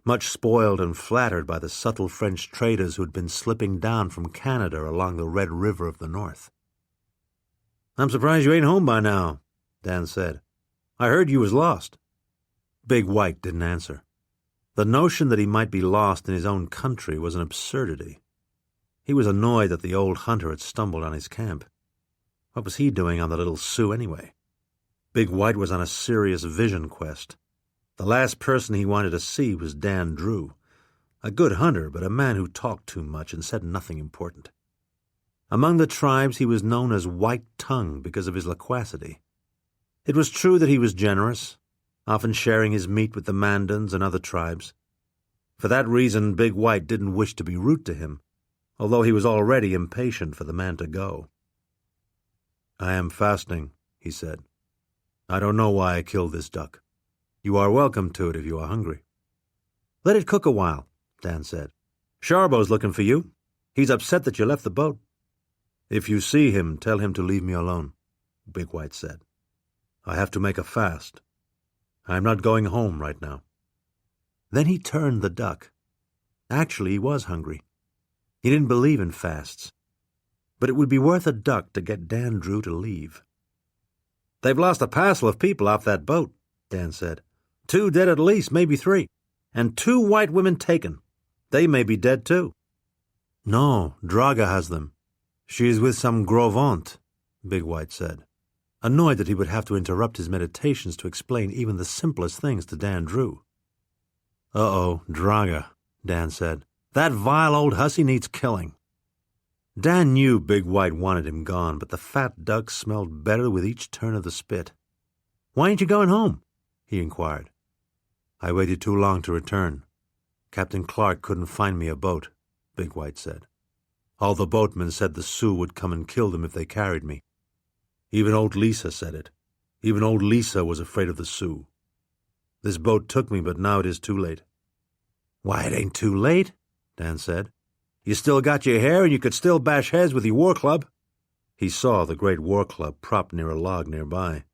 much spoiled and flattered by the subtle French traders who had been slipping down from Canada along the Red River of the North. "I'm surprised you ain't home by now," Dan said. "I heard you was lost." Big White didn't answer. The notion that he might be lost in his own country was an absurdity. He was annoyed that the old hunter had stumbled on his camp. What was he doing on the Little Sioux anyway? Big White was on a serious vision quest. The last person he wanted to see was Dan Drew, a good hunter but a man who talked too much and said nothing important. Among the tribes he was known as White Tongue because of his loquacity. It was true that he was generous, often sharing his meat with the Mandans and other tribes. For that reason, Big White didn't wish to be rude to him, although he was already impatient for the man to go. "I am fasting," he said. "I don't know why I killed this duck. You are welcome to it if you are hungry." "Let it cook a while," Dan said. "Charbo's looking for you. He's upset that you left the boat." "If you see him, tell him to leave me alone," Big White said. "I have to make a fast. I am not going home right now." Then he turned the duck. Actually, he was hungry. He didn't believe in fasts. But it would be worth a duck to get Dan Drew to leave. "They've lost a parcel of people off that boat," Dan said. "2 dead at least, maybe 3. And 2 white women taken. They may be dead too." "No, Draga has them. She is with some gros ventre," Big White said, annoyed that he would have to interrupt his meditations to explain even the simplest things to Dan Drew. "Uh-oh, Draga," Dan said. "That vile old hussy needs killing." Dan knew Big White wanted him gone, but the fat duck smelled better with each turn of the spit. "Why ain't you going home?" he inquired. "I waited too long to return. Captain Clark couldn't find me a boat," Big White said. "All the boatmen said the Sioux would come and kill them if they carried me. Even old Lisa said it. Even old Lisa was afraid of the Sioux. This boat took me, but now it is too late." "Why, it ain't too late," Dan said. "You still got your hair, and you could still bash heads with your war club." He saw the great war club propped near a log nearby.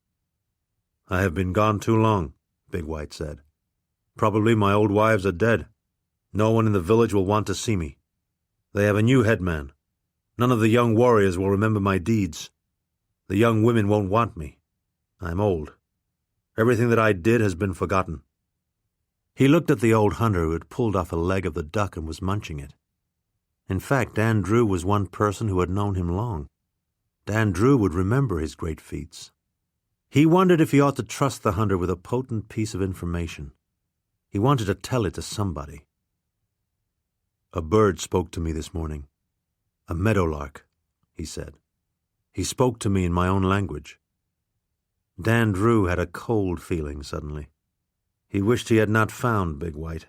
"I have been gone too long," Big White said. "Probably my old wives are dead. No one in the village will want to see me. They have a new headman. None of the young warriors will remember my deeds. The young women won't want me. I'm old. Everything that I did has been forgotten." He looked at the old hunter who had pulled off a leg of the duck and was munching it. In fact, Dan Drew was one person who had known him long. Dan Drew would remember his great feats. He wondered if he ought to trust the hunter with a potent piece of information. He wanted to tell it to somebody. "A bird spoke to me this morning. A meadowlark," he said. "He spoke to me in my own language." Dan Drew had a cold feeling suddenly. He wished he had not found Big White.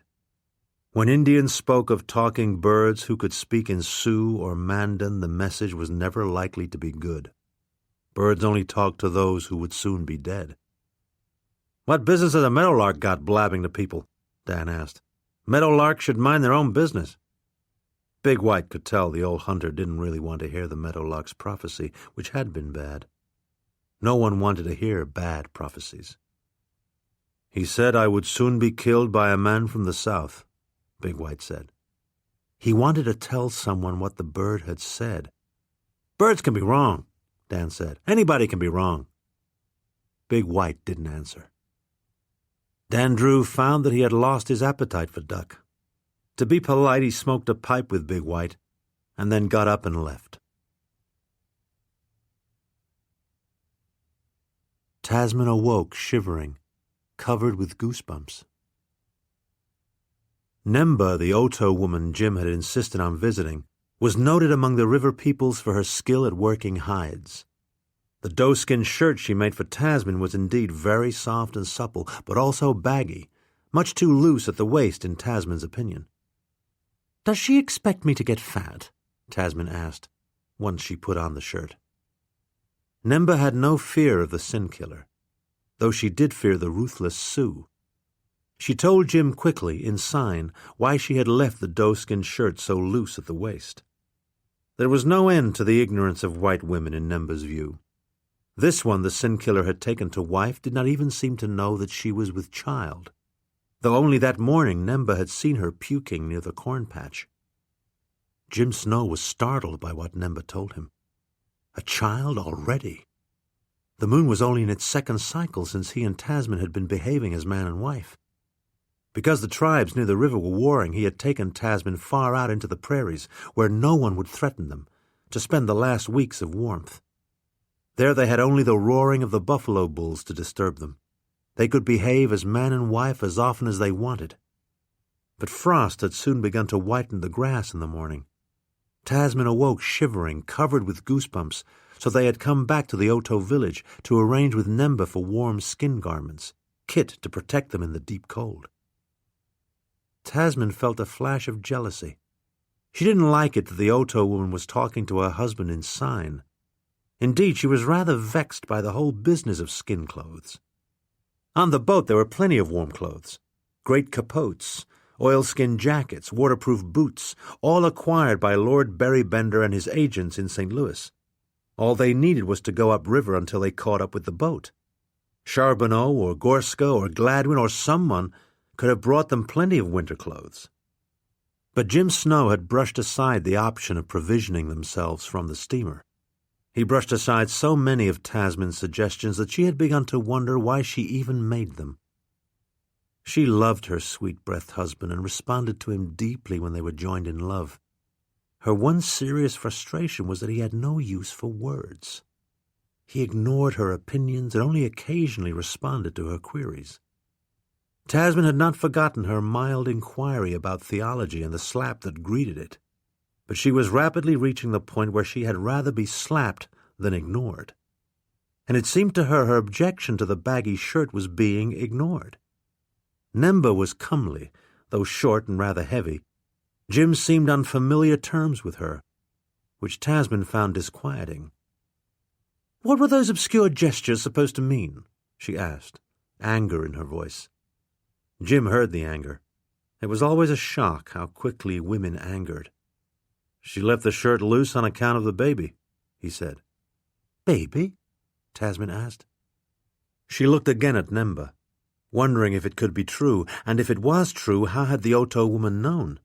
When Indians spoke of talking birds who could speak in Sioux or Mandan, the message was never likely to be good. Birds only talked to those who would soon be dead. "What business has a meadowlark got blabbing to people?" Dan asked. "Meadowlarks should mind their own business." Big White could tell the old hunter didn't really want to hear the meadowlark's prophecy, which had been bad. No one wanted to hear bad prophecies. "He said I would soon be killed by a man from the south," Big White said. He wanted to tell someone what the bird had said. "Birds can be wrong," Dan said. "Anybody can be wrong." Big White didn't answer. Dan Drew found that he had lost his appetite for duck. To be polite, he smoked a pipe with Big White, and then got up and left. Tasmin awoke shivering, covered with goosebumps. Nemba, the Oto woman Jim had insisted on visiting, was noted among the river peoples for her skill at working hides. The doeskin shirt she made for Tasmin was indeed very soft and supple, but also baggy, much too loose at the waist in Tasmin's opinion. "Does she expect me to get fat?" Tasmin asked, once she put on the shirt. Nemba had no fear of the sin-killer, though she did fear the ruthless Sioux. She told Jim quickly, in sign, why she had left the doeskin shirt so loose at the waist. There was no end to the ignorance of white women in Nemba's view. This one the sin-killer had taken to wife did not even seem to know that she was with child, though only that morning Nemba had seen her puking near the corn patch. Jim Snow was startled by what Nemba told him. A child already? The moon was only in its second cycle since he and Tasmin had been behaving as man and wife. Because the tribes near the river were warring, he had taken Tasmin far out into the prairies, where no one would threaten them, to spend the last weeks of warmth. There they had only the roaring of the buffalo bulls to disturb them. They could behave as man and wife as often as they wanted. But frost had soon begun to whiten the grass in the morning. Tasmin awoke shivering, covered with goosebumps, so they had come back to the Oto village to arrange with Nemba for warm skin garments, kit to protect them in the deep cold. Tasmin felt a flash of jealousy. She didn't like it that the Oto woman was talking to her husband in sign. Indeed, she was rather vexed by the whole business of skin clothes. On the boat there were plenty of warm clothes, great capotes, oilskin jackets, waterproof boots, all acquired by Lord Berrybender and his agents in St. Louis. All they needed was to go upriver until they caught up with the boat. Charbonneau or Gorska or Gladwin or someone could have brought them plenty of winter clothes. But Jim Snow had brushed aside the option of provisioning themselves from the steamer. He brushed aside so many of Tasmin's suggestions that she had begun to wonder why she even made them. She loved her sweet-breathed husband and responded to him deeply when they were joined in love. Her one serious frustration was that he had no use for words. He ignored her opinions and only occasionally responded to her queries. Tasmin had not forgotten her mild inquiry about theology and the slap that greeted it, but she was rapidly reaching the point where she had rather be slapped than ignored. And it seemed to her her objection to the baggy shirt was being ignored. Nemba was comely, though short and rather heavy. Jim seemed on familiar terms with her, which Tasmin found disquieting. "What were those obscure gestures supposed to mean?" she asked, anger in her voice. Jim heard the anger. It was always a shock how quickly women angered. "She left the shirt loose on account of the baby," he said. "Baby?" Tasmin asked. She looked again at Nemba, wondering if it could be true, and if it was true, how had the Oto woman known?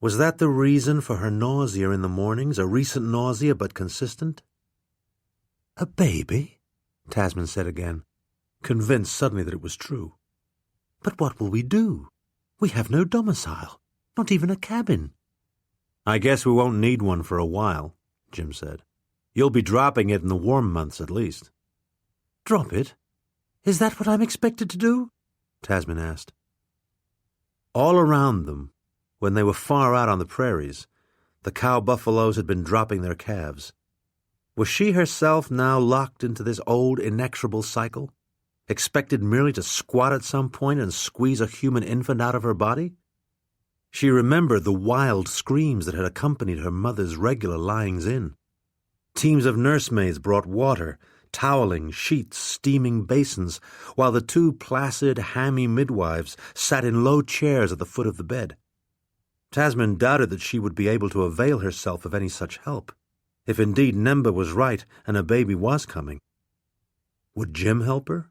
Was that the reason for her nausea in the mornings, a recent nausea but consistent? "A baby?" Tasmin said again, convinced suddenly that it was true. "But what will we do? We have no domicile, not even a cabin." "I guess we won't need one for a while," Jim said. "You'll be dropping it in the warm months at least." "Drop it? Is that what I'm expected to do?" Tasmin asked. All around them, when they were far out on the prairies, the cow-buffaloes had been dropping their calves. Was she herself now locked into this old, inexorable cycle, expected merely to squat at some point and squeeze a human infant out of her body? She remembered the wild screams that had accompanied her mother's regular lyings-in. Teams of nursemaids brought water, toweling, sheets, steaming basins, while the two placid, hammy midwives sat in low chairs at the foot of the bed. Tasmin doubted that she would be able to avail herself of any such help, if indeed Nemba was right and a baby was coming. Would Jim help her?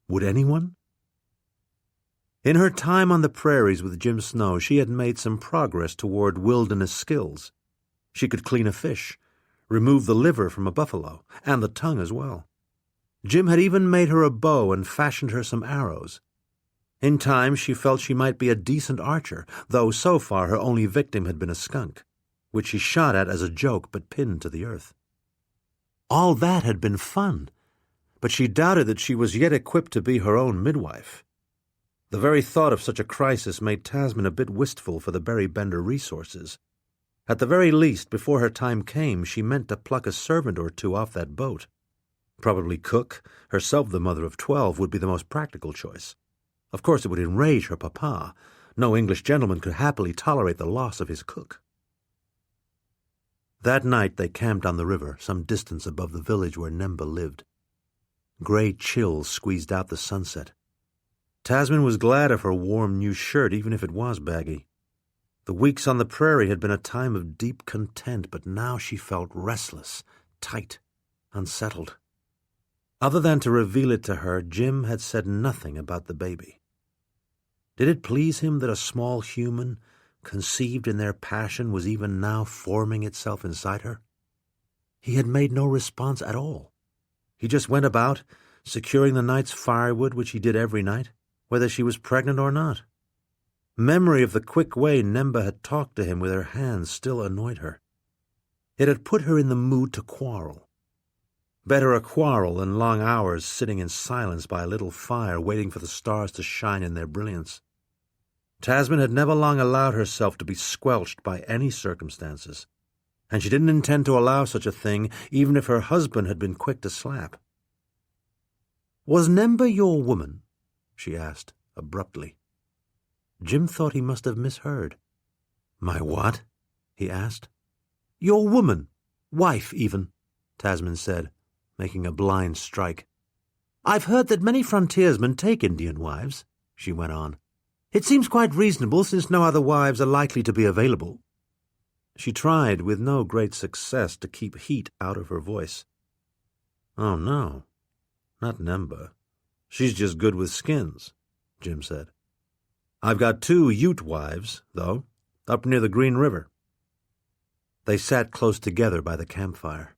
Would anyone? In her time on the prairies with Jim Snow, she had made some progress toward wilderness skills. She could clean a fish, remove the liver from a buffalo, and the tongue as well. Jim had even made her a bow and fashioned her some arrows. In time she felt she might be a decent archer, though so far her only victim had been a skunk, which she shot at as a joke but pinned to the earth. All that had been fun, but she doubted that she was yet equipped to be her own midwife. The very thought of such a crisis made Tasmin a bit wistful for the Berrybender resources. At the very least, before her time came, she meant to pluck a servant or two off that boat. Probably cook, herself the mother of 12, would be the most practical choice. Of course it would enrage her papa. No English gentleman could happily tolerate the loss of his cook. That night they camped on the river, some distance above the village where Nemba lived. Gray chills squeezed out the sunset. Tasmin was glad of her warm new shirt, even if it was baggy. The weeks on the prairie had been a time of deep content, but now she felt restless, tight, unsettled. Other than to reveal it to her, Jim had said nothing about the baby. Did it please him that a small human, conceived in their passion, was even now forming itself inside her? He had made no response at all. He just went about, securing the night's firewood, which he did every night, whether she was pregnant or not. Memory of the quick way Nemba had talked to him with her hands still annoyed her. It had put her in the mood to quarrel. Better a quarrel than long hours sitting in silence by a little fire waiting for the stars to shine in their brilliance. Tasmin had never long allowed herself to be squelched by any circumstances, and she didn't intend to allow such a thing even if her husband had been quick to slap. "Was Nemba your woman?" she asked, abruptly. Jim thought he must have misheard. "My what?" he asked. "Your woman, wife even," Tasmin said, making a blind strike. "I've heard that many frontiersmen take Indian wives," she went on. "It seems quite reasonable, since no other wives are likely to be available." She tried, with no great success, to keep heat out of her voice. "Oh, no, not Nemba. She's just good with skins," Jim said. "I've got 2 Ute wives, though, up near the Green River." They sat close together by the campfire.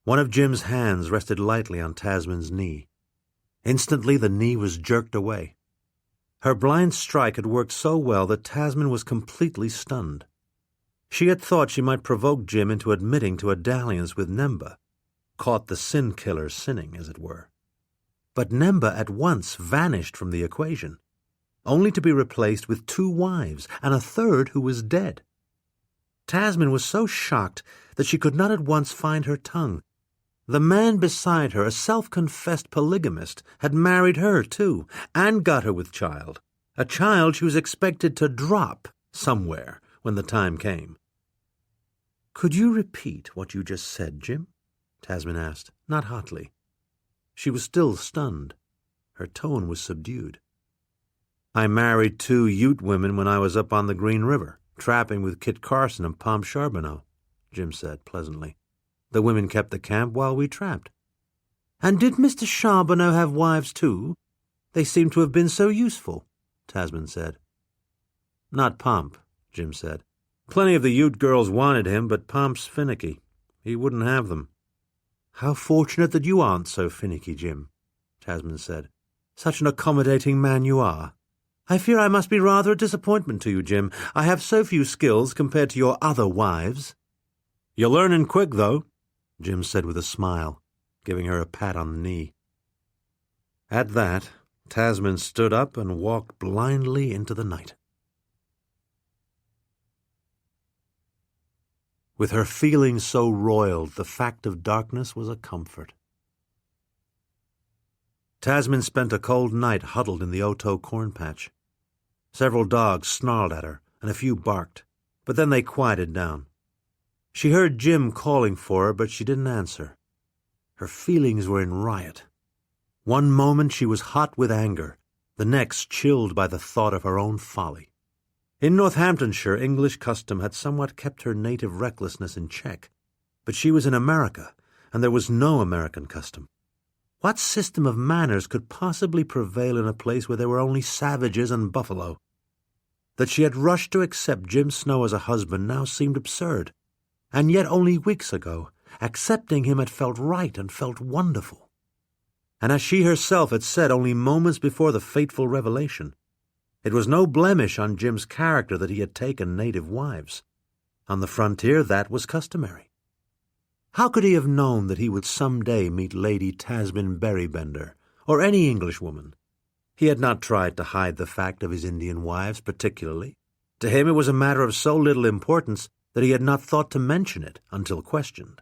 One of Jim's hands rested lightly on Tasmin's knee. Instantly the knee was jerked away. Her blind strike had worked so well that Tasmin was completely stunned. She had thought she might provoke Jim into admitting to a dalliance with Nemba, caught the sin-killer sinning, as it were. But Nemba at once vanished from the equation, only to be replaced with 2 wives and a third who was dead. Tasmin was so shocked that she could not at once find her tongue. The man beside her, a self-confessed polygamist, had married her, too, and got her with child, a child she was expected to drop somewhere when the time came. "Could you repeat what you just said, Jim?" Tasmin asked, not hotly. She was still stunned. Her tone was subdued. "I married 2 Ute women when I was up on the Green River, trapping with Kit Carson and Pom Charbonneau," Jim said pleasantly. "The women kept the camp while we trapped." "And did Mr. Charbonneau have wives too? They seem to have been so useful," Tasmin said. "Not Pomp," Jim said. "Plenty of the Ute girls wanted him, but Pomp's finicky. He wouldn't have them." "How fortunate that you aren't so finicky, Jim," Tasmin said. "Such an accommodating man you are. I fear I must be rather a disappointment to you, Jim. I have so few skills compared to your other wives." "You're learning quick, though," Jim said with a smile, giving her a pat on the knee. At that, Tasmin stood up and walked blindly into the night. With her feelings so roiled, the fact of darkness was a comfort. Tasmin spent a cold night huddled in the Oto corn patch. Several dogs snarled at her, and a few barked, but then they quieted down. She heard Jim calling for her, but she didn't answer. Her feelings were in riot. One moment she was hot with anger, the next chilled by the thought of her own folly. In Northamptonshire, English custom had somewhat kept her native recklessness in check, but she was in America, and there was no American custom. What system of manners could possibly prevail in a place where there were only savages and buffalo? That she had rushed to accept Jim Snow as a husband now seemed absurd, and yet only weeks ago, accepting him had felt right and felt wonderful. And as she herself had said only moments before the fateful revelation, it was no blemish on Jim's character that he had taken native wives. On the frontier that was customary. How could he have known that he would some day meet Lady Tasmin Berrybender, or any Englishwoman? He had not tried to hide the fact of his Indian wives particularly. To him it was a matter of so little importance that he had not thought to mention it until questioned.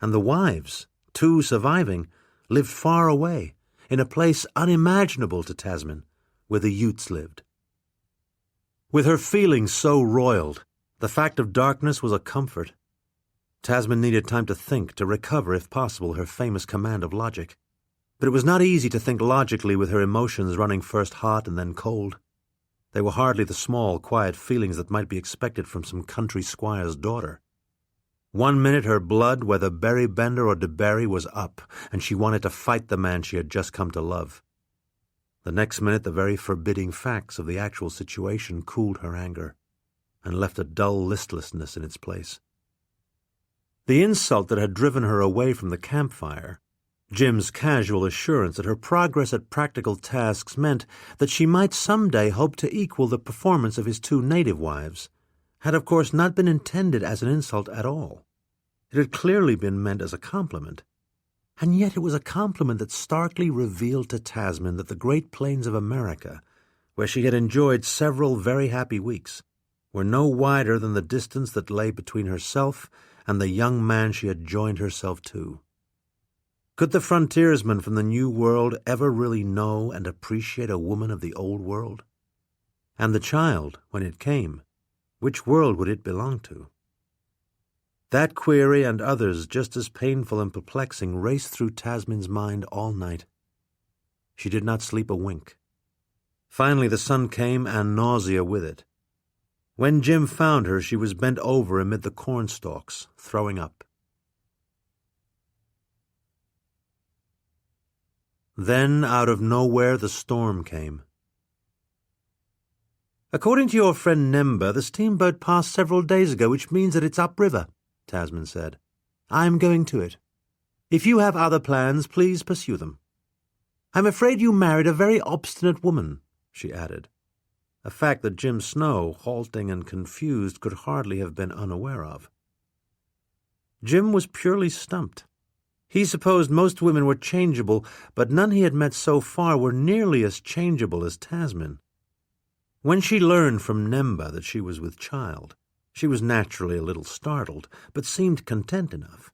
And the wives, 2 surviving, lived far away, in a place unimaginable to Tasmin, where the Utes lived. With her feelings so roiled, the fact of darkness was a comfort. Tasmin needed time to think, to recover, if possible, her famous command of logic. But it was not easy to think logically with her emotions running first hot and then cold. They were hardly the small, quiet feelings that might be expected from some country squire's daughter. One minute her blood, whether Berrybender or de Berry, was up, and she wanted to fight the man she had just come to love. The next minute the very forbidding facts of the actual situation cooled her anger, and left a dull listlessness in its place. The insult that had driven her away from the campfire, Jim's casual assurance that her progress at practical tasks meant that she might someday hope to equal the performance of his two native wives, had of course not been intended as an insult at all. It had clearly been meant as a compliment, and yet it was a compliment that starkly revealed to Tasmin that the Great Plains of America, where she had enjoyed several very happy weeks, were no wider than the distance that lay between herself and the young man she had joined herself to. Could the frontiersman from the New World ever really know and appreciate a woman of the Old World? And the child, when it came, which world would it belong to? That query and others just as painful and perplexing raced through Tasmin's mind all night. She did not sleep a wink. Finally the sun came, and nausea with it. When Jim found her, she was bent over amid the cornstalks, throwing up. Then, out of nowhere, the storm came. "According to your friend Nemba, the steamboat passed several days ago, which means that it's upriver," Tasmin said. "I am going to it. If you have other plans, please pursue them. I'm afraid you married a very obstinate woman," she added, a fact that Jim Snow, halting and confused, could hardly have been unaware of. Jim was purely stumped. He supposed most women were changeable, but none he had met so far were nearly as changeable as Tasmin. When she learned from Nemba that she was with child, she was naturally a little startled, but seemed content enough.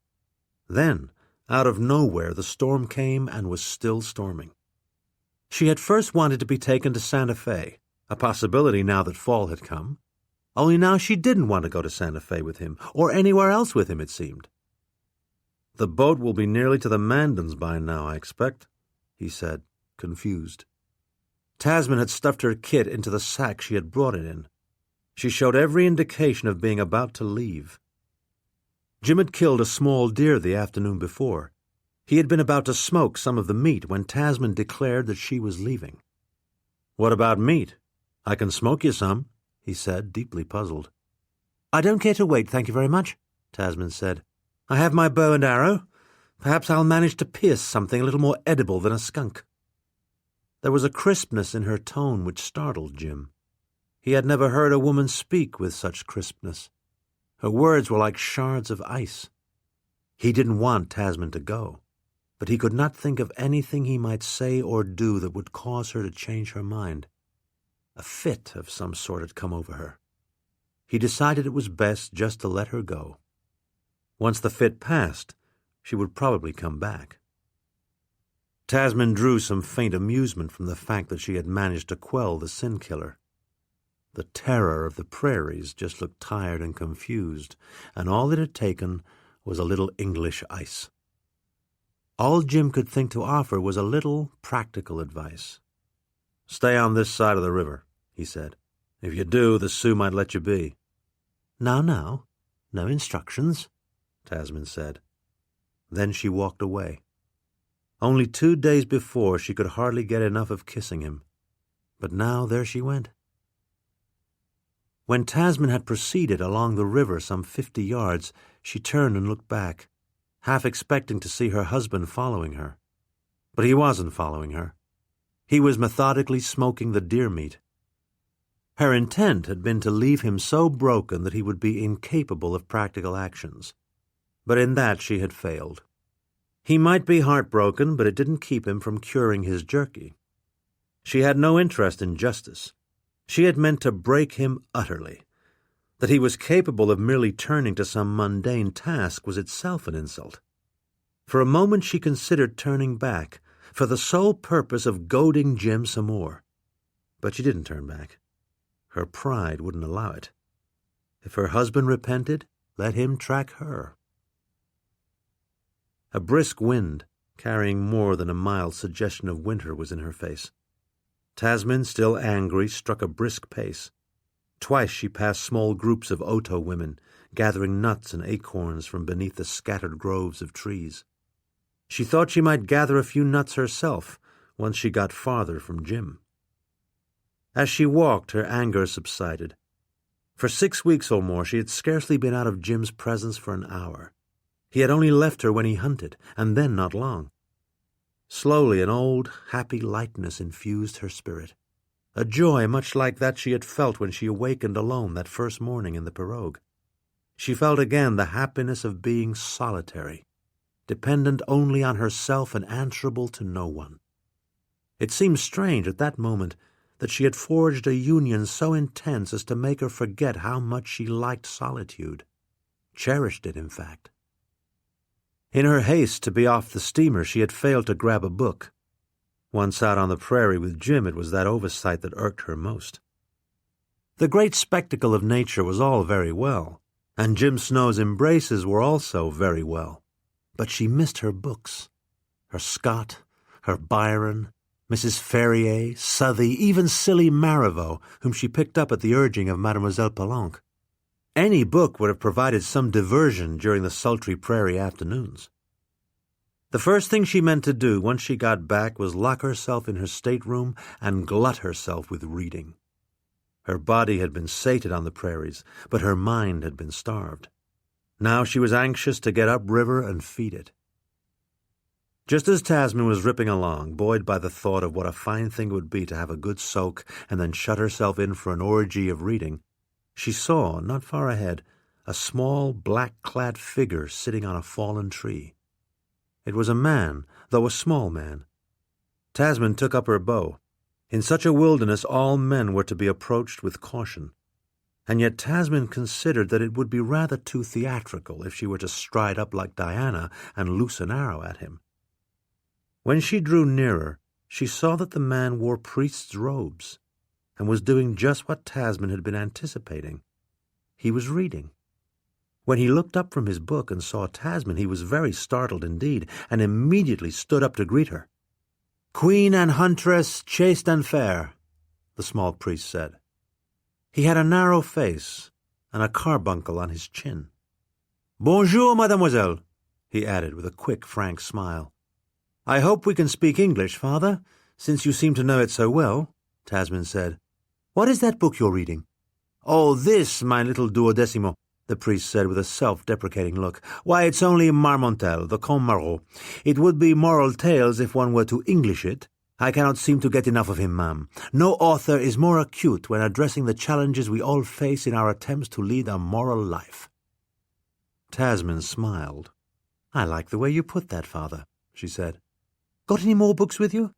Then, out of nowhere, the storm came and was still storming. She had first wanted to be taken to Santa Fe, a possibility now that fall had come. Only now she didn't want to go to Santa Fe with him, or anywhere else with him, it seemed. "The boat will be nearly to the Mandans by now, I expect," he said, confused. Tasmin had stuffed her kit into the sack she had brought it in. She showed every indication of being about to leave. Jim had killed a small deer the afternoon before. He had been about to smoke some of the meat when Tasmin declared that she was leaving. "What about meat? I can smoke you some," he said, deeply puzzled. "I don't care to wait, thank you very much," Tasmin said. "I have my bow and arrow. Perhaps I'll manage to pierce something a little more edible than a skunk." There was a crispness in her tone which startled Jim. He had never heard a woman speak with such crispness. Her words were like shards of ice. He didn't want Tasmin to go, but he could not think of anything he might say or do that would cause her to change her mind. A fit of some sort had come over her. He decided it was best just to let her go. Once the fit passed, she would probably come back. Tasmin drew some faint amusement from the fact that she had managed to quell the sin-killer. The terror of the prairies just looked tired and confused, and all it had taken was a little English ice. All Jim could think to offer was a little practical advice. "Stay on this side of the river," he said. "If you do, the Sioux might let you be." Now, no instructions," Tasmin said. Then she walked away. Only 2 days before she could hardly get enough of kissing him, but now there she went. When Tasmin had proceeded along the river some 50 yards, she turned and looked back, half expecting to see her husband following her. But he wasn't following her. He was methodically smoking the deer meat. Her intent had been to leave him so broken that he would be incapable of practical actions. But in that she had failed. He might be heartbroken, but it didn't keep him from curing his jerky. She had no interest in justice. She had meant to break him utterly. That he was capable of merely turning to some mundane task was itself an insult. For a moment she considered turning back, for the sole purpose of goading Jim some more. But she didn't turn back. Her pride wouldn't allow it. If her husband repented, let him track her. A brisk wind, carrying more than a mild suggestion of winter, was in her face. Tasmin, still angry, struck a brisk pace. Twice she passed small groups of Oto women, gathering nuts and acorns from beneath the scattered groves of trees. She thought she might gather a few nuts herself once she got farther from Jim. As she walked, her anger subsided. For 6 weeks or more she had scarcely been out of Jim's presence for an hour. He had only left her when he hunted, and then not long. Slowly an old, happy lightness infused her spirit, a joy much like that she had felt when she awakened alone that first morning in the pirogue. She felt again the happiness of being solitary, dependent only on herself and answerable to no one. It seemed strange at that moment that she had forged a union so intense as to make her forget how much she liked solitude, cherished it, in fact. In her haste to be off the steamer, she had failed to grab a book. Once out on the prairie with Jim, it was that oversight that irked her most. The great spectacle of nature was all very well, and Jim Snow's embraces were also very well, but she missed her books, her Scott, her Byron, Mrs. Ferrier, Southey, even silly Marivaux, whom she picked up at the urging of Mademoiselle Palanque. Any book would have provided some diversion during the sultry prairie afternoons. The first thing she meant to do once she got back was lock herself in her stateroom and glut herself with reading. Her body had been sated on the prairies, but her mind had been starved. Now she was anxious to get upriver and feed it. Just as Tasmin was ripping along, buoyed by the thought of what a fine thing it would be to have a good soak and then shut herself in for an orgy of reading, she saw, not far ahead, a small, black-clad figure sitting on a fallen tree. It was a man, though a small man. Tasmin took up her bow. In such a wilderness all men were to be approached with caution, and yet Tasmin considered that it would be rather too theatrical if she were to stride up like Diana and loose an arrow at him. When she drew nearer, she saw that the man wore priest's robes and was doing just what Tasmin had been anticipating. He was reading. When he looked up from his book and saw Tasmin, he was very startled indeed, and immediately stood up to greet her. "Queen and huntress, chaste and fair," the small priest said. He had a narrow face and a carbuncle on his chin. "Bonjour, mademoiselle," he added with a quick, frank smile. "I hope we can speak English, father, since you seem to know it so well," Tasmin said. "What is that book you're reading?" "Oh, this, my little duodecimo," the priest said with a self-deprecating look. "Why, it's only Marmontel, the Comte Marot. It would be moral tales if one were to English it. I cannot seem to get enough of him, ma'am. No author is more acute when addressing the challenges we all face in our attempts to lead a moral life." Tasmin smiled. "I like the way you put that, father," she said. "Got any more books with you?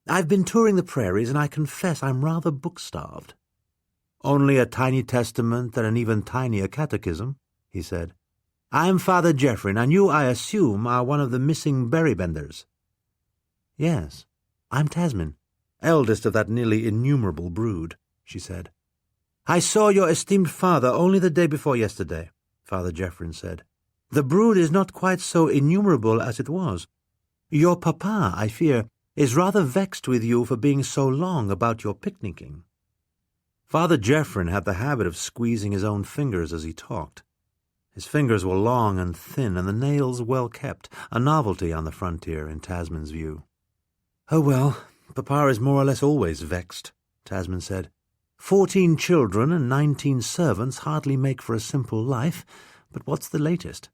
I've been touring the prairies, and I confess I'm rather book-starved." "Only a tiny testament and an even tinier catechism," he said. "I'm Father Jeffrin, and you, I assume, are one of the missing Berrybenders." "Yes, I'm Tasmin, eldest of that nearly innumerable brood," she said. "I saw your esteemed father only the day before yesterday," Father Jeffrin said. "The brood is not quite so innumerable as it was. Your papa, I fear, is rather vexed with you for being so long about your picnicking." Father Jeffrin had the habit of squeezing his own fingers as he talked. His fingers were long and thin, and the nails well kept, a novelty on the frontier in Tasmin's view. "Oh, well, papa is more or less always vexed," Tasmin said. 14 children and 19 servants hardly make for a simple life, but what's the latest?"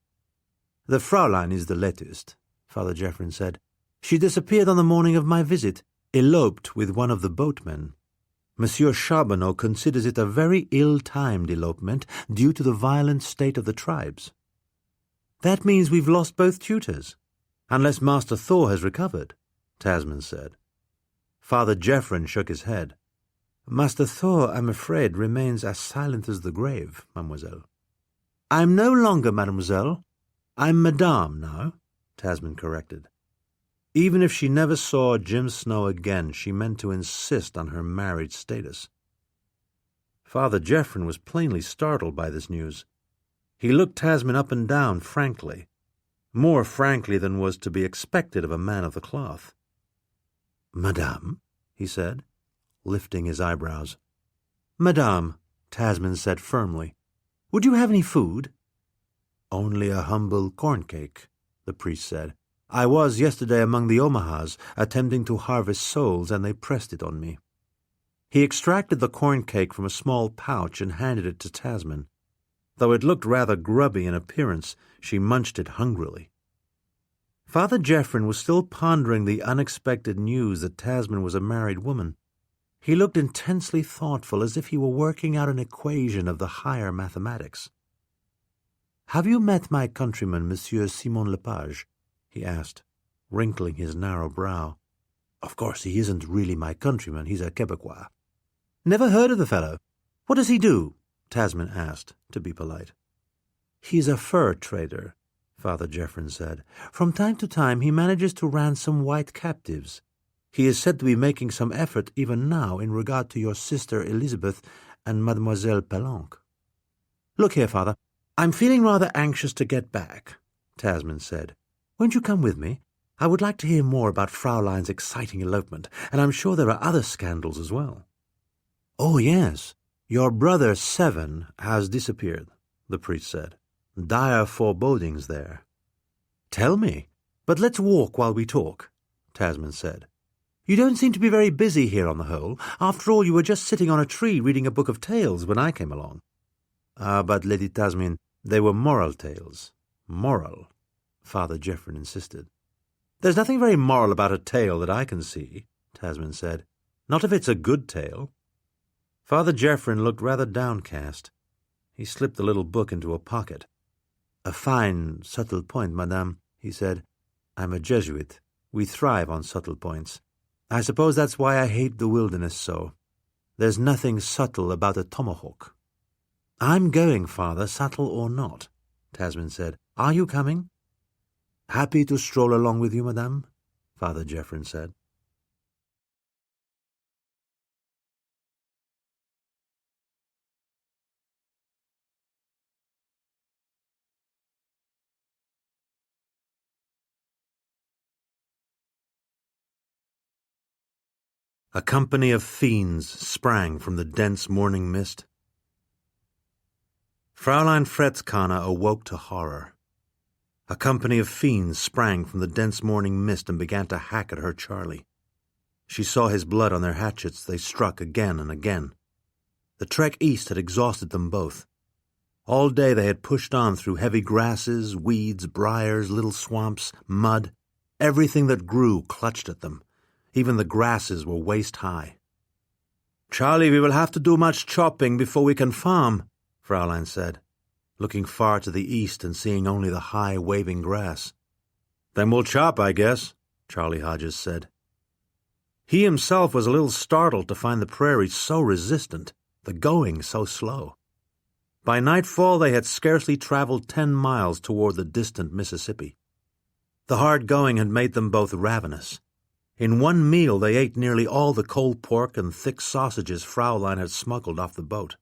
"The Fraulein is the latest," Father Jeffrin said. "She disappeared on the morning of my visit, eloped with one of the boatmen. Monsieur Charbonneau considers it a very ill-timed elopement due to the violent state of the tribes." "That means we've lost both tutors, unless Master Thor has recovered," Tasmin said. Father Jeffrin shook his head. "Master Thor, I'm afraid, remains as silent as the grave, mademoiselle." "I'm no longer mademoiselle. I'm madame now," Tasmin corrected. Even if she never saw Jim Snow again, she meant to insist on her married status. Father Jeffrin was plainly startled by this news. He looked Tasmin up and down frankly. more frankly than was to be expected of a man of the cloth. "Madame?" he said, lifting his eyebrows. "Madame," Tasmin said firmly, "would you have any food?" "Only a humble corn cake," the priest said. "I was yesterday among the Omahas, attempting to harvest souls, and they pressed it on me." He extracted the corn cake from a small pouch and handed it to Tasmin. Though it looked rather grubby in appearance, she munched it hungrily. Father Geoffrin was still pondering the unexpected news that Tasmin was a married woman. He looked intensely thoughtful, as if he were working out an equation of the higher mathematics. "Have you met my countryman, Monsieur Simon Lepage?" he asked, wrinkling his narrow brow. "Of course, he isn't really my countryman. He's a Quebecois." "Never heard of the fellow. What does he do?" Tasmin asked, to be polite. "He's a fur trader," Father Geoffrin said. "From time to time he manages to ransom white captives. He is said to be making some effort even now in regard to your sister Elizabeth and Mademoiselle Palanque." "Look here, Father, I'm feeling rather anxious to get back," Tasmin said. "Won't you come with me? I would like to hear more about Fraulein's exciting elopement, and I'm sure there are other scandals as well." "Oh, yes. Your brother Seven has disappeared," the priest said. "Dire forebodings there." "Tell me, but let's walk while we talk," Tasmin said. "You don't seem to be very busy here on the whole. After all, you were just sitting on a tree reading a book of tales when I came along." "Ah, but Lady Tasmin, they were moral tales." "Moral?" Father Geoffrin insisted. "There's nothing very moral about a tale that I can see," Tasmin said. "Not if it's a good tale." Father Geoffrin looked rather downcast. He slipped the little book into a pocket. "A fine, subtle point, madame," he said. "I'm a Jesuit. We thrive on subtle points. I suppose that's why I hate the wilderness so. There's nothing subtle about a tomahawk." "I'm going, Father, subtle or not," Tasmin said. "Are you coming?" "Happy to stroll along with you, madame," Father Geoffrin said. A company of fiends sprang from the dense morning mist. Fraulein Fretzkanner awoke to horror. A company of fiends sprang from the dense morning mist and began to hack at her Charlie. She saw his blood on their hatchets. They struck again and again. The trek east had exhausted them both. All day they had pushed on through heavy grasses, weeds, briars, little swamps, mud. Everything that grew clutched at them. Even the grasses were waist-high. "Charlie, we will have to do much chopping before we can farm," Fraulein said, looking far to the east and seeing only the high, waving grass. "Then we'll chop, I guess," Charlie Hodges said. He himself was a little startled to find the prairie so resistant, the going so slow. By nightfall they had scarcely traveled 10 miles toward the distant Mississippi. The hard going had made them both ravenous. In one meal they ate nearly all the cold pork and thick sausages Fraulein had smuggled off the boat.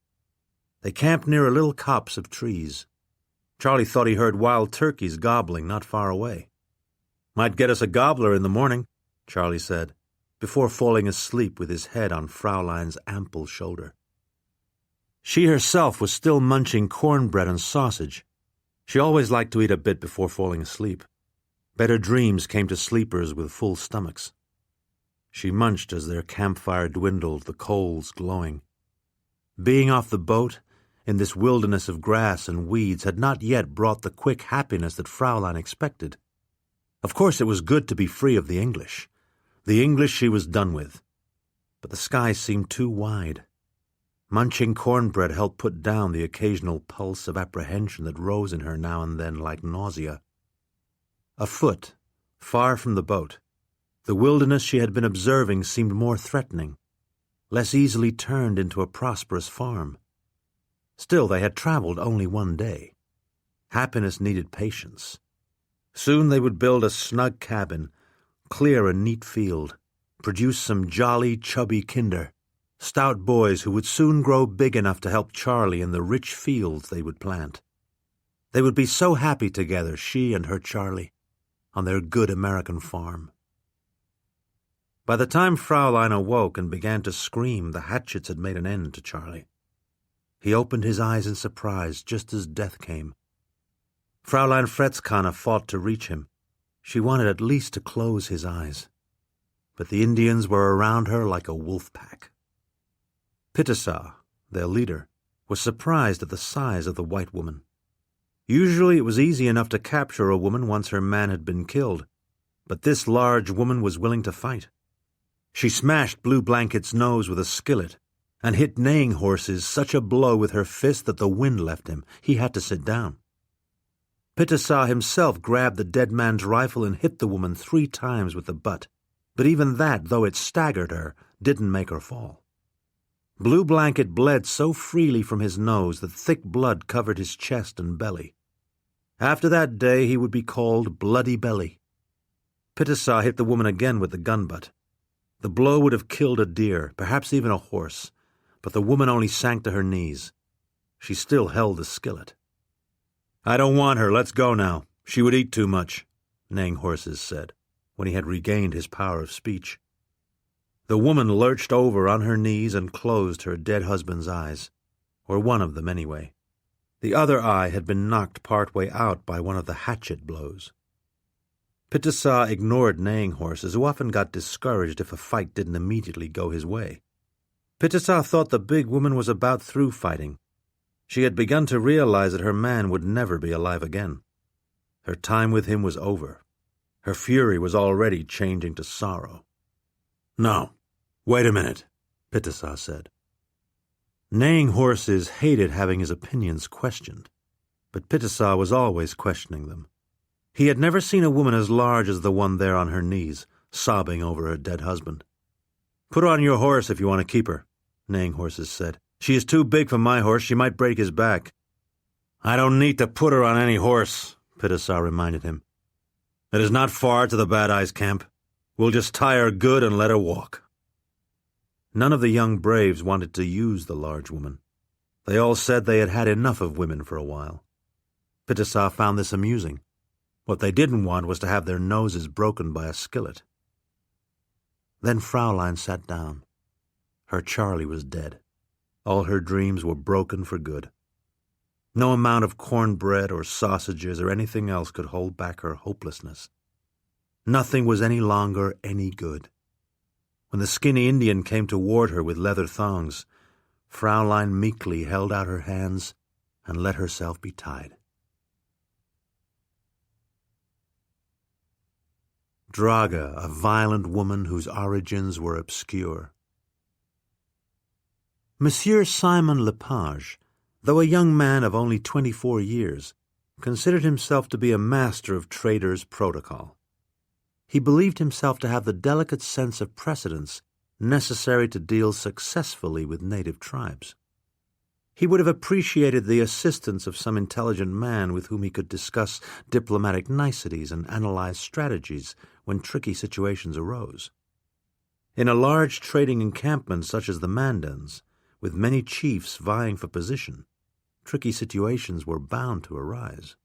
They camped near a little copse of trees. Charlie thought he heard wild turkeys gobbling not far away. "Might get us a gobbler in the morning," Charlie said, before falling asleep with his head on Fraulein's ample shoulder. She herself was still munching cornbread and sausage. She always liked to eat a bit before falling asleep. Better dreams came to sleepers with full stomachs. She munched as their campfire dwindled, the coals glowing. Being off the boat, in this wilderness of grass and weeds, had not yet brought the quick happiness that Fraulein expected. Of course it was good to be free of the English. The English she was done with. But the sky seemed too wide. Munching cornbread helped put down the occasional pulse of apprehension that rose in her now and then like nausea. Afoot, far from the boat, the wilderness she had been observing seemed more threatening, less easily turned into a prosperous farm. Still, they had traveled only one day. Happiness needed patience. Soon they would build a snug cabin, clear a neat field, produce some jolly, chubby kinder, stout boys who would soon grow big enough to help Charlie in the rich fields they would plant. They would be so happy together, she and her Charlie, on their good American farm. By the time Fraulein awoke and began to scream, the hatchets had made an end to Charlie. He opened his eyes in surprise just as death came. Fraulein Fretzkanne fought to reach him. She wanted at least to close his eyes. But the Indians were around her like a wolf pack. Pitasa, their leader, was surprised at the size of the white woman. Usually it was easy enough to capture a woman once her man had been killed, but this large woman was willing to fight. She smashed Blue Blanket's nose with a skillet and hit Neighing Horse's such a blow with her fist that the wind left him. He had to sit down. Pitasa himself grabbed the dead man's rifle and hit the woman 3 times with the butt, but even that, though it staggered her, didn't make her fall. Blue Blanket bled so freely from his nose that thick blood covered his chest and belly. After that day he would be called Bloody Belly. Pitasa hit the woman again with the gun butt. The blow would have killed a deer, perhaps even a horse, but the woman only sank to her knees. She still held the skillet. "I don't want her, let's go now. She would eat too much," Neighing Horses said, when he had regained his power of speech. The woman lurched over on her knees and closed her dead husband's eyes, or one of them anyway. The other eye had been knocked part way out by one of the hatchet blows. Pitasa ignored Neighing Horses, who often got discouraged if a fight didn't immediately go his way. Pitasa thought the big woman was about through fighting. She had begun to realize that her man would never be alive again. Her time with him was over. Her fury was already changing to sorrow. "No, wait a minute," Pitasa said. Neighing Horses hated having his opinions questioned, but Pitasa was always questioning them. He had never seen a woman as large as the one there on her knees, sobbing over her dead husband. "Put her on your horse if you want to keep her," Neighing Horses said. "She is too big for my horse. She might break his back." "I don't need to put her on any horse," Pitasa reminded him. "It is not far to the Bad Eyes camp. We'll just tie her good and let her walk." None of the young braves wanted to use the large woman. They all said they had had enough of women for a while. Pitasa found this amusing. What they didn't want was to have their noses broken by a skillet. Then Fraulein sat down. Her Charlie was dead. All her dreams were broken for good. No amount of cornbread or sausages or anything else could hold back her hopelessness. Nothing was any longer any good. When the skinny Indian came toward her with leather thongs, Fraulein meekly held out her hands and let herself be tied. Draga, a violent woman whose origins were obscure. Monsieur Simon Lepage, though a young man of only 24 years, considered himself to be a master of trader's protocol. He believed himself to have the delicate sense of precedence necessary to deal successfully with native tribes. He would have appreciated the assistance of some intelligent man with whom he could discuss diplomatic niceties and analyze strategies when tricky situations arose. In a large trading encampment such as the Mandans, with many chiefs vying for position, tricky situations were bound to arise.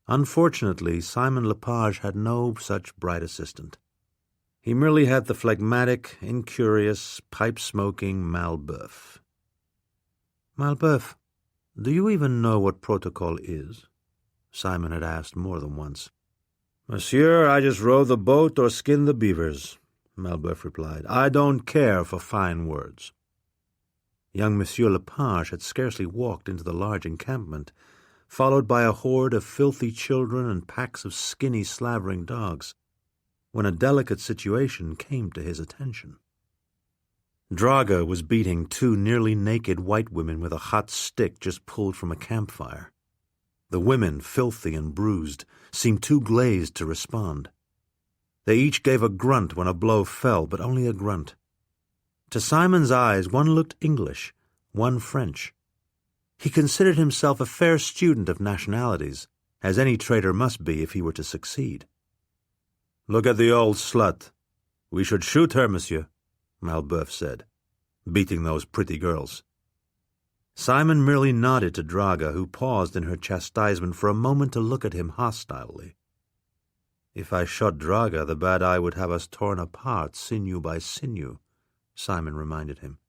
Unfortunately, Simon Lepage had no such bright assistant. He merely had the phlegmatic, incurious, pipe-smoking Malbeuf. "Malbeuf, do you even know what protocol is?" Simon had asked more than once. "Monsieur, I just row the boat or skin the beavers," Malbeuf replied. "I don't care for fine words." Young Monsieur Lepage had scarcely walked into the large encampment, followed by a horde of filthy children and packs of skinny, slavering dogs, when a delicate situation came to his attention. Draga was beating 2 nearly naked white women with a hot stick just pulled from a campfire. The women, filthy and bruised, seemed too glazed to respond. They each gave a grunt when a blow fell, but only a grunt. To Simon's eyes, one looked English, one French. He considered himself a fair student of nationalities, as any trader must be if he were to succeed. "Look at the old slut. We should shoot her, monsieur," Malbeuf said, "beating those pretty girls." Simon merely nodded to Draga, who paused in her chastisement for a moment to look at him hostilely. "If I shot Draga, the bad eye would have us torn apart, sinew by sinew," Simon reminded him.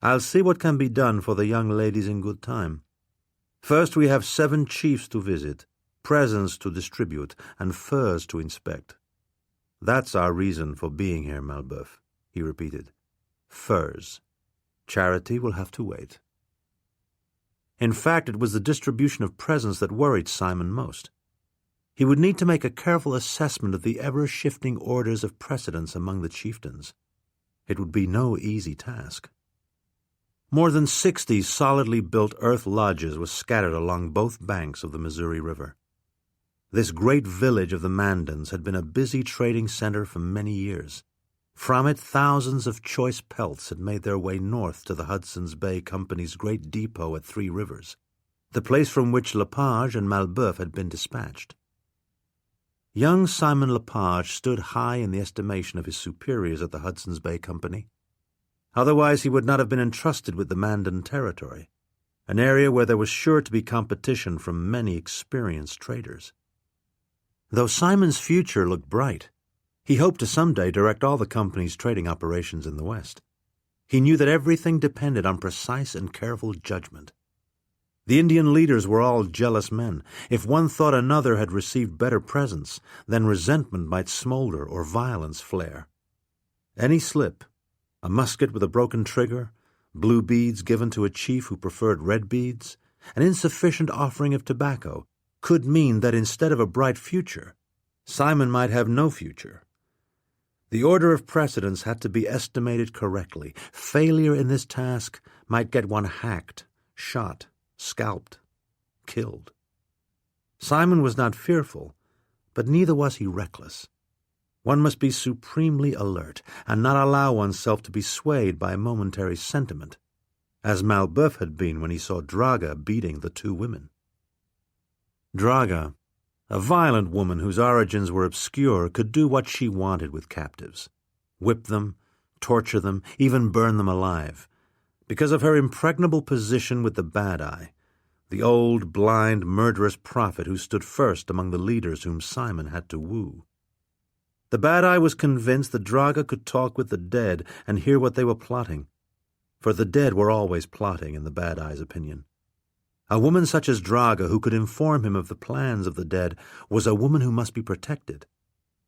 "I'll see what can be done for the young ladies in good time. First we have 7 chiefs to visit, presents to distribute, and furs to inspect. That's our reason for being here, Malbeuf," he repeated. "Furs. Charity will have to wait." In fact, it was the distribution of presents that worried Simon most. He would need to make a careful assessment of the ever-shifting orders of precedence among the chieftains. It would be no easy task. More than 60 solidly built earth lodges were scattered along both banks of the Missouri River. This great village of the Mandans had been a busy trading center for many years. From it, thousands of choice pelts had made their way north to the Hudson's Bay Company's great depot at 3 Rivers, the place from which Lepage and Malbeuf had been dispatched. Young Simon Lepage stood high in the estimation of his superiors at the Hudson's Bay Company. Otherwise he would not have been entrusted with the Mandan territory, an area where there was sure to be competition from many experienced traders. Though Simon's future looked bright, he hoped to someday direct all the company's trading operations in the West. He knew that everything depended on precise and careful judgment. The Indian leaders were all jealous men. If one thought another had received better presents, then resentment might smolder or violence flare. Any slip, a musket with a broken trigger, blue beads given to a chief who preferred red beads, an insufficient offering of tobacco, could mean that instead of a bright future, Simon might have no future. The order of precedence had to be estimated correctly. Failure in this task might get one hacked, shot, scalped, killed. Simon was not fearful, but neither was he reckless. One must be supremely alert and not allow oneself to be swayed by momentary sentiment, as Malbeuf had been when he saw Draga beating the 2 women. Draga, a violent woman whose origins were obscure, could do what she wanted with captives. Whip them, torture them, even burn them alive. Because of her impregnable position with the Bad Eye, the old, blind, murderous prophet who stood first among the leaders whom Simon had to woo. The Bad Eye was convinced that Draga could talk with the dead and hear what they were plotting, for the dead were always plotting in the Bad Eye's opinion. A woman such as Draga, who could inform him of the plans of the dead, was a woman who must be protected,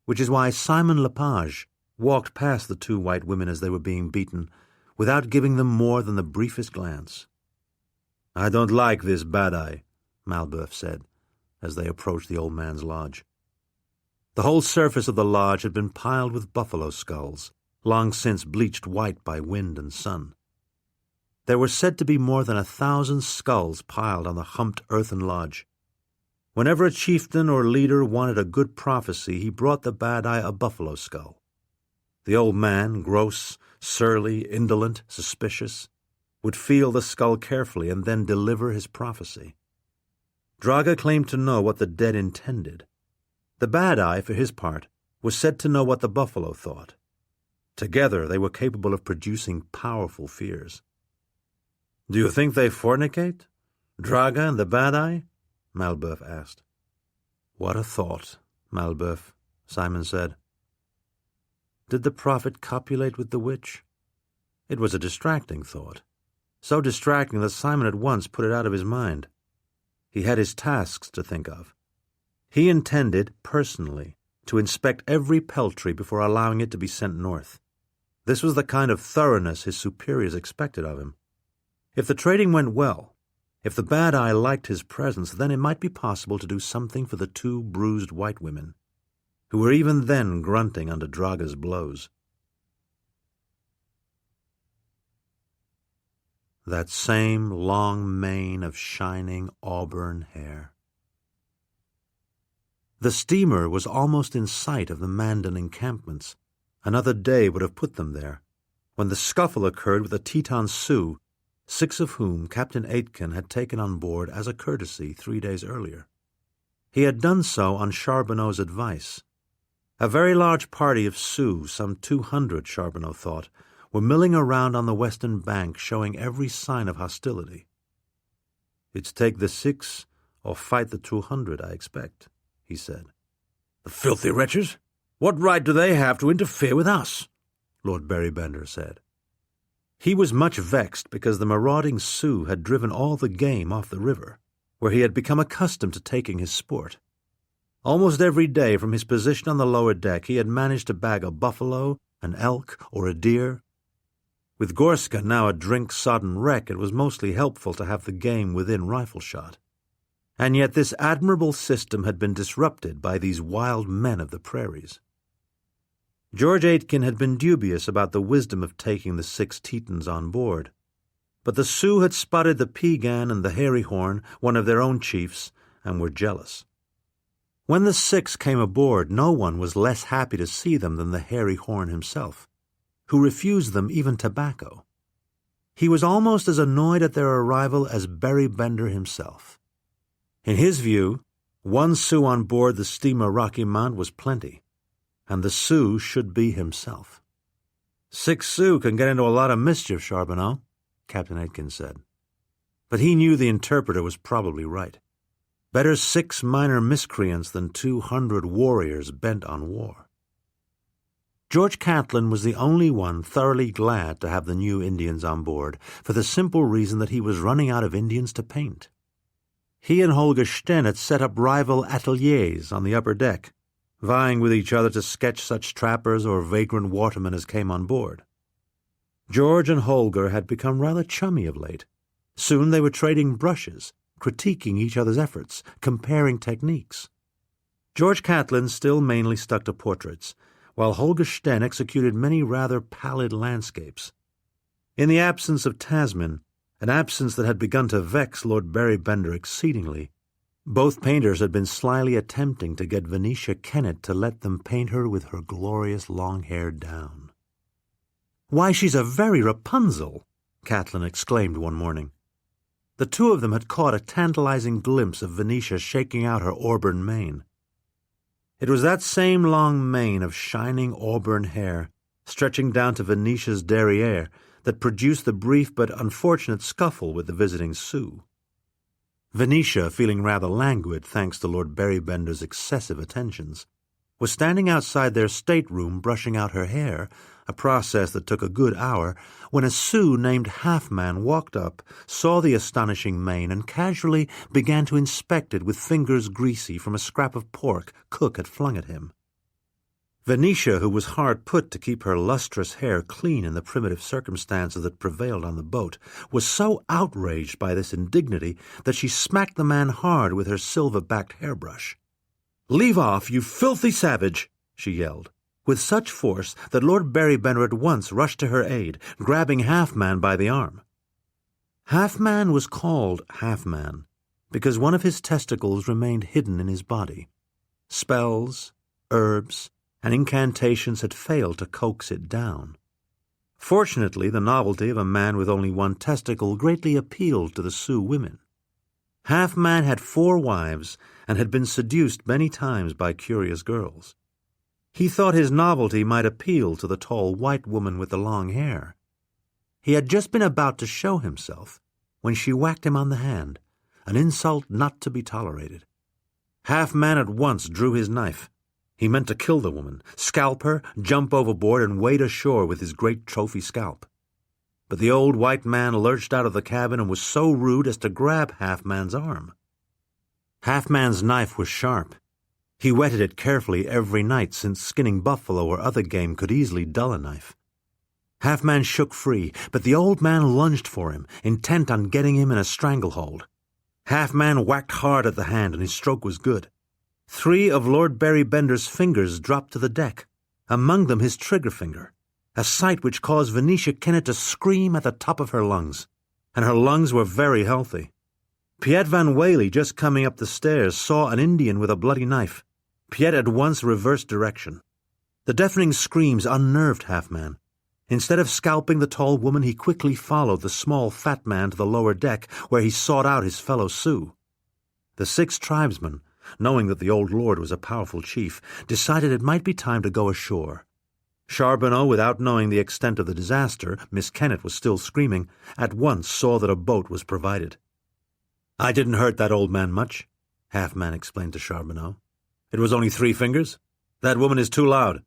which is why Simon Lepage walked past the 2 white women as they were being beaten, without giving them more than the briefest glance. "I don't like this Bad Eye," Malbeuf said, as they approached the old man's lodge. The whole surface of the lodge had been piled with buffalo skulls, long since bleached white by wind and sun. There were said to be more than 1,000 skulls piled on the humped earthen lodge. Whenever a chieftain or leader wanted a good prophecy, he brought the Bad Eye a buffalo skull. The old man, gross, surly, indolent, suspicious, would feel the skull carefully and then deliver his prophecy. Draga claimed to know what the dead intended. The Bad Eye, for his part, was said to know what the buffalo thought. Together they were capable of producing powerful fears. "Do you think they fornicate, Draga and the Bad Eye?" Malbeuf asked. "What a thought, Malbeuf," Simon said. Did the prophet copulate with the witch? It was a distracting thought, so distracting that Simon at once put it out of his mind. He had his tasks to think of. He intended, personally, to inspect every peltry before allowing it to be sent north. This was the kind of thoroughness his superiors expected of him. If the trading went well, if the Bad Eye liked his presence, then it might be possible to do something for the 2 bruised white women, who were even then grunting under Draga's blows. That same long mane of shining auburn hair. The steamer was almost in sight of the Mandan encampments. Another day would have put them there, when the scuffle occurred with the Teton Sioux, 6 of whom Captain Aitken had taken on board as a courtesy 3 days earlier. He had done so on Charbonneau's advice. A very large party of Sioux, some 200 Charbonneau thought, were milling around on the western bank showing every sign of hostility. "It's take the 6 or fight the 200, I expect," he said. "The filthy wretches! What right do they have to interfere with us?" Lord Berrybender said. He was much vexed because the marauding Sioux had driven all the game off the river, where he had become accustomed to taking his sport. Almost every day from his position on the lower deck he had managed to bag a buffalo, an elk, or a deer. With Gorska now a drink-sodden wreck, it was mostly helpful to have the game within rifle shot. And yet this admirable system had been disrupted by these wild men of the prairies. George Aitken had been dubious about the wisdom of taking the 6 Tetons on board, but the Sioux had spotted the Piegan and the Hairy Horn, one of their own chiefs, and were jealous. When the 6 came aboard, no one was less happy to see them than the Hairy Horn himself, who refused them even tobacco. He was almost as annoyed at their arrival as Berrybender himself. In his view, 1 Sioux on board the steamer Rocky Mount was plenty, and the Sioux should be himself. 6 Sioux can get into a lot of mischief, Charbonneau, Captain Aitken said. But he knew the interpreter was probably right. Better 6 minor miscreants than 200 warriors bent on war. George Catlin was the only one thoroughly glad to have the new Indians on board, for the simple reason that he was running out of Indians to paint. He and Holger Sten had set up rival ateliers on the upper deck, vying with each other to sketch such trappers or vagrant watermen as came on board. George and Holger had become rather chummy of late. Soon they were trading brushes, critiquing each other's efforts, comparing techniques. George Catlin still mainly stuck to portraits, while Holger Sten executed many rather pallid landscapes. In the absence of Tasmin, an absence that had begun to vex Lord Berrybender exceedingly, both painters had been slyly attempting to get Venetia Kennett to let them paint her with her glorious long hair down. "Why, she's a very Rapunzel!" Catlin exclaimed one morning. The two of them had caught a tantalizing glimpse of Venetia shaking out her auburn mane. It was that same long mane of shining auburn hair, stretching down to Venetia's derriere, that produced the brief but unfortunate scuffle with the visiting Sioux. Venetia, feeling rather languid thanks to Lord Berrybender's excessive attentions, was standing outside their stateroom brushing out her hair, a process that took a good hour, when a Sioux named Half-Man walked up, saw the astonishing mane, and casually began to inspect it with fingers greasy from a scrap of pork cook had flung at him. Venetia, who was hard put to keep her lustrous hair clean in the primitive circumstances that prevailed on the boat, was so outraged by this indignity that she smacked the man hard with her silver-backed hairbrush. "Leave off, you filthy savage!" she yelled, with such force that Lord Berrybender at once rushed to her aid, grabbing Half-Man by the arm. Half-Man was called Half-Man because one of his testicles remained hidden in his body. Spells, herbs, and incantations had failed to coax it down. Fortunately, the novelty of a man with only one testicle greatly appealed to the Sioux women. Half-Man had 4 wives and had been seduced many times by curious girls. He thought his novelty might appeal to the tall white woman with the long hair. He had just been about to show himself when she whacked him on the hand, an insult not to be tolerated. Half-Man at once drew his knife. He meant to kill the woman, scalp her, jump overboard, and wade ashore with his great trophy scalp. But the old white man lurched out of the cabin and was so rude as to grab Half-Man's arm. Half-Man's knife was sharp. He whetted it carefully every night, since skinning buffalo or other game could easily dull a knife. Half-Man shook free, but the old man lunged for him, intent on getting him in a stranglehold. Half-Man whacked hard at the hand, and his stroke was good. 3 of Lord Berrybender's fingers dropped to the deck, among them his trigger finger, a sight which caused Venetia Kennett to scream at the top of her lungs, and her lungs were very healthy. Piet Van Whaley, just coming up the stairs, saw an Indian with a bloody knife. Piet at once reversed direction. The deafening screams unnerved Half-Man. Instead of scalping the tall woman, he quickly followed the small fat man to the lower deck, where he sought out his fellow Sioux. The 6 tribesmen, knowing that the old lord was a powerful chief, decided it might be time to go ashore. Charbonneau, without knowing the extent of the disaster, Miss Kennett was still screaming, at once saw that a boat was provided. "I didn't hurt that old man much," Half-Man explained to Charbonneau. "It was only 3 fingers. That woman is too loud."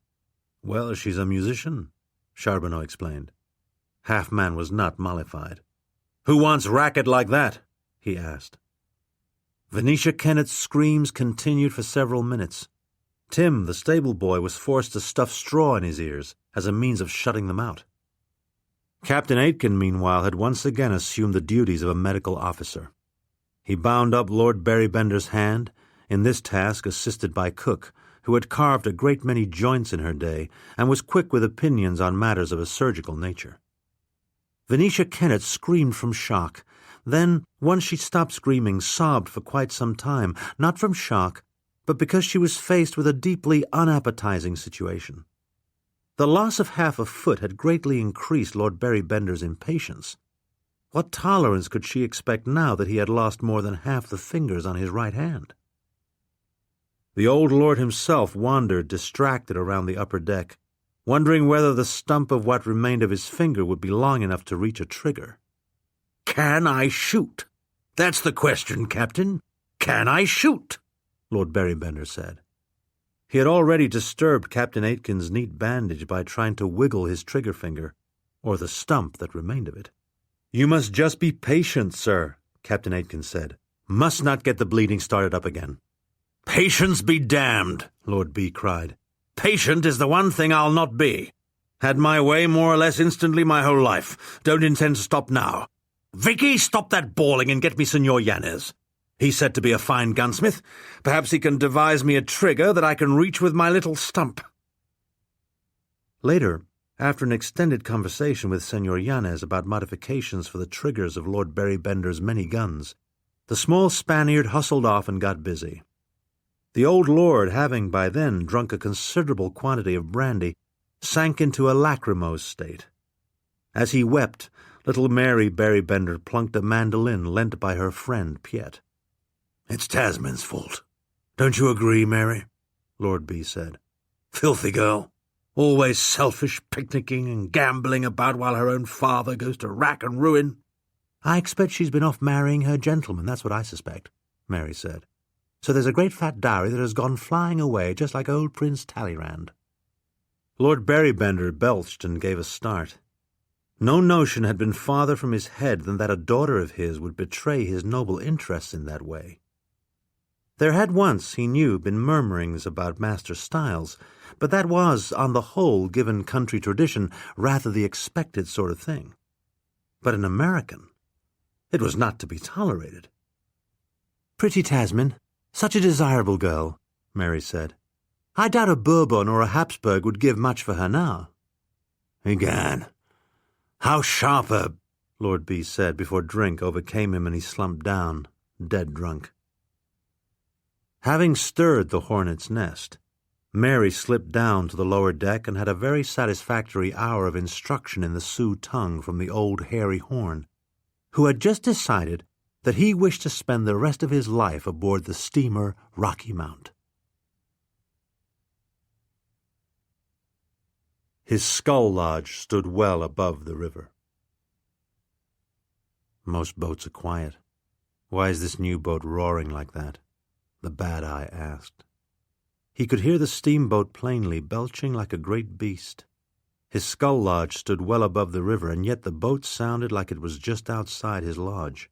"Well, she's a musician," Charbonneau explained. Half-Man was not mollified. "Who wants racket like that?" he asked. Venetia Kennett's screams continued for several minutes. Tim, the stable boy, was forced to stuff straw in his ears as a means of shutting them out. Captain Aitken, meanwhile, had once again assumed the duties of a medical officer. He bound up Lord Berrybender's hand, in this task assisted by Cook, who had carved a great many joints in her day and was quick with opinions on matters of a surgical nature. Venetia Kennett screamed from shock. Then, once she stopped screaming, sobbed for quite some time, not from shock, but because she was faced with a deeply unappetizing situation. The loss of half a foot had greatly increased Lord Berrybender's impatience. What tolerance could she expect now that he had lost more than half the fingers on his right hand? The old lord himself wandered distracted around the upper deck, wondering whether the stump of what remained of his finger would be long enough to reach a trigger. "Can I shoot? That's the question, Captain. Can I shoot?" Lord Berrybender said. He had already disturbed Captain Aitken's neat bandage by trying to wiggle his trigger finger, or the stump that remained of it. "You must just be patient, sir," Captain Aitken said. "Must not get the bleeding started up again." "Patience be damned," Lord B cried. "Patient is the one thing I'll not be. Had my way more or less instantly my whole life. Don't intend to stop now. Vicky, stop that bawling and get me Senor Yanez. He's said to be a fine gunsmith. Perhaps he can devise me a trigger that I can reach with my little stump." Later, after an extended conversation with Senor Yanez about modifications for the triggers of Lord Berrybender's many guns, the small Spaniard hustled off and got busy. The old lord, having by then drunk a considerable quantity of brandy, sank into a lachrymose state. As he wept, little Mary Berrybender plunked a mandolin lent by her friend Piet. "It's Tasmin's fault. Don't you agree, Mary?" Lord B said. "Filthy girl. Always selfish, picnicking and gambling about while her own father goes to rack and ruin." "I expect she's been off marrying her gentleman, that's what I suspect," Mary said. "So there's a great fat dowry that has gone flying away, just like old Prince Talleyrand." Lord Berrybender belched and gave a start. No notion had been farther from his head than that a daughter of his would betray his noble interests in that way. There had once, he knew, been murmurings about Master Styles, but that was, on the whole, given country tradition, rather the expected sort of thing. But an American, it was not to be tolerated. "Pretty Tasmin, such a desirable girl," Mary said. "I doubt a Bourbon or a Habsburg would give much for her now." "Egad, how sharp a—" Lord B said before drink overcame him and he slumped down, dead drunk. Having stirred the hornet's nest, Mary slipped down to the lower deck and had a very satisfactory hour of instruction in the Sioux tongue from the old hairy horn, who had just decided that he wished to spend the rest of his life aboard the steamer Rocky Mount. His skull lodge stood well above the river. "Most boats are quiet. Why is this new boat roaring like that?" the Bad Eye asked. He could hear the steamboat plainly, belching like a great beast. His skull lodge stood well above the river, and yet the boat sounded like it was just outside his lodge.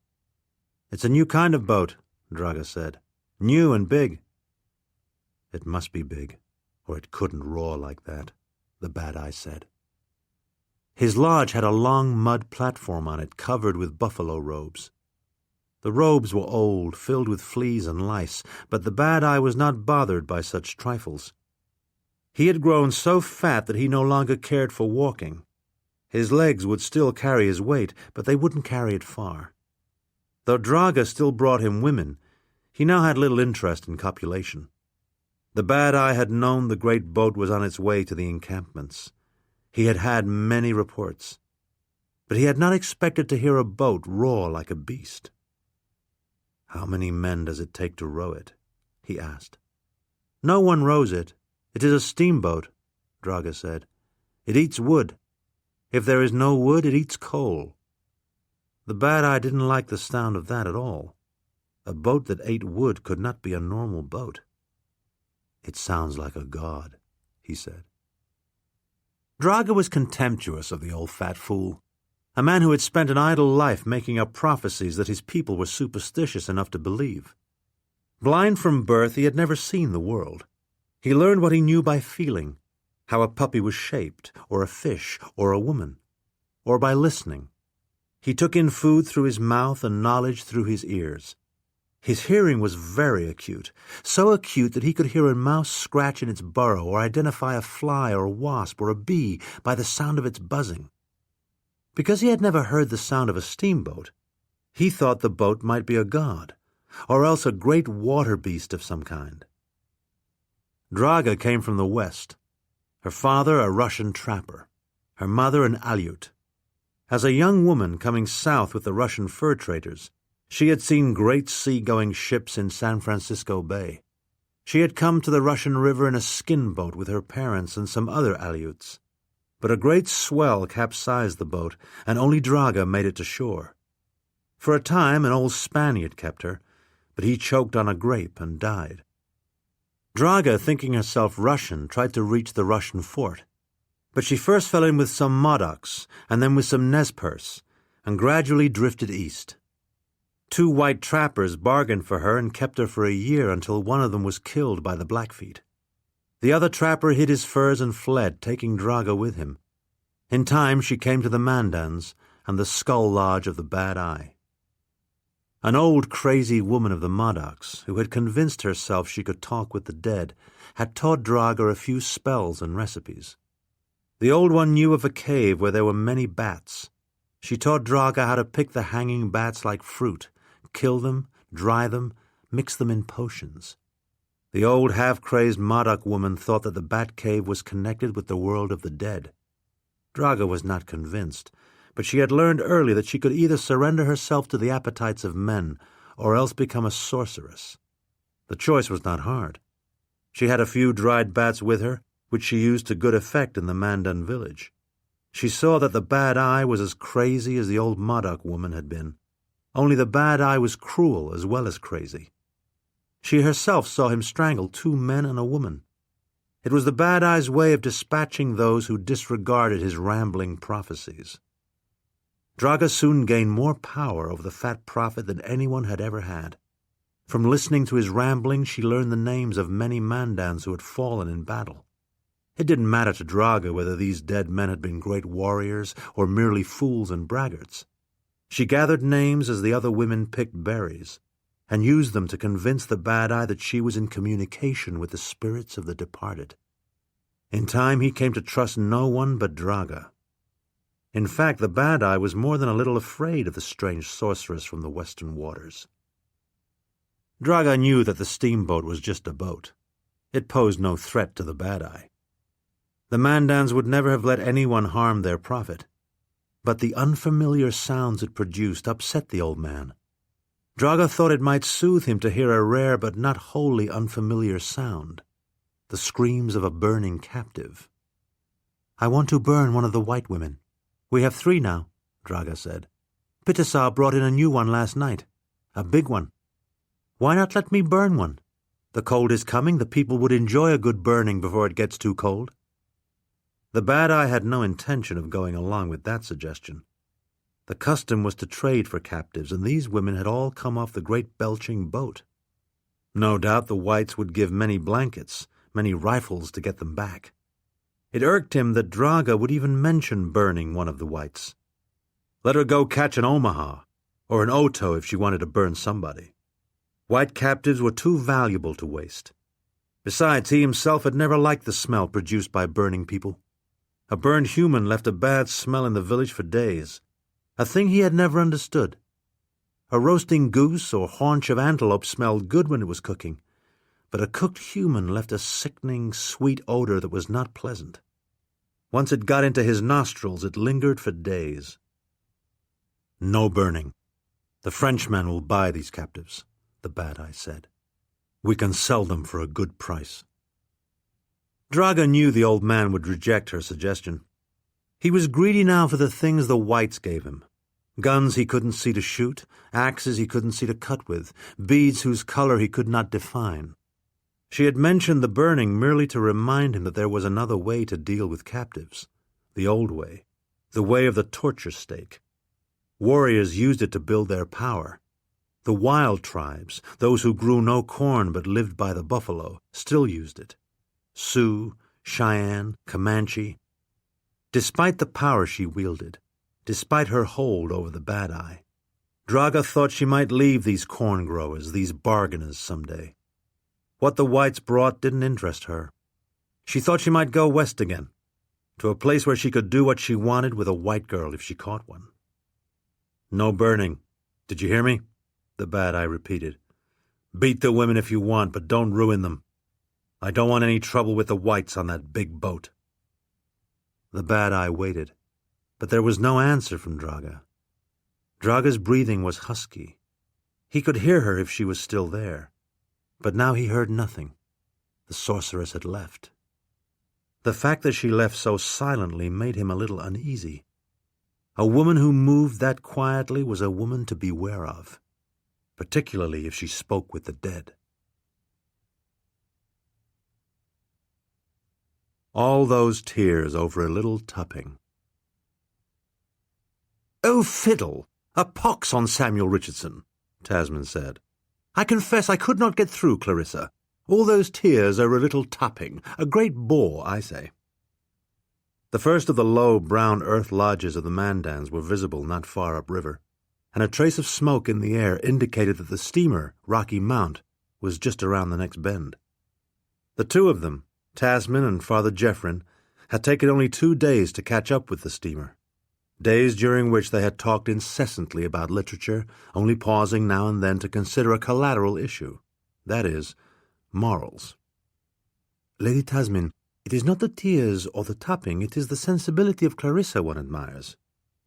"It's a new kind of boat," Draga said. "New and big." "It must be big, or it couldn't roar like that," the Bad Eye said. His lodge had a long mud platform on it, covered with buffalo robes. The robes were old, filled with fleas and lice, but the Bad Eye was not bothered by such trifles. He had grown so fat that he no longer cared for walking. His legs would still carry his weight, but they wouldn't carry it far. Though Draga still brought him women, he now had little interest in copulation. The Bad Eye had known the great boat was on its way to the encampments. He had had many reports, but he had not expected to hear a boat roar like a beast. "How many men does it take to row it?" he asked. "No one rows it. It is a steamboat," Draga said. "It eats wood. If there is no wood, it eats coal." The Bad Eye didn't like the sound of that at all. A boat that ate wood could not be a normal boat. "It sounds like a god," he said. Draga was contemptuous of the old fat fool, a man who had spent an idle life making up prophecies that his people were superstitious enough to believe. Blind from birth, he had never seen the world. He learned what he knew by feeling, how a puppy was shaped, or a fish, or a woman, or by listening. He took in food through his mouth and knowledge through his ears. His hearing was very acute, so acute that he could hear a mouse scratch in its burrow or identify a fly or a wasp or a bee by the sound of its buzzing. Because he had never heard the sound of a steamboat, he thought the boat might be a god, or else a great water beast of some kind. Draga came from the west, her father a Russian trapper, her mother an Aleut. As a young woman coming south with the Russian fur traders, she had seen great sea-going ships in San Francisco Bay. She had come to the Russian River in a skin boat with her parents and some other Aleuts. But a great swell capsized the boat, and only Draga made it to shore. For a time an old Spaniard kept her, but he choked on a grape and died. Draga, thinking herself Russian, tried to reach the Russian fort, but she first fell in with some Modocs and then with some Nez Perce, and gradually drifted east. 2 white trappers bargained for her and kept her for a year until one of them was killed by the Blackfeet. The other trapper hid his furs and fled, taking Draga with him. In time she came to the Mandans and the skull lodge of the Bad Eye. An old crazy woman of the Modocs, who had convinced herself she could talk with the dead, had taught Draga a few spells and recipes. The old one knew of a cave where there were many bats. She taught Draga how to pick the hanging bats like fruit, kill them, dry them, mix them in potions. The old half-crazed Modoc woman thought that the bat cave was connected with the world of the dead. Draga was not convinced, but she had learned early that she could either surrender herself to the appetites of men or else become a sorceress. The choice was not hard. She had a few dried bats with her, which she used to good effect in the Mandan village. She saw that the Bad Eye was as crazy as the old Modoc woman had been, only the Bad Eye was cruel as well as crazy. She herself saw him strangle 2 men and a woman. It was the Bad Eye's way of dispatching those who disregarded his rambling prophecies. Draga soon gained more power over the fat prophet than anyone had ever had. From listening to his ramblings, she learned the names of many Mandans who had fallen in battle. It didn't matter to Draga whether these dead men had been great warriors or merely fools and braggarts. She gathered names as the other women picked berries, and used them to convince the Bad Eye that she was in communication with the spirits of the departed. In time he came to trust no one but Draga. In fact, the Bad Eye was more than a little afraid of the strange sorceress from the western waters. Draga knew that the steamboat was just a boat. It posed no threat to the Bad Eye. The Mandans would never have let anyone harm their prophet. But the unfamiliar sounds it produced upset the old man. Draga thought it might soothe him to hear a rare but not wholly unfamiliar sound, the screams of a burning captive. "I want to burn one of the white women. We have 3 now," Draga said. "Pitasar brought in a new one last night, a big one. Why not let me burn one? The cold is coming, the people would enjoy a good burning before it gets too cold." The Bad Eye had no intention of going along with that suggestion. The custom was to trade for captives, and these women had all come off the great belching boat. No doubt the whites would give many blankets, many rifles to get them back. It irked him that Draga would even mention burning one of the whites. Let her go catch an Omaha, or an Oto if she wanted to burn somebody. White captives were too valuable to waste. Besides, he himself had never liked the smell produced by burning people. A burned human left a bad smell in the village for days, a thing he had never understood. A roasting goose or haunch of antelope smelled good when it was cooking, but a cooked human left a sickening, sweet odor that was not pleasant. Once it got into his nostrils, it lingered for days. "No burning. The Frenchman will buy these captives," the Bad Eye said. "We can sell them for a good price." Draga knew the old man would reject her suggestion. He was greedy now for the things the whites gave him, Guns he couldn't see to shoot, axes he couldn't see to cut with, beads whose color he could not define. She had mentioned the burning merely to remind him that there was another way to deal with captives, the old way, the way of the torture stake. Warriors used it to build their power. The wild tribes, those who grew no corn but lived by the buffalo, still used it. Sioux, Cheyenne, Comanche. Despite the power she wielded, despite her hold over the Bad Eye, Draga thought she might leave these corn growers, these bargainers, someday. What the whites brought didn't interest her. She thought she might go west again, to a place where she could do what she wanted with a white girl if she caught one. No burning. Did you hear me? The Bad Eye repeated. Beat the women if you want, but don't ruin them. I don't want any trouble with the whites on that big boat. The Bad Eye waited, but there was no answer from Draga. Draga's breathing was husky. He could hear her if she was still there, but now he heard nothing. The sorceress had left. The fact that she left so silently made him a little uneasy. A woman who moved that quietly was a woman to beware of, particularly if she spoke with the dead. All those tears over a little tupping. "Oh, fiddle! A pox on Samuel Richardson," Tasmin said. "I confess I could not get through, Clarissa. All those tears over a little tupping. A great bore, I say." The first of the low, brown earth lodges of the Mandans were visible not far upriver, and a trace of smoke in the air indicated that the steamer, Rocky Mount, was just around the next bend. The two of them, Tasmin and Father Jeffrin, had taken only 2 days to catch up with the steamer, days during which they had talked incessantly about literature, only pausing now and then to consider a collateral issue, that is, morals. "Lady Tasmin, it is not the tears or the tapping, it is the sensibility of Clarissa one admires,"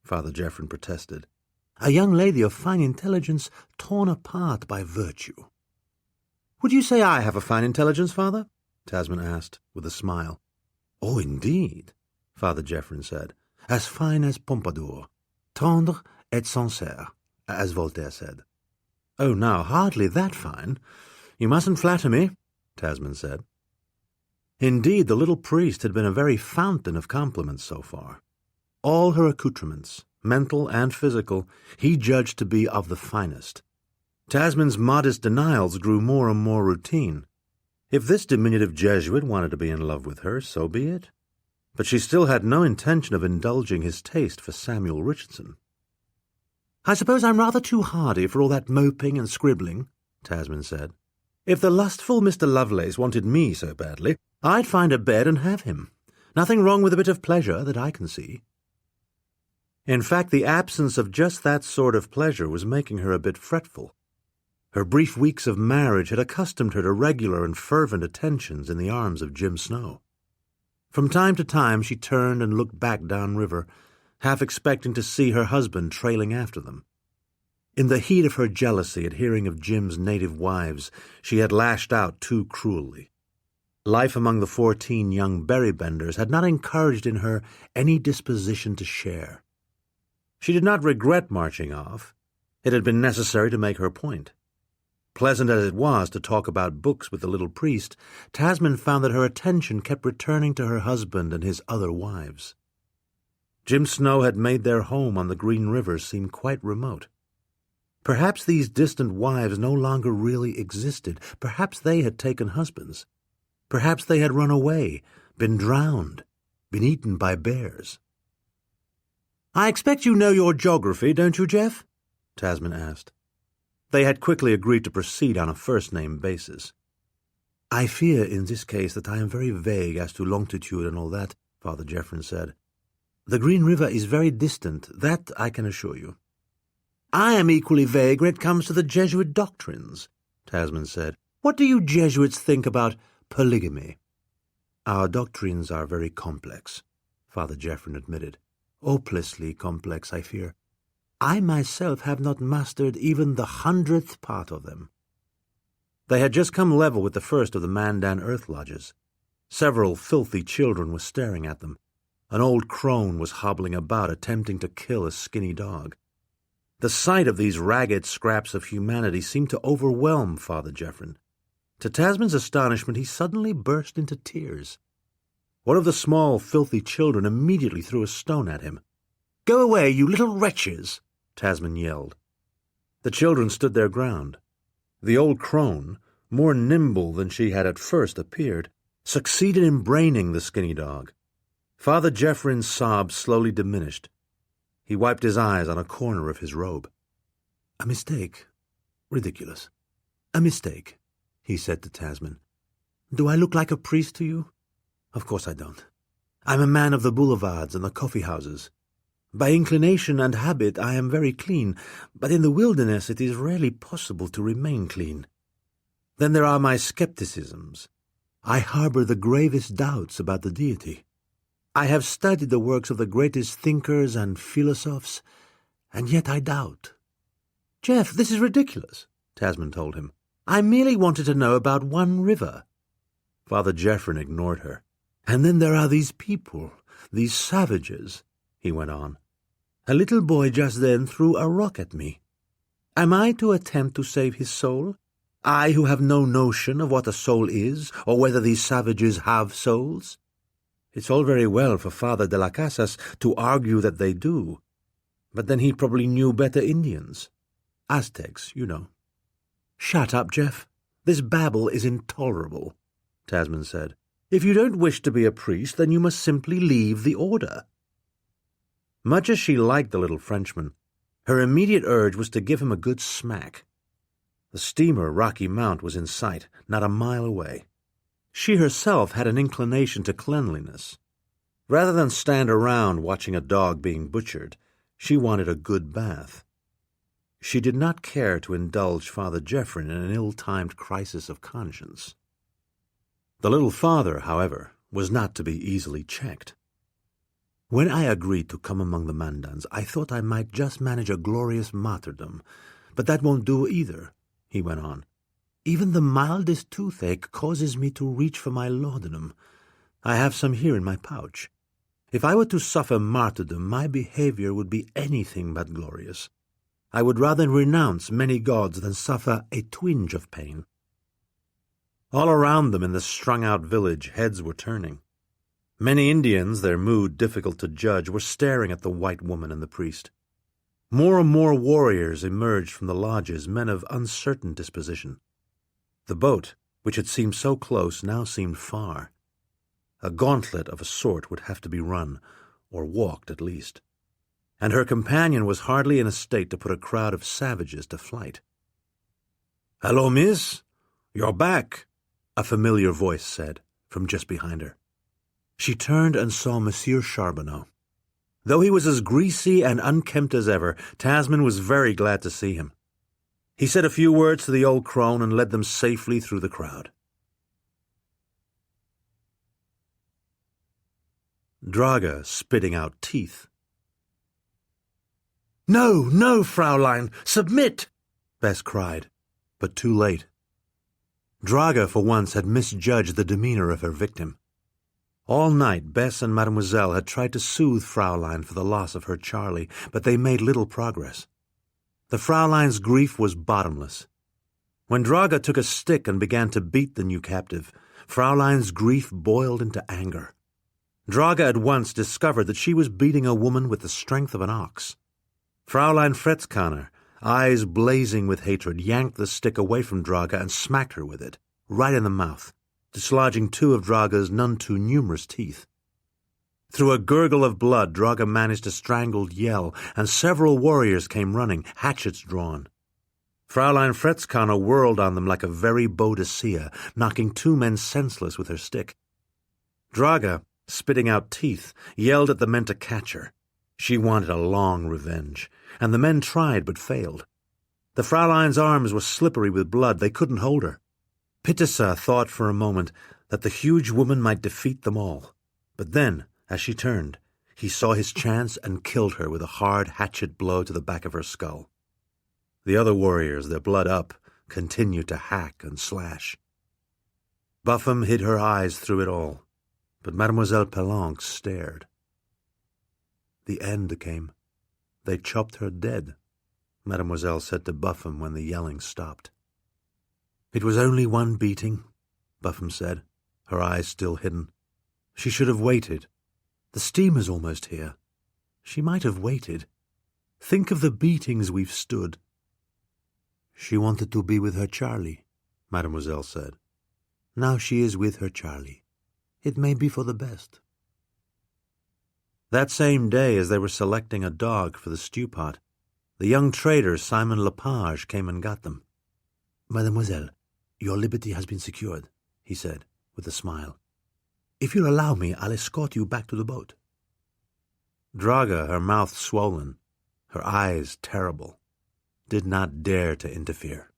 Father Jeffrin protested. "A young lady of fine intelligence torn apart by virtue." "Would you say I have a fine intelligence, Father?" Tasmin asked, with a smile. "Oh, indeed," Father Jeffrin said. "As fine as Pompadour, tendre et sincère, as Voltaire said." "Oh, now, hardly that fine. You mustn't flatter me," Tasmin said. Indeed, the little priest had been a very fountain of compliments so far. All her accoutrements, mental and physical, he judged to be of the finest. Tasmin's modest denials grew more and more routine. If this diminutive Jesuit wanted to be in love with her, so be it. But she still had no intention of indulging his taste for Samuel Richardson. "I suppose I'm rather too hardy for all that moping and scribbling," Tasmin said. "If the lustful Mr. Lovelace wanted me so badly, I'd find a bed and have him. Nothing wrong with a bit of pleasure that I can see." In fact, the absence of just that sort of pleasure was making her a bit fretful. Her brief weeks of marriage had accustomed her to regular and fervent attentions in the arms of Jim Snow. From time to time she turned and looked back downriver, half expecting to see her husband trailing after them. In the heat of her jealousy at hearing of Jim's native wives, she had lashed out too cruelly. Life among the 14 young Berrybenders had not encouraged in her any disposition to share. She did not regret marching off. It had been necessary to make her point. Pleasant as it was to talk about books with the little priest, Tasmin found that her attention kept returning to her husband and his other wives. Jim Snow had made their home on the Green River seem quite remote. Perhaps these distant wives no longer really existed. Perhaps they had taken husbands. Perhaps they had run away, been drowned, been eaten by bears. "I expect you know your geography, don't you, Jeff?" Tasmin asked. They had quickly agreed to proceed on a first-name basis. "I fear in this case that I am very vague as to longitude and all that," Father Jeffrin said. "The Green River is very distant, that I can assure you." "I am equally vague when it comes to the Jesuit doctrines," Tasmin said. "What do you Jesuits think about polygamy?" "Our doctrines are very complex," Father Jeffrin admitted. "Hopelessly complex, I fear. I myself have not mastered even the 100th part of them." They had just come level with the first of the Mandan earth lodges. Several filthy children were staring at them. An old crone was hobbling about, attempting to kill a skinny dog. The sight of these ragged scraps of humanity seemed to overwhelm Father Geoffrin. To Tasmin's astonishment, he suddenly burst into tears. One of the small, filthy children immediately threw a stone at him. "Go away, you little wretches!" Tasmin yelled. The children stood their ground. The old crone, more nimble than she had at first appeared, succeeded in braining the skinny dog. Father Geoffrin's sobs slowly diminished. He wiped his eyes on a corner of his robe. "A mistake. Ridiculous. A mistake," he said to Tasmin. "Do I look like a priest to you? Of course I don't. I'm a man of the boulevards and the coffee-houses. By inclination and habit I am very clean, but in the wilderness it is rarely possible to remain clean. Then there are my skepticisms. I harbor the gravest doubts about the deity. I have studied the works of the greatest thinkers and philosophers, and yet I doubt." "Jeff, this is ridiculous," Tasmin told him. "I merely wanted to know about one river." Father Geoffrin ignored her. "And then there are these people, these savages," he went on. "A little boy just then threw a rock at me. Am I to attempt to save his soul? I who have no notion of what a soul is, or whether these savages have souls? It's all very well for Father de las Casas to argue that they do, but then he probably knew better Indians. Aztecs, you know." "Shut up, Jeff. This babble is intolerable," Tasmin said. "If you don't wish to be a priest, then you must simply leave the order." Much as she liked the little Frenchman, her immediate urge was to give him a good smack. The steamer Rocky Mount was in sight, not a mile away. She herself had an inclination to cleanliness. Rather than stand around watching a dog being butchered, she wanted a good bath. She did not care to indulge Father Geoffrin in an ill-timed crisis of conscience. The little father, however, was not to be easily checked. "When I agreed to come among the Mandans, I thought I might just manage a glorious martyrdom, but that won't do either," he went on. "Even the mildest toothache causes me to reach for my laudanum. I have some here in my pouch. If I were to suffer martyrdom, my behavior would be anything but glorious. I would rather renounce many gods than suffer a twinge of pain." All around them in the strung-out village, heads were turning. Many Indians, their mood difficult to judge, were staring at the white woman and the priest. More and more warriors emerged from the lodges, men of uncertain disposition. The boat, which had seemed so close, now seemed far. A gauntlet of a sort would have to be run, or walked at least. And her companion was hardly in a state to put a crowd of savages to flight. "Hello, miss. You're back," a familiar voice said, from just behind her. She turned and saw Monsieur Charbonneau. Though he was as greasy and unkempt as ever, Tasmin was very glad to see him. He said a few words to the old crone and led them safely through the crowd. Draga spitting out teeth. "No, no, Fraulein, submit!" Bess cried, but too late. Draga, for once, had misjudged the demeanor of her victim. All night, Bess and Mademoiselle had tried to soothe Fraulein for the loss of her Charlie, but they made little progress. The Fraulein's grief was bottomless. When Draga took a stick and began to beat the new captive, Fraulein's grief boiled into anger. Draga at once discovered that she was beating a woman with the strength of an ox. Fraulein Fretzkanner, eyes blazing with hatred, yanked the stick away from Draga and smacked her with it, right in the mouth, dislodging two of Draga's none too numerous teeth. Through a gurgle of blood, Draga managed a strangled yell, and several warriors came running, hatchets drawn. Fraulein Fretzkanner whirled on them like a very Boadicea, knocking two men senseless with her stick. Draga, spitting out teeth, yelled at the men to catch her. She wanted a long revenge, and the men tried but failed. The Fraulein's arms were slippery with blood. They couldn't hold her. Pitissa thought for a moment that the huge woman might defeat them all. But then, as she turned, he saw his chance and killed her with a hard hatchet blow to the back of her skull. The other warriors, their blood up, continued to hack and slash. Buffum hid her eyes through it all, but Mademoiselle Pellenc stared. The end came. They chopped her dead. Mademoiselle said to Buffum when the yelling stopped. "It was only one beating," Buffum said, her eyes still hidden. "She should have waited. The steamer's almost here. She might have waited. Think of the beatings we've stood." "She wanted to be with her Charlie," Mademoiselle said. "Now she is with her Charlie. It may be for the best." That same day, as they were selecting a dog for the stew pot, the young trader Simon Lepage came and got them. "Mademoiselle, your liberty has been secured," he said, with a smile. "If you'll allow me, I'll escort you back to the boat." Draga, her mouth swollen, her eyes terrible, did not dare to interfere.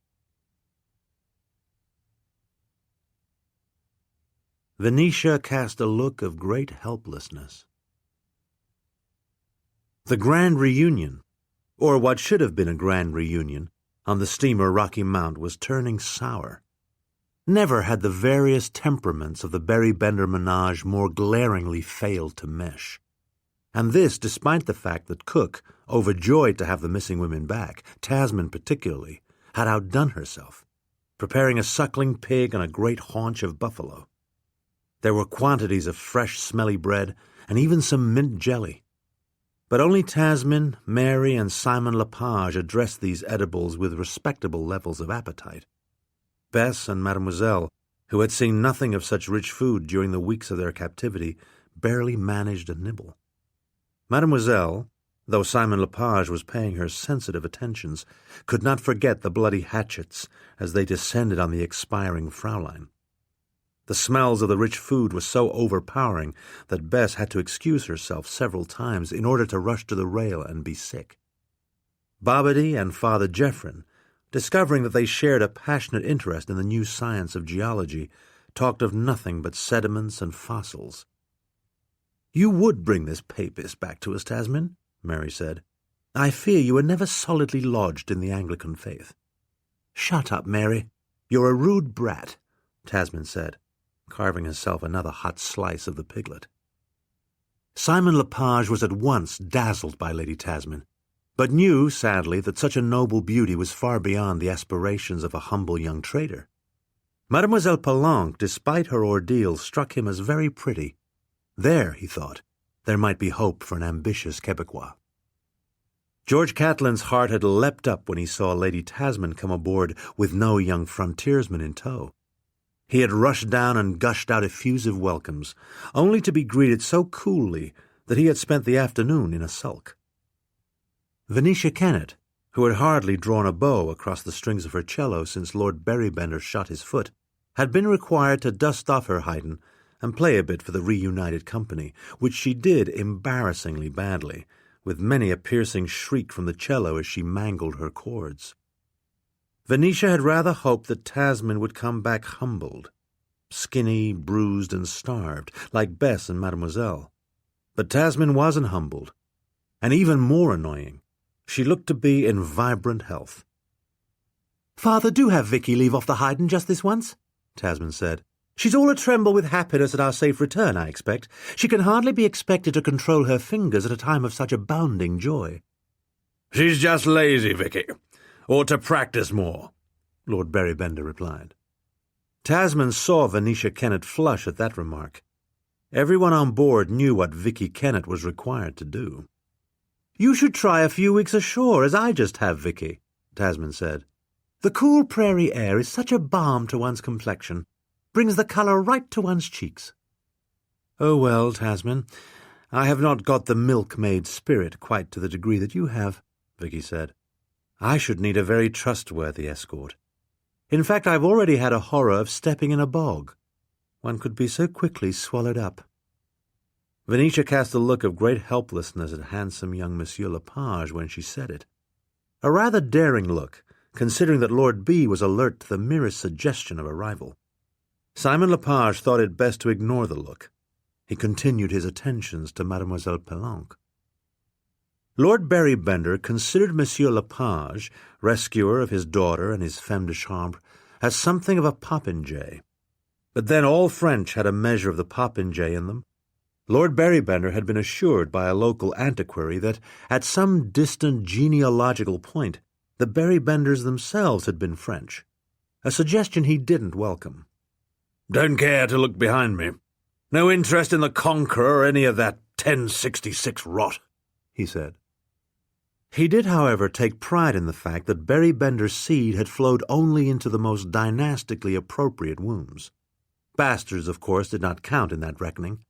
Venetia cast a look of great helplessness. The grand reunion, or what should have been a grand reunion, on the steamer Rocky Mount was turning sour. Never had the various temperaments of the Berrybender menage more glaringly failed to mesh. And this despite the fact that Cook, overjoyed to have the missing women back, Tasmin particularly, had outdone herself, preparing a suckling pig and a great haunch of buffalo. There were quantities of fresh, smelly bread, and even some mint jelly. But only Tasmin, Mary, and Simon Lepage addressed these edibles with respectable levels of appetite. Bess and Mademoiselle, who had seen nothing of such rich food during the weeks of their captivity, barely managed a nibble. Mademoiselle, though Simon Lepage was paying her sensitive attentions, could not forget the bloody hatchets as they descended on the expiring Fraulein. The smells of the rich food were so overpowering that Bess had to excuse herself several times in order to rush to the rail and be sick. Bobbity and Father Geoffrin, discovering that they shared a passionate interest in the new science of geology, talked of nothing but sediments and fossils. "You would bring this papist back to us, Tasmin," Mary said. "I fear you were never solidly lodged in the Anglican faith." "Shut up, Mary. You're a rude brat," Tasmin said, carving herself another hot slice of the piglet. Simon Lepage was at once dazzled by Lady Tasmin, but knew, sadly, that such a noble beauty was far beyond the aspirations of a humble young trader. Mademoiselle Palanque, despite her ordeal, struck him as very pretty. There, he thought, there might be hope for an ambitious Quebecois. George Catlin's heart had leapt up when he saw Lady Tasmin come aboard with no young frontiersman in tow. He had rushed down and gushed out effusive welcomes, only to be greeted so coolly that he had spent the afternoon in a sulk. Venetia Kennett, who had hardly drawn a bow across the strings of her cello since Lord Berrybender shot his foot, had been required to dust off her Haydn and play a bit for the reunited company, which she did embarrassingly badly, with many a piercing shriek from the cello as she mangled her chords. Venetia had rather hoped that Tasmin would come back humbled, skinny, bruised, and starved, like Bess and Mademoiselle. But Tasmin wasn't humbled, and even more annoying, she looked to be in vibrant health. "Father, do have Vicky leave off the Haydn just this once," Tasmin said. "She's all a-tremble with happiness at our safe return, I expect. She can hardly be expected to control her fingers at a time of such abounding joy." "She's just lazy, Vicky. Ought to practice more," Lord Berrybender replied. Tasmin saw Venetia Kennett flush at that remark. Everyone on board knew what Vicky Kennett was required to do. "You should try a few weeks ashore, as I just have, Vicky," Tasmin said. "The cool prairie air is such a balm to one's complexion. Brings the colour right to one's cheeks." "Oh, well, Tasmin, I have not got the milkmaid spirit quite to the degree that you have," Vicky said. "I should need a very trustworthy escort. In fact, I've already had a horror of stepping in a bog. One could be so quickly swallowed up." Venetia cast a look of great helplessness at handsome young Monsieur Lepage when she said it. A rather daring look, considering that Lord B was alert to the merest suggestion of a rival. Simon Lepage thought it best to ignore the look. He continued his attentions to Mademoiselle Palanque. Lord Berrybender considered Monsieur Lepage, rescuer of his daughter and his femme de chambre, as something of a popinjay. But then all French had a measure of the popinjay in them. Lord Berrybender had been assured by a local antiquary that, at some distant genealogical point, The Berrybenders themselves had been French, a suggestion he didn't welcome. "Don't care to look behind me. No interest in the Conqueror or any of that 1066 rot," he said. He did, however, take pride in the fact that Berrybender's seed had flowed only into the most dynastically appropriate wombs. Bastards, of course, did not count in that reckoning.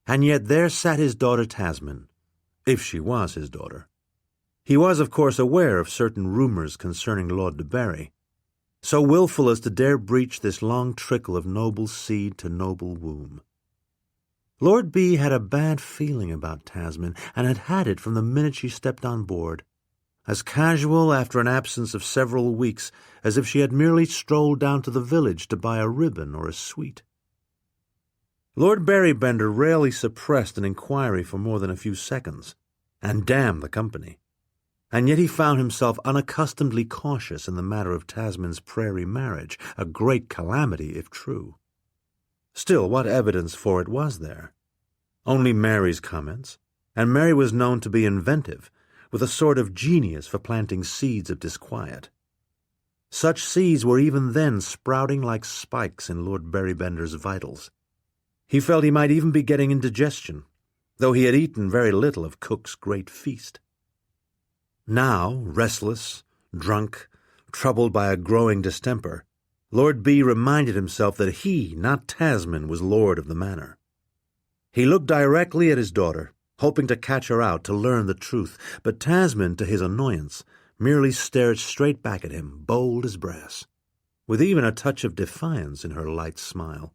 And yet there sat his daughter Tasmin, if she was his daughter. He was, of course, aware of certain rumors concerning Lord de Berry, so willful as to dare breach this long trickle of noble seed to noble womb. Lord B had a bad feeling about Tasmin, and had had it from the minute she stepped on board, as casual after an absence of several weeks as if she had merely strolled down to the village to buy a ribbon or a sweet. Lord Berrybender rarely suppressed an inquiry for more than a few seconds, and damned the company. And yet he found himself unaccustomedly cautious in the matter of Tasmin's prairie marriage, a great calamity if true. Still, what evidence for it was there? Only Mary's comments, and Mary was known to be inventive, with a sort of genius for planting seeds of disquiet. Such seeds were even then sprouting like spikes in Lord Berrybender's vitals. He felt he might even be getting indigestion, though he had eaten very little of Cook's great feast. Now, restless, drunk, troubled by a growing distemper, Lord B reminded himself that he, not Tasmin, was lord of the manor. He looked directly at his daughter, hoping to catch her out to learn the truth, but Tasmin, to his annoyance, merely stared straight back at him, bold as brass, with even a touch of defiance in her light smile.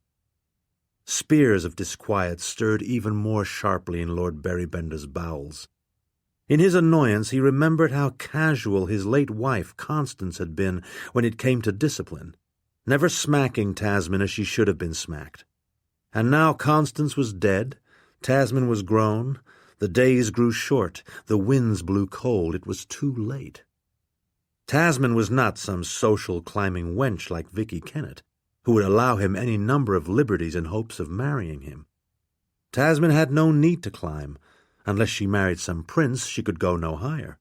Spears of disquiet stirred even more sharply in Lord Berrybender's bowels. In his annoyance he remembered how casual his late wife Constance had been when it came to discipline, never smacking Tasmin as she should have been smacked. And now Constance was dead, Tasmin was grown, the days grew short, the winds blew cold, it was too late. Tasmin was not some social climbing wench like Vicky Kennett, who would allow him any number of liberties in hopes of marrying him. Tasmin had no need to climb. Unless she married some prince, she could go no higher.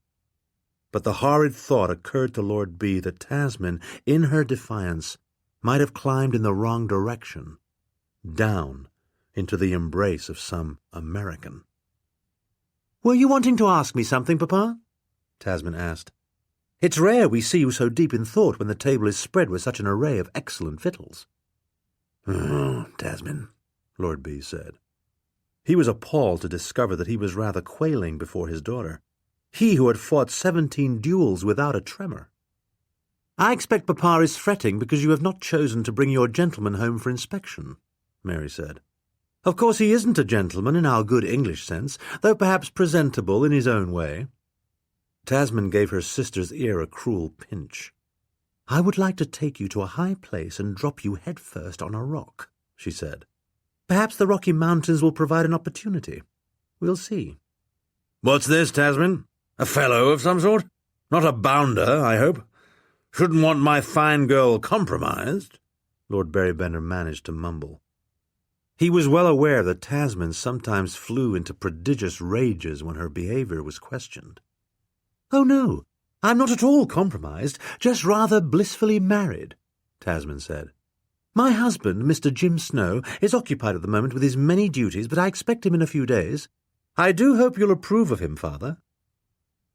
But the horrid thought occurred to Lord B that Tasmin, in her defiance, might have climbed in the wrong direction, down into the embrace of some American. "Were you wanting to ask me something, Papa?" Tasmin asked. "It's rare we see you so deep in thought when the table is spread with such an array of excellent victuals." "Oh, Tasmin," Lord B said. He was appalled to discover that he was rather quailing before his daughter, he who had fought 17 duels without a tremor. "I expect Papa is fretting because you have not chosen to bring your gentleman home for inspection," Mary said. "Of course he isn't a gentleman in our good English sense, though perhaps presentable in his own way." Tasmin gave her sister's ear a cruel pinch. "I would like to take you to a high place and drop you head first on a rock," she said. "Perhaps the Rocky Mountains will provide an opportunity. We'll see." "What's this, Tasmin? A fellow of some sort? Not a bounder, I hope? Shouldn't want my fine girl compromised," Lord Berrybender managed to mumble. He was well aware that Tasmin sometimes flew into prodigious rages when her behavior was questioned. "Oh, no, I'm not at all compromised, just rather blissfully married," Tasmin said. "My husband, Mr. Jim Snow, is occupied at the moment with his many duties, but I expect him in a few days. I do hope you'll approve of him, Father."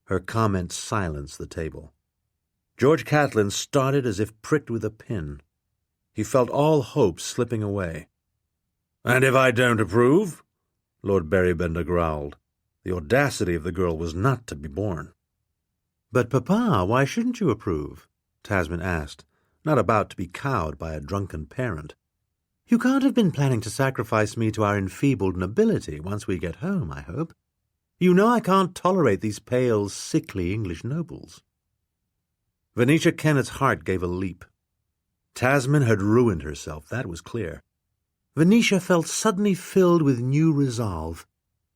Her comment silenced the table. George Catlin started as if pricked with a pin. He felt all hope slipping away. "And if I don't approve?" Lord Berrybender growled. The audacity of the girl was not to be borne. "But, Papa, why shouldn't you approve?" Tasmin asked, not about to be cowed by a drunken parent. "You can't have been planning to sacrifice me to our enfeebled nobility once we get home, I hope. You know I can't tolerate these pale, sickly English nobles." Venetia Kennett's heart gave a leap. Tasmin had ruined herself, that was clear. Venetia felt suddenly filled with new resolve.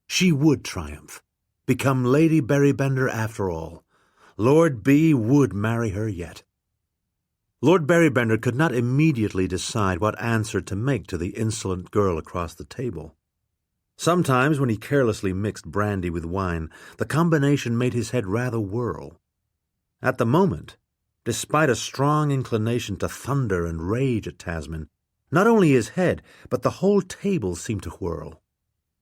She would triumph, become Lady Berrybender after all. Lord B would marry her yet. Lord Berrybender could not immediately decide what answer to make to the insolent girl across the table. Sometimes, when he carelessly mixed brandy with wine, the combination made his head rather whirl. At the moment, despite a strong inclination to thunder and rage at Tasmin, not only his head, but the whole table seemed to whirl.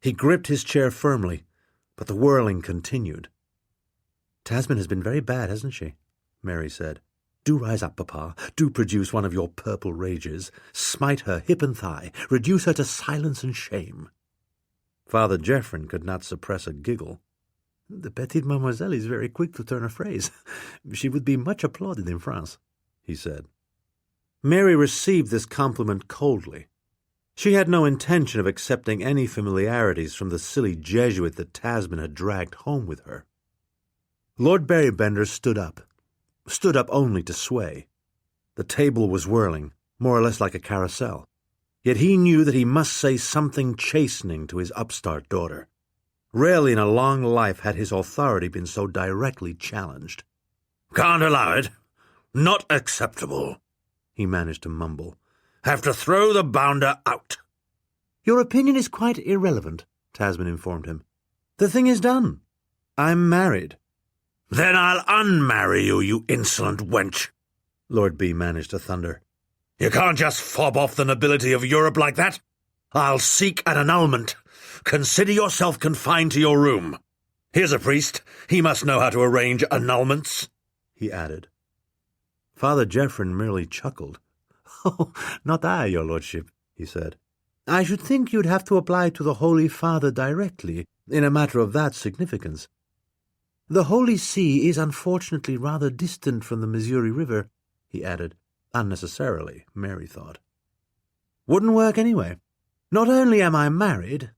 He gripped his chair firmly, but the whirling continued. "Tasmin has been very bad, hasn't she?" Mary said. "Do rise up, Papa. Do produce one of your purple rages. Smite her hip and thigh. Reduce her to silence and shame." Father Geoffrin could not suppress a giggle. "The petite mademoiselle is very quick to turn a phrase. She would be much applauded in France," he said. Mary received this compliment coldly. She had no intention of accepting any familiarities from the silly Jesuit that Tasmin had dragged home with her. Lord Berrybender stood up only to sway. The table was whirling, more or less like a carousel. Yet he knew that he must say something chastening to his upstart daughter. Rarely in a long life had his authority been so directly challenged. "Can't allow it. Not acceptable," he managed to mumble. "Have to throw the bounder out." "Your opinion is quite irrelevant," Tasmin informed him. "The thing is done. I'm married." "Then I'll unmarry you, you insolent wench," Lord B managed to thunder. "You can't just fob off the nobility of Europe like that. I'll seek an annulment. Consider yourself confined to your room. Here's a priest. He must know how to arrange annulments," he added. Father Geoffrin merely chuckled. "Oh, not I, your lordship," he said. "I should think you'd have to apply to the Holy Father directly, in a matter of that significance. The Holy See is unfortunately rather distant from the Missouri River," he added, unnecessarily, Mary thought. "Wouldn't work anyway. Not only am I married,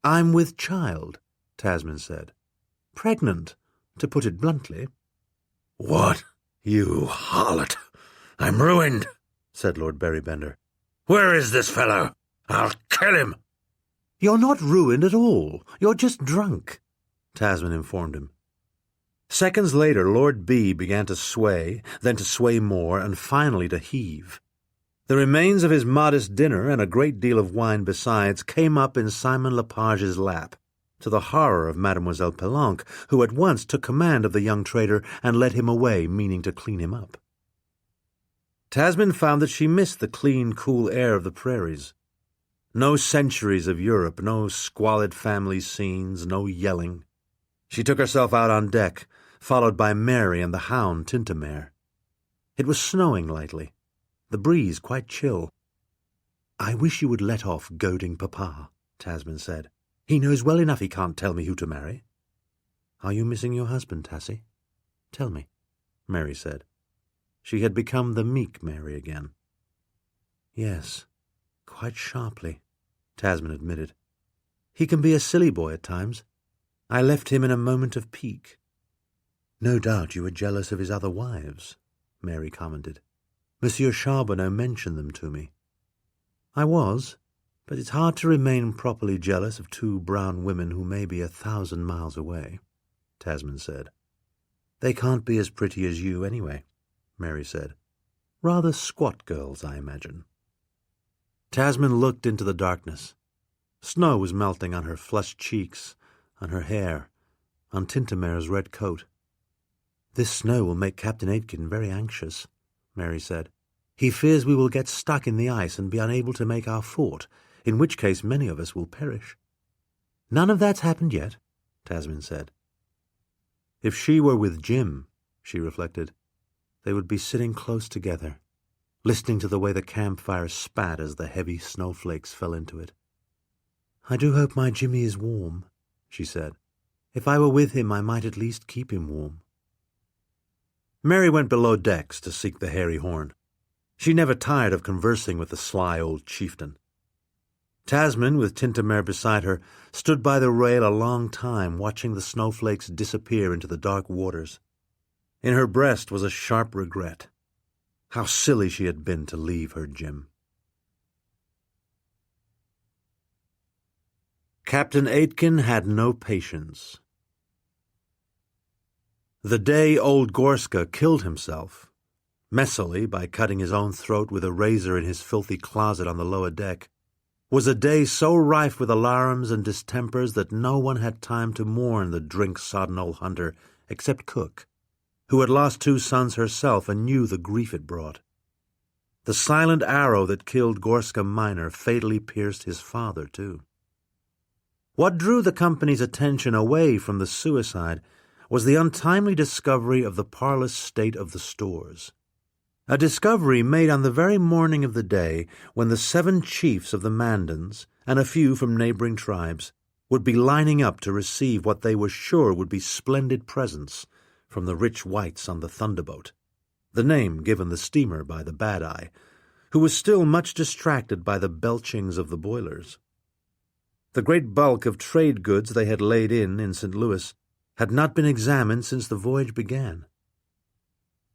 I'm with child," Tasmin said. "Pregnant, to put it bluntly." "What? You harlot! I'm ruined," said Lord Berrybender. "Where is this fellow? I'll kill him." "You're not ruined at all. You're just drunk," Tasmin informed him. Seconds later, Lord B began to sway, then to sway more, and finally to heave. The remains of his modest dinner, and a great deal of wine besides, came up in Simon Lepage's lap, to the horror of Mademoiselle Pellenc, who at once took command of the young trader and led him away, meaning to clean him up. Tasmin found that she missed the clean, cool air of the prairies. No centuries of Europe, no squalid family scenes, no yelling. She took herself out on deck, followed by Mary and the hound Tintamer. It was snowing lightly, the breeze quite chill. "I wish you would let off goading Papa," Tasmin said. "He knows well enough he can't tell me who to marry." "Are you missing your husband, Tassie? Tell me," Mary said. She had become the meek Mary again. "Yes, quite sharply," Tasmin admitted. "He can be a silly boy at times. I left him in a moment of pique." "No doubt you were jealous of his other wives," Mary commented. "Monsieur Charbonneau mentioned them to me." "I was, but it's hard to remain properly jealous of two brown women who may be 1,000 miles away," Tasmin said. "They can't be as pretty as you anyway," Mary said. "Rather squat girls, I imagine." Tasmin looked into the darkness. Snow was melting on her flushed cheeks, on her hair, on Tintamer's red coat. "This snow will make Captain Aitken very anxious," Mary said. "He fears we will get stuck in the ice and be unable to make our fort, in which case many of us will perish." "None of that's happened yet," Tasmin said. If she were with Jim, she reflected, they would be sitting close together, listening to the way the campfire spat as the heavy snowflakes fell into it. "I do hope my Jimmy is warm," she said. "If I were with him, I might at least keep him warm." Mary went below decks to seek the hairy horn. She never tired of conversing with the sly old chieftain. Tasmin, with Tintamer beside her, stood by the rail a long time, watching the snowflakes disappear into the dark waters. In her breast was a sharp regret. How silly she had been to leave her Jim. Captain Aitken had no patience. The day old Gorska killed himself, messily by cutting his own throat with a razor in his filthy closet on the lower deck, was a day so rife with alarms and distempers that no one had time to mourn the drink-sodden old hunter except Cook. who had lost 2 sons herself and knew the grief it brought. The silent arrow that killed Gorska Minor fatally pierced his father, too. What drew the company's attention away from the suicide was the untimely discovery of the parlous state of the stores. A discovery made on the very morning of the day when the 7 chiefs of the Mandans and a few from neighboring tribes would be lining up to receive what they were sure would be splendid presents from the rich whites on the Thunderboat, the name given the steamer by the Bad Eye, who was still much distracted by the belchings of the boilers. The great bulk of trade goods they had laid in St. Louis had not been examined since the voyage began.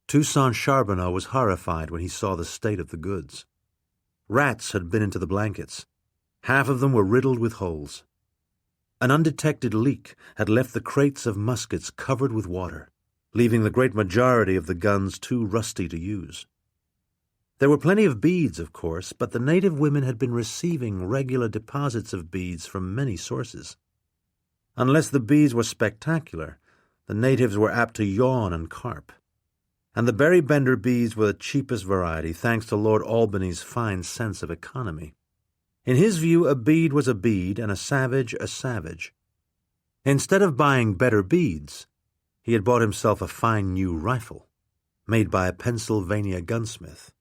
Toussaint Charbonneau was horrified when he saw the state of the goods. Rats had been into the blankets. Half of them were riddled with holes. An undetected leak had left the crates of muskets covered with water, leaving the great majority of the guns too rusty to use. There were plenty of beads, of course, but the native women had been receiving regular deposits of beads from many sources. Unless the beads were spectacular, the natives were apt to yawn and carp. And the Berrybender beads were the cheapest variety, thanks to Lord Albany's fine sense of economy. In his view, a bead was a bead, and a savage a savage. Instead of buying better beads, he had bought himself a fine new rifle, made by a Pennsylvania gunsmith.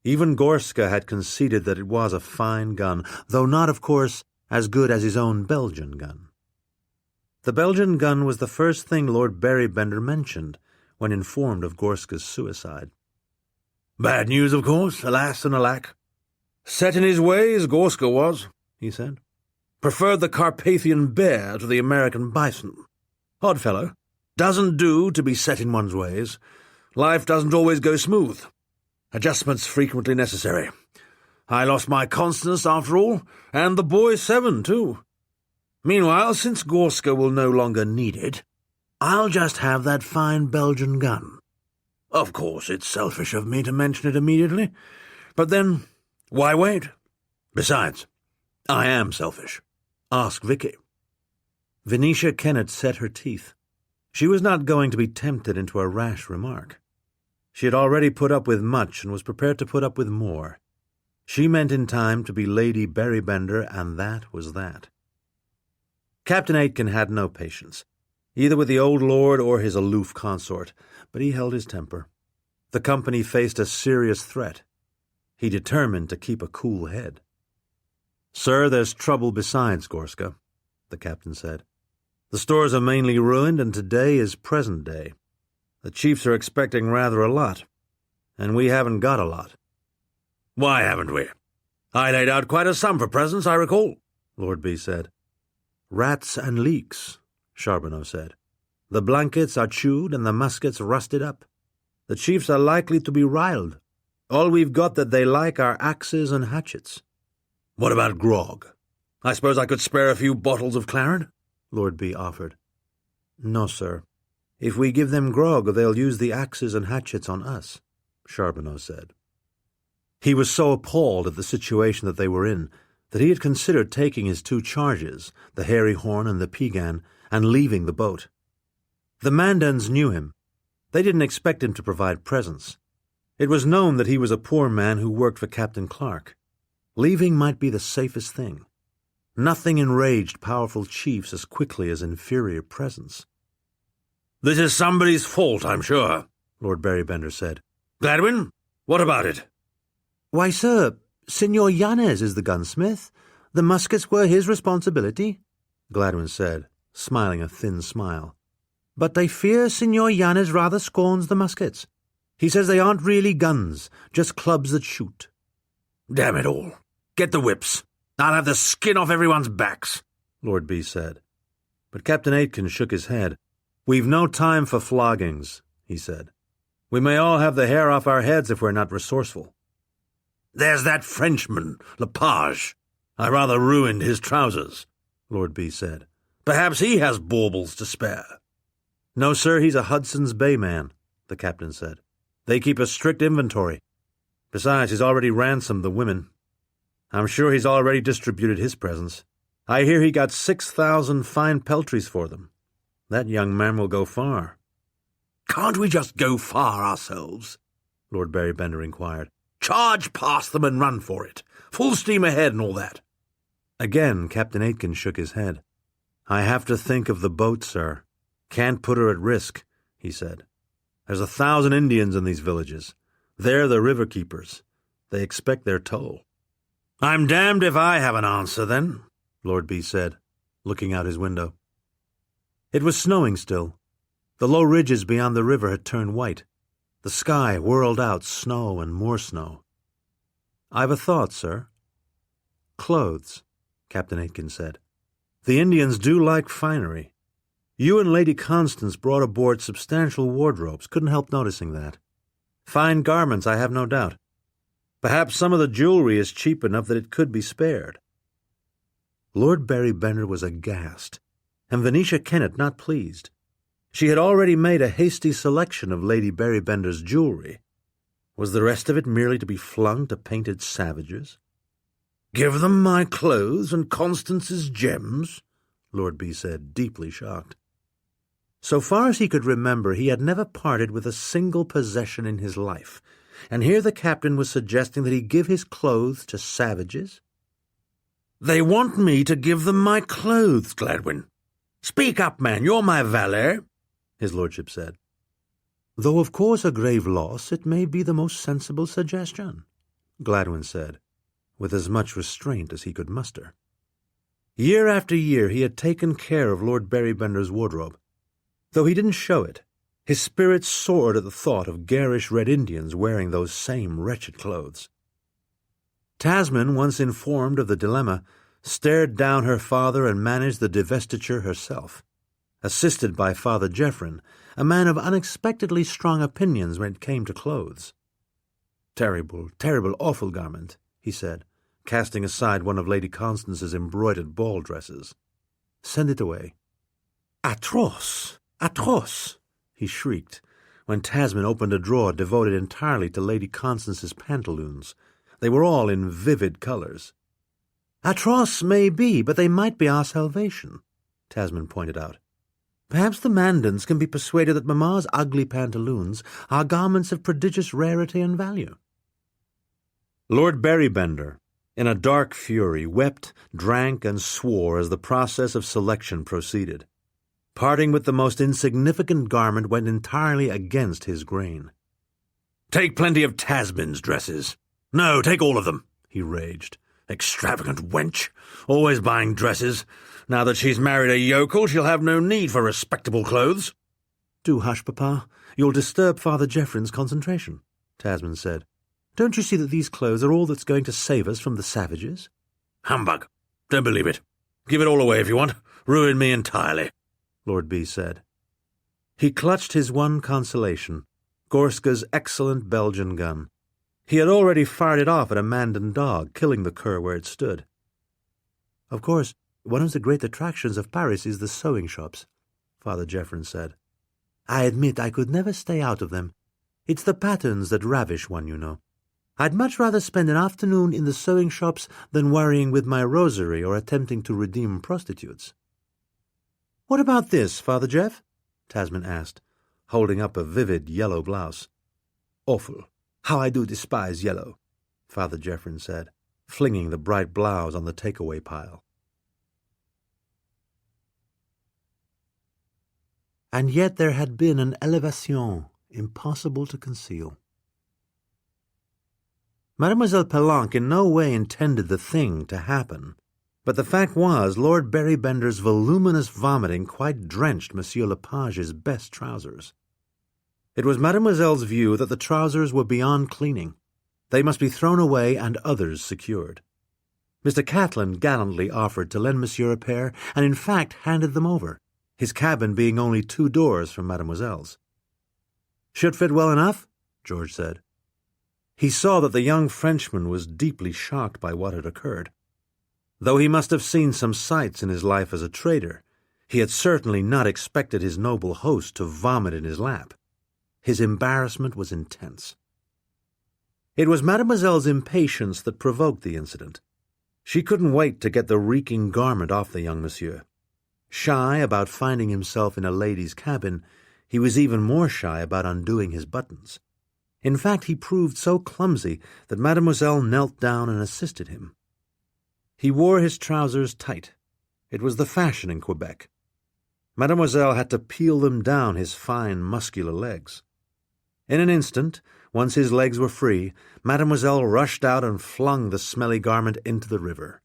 Even Gorska had conceded that it was a fine gun, though not, of course, as good as his own Belgian gun. The Belgian gun was the first thing Lord Berrybender mentioned when informed of Gorska's suicide. "Bad news, of course, alas and alack. Set in his ways, Gorska was," he said. "Preferred the Carpathian bear to the American bison. Odd fellow. Doesn't do to be set in one's ways. Life doesn't always go smooth. Adjustments frequently necessary. I lost my Constance, after all, and the boy 7, too. Meanwhile, since Gorska will no longer need it, I'll just have that fine Belgian gun. Of course, it's selfish of me to mention it immediately, but then, why wait? Besides, I am selfish. Ask Vicky." Venetia Kennett set her teeth. She was not going to be tempted into a rash remark. She had already put up with much and was prepared to put up with more. She meant in time to be Lady Berrybender, and that was that. Captain Aitken had no patience, either with the old lord or his aloof consort, but he held his temper. The company faced a serious threat. He determined to keep a cool head. "Sir, there's trouble besides Gorska," the captain said. "The stores are mainly ruined, and today is present day. The chiefs are expecting rather a lot, and we haven't got a lot." "Why haven't we? I laid out quite a sum for presents, I recall," Lord B said. "Rats and leaks," Charbonneau said. "The blankets are chewed and the muskets rusted up. The chiefs are likely to be riled. All we've got that they like are axes and hatchets." "What about grog? I suppose I could spare a few bottles of claret?" Lord B offered. "No, sir. If we give them grog, they'll use the axes and hatchets on us," Charbonneau said. He was so appalled at the situation that they were in that he had considered taking his 2 charges, the Hairy Horn and the Pegan, and leaving the boat. The Mandans knew him. They didn't expect him to provide presents. It was known that he was a poor man who worked for Captain Clark. Leaving might be the safest thing. Nothing enraged powerful chiefs as quickly as inferior presents. "This is somebody's fault, I'm sure," Lord Berrybender said. "Gladwin, what about it?" "Why, sir, Signor Yanez is the gunsmith. The muskets were his responsibility," Gladwin said, smiling a thin smile. "But I fear Signor Yanez rather scorns the muskets. He says they aren't really guns, just clubs that shoot." "Damn it all. Get the whips. I'll have the skin off everyone's backs," Lord B said. But Captain Aitken shook his head. "We've no time for floggings," he said. "We may all have the hair off our heads if we're not resourceful." "There's that Frenchman, Lepage. I rather ruined his trousers," Lord B said. "Perhaps he has baubles to spare." "No, sir, he's a Hudson's Bay man," the captain said. "They keep a strict inventory. Besides, he's already ransomed the women. I'm sure he's already distributed his presents. I hear he got 6,000 fine peltries for them. That young man will go far." Can't we just go far ourselves? Lord Berrybender inquired. Charge past them and run for it. Full steam ahead and all that. Again, Captain Aitken shook his head. I have to think of the boat, sir. Can't put her at risk, he said. There's 1,000 Indians in these villages. They're the river keepers. They expect their toll. I'm damned if I have an answer, then, Lord B said, looking out his window. It was snowing still. The low ridges beyond the river had turned white. The sky whirled out snow and more snow. I've a thought, sir. Clothes, Captain Aitken said. The Indians do like finery. You and Lady Constance brought aboard substantial wardrobes. Couldn't help noticing that. Fine garments, I have no doubt. Perhaps some of the jewelry is cheap enough that it could be spared. Lord Berrybender was aghast, and Venetia Kennett not pleased. She had already made a hasty selection of Lady Berrybender's jewelry. Was the rest of it merely to be flung to painted savages? Give them my clothes and Constance's gems, Lord B said, deeply shocked. So far as he could remember, he had never parted with a single possession in his life, and here the captain was suggesting that he give his clothes to savages? They want me to give them my clothes, Gladwin. Speak up, man, you're my valet, his lordship said. Though of course a grave loss, it may be the most sensible suggestion, Gladwin said, with as much restraint as he could muster. Year after year he had taken care of Lord Berrybender's wardrobe. Though he didn't show it, his spirits soared at the thought of garish Red Indians wearing those same wretched clothes. Tasmin, once informed of the dilemma, stared down her father and managed the divestiture herself, assisted by Father Geoffrin, a man of unexpectedly strong opinions when it came to clothes. Terrible, terrible, awful garment, he said, casting aside one of Lady Constance's embroidered ball dresses. Send it away. Atroce! Atroce! He shrieked, when Tasmin opened a drawer devoted entirely to Lady Constance's pantaloons. They were all in vivid colours. Atroce may be, but they might be our salvation, Tasmin pointed out. Perhaps the Mandans can be persuaded that Mamma's ugly pantaloons are garments of prodigious rarity and value. Lord Berrybender, in a dark fury, wept, drank, and swore as the process of selection proceeded. Parting with the most insignificant garment went entirely against his grain. Take plenty of Tasmin's dresses. No, take all of them, he raged. Extravagant wench, always buying dresses. Now that she's married a yokel, she'll have no need for respectable clothes. Do hush, Papa. You'll disturb Father Geoffrin's concentration, Tasmin said. Don't you see that these clothes are all that's going to save us from the savages? Humbug. Don't believe it. Give it all away if you want. Ruin me entirely, Lord B said. He clutched his one consolation, Gorska's excellent Belgian gun. He had already fired it off at a Mandan dog, killing the cur where it stood. Of course, one of the great attractions of Paris is the sewing shops, Father Geoffrin said. I admit I could never stay out of them. It's the patterns that ravish one, you know. I'd much rather spend an afternoon in the sewing shops than worrying with my rosary or attempting to redeem prostitutes. What about this, Father Jeff? Tasmin asked, holding up a vivid yellow blouse. Awful. How I do despise yellow, Father Geoffrin said, flinging the bright blouse on the takeaway pile. And yet there had been an elevation impossible to conceal. Mademoiselle Palanque in no way intended the thing to happen, but the fact was Lord Berrybender's voluminous vomiting quite drenched Monsieur Lepage's best trousers. It was Mademoiselle's view that the trousers were beyond cleaning. They must be thrown away and others secured. Mr. Catlin gallantly offered to lend Monsieur a pair, and in fact handed them over, his cabin being only 2 doors from Mademoiselle's. Should fit well enough, George said. He saw that the young Frenchman was deeply shocked by what had occurred. Though he must have seen some sights in his life as a trader, he had certainly not expected his noble host to vomit in his lap. His embarrassment was intense. It was Mademoiselle's impatience that provoked the incident. She couldn't wait to get the reeking garment off the young monsieur. Shy about finding himself in a lady's cabin, He was even more shy about undoing his buttons. In fact, he proved so clumsy that Mademoiselle knelt down and assisted him. He wore his trousers tight. It was the fashion in Quebec. Mademoiselle had to peel them down his fine, muscular legs. In an instant, once his legs were free, Mademoiselle rushed out and flung the smelly garment into the river.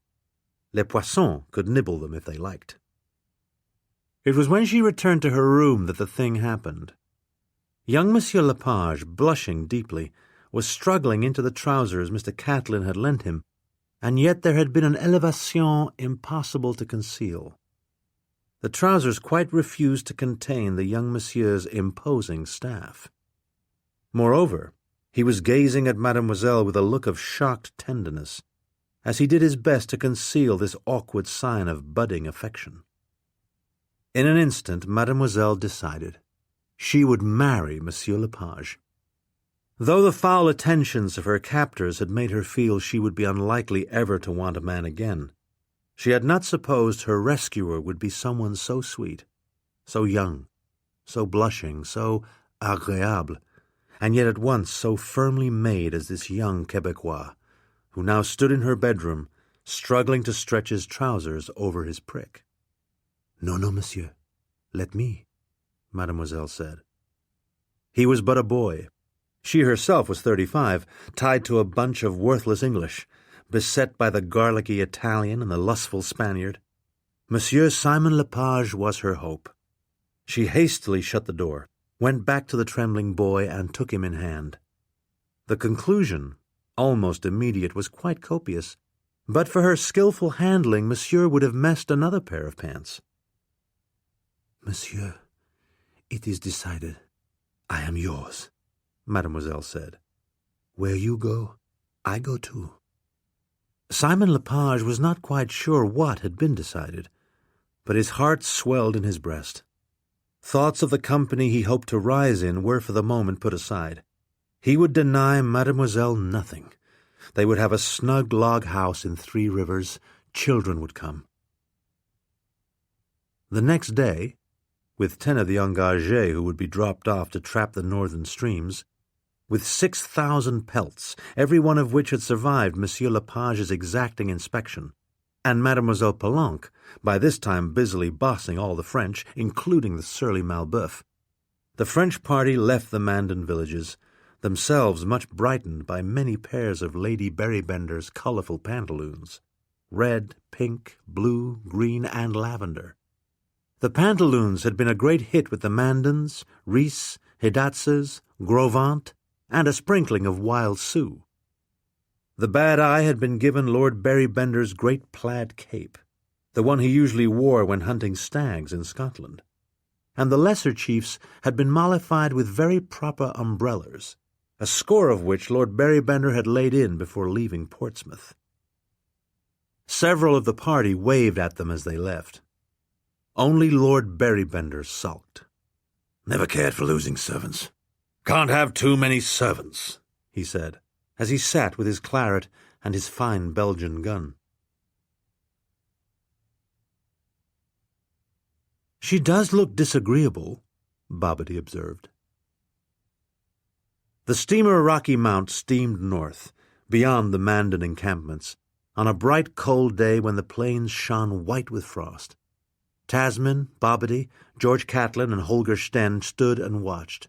Les poissons could nibble them if they liked. It was when she returned to her room that the thing happened. Young Monsieur Lepage, blushing deeply, was struggling into the trousers Mr. Catlin had lent him, and yet there had been an elevation impossible to conceal. The trousers quite refused to contain the young monsieur's imposing staff. Moreover, he was gazing at Mademoiselle with a look of shocked tenderness, as he did his best to conceal this awkward sign of budding affection. In an instant, Mademoiselle decided. She would marry Monsieur Lepage. Though the foul attentions of her captors had made her feel she would be unlikely ever to want a man again, she had not supposed her rescuer would be someone so sweet, so young, so blushing, so agréable, and yet at once so firmly made as this young Quebecois, who now stood in her bedroom, struggling to stretch his trousers over his prick. "No, no, monsieur. Let me," Mademoiselle said. He was but a boy. She herself was 35, tied to a bunch of worthless English, beset by the garlicky Italian and the lustful Spaniard. Monsieur Simon Lepage was her hope. She hastily shut the door, went back to the trembling boy, and took him in hand. The conclusion, almost immediate, was quite copious. But for her skilful handling, Monsieur would have messed another pair of pants. "Monsieur, it is decided. I am yours," Mademoiselle said. "Where you go, I go too." Simon Lepage was not quite sure what had been decided, but his heart swelled in his breast. Thoughts of the company he hoped to rise in were for the moment put aside. He would deny Mademoiselle nothing. They would have a snug log house in Three Rivers. Children would come. The next day, with 10 of the engagés who would be dropped off to trap the northern streams, with 6,000 pelts, every one of which had survived Monsieur Lepage's exacting inspection, and Mademoiselle Palanque, by this time busily bossing all the French, including the surly Malboeuf, the French party left the Mandan villages, themselves much brightened by many pairs of Lady Berrybender's colourful pantaloons, red, pink, blue, green, and lavender. The pantaloons had been a great hit with the Mandans, Ries, Hidatzes, Grovant, and a sprinkling of wild Sioux. The bad eye had been given Lord Berrybender's great plaid cape, the one he usually wore when hunting stags in Scotland, and the lesser chiefs had been mollified with very proper umbrellas, a score of which Lord Berrybender had laid in before leaving Portsmouth. Several of the party waved at them as they left. Only Lord Berrybender sulked. "Never cared for losing servants. Can't have too many servants," he said, as he sat with his claret and his fine Belgian gun. "She does look disagreeable," Bobbity observed. The steamer Rocky Mount steamed north, beyond the Mandan encampments, on a bright cold day when the plains shone white with frost. Tasmin, Bobbity, George Catlin, and Holger Sten stood and watched.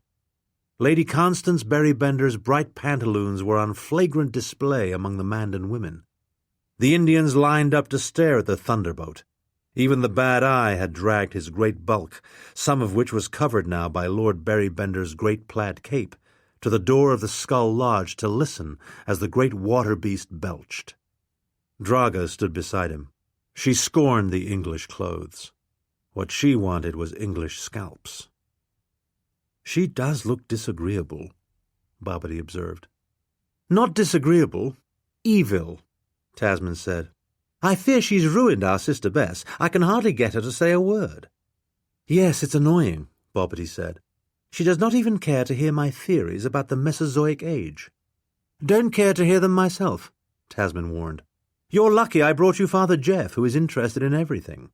Lady Constance Berrybender's bright pantaloons were on flagrant display among the Mandan women. The Indians lined up to stare at the thunderboat. Even the bad eye had dragged his great bulk, some of which was covered now by Lord Berrybender's great plaid cape, to the door of the Skull Lodge to listen as the great water beast belched. Draga stood beside him. She scorned the English clothes. What she wanted was English scalps. "She does look disagreeable," Bobbity observed. "Not disagreeable, evil," Tasmin said. "I fear she's ruined our sister Bess. I can hardly get her to say a word." "Yes, it's annoying," Bobbity said. "She does not even care to hear my theories about the Mesozoic age." "Don't care to hear them myself," Tasmin warned. "You're lucky I brought you Father Jeff, who is interested in everything."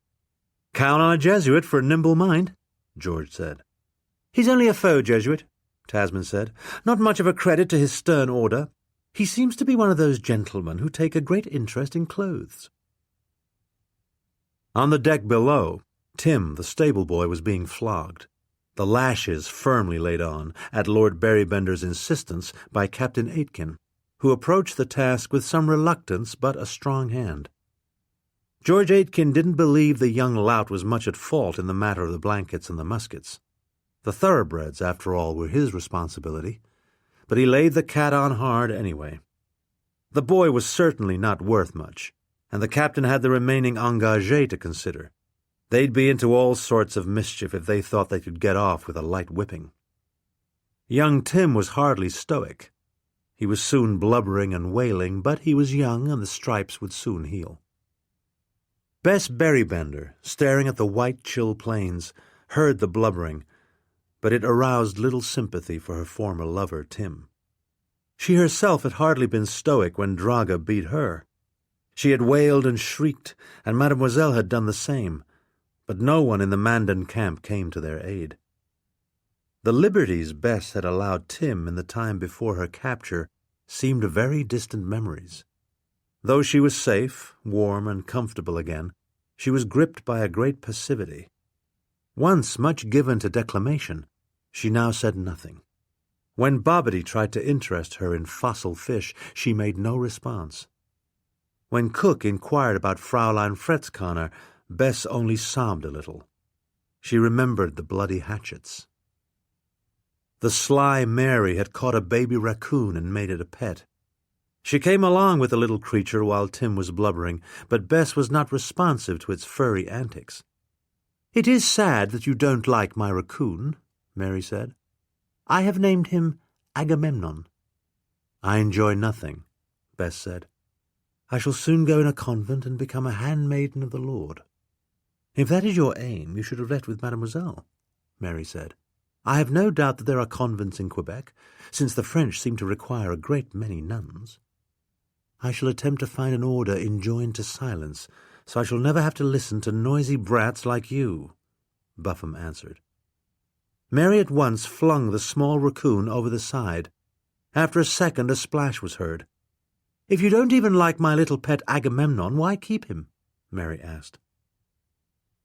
"Count on a Jesuit for a nimble mind," George said. "He's only a faux Jesuit," Tasmin said. "Not much of a credit to his stern order. He seems to be one of those gentlemen who take a great interest in clothes." On the deck below, Tim, the stable boy, was being flogged, the lashes firmly laid on, at Lord Berrybender's insistence, by Captain Aitken, who approached the task with some reluctance but a strong hand. George Aitken didn't believe the young lout was much at fault in the matter of the blankets and the muskets. The thoroughbreds, after all, were his responsibility, but he laid the cat on hard anyway. The boy was certainly not worth much, and the captain had the remaining engagés to consider. They'd be into all sorts of mischief if they thought they could get off with a light whipping. Young Tim was hardly stoic. He was soon blubbering and wailing, but he was young and the stripes would soon heal. Bess Berrybender, staring at the white, chill plains, heard the blubbering, but it aroused little sympathy for her former lover, Tim. She herself had hardly been stoic when Draga beat her. She had wailed and shrieked, and Mademoiselle had done the same, but no one in the Mandan camp came to their aid. The liberties Bess had allowed Tim in the time before her capture seemed very distant memories. Though she was safe, warm, and comfortable again, she was gripped by a great passivity. Once much given to declamation, she now said nothing. When Bobbity tried to interest her in fossil fish, she made no response. When Cook inquired about Fraulein Fretzkanner, Bess only sobbed a little. She remembered the bloody hatchets. The sly Mary had caught a baby raccoon and made it a pet. She came along with the little creature while Tim was blubbering, but Bess was not responsive to its furry antics. "It is sad that you don't like my raccoon," Mary said. "I have named him Agamemnon." "I enjoy nothing," Bess said. "I shall soon go in a convent and become a handmaiden of the Lord." "If that is your aim, you should have left with Mademoiselle," Mary said. "I have no doubt that there are convents in Quebec, since the French seem to require a great many nuns." "I shall attempt to find an order enjoined to silence, so I shall never have to listen to noisy brats like you," Buffum answered. Mary at once flung the small raccoon over the side. After a second, a splash was heard. "If you don't even like my little pet Agamemnon, why keep him?" Mary asked.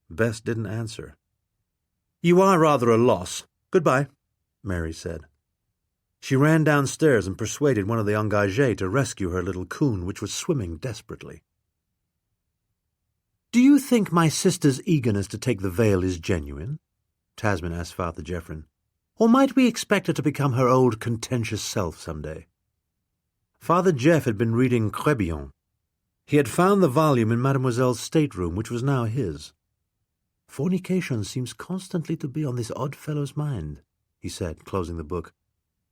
Bess didn't answer. "You are rather a loss. Goodbye," Mary said. She ran downstairs and persuaded one of the engagés to rescue her little coon, which was swimming desperately. "Do you think my sister's eagerness to take the veil is genuine?" Tasmin asked Father Geoffrin. "Or might we expect her to become her old contentious self some day?" Father Jeff had been reading Crébillon. He had found the volume in Mademoiselle's stateroom, which was now his. "Fornication seems constantly to be on this odd fellow's mind," he said, closing the book.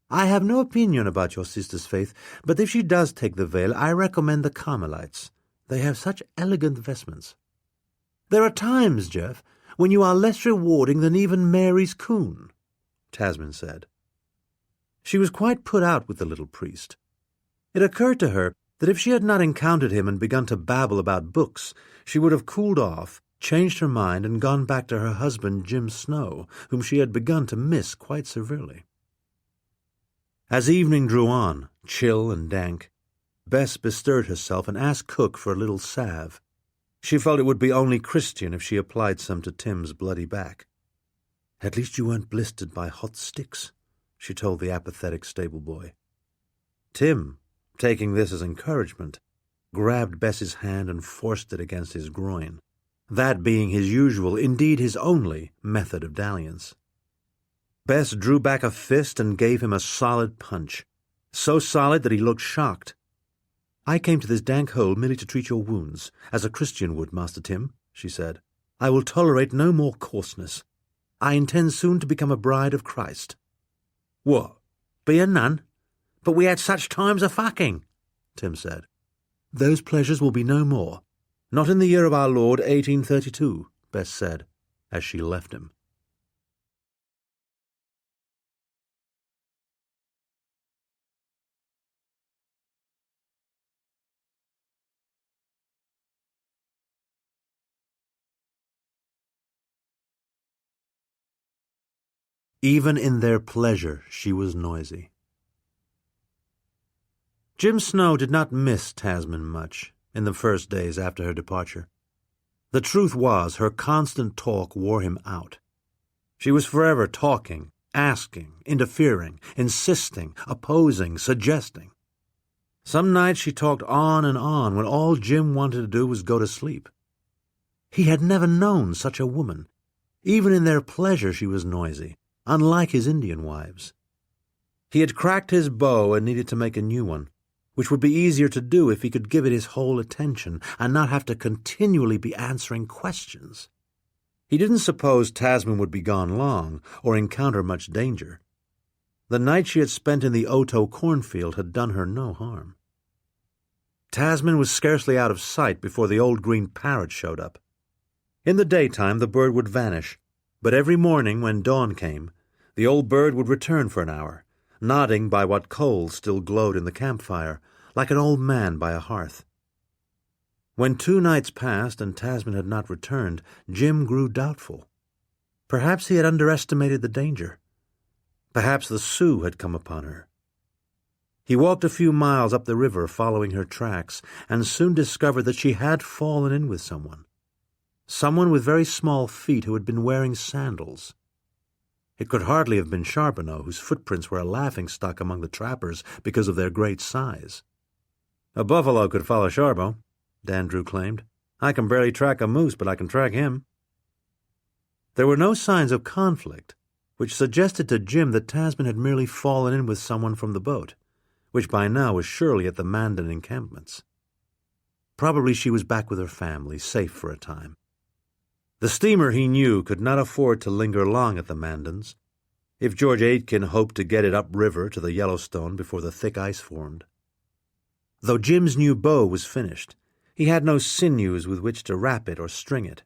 "I have no opinion about your sister's faith, but if she does take the veil, I recommend the Carmelites. They have such elegant vestments." "There are times, Jeff, when you are less rewarding than even Mary's coon," Tasmin said. She was quite put out with the little priest. It occurred to her that if she had not encountered him and begun to babble about books, she would have cooled off, changed her mind, and gone back to her husband Jim Snow, whom she had begun to miss quite severely. As evening drew on, chill and dank, Bess bestirred herself and asked Cook for a little salve. She felt it would be only Christian if she applied some to Tim's bloody back. "At least you weren't blistered by hot sticks," she told the apathetic stable boy. Tim, taking this as encouragement, grabbed Bess's hand and forced it against his groin, that being his usual, indeed his only, method of dalliance. Bess drew back a fist and gave him a solid punch, so solid that he looked shocked. "I came to this dank hole merely to treat your wounds, as a Christian would, Master Tim," she said. "I will tolerate no more coarseness. I intend soon to become a bride of Christ." "What, be a nun? But we had such times a fucking," Tim said. "Those pleasures will be no more. Not in the year of our Lord 1832, Bess said, as she left him. Even in their pleasure she was noisy. Jim Snow did not miss Tasmin much in the first days after her departure. The truth was, her constant talk wore him out. She was forever talking, asking, interfering, insisting, opposing, suggesting. Some nights she talked on and on when all Jim wanted to do was go to sleep. He had never known such a woman. Even in their pleasure she was noisy, unlike his Indian wives. He had cracked his bow and needed to make a new one, which would be easier to do if he could give it his whole attention and not have to continually be answering questions. He didn't suppose Tasmin would be gone long or encounter much danger. The night she had spent in the Oto cornfield had done her no harm. Tasmin was scarcely out of sight before the old green parrot showed up. In the daytime the bird would vanish, but every morning when dawn came, the old bird would return for an hour, nodding by what coals still glowed in the campfire, like an old man by a hearth. When 2 nights passed and Tasmin had not returned, Jim grew doubtful. Perhaps he had underestimated the danger. Perhaps the Sioux had come upon her. He walked a few miles up the river following her tracks, and soon discovered that she had fallen in with someone with very small feet who had been wearing sandals. It could hardly have been Charbonneau, whose footprints were a laughingstock among the trappers because of their great size. A buffalo could follow Charbonneau, Dandrew claimed. I can barely track a moose, but I can track him. There were no signs of conflict, which suggested to Jim that Tasmin had merely fallen in with someone from the boat, which by now was surely at the Mandan encampments. Probably she was back with her family, safe for a time. The steamer, he knew, could not afford to linger long at the Mandans, if George Aitken hoped to get it upriver to the Yellowstone before the thick ice formed. Though Jim's new bow was finished, he had no sinews with which to wrap it or string it.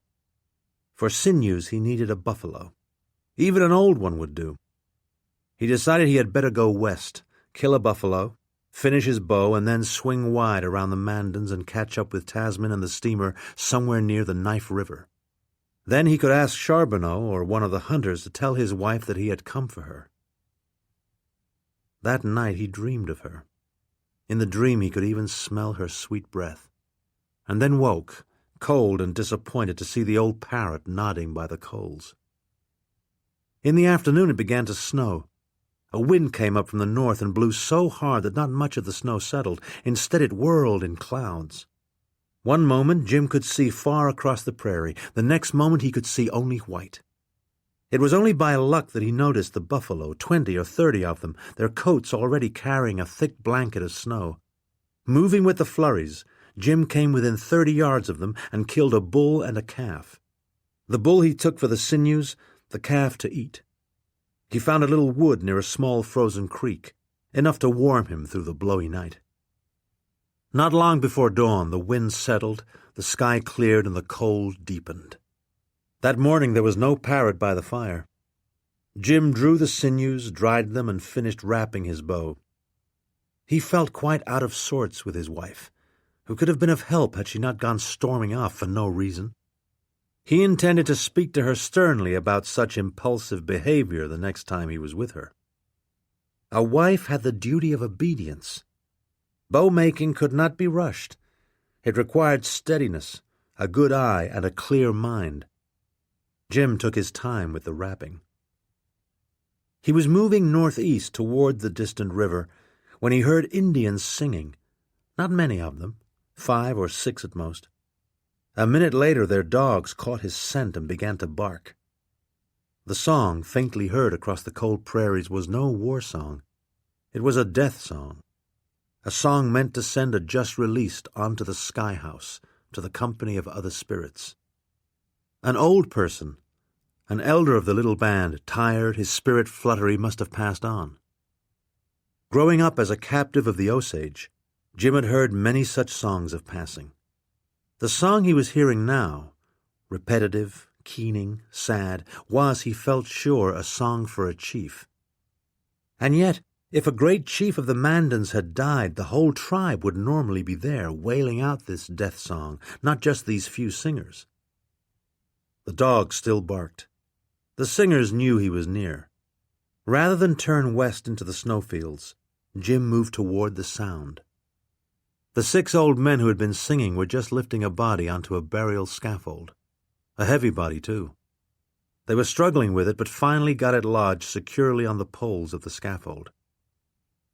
For sinews he needed a buffalo. Even an old one would do. He decided he had better go west, kill a buffalo, finish his bow, and then swing wide around the Mandans and catch up with Tasmin and the steamer somewhere near the Knife River. Then he could ask Charbonneau or one of the hunters to tell his wife that he had come for her. That night he dreamed of her. In the dream he could even smell her sweet breath, and then woke, cold and disappointed, to see the old parrot nodding by the coals. In the afternoon it began to snow. A wind came up from the north and blew so hard that not much of the snow settled. Instead it whirled in clouds. One moment Jim could see far across the prairie. The next moment he could see only white. It was only by luck that he noticed the buffalo, 20 or 30 of them, their coats already carrying a thick blanket of snow. Moving with the flurries, Jim came within 30 yards of them and killed a bull and a calf. The bull he took for the sinews, the calf to eat. He found a little wood near a small frozen creek, enough to warm him through the blowy night. Not long before dawn, the wind settled, the sky cleared, and the cold deepened. That morning there was no parrot by the fire. Jim drew the sinews, dried them, and finished wrapping his bow. He felt quite out of sorts with his wife, who could have been of help had she not gone storming off for no reason. He intended to speak to her sternly about such impulsive behavior the next time he was with her. A wife had the duty of obedience. Bow-making could not be rushed. It required steadiness, a good eye, and a clear mind. Jim took his time with the wrapping. He was moving northeast toward the distant river when he heard Indians singing, not many of them, 5 or 6 at most. A minute later their dogs caught his scent and began to bark. The song, faintly heard across the cold prairies, was no war song. It was a death song. A song meant to send a just released onto the sky house, to the company of other spirits. An old person, an elder of the little band, tired, his spirit fluttery, must have passed on. Growing up as a captive of the Osage, Jim had heard many such songs of passing. The song he was hearing now, repetitive, keening, sad, was, he felt sure, a song for a chief. And yet, if a great chief of the Mandans had died, the whole tribe would normally be there, wailing out this death song, not just these few singers. The dogs still barked. The singers knew he was near. Rather than turn west into the snowfields, Jim moved toward the sound. The 6 old men who had been singing were just lifting a body onto a burial scaffold. A heavy body, too. They were struggling with it, but finally got it lodged securely on the poles of the scaffold.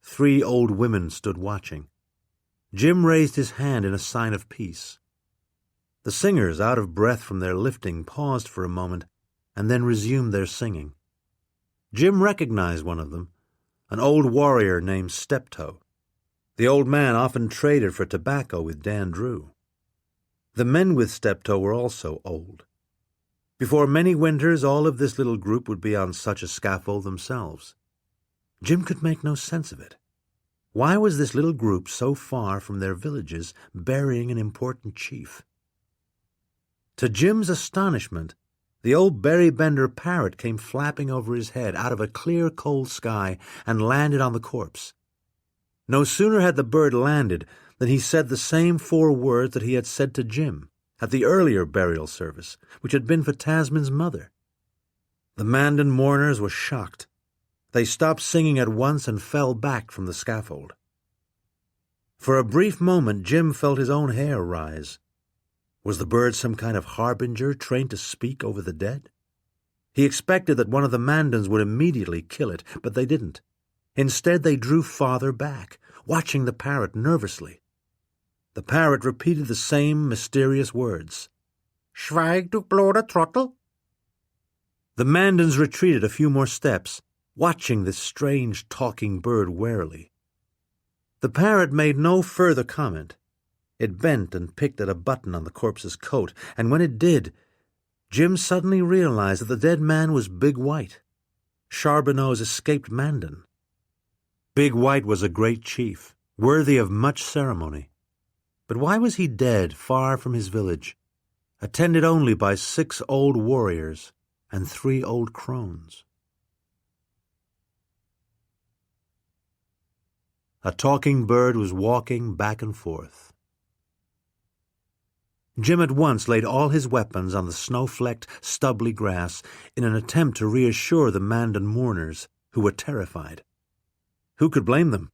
3 old women stood watching. Jim raised his hand in a sign of peace. The singers, out of breath from their lifting, paused for a moment and then resumed their singing. Jim recognized one of them, an old warrior named Steptoe. The old man often traded for tobacco with Dan Drew. The men with Steptoe were also old. Before many winters, all of this little group would be on such a scaffold themselves. Jim could make no sense of it. Why was this little group so far from their villages burying an important chief? To Jim's astonishment, the old Berrybender parrot came flapping over his head out of a clear, cold sky and landed on the corpse. No sooner had the bird landed than he said the same 4 words that he had said to Jim at the earlier burial service, which had been for Tasmin's mother. The Mandan mourners were shocked. They stopped singing at once and fell back from the scaffold. For a brief moment, Jim felt his own hair rise. Was the bird some kind of harbinger trained to speak over the dead? He expected that one of the Mandans would immediately kill it, but they didn't. Instead, they drew farther back, watching the parrot nervously. The parrot repeated the same mysterious words. "Schweig, du blöder Trottel." The Mandans retreated a few more steps, watching this strange talking bird warily. The parrot made no further comment. It bent and picked at a button on the corpse's coat, and when it did, Jim suddenly realized that the dead man was Big White, Charbonneau's escaped Mandan. Big White was a great chief, worthy of much ceremony. But why was he dead, far from his village, attended only by 6 old warriors and 3 old crones? A talking bird was walking back and forth. Jim at once laid all his weapons on the snow-flecked, stubbly grass in an attempt to reassure the Mandan mourners, who were terrified. Who could blame them?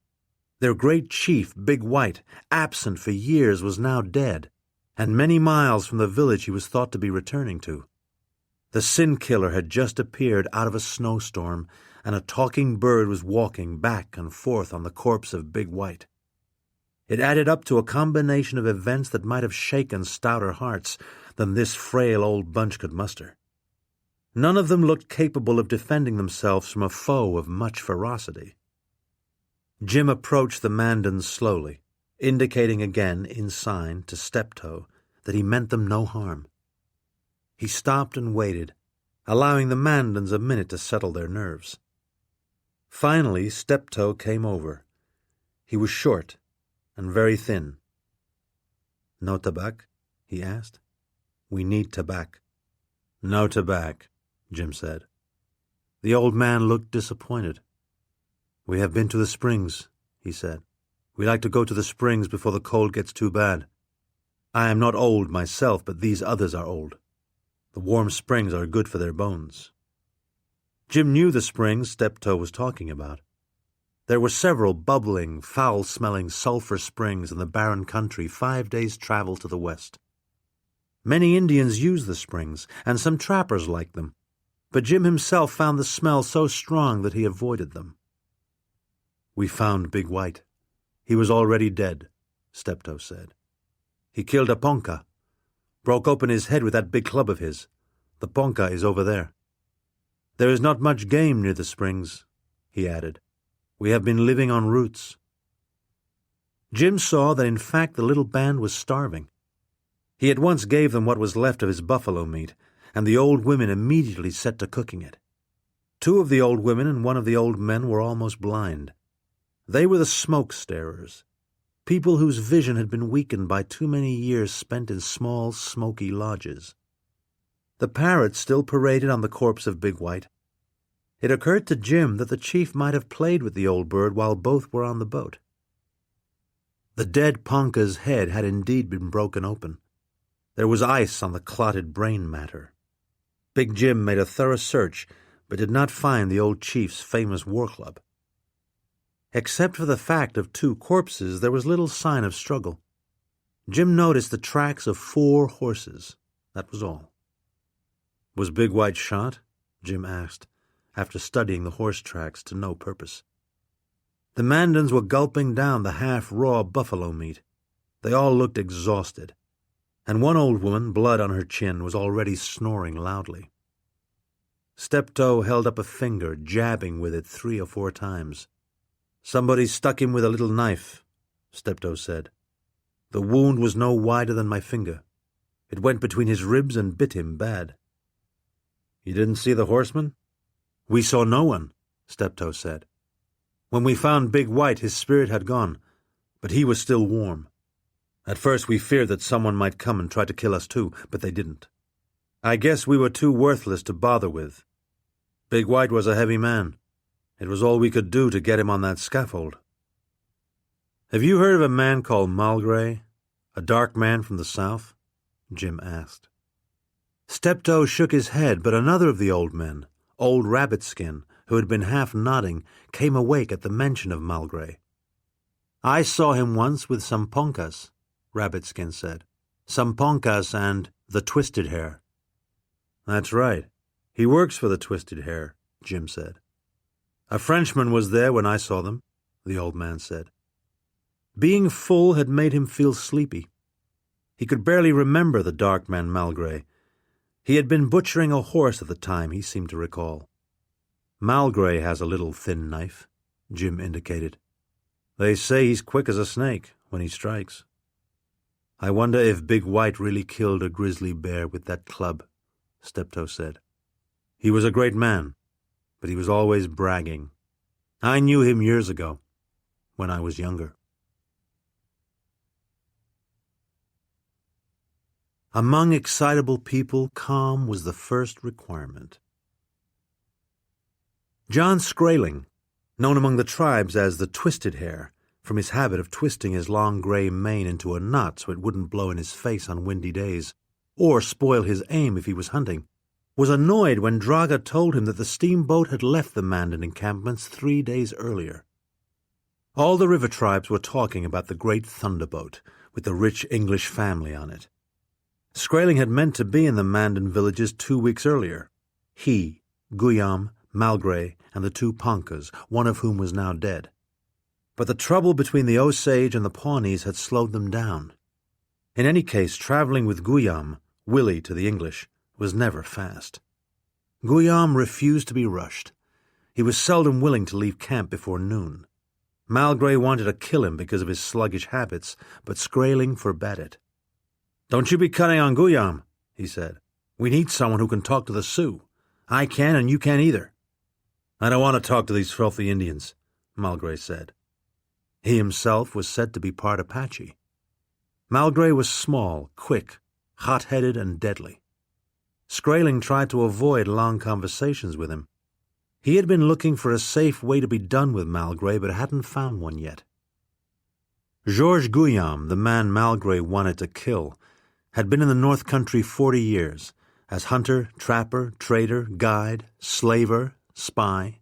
Their great chief, Big White, absent for years, was now dead, and many miles from the village he was thought to be returning to. The sin-killer had just appeared out of a snowstorm, and a talking bird was walking back and forth on the corpse of Big White. It added up to a combination of events that might have shaken stouter hearts than this frail old bunch could muster. None of them looked capable of defending themselves from a foe of much ferocity. Jim approached the Mandans slowly, indicating again in sign to Steptoe that he meant them no harm. He stopped and waited, allowing the Mandans a minute to settle their nerves. Finally, Steptoe came over. He was short and very thin. "No tabac?" he asked. "We need tabac." "No tabac," Jim said. The old man looked disappointed. "We have been to the springs," he said. "We like to go to the springs before the cold gets too bad. I am not old myself, but these others are old. The warm springs are good for their bones." Jim knew the springs Steptoe was talking about. There were several bubbling, foul-smelling sulphur springs in the barren country 5 days' travel to the west. Many Indians used the springs, and some trappers liked them, but Jim himself found the smell so strong that he avoided them. "We found Big White. He was already dead," Steptoe said. "He killed a ponca, broke open his head with that big club of his. The ponca is over there. There is not much game near the springs," he added. "We have been living on roots." Jim saw that in fact the little band was starving. He at once gave them what was left of his buffalo meat, and the old women immediately set to cooking it. 2 of the old women and 1 of the old men were almost blind. They were the smoke-starers, people whose vision had been weakened by too many years spent in small, smoky lodges. The parrot still paraded on the corpse of Big White. It occurred to Jim that the chief might have played with the old bird while both were on the boat. The dead ponca's head had indeed been broken open. There was ice on the clotted brain matter. Big Jim made a thorough search, but did not find the old chief's famous war club. Except for the fact of 2 corpses, there was little sign of struggle. Jim noticed the tracks of 4 horses. That was all. "Was Big White shot?" Jim asked, after studying the horse tracks to no purpose. The Mandans were gulping down the half-raw buffalo meat. They all looked exhausted, and one old woman, blood on her chin, was already snoring loudly. Steptoe held up a finger, jabbing with it 3 or 4 times. "Somebody stuck him with a little knife," Steptoe said. "The wound was no wider than my finger. It went between his ribs and bit him bad." "You didn't see the horseman?" "We saw no one," Steptoe said. "When we found Big White, his spirit had gone, but he was still warm. At first we feared that someone might come and try to kill us too, but they didn't. I guess we were too worthless to bother with. Big White was a heavy man. It was all we could do to get him on that scaffold." "Have you heard of a man called Malgray, a dark man from the south?" Jim asked. Steptoe shook his head, but another of the old men, old Rabbitskin, who had been half nodding, came awake at the mention of Malgray. "I saw him once with some Ponkas," Rabbitskin said. "Some Ponkas and the Twisted Hair." "That's right. He works for the Twisted Hair," Jim said. "A Frenchman was there when I saw them," the old man said. Being full had made him feel sleepy. He could barely remember the dark man Malgray. He had been butchering a horse at the time, he seemed to recall. "Malgray has a little thin knife," Jim indicated. "They say he's quick as a snake when he strikes." "I wonder if Big White really killed a grizzly bear with that club," Steptoe said. "He was a great man, but he was always bragging. I knew him years ago, when I was younger." Among excitable people, calm was the first requirement. John Skraeling, known among the tribes as the Twisted Hair, from his habit of twisting his long gray mane into a knot so it wouldn't blow in his face on windy days, or spoil his aim if he was hunting, was annoyed when Draga told him that the steamboat had left the Mandan encampments 3 days earlier. All the river tribes were talking about the great thunderboat with the rich English family on it. Skraeling had meant to be in the Mandan villages 2 weeks earlier. He, Guillaume, Malgray, and the 2 Ponkas, one of whom was now dead. But the trouble between the Osage and the Pawnees had slowed them down. In any case, traveling with Guillaume, Willie to the English, was never fast. Guillaume refused to be rushed. He was seldom willing to leave camp before noon. Malgray wanted to kill him because of his sluggish habits, but Skraeling forbade it. "Don't you be cutting on Guillaume," he said. "We need someone who can talk to the Sioux. I can, and you can't either." "I don't want to talk to these filthy Indians," Malgray said. He himself was said to be part Apache. Malgray was small, quick, hot-headed, and deadly. Skraeling tried to avoid long conversations with him. He had been looking for a safe way to be done with Malgray, but hadn't found one yet. Georges Guillaume, the man Malgray wanted to kill, had been in the North Country 40 years, as hunter, trapper, trader, guide, slaver, spy.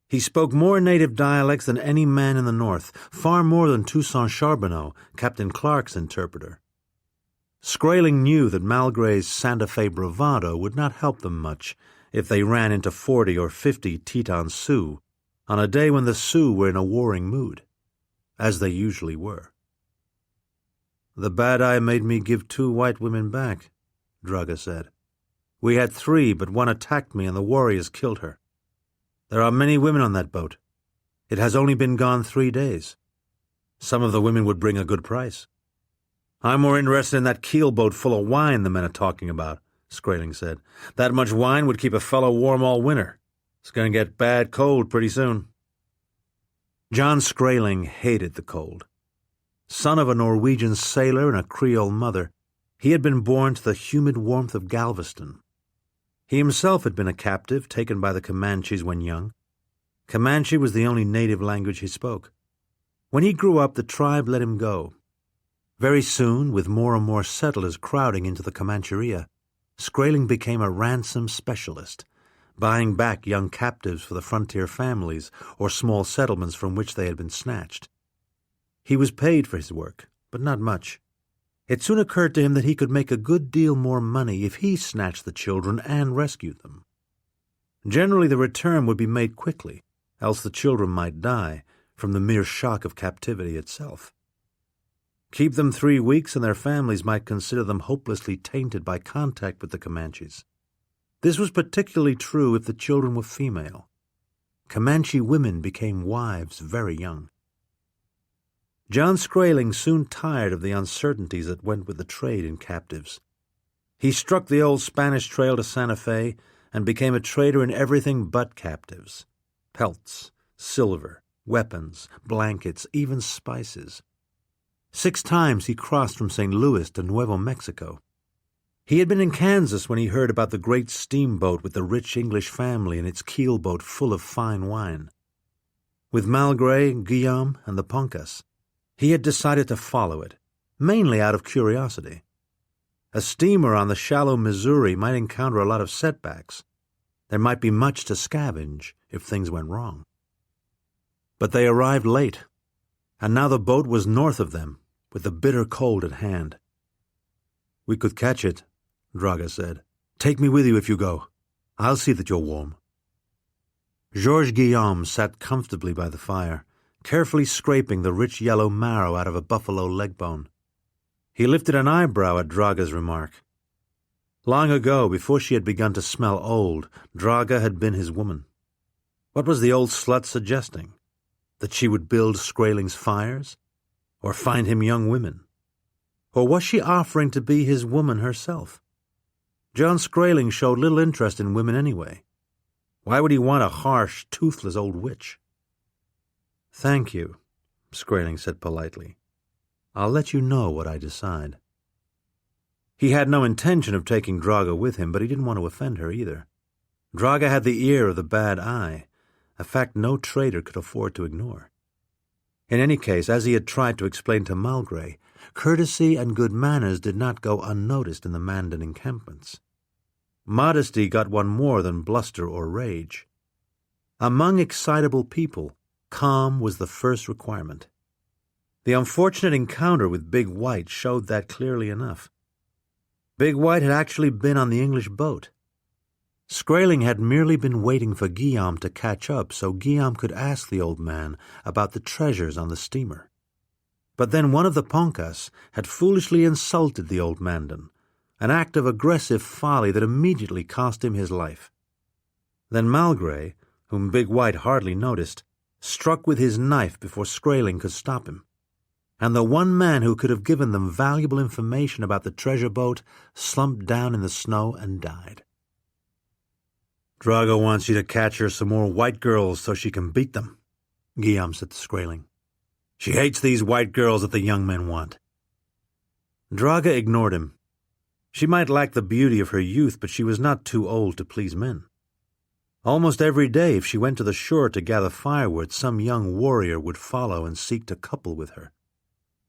He spoke more native dialects than any man in the North, far more than Toussaint Charbonneau, Captain Clark's interpreter. Skraeling knew that Malgray's Santa Fe bravado would not help them much if they ran into 40 or 50 Teton Sioux on a day when the Sioux were in a warring mood, as they usually were. "The bad eye made me give 2 white women back," Draga said. "We had 3, but one attacked me and the warriors killed her. There are many women on that boat. It has only been gone 3 days. Some of the women would bring a good price." "I'm more interested in that keel boat full of wine the men are talking about," Skraeling said. "That much wine would keep a fellow warm all winter. It's going to get bad cold pretty soon." John Skraeling hated the cold. Son of a Norwegian sailor and a Creole mother, he had been born to the humid warmth of Galveston. He himself had been a captive taken by the Comanches when young. Comanche was the only native language he spoke. When he grew up, the tribe let him go. Very soon, with more and more settlers crowding into the Comancheria, Skraeling became a ransom specialist, buying back young captives for the frontier families or small settlements from which they had been snatched. He was paid for his work, but not much. It soon occurred to him that he could make a good deal more money if he snatched the children and rescued them. Generally the return would be made quickly, else the children might die from the mere shock of captivity itself. Keep them 3 weeks and their families might consider them hopelessly tainted by contact with the Comanches. This was particularly true if the children were female. Comanche women became wives very young. John Skraeling soon tired of the uncertainties that went with the trade in captives. He struck the old Spanish trail to Santa Fe and became a trader in everything but captives: pelts, silver, weapons, blankets, even spices. 6 times he crossed from St. Louis to Nuevo Mexico. He had been in Kansas when he heard about the great steamboat with the rich English family and its keelboat full of fine wine. With Malgré, Guillaume, and the Poncas, he had decided to follow it, mainly out of curiosity. A steamer on the shallow Missouri might encounter a lot of setbacks. There might be much to scavenge if things went wrong. But they arrived late, and now the boat was north of them, with the bitter cold at hand. "We could catch it," Draga said. "Take me with you if you go. I'll see that you're warm." Georges Guillaume sat comfortably by the fire, carefully scraping the rich yellow marrow out of a buffalo leg bone. He lifted an eyebrow at Draga's remark. Long ago, before she had begun to smell old, Draga had been his woman. What was the old slut suggesting? That she would build Skraeling's fires? Or find him young women? Or was she offering to be his woman herself? John Skraeling showed little interest in women anyway. Why would he want a harsh, toothless old witch? "Thank you," Skraeling said politely. "I'll let you know what I decide." He had no intention of taking Draga with him, but he didn't want to offend her either. Draga had the ear of the bad eye, a fact no trader could afford to ignore. In any case, as he had tried to explain to Malgré, courtesy and good manners did not go unnoticed in the Mandan encampments. Modesty got one more than bluster or rage. Among excitable people, calm was the first requirement. The unfortunate encounter with Big White showed that clearly enough. Big White had actually been on the English boat. Skraeling had merely been waiting for Guillaume to catch up so Guillaume could ask the old man about the treasures on the steamer. But then one of the Poncas had foolishly insulted the old Mandan, an act of aggressive folly that immediately cost him his life. Then Malgré, whom Big White hardly noticed, struck with his knife before Skraeling could stop him. And the one man who could have given them valuable information about the treasure boat slumped down in the snow and died. "Draga wants you to catch her some more white girls so she can beat them," Guillaume said to Skraeling. "She hates these white girls that the young men want." Draga ignored him. She might lack the beauty of her youth, but she was not too old to please men. Almost every day, if she went to the shore to gather firewood, some young warrior would follow and seek to couple with her.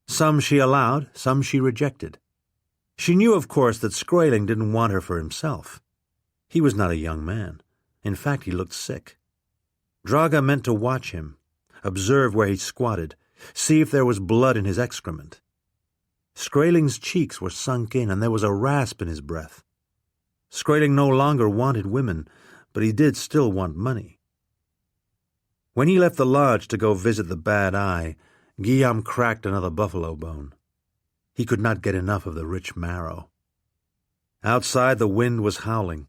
Some she allowed, some she rejected. She knew, of course, that Skraeling didn't want her for himself. He was not a young man. In fact, he looked sick. Draga meant to watch him, observe where he squatted, see if there was blood in his excrement. Skraeling's cheeks were sunk in, and there was a rasp in his breath. Skraeling no longer wanted women, but he did still want money. When he left the lodge to go visit the bad eye, Guillaume cracked another buffalo bone. He could not get enough of the rich marrow. Outside the wind was howling.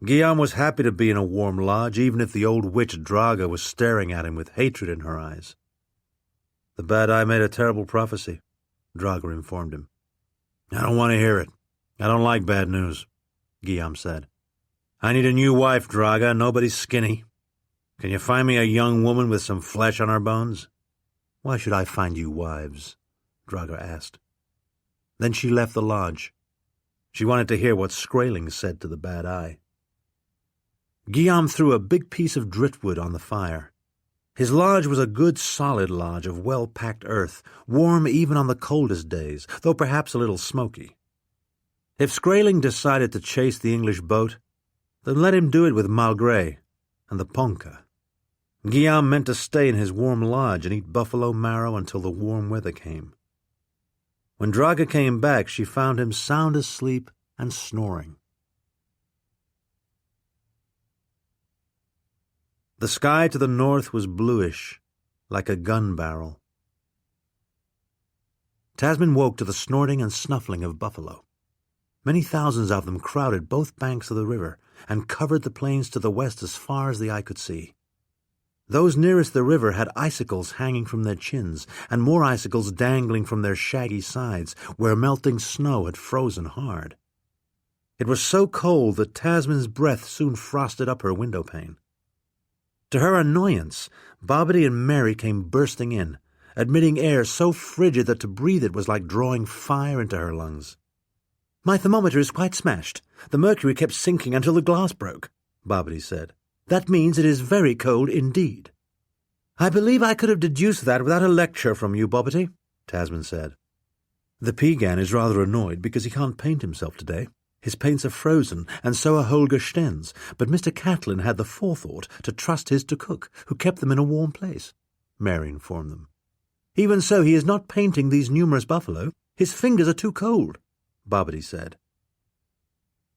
Guillaume was happy to be in a warm lodge, even if the old witch Draga was staring at him with hatred in her eyes. "The bad eye made a terrible prophecy," Draga informed him. "I don't want to hear it. I don't like bad news," Guillaume said. "I need a new wife, Draga. Nobody's skinny. Can you find me a young woman with some flesh on her bones?" "Why should I find you wives?" Draga asked. Then she left the lodge. She wanted to hear what Skraeling said to the bad eye. Guillaume threw a big piece of driftwood on the fire. His lodge was a good solid lodge of well-packed earth, warm even on the coldest days, though perhaps a little smoky. If Skraeling decided to chase the English boat, Then let him do it with Malgré and the Ponca. Guillaume meant to stay in his warm lodge and eat buffalo marrow until the warm weather came. When Draga came back, she found him sound asleep and snoring. The sky to the north was bluish, like a gun barrel. Tasmin woke to the snorting and snuffling of buffalo. Many thousands of them crowded both banks of the river and covered the plains to the west as far as the eye could see. Those nearest the river had icicles hanging from their chins, and more icicles dangling from their shaggy sides, where melting snow had frozen hard. It was so cold that Tasmin's breath soon frosted up her window-pane. To her annoyance, Bobbity and Mary came bursting in, admitting air so frigid that to breathe it was like drawing fire into her lungs. "My thermometer is quite smashed. The mercury kept sinking until the glass broke," Bobbity said. "That means it is very cold indeed." "I believe I could have deduced that without a lecture from you, Bobbity," Tasmin said. "The Pegan is rather annoyed because he can't paint himself today. His paints are frozen, and so are Holger Sten's, but Mr. Catlin had the forethought to trust his to cook, who kept them in a warm place," Mary informed them. "Even so, he is not painting these numerous buffalo. His fingers are too cold," Bobbity said.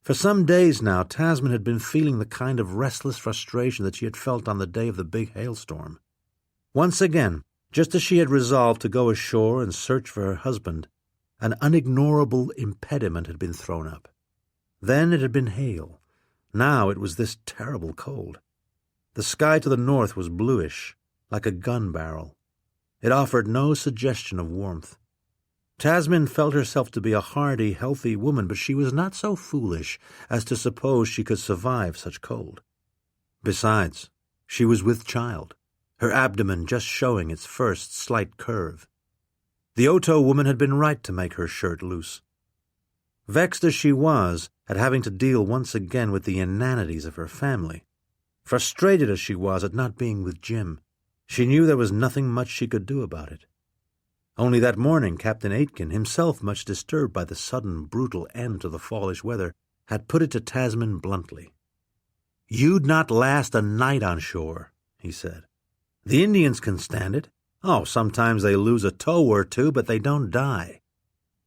For some days now, Tasmin had been feeling the kind of restless frustration that she had felt on the day of the big hailstorm. Once again, just as she had resolved to go ashore and search for her husband, an unignorable impediment had been thrown up. Then it had been hail. Now it was this terrible cold. The sky to the north was bluish, like a gun barrel. It offered no suggestion of warmth. Tasmin felt herself to be a hardy, healthy woman, but she was not so foolish as to suppose she could survive such cold. Besides, she was with child, her abdomen just showing its first slight curve. The Oto woman had been right to make her shirt loose. Vexed as she was at having to deal once again with the inanities of her family, frustrated as she was at not being with Jim, she knew there was nothing much she could do about it. Only that morning Captain Aitken, himself much disturbed by the sudden, brutal end to the fallish weather, had put it to Tasmin bluntly. "You'd not last a night on shore," he said. "The Indians can stand it. Oh, sometimes they lose a toe or two, but they don't die.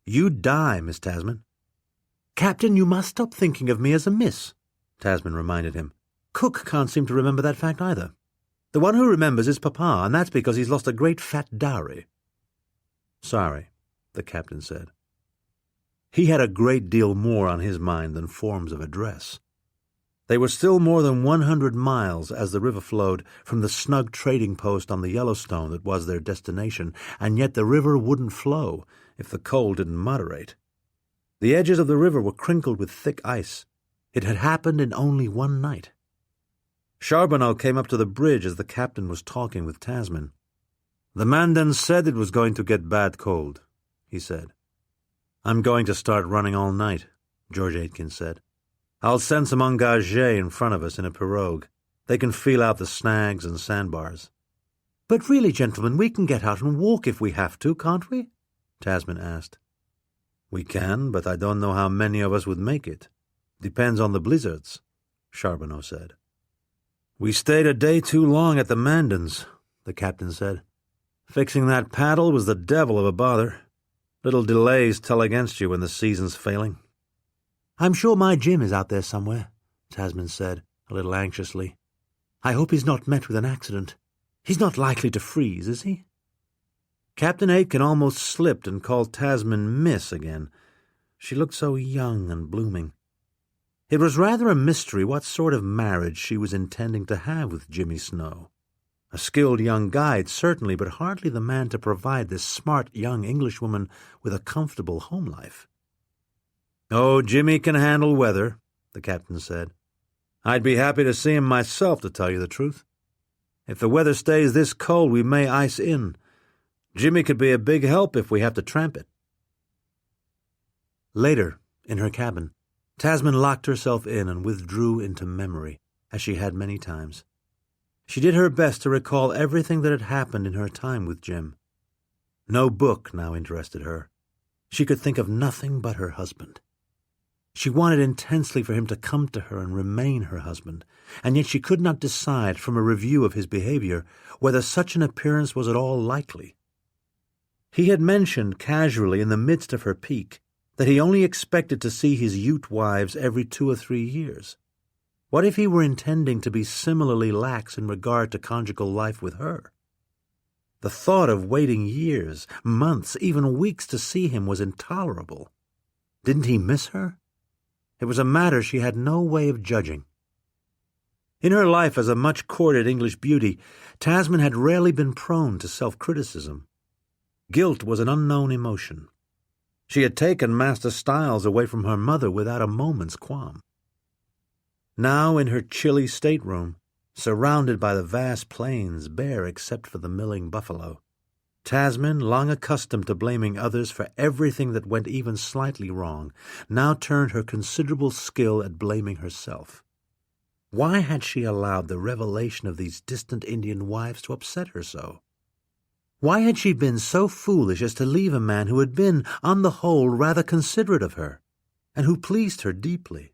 You'd die, Miss Tasmin." "Captain, you must stop thinking of me as a miss," Tasmin reminded him. "Cook can't seem to remember that fact either. The one who remembers is Papa, and that's because he's lost a great fat dowry." "Sorry," the captain said. He had a great deal more on his mind than forms of address. They were still more than 100 miles as the river flowed from the snug trading post on the Yellowstone that was their destination, and yet the river wouldn't flow if the cold didn't moderate. The edges of the river were crinkled with thick ice. It had happened in only one night. Charbonneau came up to the bridge as the captain was talking with Tasmin. "The Mandans said it was going to get bad cold," he said. "I'm going to start running all night," George Aitken said. "I'll send some engagés in front of us in a pirogue. They can feel out the snags and sandbars." "But really, gentlemen, we can get out and walk if we have to, can't we?" Tasmin asked. "We can, but I don't know how many of us would make it. Depends on the blizzards," Charbonneau said. "We stayed a day too long at the Mandans," the captain said. "Fixing that paddle was the devil of a bother. Little delays tell against you when the season's failing." "I'm sure my Jim is out there somewhere," Tasmin said, a little anxiously. "I hope he's not met with an accident. He's not likely to freeze, is he?" Captain Aitken almost slipped and called Tasmin Miss again. She looked so young and blooming. It was rather a mystery what sort of marriage she was intending to have with Jimmy Snow. A skilled young guide, certainly, but hardly the man to provide this smart young Englishwoman with a comfortable home life. "Oh, Jimmy can handle weather," the captain said. "I'd be happy to see him myself, to tell you the truth. If the weather stays this cold, we may ice in. Jimmy could be a big help if we have to tramp it." Later, in her cabin, Tasmin locked herself in and withdrew into memory, as she had many times. She did her best to recall everything that had happened in her time with Jim. No book now interested her. She could think of nothing but her husband. She wanted intensely for him to come to her and remain her husband, and yet she could not decide from a review of his behavior whether such an appearance was at all likely. He had mentioned casually in the midst of her pique that he only expected to see his Ute wives every 2 or 3 years. What if he were intending to be similarly lax in regard to conjugal life with her? The thought of waiting years, months, even weeks to see him was intolerable. Didn't he miss her? It was a matter she had no way of judging. In her life as a much-courted English beauty, Tasmin had rarely been prone to self-criticism. Guilt was an unknown emotion. She had taken Master Styles away from her mother without a moment's qualm. Now, in her chilly stateroom, surrounded by the vast plains bare except for the milling buffalo, Tasmin, long accustomed to blaming others for everything that went even slightly wrong, now turned her considerable skill at blaming herself. Why had she allowed the revelation of these distant Indian wives to upset her so? Why had she been so foolish as to leave a man who had been, on the whole, rather considerate of her, and who pleased her deeply?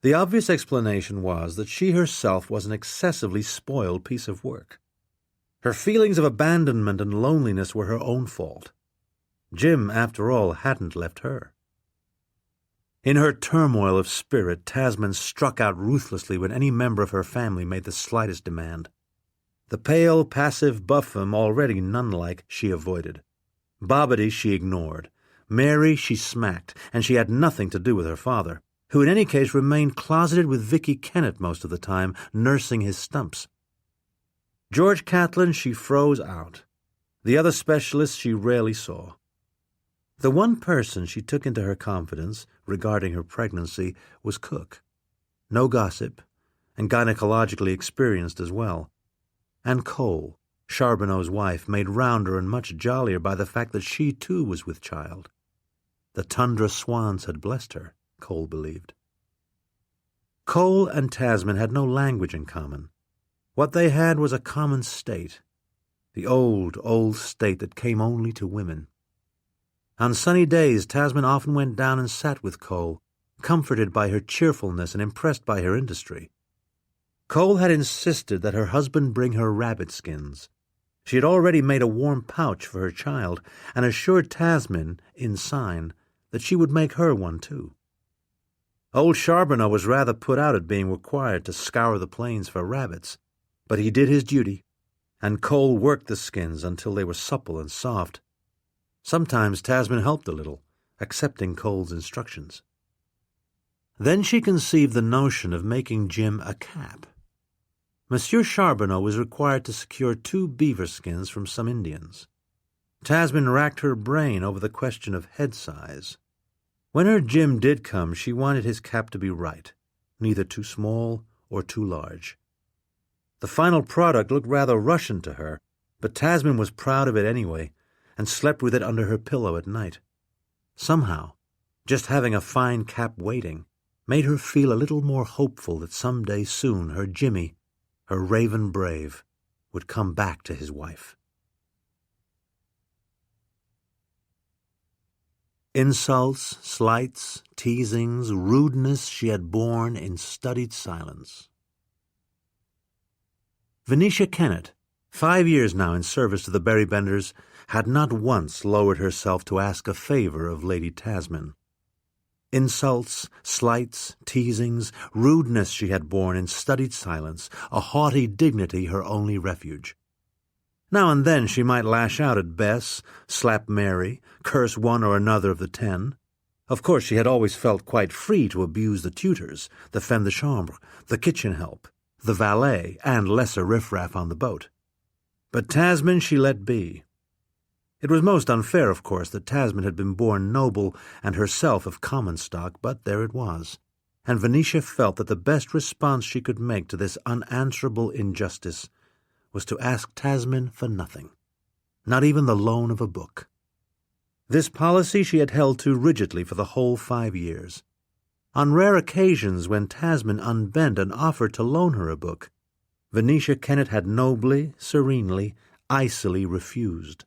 The obvious explanation was that she herself was an excessively spoiled piece of work. Her feelings of abandonment and loneliness were her own fault. Jim, after all, hadn't left her. In her turmoil of spirit, Tasmin struck out ruthlessly when any member of her family made the slightest demand. The pale, passive Buffum, already nun-like, she avoided. Bobbity she ignored. Mary she smacked, and she had nothing to do with her father, who in any case remained closeted with Vicky Kennett most of the time, nursing his stumps. George Catlin she froze out. The other specialists she rarely saw. The one person she took into her confidence regarding her pregnancy was Cook. No gossip, and gynecologically experienced as well. And Cole, Charbonneau's wife, made rounder and much jollier by the fact that she too was with child. The tundra swans had blessed her, Cole believed. Cole and Tasmin had no language in common. What they had was a common state, the old, old state that came only to women. On sunny days, Tasmin often went down and sat with Cole, comforted by her cheerfulness and impressed by her industry. Cole had insisted that her husband bring her rabbit skins. She had already made a warm pouch for her child, and assured Tasmin, in sign, that she would make her one too. Old Charbonneau was rather put out at being required to scour the plains for rabbits, but he did his duty, and Cole worked the skins until they were supple and soft. Sometimes Tasmin helped a little, accepting Cole's instructions. Then she conceived the notion of making Jim a cap. Monsieur Charbonneau was required to secure 2 beaver skins from some Indians. Tasmin racked her brain over the question of head size. When her Jim did come, she wanted his cap to be right, neither too small or too large. The final product looked rather Russian to her, but Tasmin was proud of it anyway, and slept with it under her pillow at night. Somehow, just having a fine cap waiting, made her feel a little more hopeful that some day soon her Jimmy, her raven brave, would come back to his wife. Insults, slights, teasings, rudeness she had borne in studied silence. Venetia Kennett, 5 years now in service to the Berrybenders, had not once lowered herself to ask a favor of Lady Tasmin. Insults, slights, teasings, rudeness she had borne in studied silence, a haughty dignity her only refuge. Now and then she might lash out at Bess, slap Mary, curse one or another of the 10. Of course she had always felt quite free to abuse the tutors, the femme de chambre, the kitchen help, the valet, and lesser riffraff on the boat. But Tasmin she let be. It was most unfair, of course, that Tasmin had been born noble and herself of common stock, but there it was, and Venetia felt that the best response she could make to this unanswerable injustice was to ask Tasmin for nothing, not even the loan of a book. This policy she had held to rigidly for the whole 5 years. On rare occasions when Tasmin unbent and offered to loan her a book, Venetia Kennett had nobly, serenely, icily refused,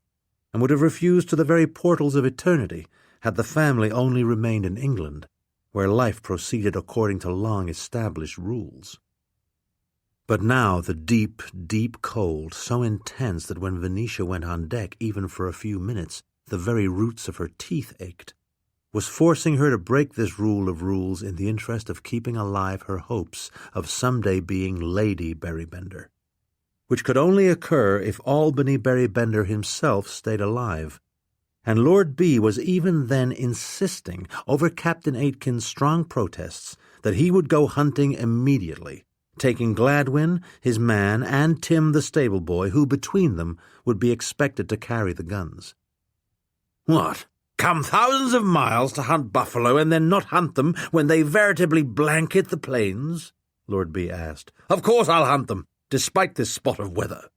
and would have refused to the very portals of eternity had the family only remained in England, where life proceeded according to long-established rules. But now the deep, deep cold, so intense that when Venetia went on deck even for a few minutes, the very roots of her teeth ached, was forcing her to break this rule of rules in the interest of keeping alive her hopes of someday being Lady Berrybender, which could only occur if Albany Berrybender himself stayed alive. And Lord B was even then insisting, over Captain Aitken's strong protests, that he would go hunting immediately, taking Gladwin, his man, and Tim the stable boy, who between them would be expected to carry the guns. What? Come thousands of miles to hunt buffalo and then not hunt them when they veritably blanket the plains? Lord B asked. Of course I'll hunt them, despite this spot of weather.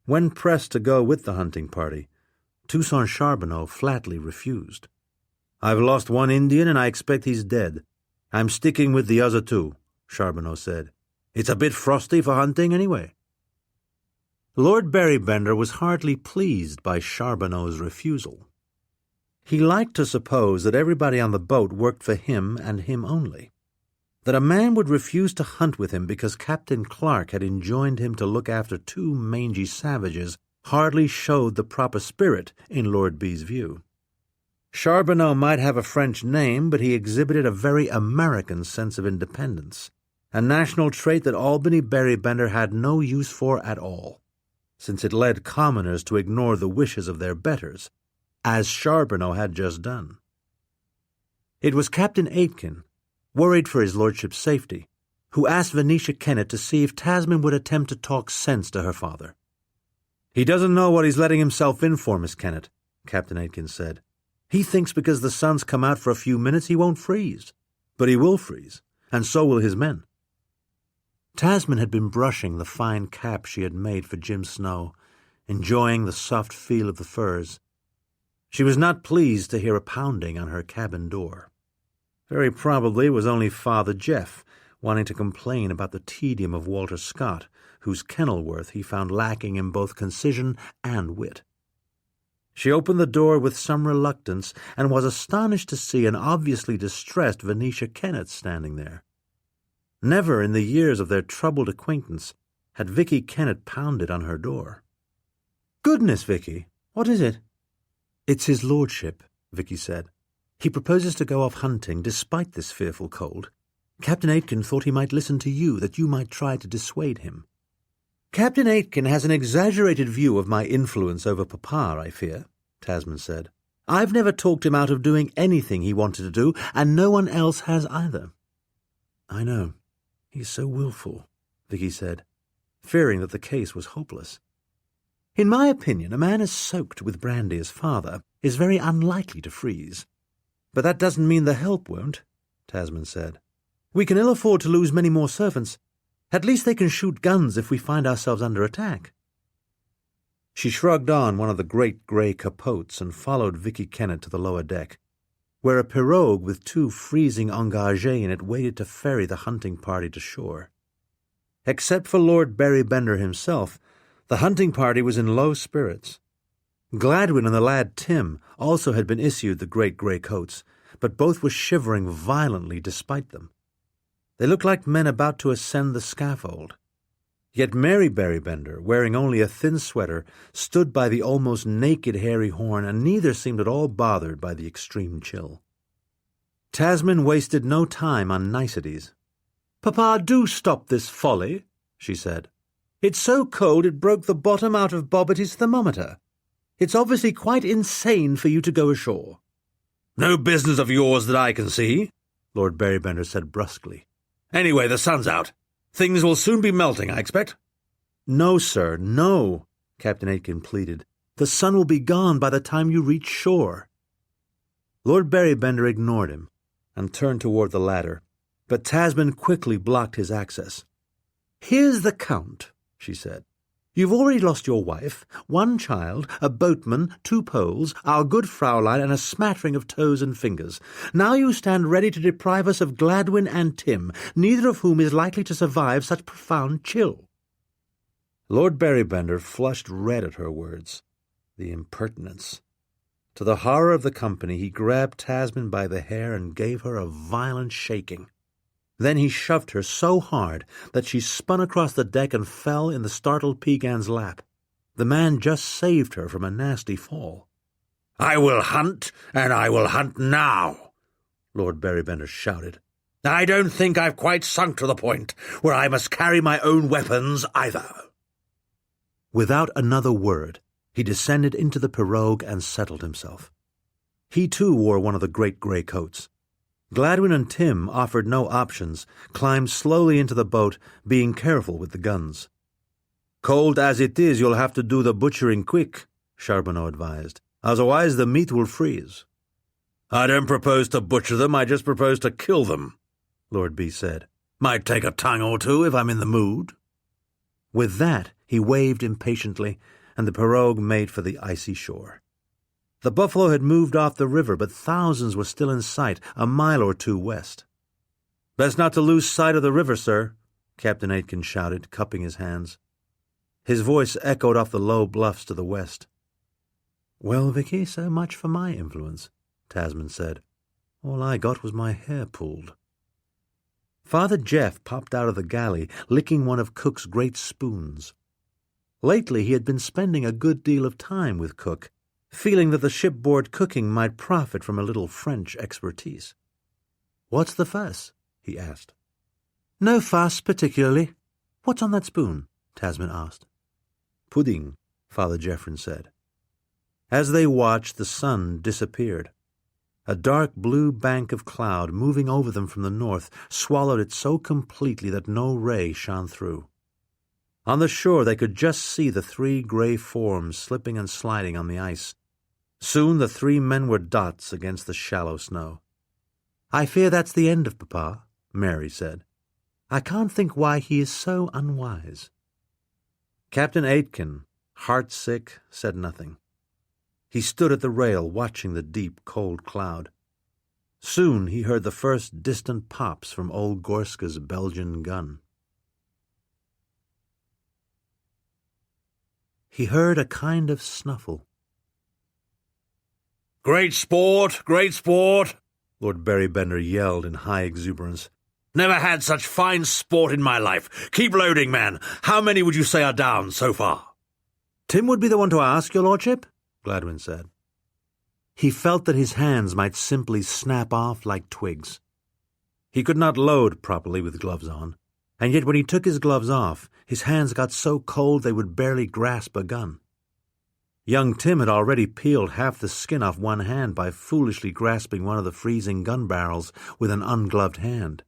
When pressed to go with the hunting party, Toussaint Charbonneau flatly refused. "I've lost one Indian and I expect he's dead. I'm sticking with the other two," Charbonneau said. "It's a bit frosty for hunting anyway." Lord Berrybender was hardly pleased by Charbonneau's refusal. He liked to suppose that everybody on the boat worked for him and him only. That a man would refuse to hunt with him because Captain Clark had enjoined him to look after two mangy savages hardly showed the proper spirit in Lord B.'s view. Charbonneau might have a French name, but he exhibited a very American sense of independence, a national trait that Albany Berrybender had no use for at all, since it led commoners to ignore the wishes of their betters, as Charbonneau had just done. It was Captain Aitken, worried for his lordship's safety, who asked Venetia Kennett to see if Tasmin would attempt to talk sense to her father. "He doesn't know what he's letting himself in for, Miss Kennett," Captain Aitken said. "He thinks because the sun's come out for a few minutes he won't freeze. But he will freeze, and so will his men." Tasmin had been brushing the fine cap she had made for Jim Snow, enjoying the soft feel of the furs. She was not pleased to hear a pounding on her cabin door. Very probably it was only Father Jeff, wanting to complain about the tedium of Walter Scott, whose Kenilworth he found lacking in both concision and wit. She opened the door with some reluctance and was astonished to see an obviously distressed Venetia Kennett standing there. Never in the years of their troubled acquaintance had Vicky Kennett pounded on her door. "Goodness, Vicky, what is it?" "It's his lordship," Vicky said. "He proposes to go off hunting despite this fearful cold. Captain Aitken thought he might listen to you, that you might try to dissuade him." "Captain Aitken has an exaggerated view of my influence over Papa, I fear," Tasmin said. "I've never talked him out of doing anything he wanted to do, and no one else has either." "I know. He's so willful," Vicky said, fearing that the case was hopeless. "In my opinion, a man as soaked with brandy as Father is very unlikely to freeze. But that doesn't mean the help won't," Tasmin said. "We can ill afford to lose many more servants. At least they can shoot guns if we find ourselves under attack." She shrugged on one of the great grey capotes and followed Vicky Kennett to the lower deck, where a pirogue with two freezing engagés in it waited to ferry the hunting party to shore. Except for Lord Berrybender himself, the hunting party was in low spirits. Gladwin and the lad Tim also had been issued the great grey coats, but both were shivering violently despite them. They looked like men about to ascend the scaffold. Yet Mary Berrybender, wearing only a thin sweater, stood by the almost naked Harry Horn, and neither seemed at all bothered by the extreme chill. Tasmin wasted no time on niceties. "Papa, do stop this folly," she said. "It's so cold it broke the bottom out of Bobbity's thermometer. It's obviously quite insane for you to go ashore." "No business of yours that I can see," Lord Berrybender said brusquely. "Anyway, the sun's out. Things will soon be melting, I expect." "No, sir, no," Captain Aitken pleaded. "The sun will be gone by the time you reach shore." Lord Berrybender ignored him and turned toward the ladder, but Tasmin quickly blocked his access. "Here's the count," she said. "You've already lost your wife, one child, a boatman, 2 poles, our good Fraulein, and a smattering of toes and fingers. Now you stand ready to deprive us of Gladwin and Tim, neither of whom is likely to survive such profound chill." Lord Berrybender flushed red at her words. The impertinence. To the horror of the company, he grabbed Tasmin by the hair and gave her a violent shaking. Then he shoved her so hard that she spun across the deck and fell in the startled Pegan's lap. The man just saved her from a nasty fall. "I will hunt, and I will hunt now," Lord Berrybender shouted. "I don't think I've quite sunk to the point where I must carry my own weapons either." Without another word, he descended into the pirogue and settled himself. He too wore one of the great grey coats. Gladwin and Tim offered no options, climbed slowly into the boat, being careful with the guns. "Cold as it is, you'll have to do the butchering quick," Charbonneau advised. "Otherwise the meat will freeze." "I don't propose to butcher them, I just propose to kill them," Lord B said. "Might take a tongue or two if I'm in the mood." With that, he waved impatiently, and the pirogue made for the icy shore. The buffalo had moved off the river, but thousands were still in sight, a mile or two west. "Best not to lose sight of the river, sir," Captain Aitken shouted, cupping his hands. His voice echoed off the low bluffs to the west. "Well, Vicky, so much for my influence," Tasmin said. "All I got was my hair pulled." Father Jeff popped out of the galley, licking one of Cook's great spoons. Lately he had been spending a good deal of time with Cook, feeling that the shipboard cooking might profit from a little French expertise. "What's the fuss?" he asked. "No fuss, particularly. What's on that spoon?" Tasmin asked. "Pudding," Father Jeffrin said. As they watched, the sun disappeared. A dark blue bank of cloud moving over them from the north swallowed it so completely that no ray shone through. On the shore they could just see the three grey forms slipping and sliding on the ice. Soon the three men were dots against the shallow snow. "I fear that's the end of Papa," Mary said. "I can't think why he is so unwise." Captain Aitken, heartsick, said nothing. He stood at the rail watching the deep, cold cloud. Soon he heard the first distant pops from old Gorska's Belgian gun. He heard a kind of snuffle. Great sport, Lord Berrybender yelled in high exuberance. "Never had such fine sport in my life. Keep loading, man. How many would you say are down so far?" "Tim would be the one to ask, your lordship," Gladwin said. He felt that his hands might simply snap off like twigs. He could not load properly with gloves on, and yet when he took his gloves off, his hands got so cold they would barely grasp a gun. Young Tim had already peeled half the skin off one hand by foolishly grasping one of the freezing gun barrels with an ungloved hand.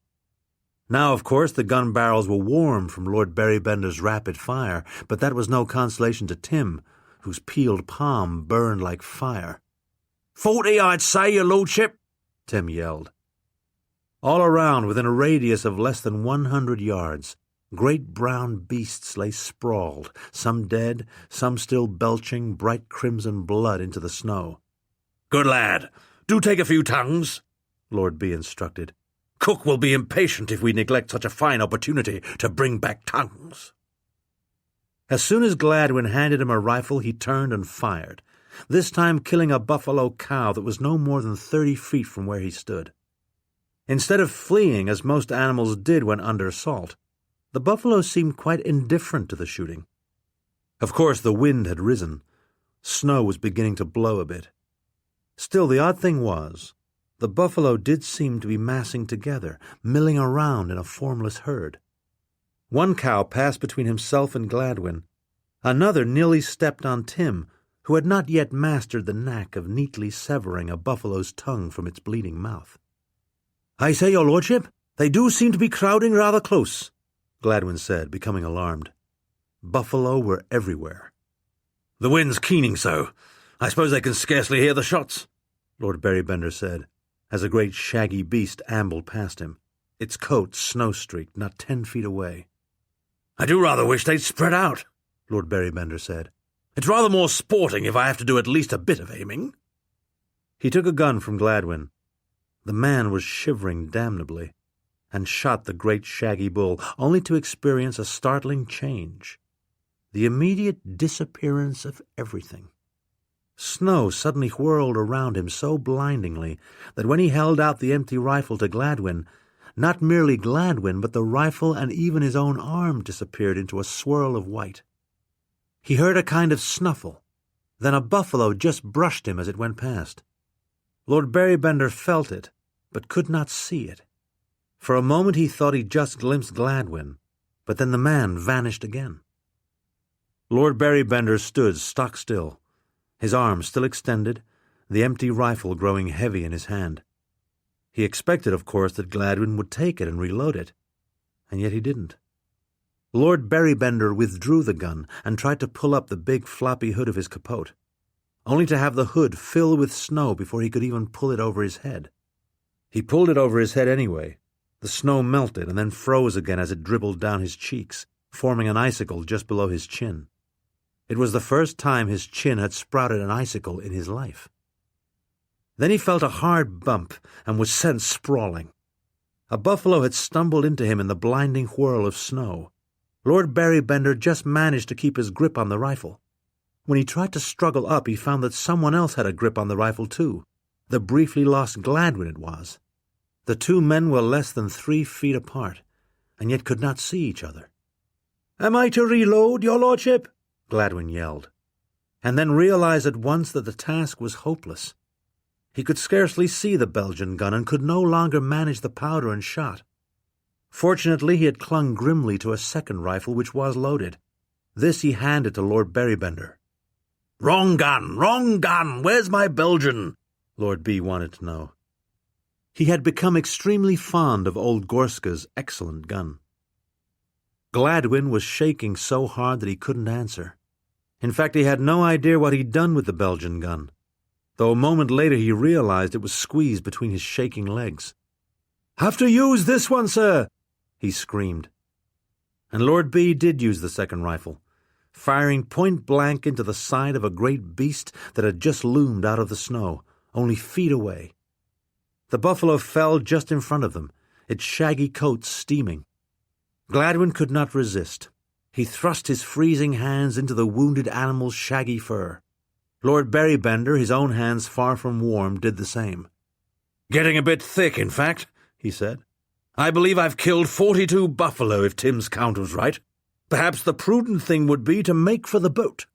Now, of course, the gun barrels were warm from Lord Berrybender's rapid fire, but that was no consolation to Tim, whose peeled palm burned like fire. 40, I'd say, your lordship," Tim yelled. All around, within a radius of less than 100 yards, great brown beasts lay sprawled, some dead, some still belching bright crimson blood into the snow. "Good lad. Do take a few tongues," Lord B instructed. "Cook will be impatient if we neglect such a fine opportunity to bring back tongues." As soon as Gladwin handed him a rifle, he turned and fired, this time killing a buffalo cow that was no more than 30 feet from where he stood. Instead of fleeing, as most animals did when under assault, the buffalo seemed quite indifferent to the shooting. Of course, the wind had risen. Snow was beginning to blow a bit. Still, the odd thing was, the buffalo did seem to be massing together, milling around in a formless herd. One cow passed between himself and Gladwin. Another nearly stepped on Tim, who had not yet mastered the knack of neatly severing a buffalo's tongue from its bleeding mouth. "I say, your lordship, they do seem to be crowding rather close," Gladwin said, becoming alarmed. Buffalo were everywhere. "The wind's keening so. I suppose they can scarcely hear the shots," Lord Berrybender said, as a great shaggy beast ambled past him, its coat snow-streaked not 10 feet away. "I do rather wish they'd spread out," Lord Berrybender said. "It's rather more sporting if I have to do at least a bit of aiming." He took a gun from Gladwin. The man was shivering damnably, and shot the great shaggy bull, only to experience a startling change. The immediate disappearance of everything. Snow suddenly whirled around him so blindingly that when he held out the empty rifle to Gladwin, not merely Gladwin, but the rifle and even his own arm disappeared into a swirl of white. He heard a kind of snuffle. Then a buffalo just brushed him as it went past. Lord Berrybender felt it, but could not see it. For a moment he thought he just glimpsed Gladwin, but then the man vanished again. Lord Berrybender stood stock still, his arm still extended, the empty rifle growing heavy in his hand. He expected, of course, that Gladwin would take it and reload it, and yet he didn't. Lord Berrybender withdrew the gun and tried to pull up the big floppy hood of his capote, only to have the hood fill with snow before he could even pull it over his head. He pulled it over his head anyway. The snow melted and then froze again as it dribbled down his cheeks, forming an icicle just below his chin. It was the first time his chin had sprouted an icicle in his life. Then he felt a hard bump and was sent sprawling. A buffalo had stumbled into him in the blinding whirl of snow. Lord Berrybender just managed to keep his grip on the rifle. When he tried to struggle up, he found that someone else had a grip on the rifle too. The briefly lost Gladwin it was. The two men were less than 3 feet apart, and yet could not see each other. "Am I to reload, your lordship?" Gladwin yelled, and then realized at once that the task was hopeless. He could scarcely see the Belgian gun and could no longer manage the powder and shot. Fortunately, he had clung grimly to a second rifle which was loaded. This he handed to Lord Berrybender. Wrong gun! Where's my Belgian?" Lord B. wanted to know. He had become extremely fond of old Gorska's excellent gun. Gladwin was shaking so hard that he couldn't answer. In fact, he had no idea what he'd done with the Belgian gun, though a moment later he realized it was squeezed between his shaking legs. "Have to use this one, sir!" he screamed. And Lord B. did use the second rifle, firing point-blank into the side of a great beast that had just loomed out of the snow, only feet away. The buffalo fell just in front of them, its shaggy coat steaming. Gladwin could not resist. He thrust his freezing hands into the wounded animal's shaggy fur. Lord Berrybender, his own hands far from warm, did the same. "Getting a bit thick, in fact," he said. "I believe I've killed 42 buffalo, if Tim's count was right. Perhaps the prudent thing would be to make for the boat."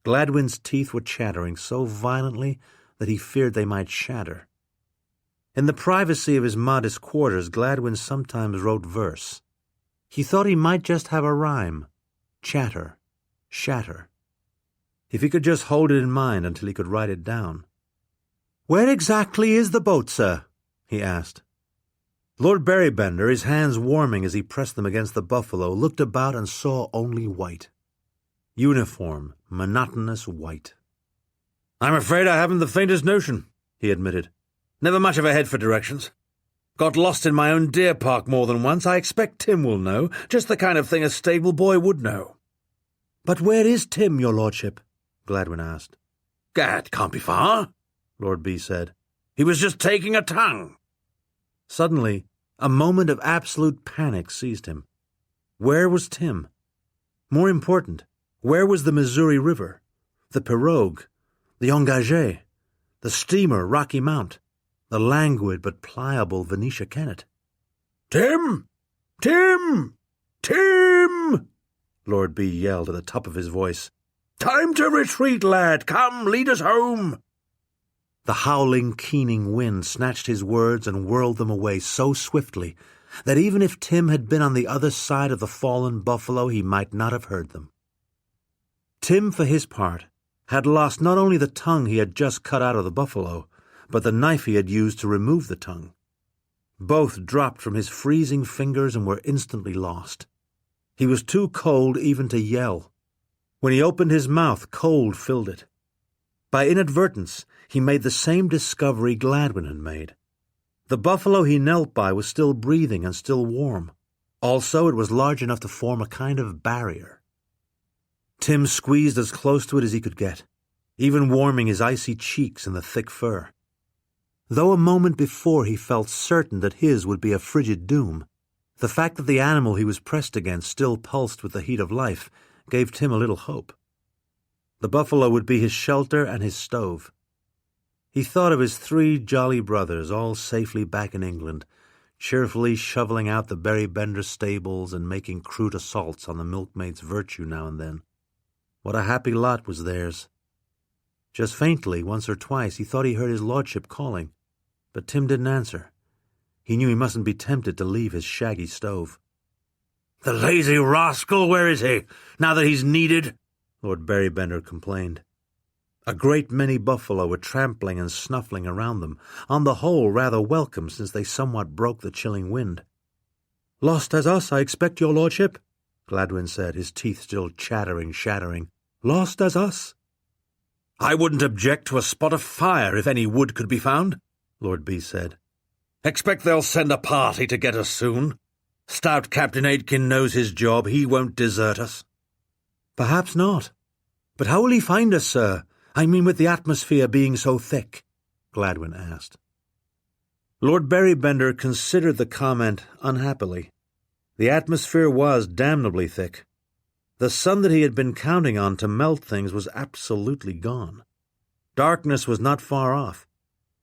Gladwin's teeth were chattering so violently that he feared they might shatter. In the privacy of his modest quarters, Gladwin sometimes wrote verse. He thought he might just have a rhyme: chatter, shatter. If he could just hold it in mind until he could write it down. "Where exactly is the boat, sir?" he asked. Lord Berrybender, his hands warming as he pressed them against the buffalo, looked about and saw only white. Uniform, monotonous white. "I'm afraid I haven't the faintest notion," he admitted. "Never much of a head for directions. Got lost in my own deer park more than once. I expect Tim will know, just the kind of thing a stable boy would know." "But where is Tim, your lordship?" Gladwin asked. "Gad, can't be far," Lord B. said. "He was just taking a tongue." Suddenly, a moment of absolute panic seized him. Where was Tim? More important, where was the Missouri River, the pirogue, the engagé, the steamer Rocky Mount, the languid but pliable Venetia Kennet? "Tim! Tim! Tim!" Lord B. yelled at the top of his voice. "Time to retreat, lad! Come, lead us home!" The howling, keening wind snatched his words and whirled them away so swiftly that even if Tim had been on the other side of the fallen buffalo, he might not have heard them. Tim, for his part, had lost not only the tongue he had just cut out of the buffalo, but the knife he had used to remove the tongue. Both dropped from his freezing fingers and were instantly lost. He was too cold even to yell. When he opened his mouth, cold filled it. By inadvertence, he made the same discovery Gladwin had made. The buffalo he knelt by was still breathing and still warm. Also, it was large enough to form a kind of barrier. Tim squeezed as close to it as he could get, even warming his icy cheeks in the thick fur. Though a moment before he felt certain that his would be a frigid doom, the fact that the animal he was pressed against still pulsed with the heat of life gave Tim a little hope. The buffalo would be his shelter and his stove. He thought of his 3 jolly brothers, all safely back in England, cheerfully shoveling out the Berrybender stables and making crude assaults on the milkmaid's virtue now and then. What a happy lot was theirs. Just faintly, once or twice, he thought he heard his lordship calling, but Tim didn't answer. He knew he mustn't be tempted to leave his shaggy stove. "The lazy rascal, where is he, now that he's needed?" Lord Berrybender complained. A great many buffalo were trampling and snuffling around them, on the whole rather welcome since they somewhat broke the chilling wind. "Lost as us, I expect, your lordship," Gladwin said, his teeth still shattering. "Lost as us?" "I wouldn't object to a spot of fire if any wood could be found," Lord B said. "Expect they'll send a party to get us soon. Stout Captain Aitken knows his job. He won't desert us." "Perhaps not. But how will he find us, sir? I mean with the atmosphere being so thick," Gladwin asked. Lord Berrybender considered the comment unhappily. The atmosphere was damnably thick. The sun that he had been counting on to melt things was absolutely gone. Darkness was not far off.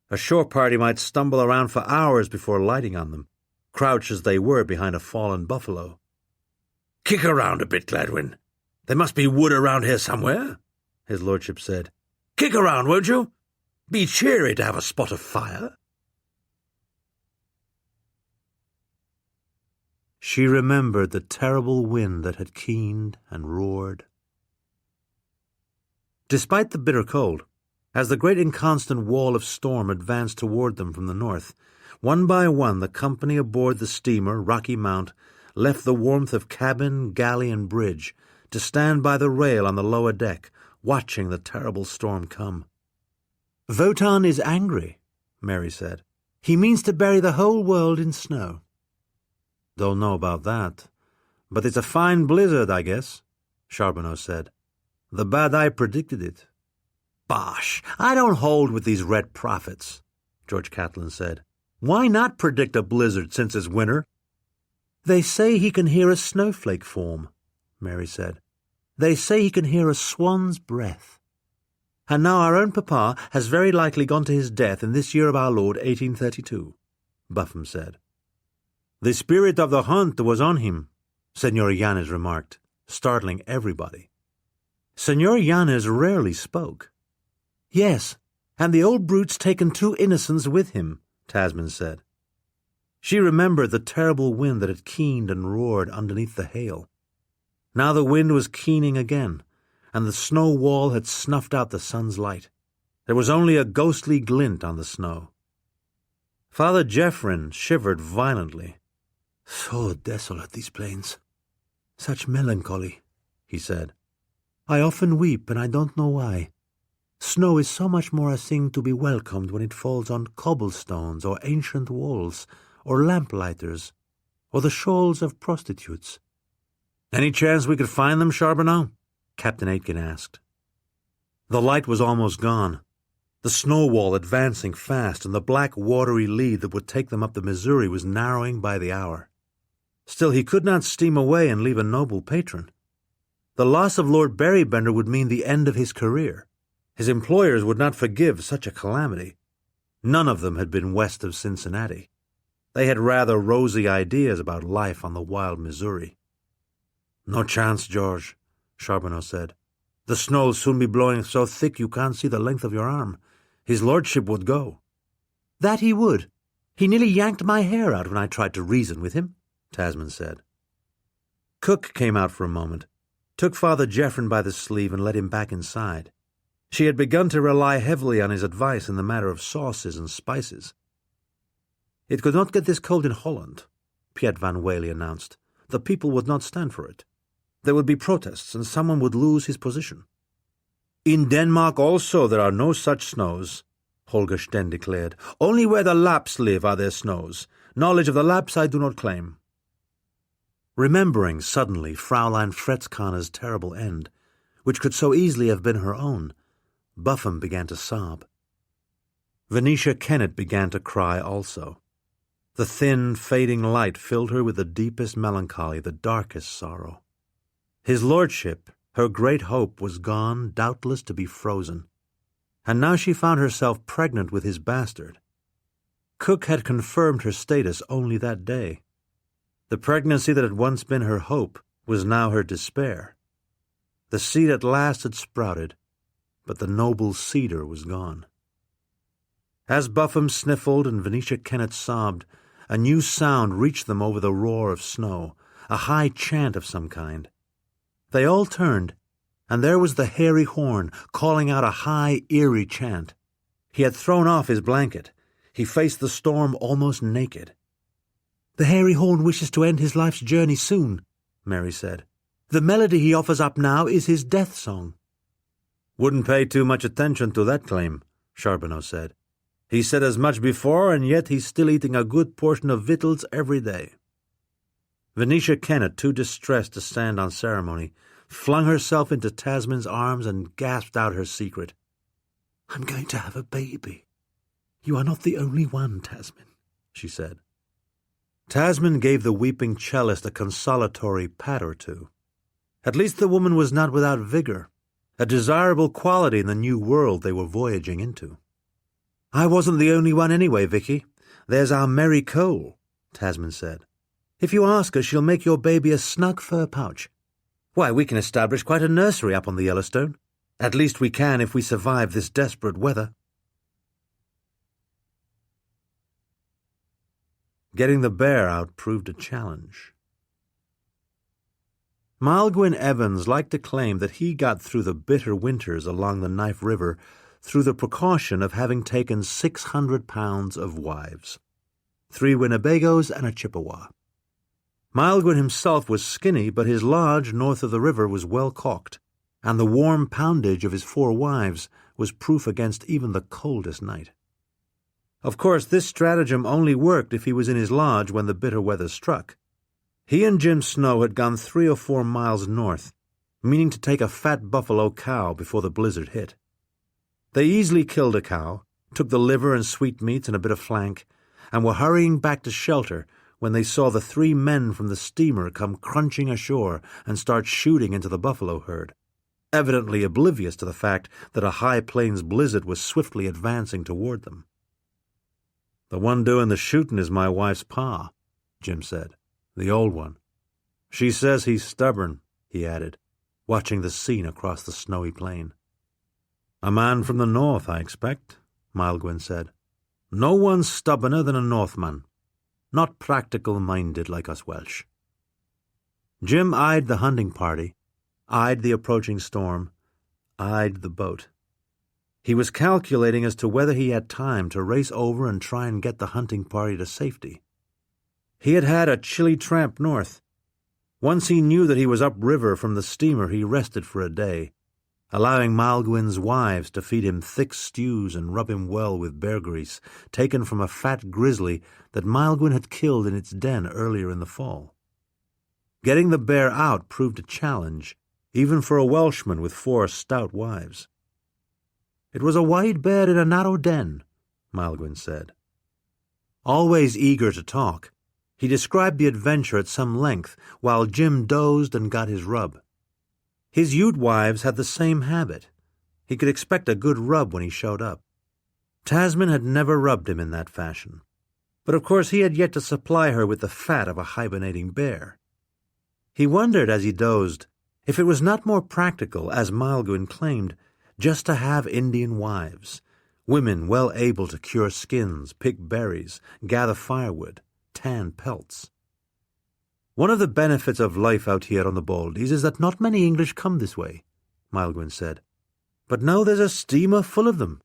A shore party might stumble around for hours before lighting on them, crouched as they were behind a fallen buffalo. "Kick around a bit, Gladwin. There must be wood around here somewhere," his lordship said. "Kick around, won't you? Be cheery to have a spot of fire." She remembered the terrible wind that had keened and roared. Despite the bitter cold, as the great inconstant wall of storm advanced toward them from the north, one by one the company aboard the steamer Rocky Mount left the warmth of cabin, galley, and bridge to stand by the rail on the lower deck, watching the terrible storm come. "Wotan is angry," Mary said. "He means to bury the whole world in snow." "Don't know about that, but it's a fine blizzard, I guess," Charbonneau said. "The bad eye predicted it." "Bosh! I don't hold with these red prophets," George Catlin said. "Why not predict a blizzard since it's winter?" "They say he can hear a snowflake form," Mary said. "They say he can hear a swan's breath. And now our own papa has very likely gone to his death in this year of our Lord 1832, Buffum said. "The spirit of the hunt was on him," Senor Yanez remarked, startling everybody. Senor Yanez rarely spoke. "Yes, and the old brute's taken 2 innocents with him," Tasmin said. She remembered the terrible wind that had keened and roared underneath the hail. Now the wind was keening again, and the snow wall had snuffed out the sun's light. There was only a ghostly glint on the snow. Father Jeffrin shivered violently. "So desolate, these plains. Such melancholy," he said. "I often weep, and I don't know why. Snow is so much more a thing to be welcomed when it falls on cobblestones or ancient walls or lamplighters or the shoals of prostitutes." "Any chance we could find them, Charbonneau?" Captain Aitken asked. The light was almost gone, the snow wall advancing fast, and the black watery lead that would take them up the Missouri was narrowing by the hour. Still, he could not steam away and leave a noble patron. The loss of Lord Berrybender would mean the end of his career. His employers would not forgive such a calamity. None of them had been west of Cincinnati. They had rather rosy ideas about life on the wild Missouri. "No chance, George," Charbonneau said. "The snow'll soon be blowing so thick you can't see the length of your arm. His lordship would go." "That he would. He nearly yanked my hair out when I tried to reason with him," Tasmin said. Cook came out for a moment, took Father Jeffrin by the sleeve and led him back inside. She had begun to rely heavily on his advice in the matter of sauces and spices. "It could not get this cold in Holland," Piet van Wely announced. "The people would not stand for it. There would be protests, and someone would lose his position." "In Denmark also there are no such snows," Holger Sten declared. "Only where the Lapps live are there snows. Knowledge of the Lapps I do not claim." Remembering suddenly Fraulein Fretzkanne's terrible end, which could so easily have been her own, Buffum began to sob. Venetia Kennett began to cry also. The thin, fading light filled her with the deepest melancholy, the darkest sorrow. His lordship, Her great hope was gone, doubtless to be frozen. And now she found herself pregnant with his bastard. Cook had confirmed her status only that day. The pregnancy that had once been her hope was now her despair. The seed at last had sprouted, but the noble cedar was gone. As Buffum sniffled and Venetia Kennett sobbed, a new sound reached them over the roar of snow, a high chant of some kind. They all turned, and there was the hairy horn calling out a high, eerie chant. He had thrown off his blanket. He faced the storm almost naked. "The hairy horn wishes to end his life's journey soon," Mary said. "The melody he offers up now is his death song." "Wouldn't pay too much attention to that claim," Charbonneau said. "He said as much before, and yet he's still eating a good portion of victuals every day." Venetia Kennett, too distressed to stand on ceremony, flung herself into Tasmin's arms and gasped out her secret. "I'm going to have a baby. You are not the only one, Tasmin," she said. Tasmin gave the weeping cellist a consolatory pat or two. At least the woman was not without vigor, a desirable quality in the new world they were voyaging into. "I wasn't the only one anyway, Vicky. There's our Mary Cole," Tasmin said. "If you ask her, she'll make your baby a snug fur pouch. Why, we can establish quite a nursery up on the Yellowstone. At least we can if we survive this desperate weather." Getting the bear out proved a challenge. Malgwyn Evans liked to claim that he got through the bitter winters along the Knife River through the precaution of having taken 600 pounds of wives, 3 Winnebagos and a Chippewa. Malgwyn himself was skinny, but his lodge north of the river was well caulked, and the warm poundage of his 4 wives was proof against even the coldest night. Of course, this stratagem only worked if he was in his lodge when the bitter weather struck. He and Jim Snow had gone 3 or 4 miles north, meaning to take a fat buffalo cow before the blizzard hit. They easily killed a cow, took the liver and sweetmeats and a bit of flank, and were hurrying back to shelter when they saw the 3 men from the steamer come crunching ashore and start shooting into the buffalo herd, evidently oblivious to the fact that a high plains blizzard was swiftly advancing toward them. "The one doing the shooting is my wife's pa," Jim said. "The old one. She says he's stubborn," he added, watching the scene across the snowy plain. "A man from the north, I expect," Malgwyn said. "No one's stubborner than a Northman. Not practical-minded like us Welsh." Jim eyed the hunting party, eyed the approaching storm, eyed the boat. He was calculating as to whether he had time to race over and try and get the hunting party to safety. He had had a chilly tramp north. Once he knew that he was upriver from the steamer, he rested for a day, allowing Malgwyn's wives to feed him thick stews and rub him well with bear grease taken from a fat grizzly that Malgwyn had killed in its den earlier in the fall. Getting the bear out proved a challenge, even for a Welshman with 4 stout wives. "It was a wide bear in a narrow den," Malgwyn said. Always eager to talk, he described the adventure at some length while Jim dozed and got his rub. His Ute wives had the same habit. He could expect a good rub when he showed up. Tasmin had never rubbed him in that fashion, but of course he had yet to supply her with the fat of a hibernating bear. He wondered as he dozed if it was not more practical, as Malgwyn claimed, just to have Indian wives, women well able to cure skins, pick berries, gather firewood, tan pelts. "One of the benefits of life out here on the Baldies is that not many English come this way," Malgwyn said. "But now there's a steamer full of them.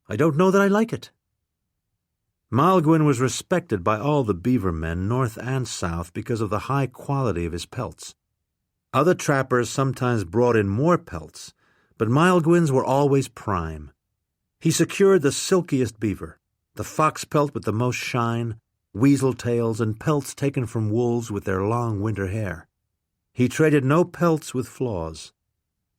I don't know that I like it." Malgwyn was respected by all the beaver men, north and south, because of the high quality of his pelts. Other trappers sometimes brought in more pelts, but Malgwyn's were always prime. He secured the silkiest beaver, the fox pelt with the most shine, weasel tails, and pelts taken from wolves with their long winter hair. He traded no pelts with flaws.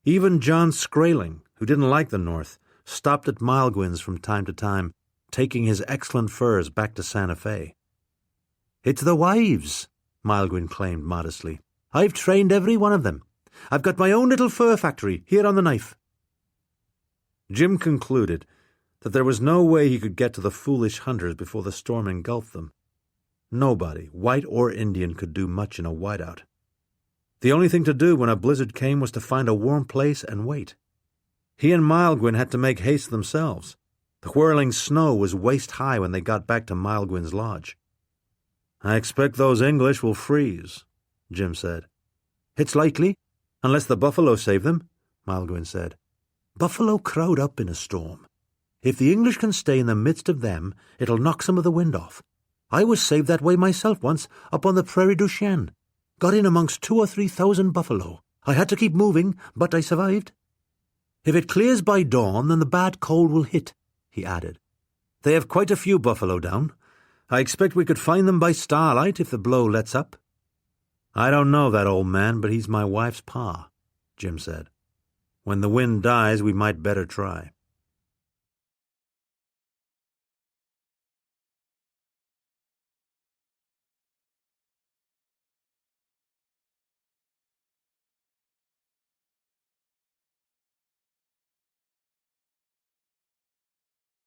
Even John Skraeling, who didn't like the North, stopped at Malgwyn's from time to time, taking his excellent furs back to Santa Fe. "It's the wives," Malgwyn claimed modestly. "I've trained every one of them. I've got my own little fur factory here on the knife." Jim concluded that there was no way he could get to the foolish hunters before the storm engulfed them. Nobody, white or Indian, could do much in a whiteout. The only thing to do when a blizzard came was to find a warm place and wait. He and Maelgwyn had to make haste themselves. The whirling snow was waist-high when they got back to Maelgwyn's lodge. "I expect those English will freeze," Jim said. "It's likely, unless the buffalo save them," Maelgwyn said. "Buffalo crowd up in a storm. If the English can stay in the midst of them, it'll knock some of the wind off. I was saved that way myself once, up on the Prairie du Chien. Got in amongst 2,000 or 3,000 buffalo. I had to keep moving, but I survived. If it clears by dawn, then the bad cold will hit," he added. "They have quite a few buffalo down. I expect we could find them by starlight if the blow lets up." "I don't know that old man, but he's my wife's pa," Jim said. "When the wind dies, we might better try."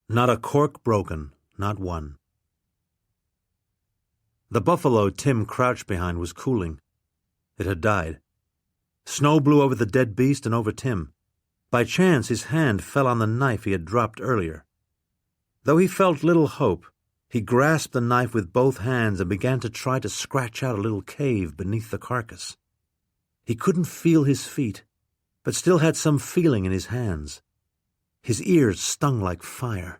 Not a cork broken, not one. The buffalo Tim crouched behind was cooling. It had died. Snow blew over the dead beast and over Tim. By chance his hand fell on the knife he had dropped earlier. Though he felt little hope, he grasped the knife with both hands and began to try to scratch out a little cave beneath the carcass. He couldn't feel his feet, but still had some feeling in his hands. His ears stung like fire.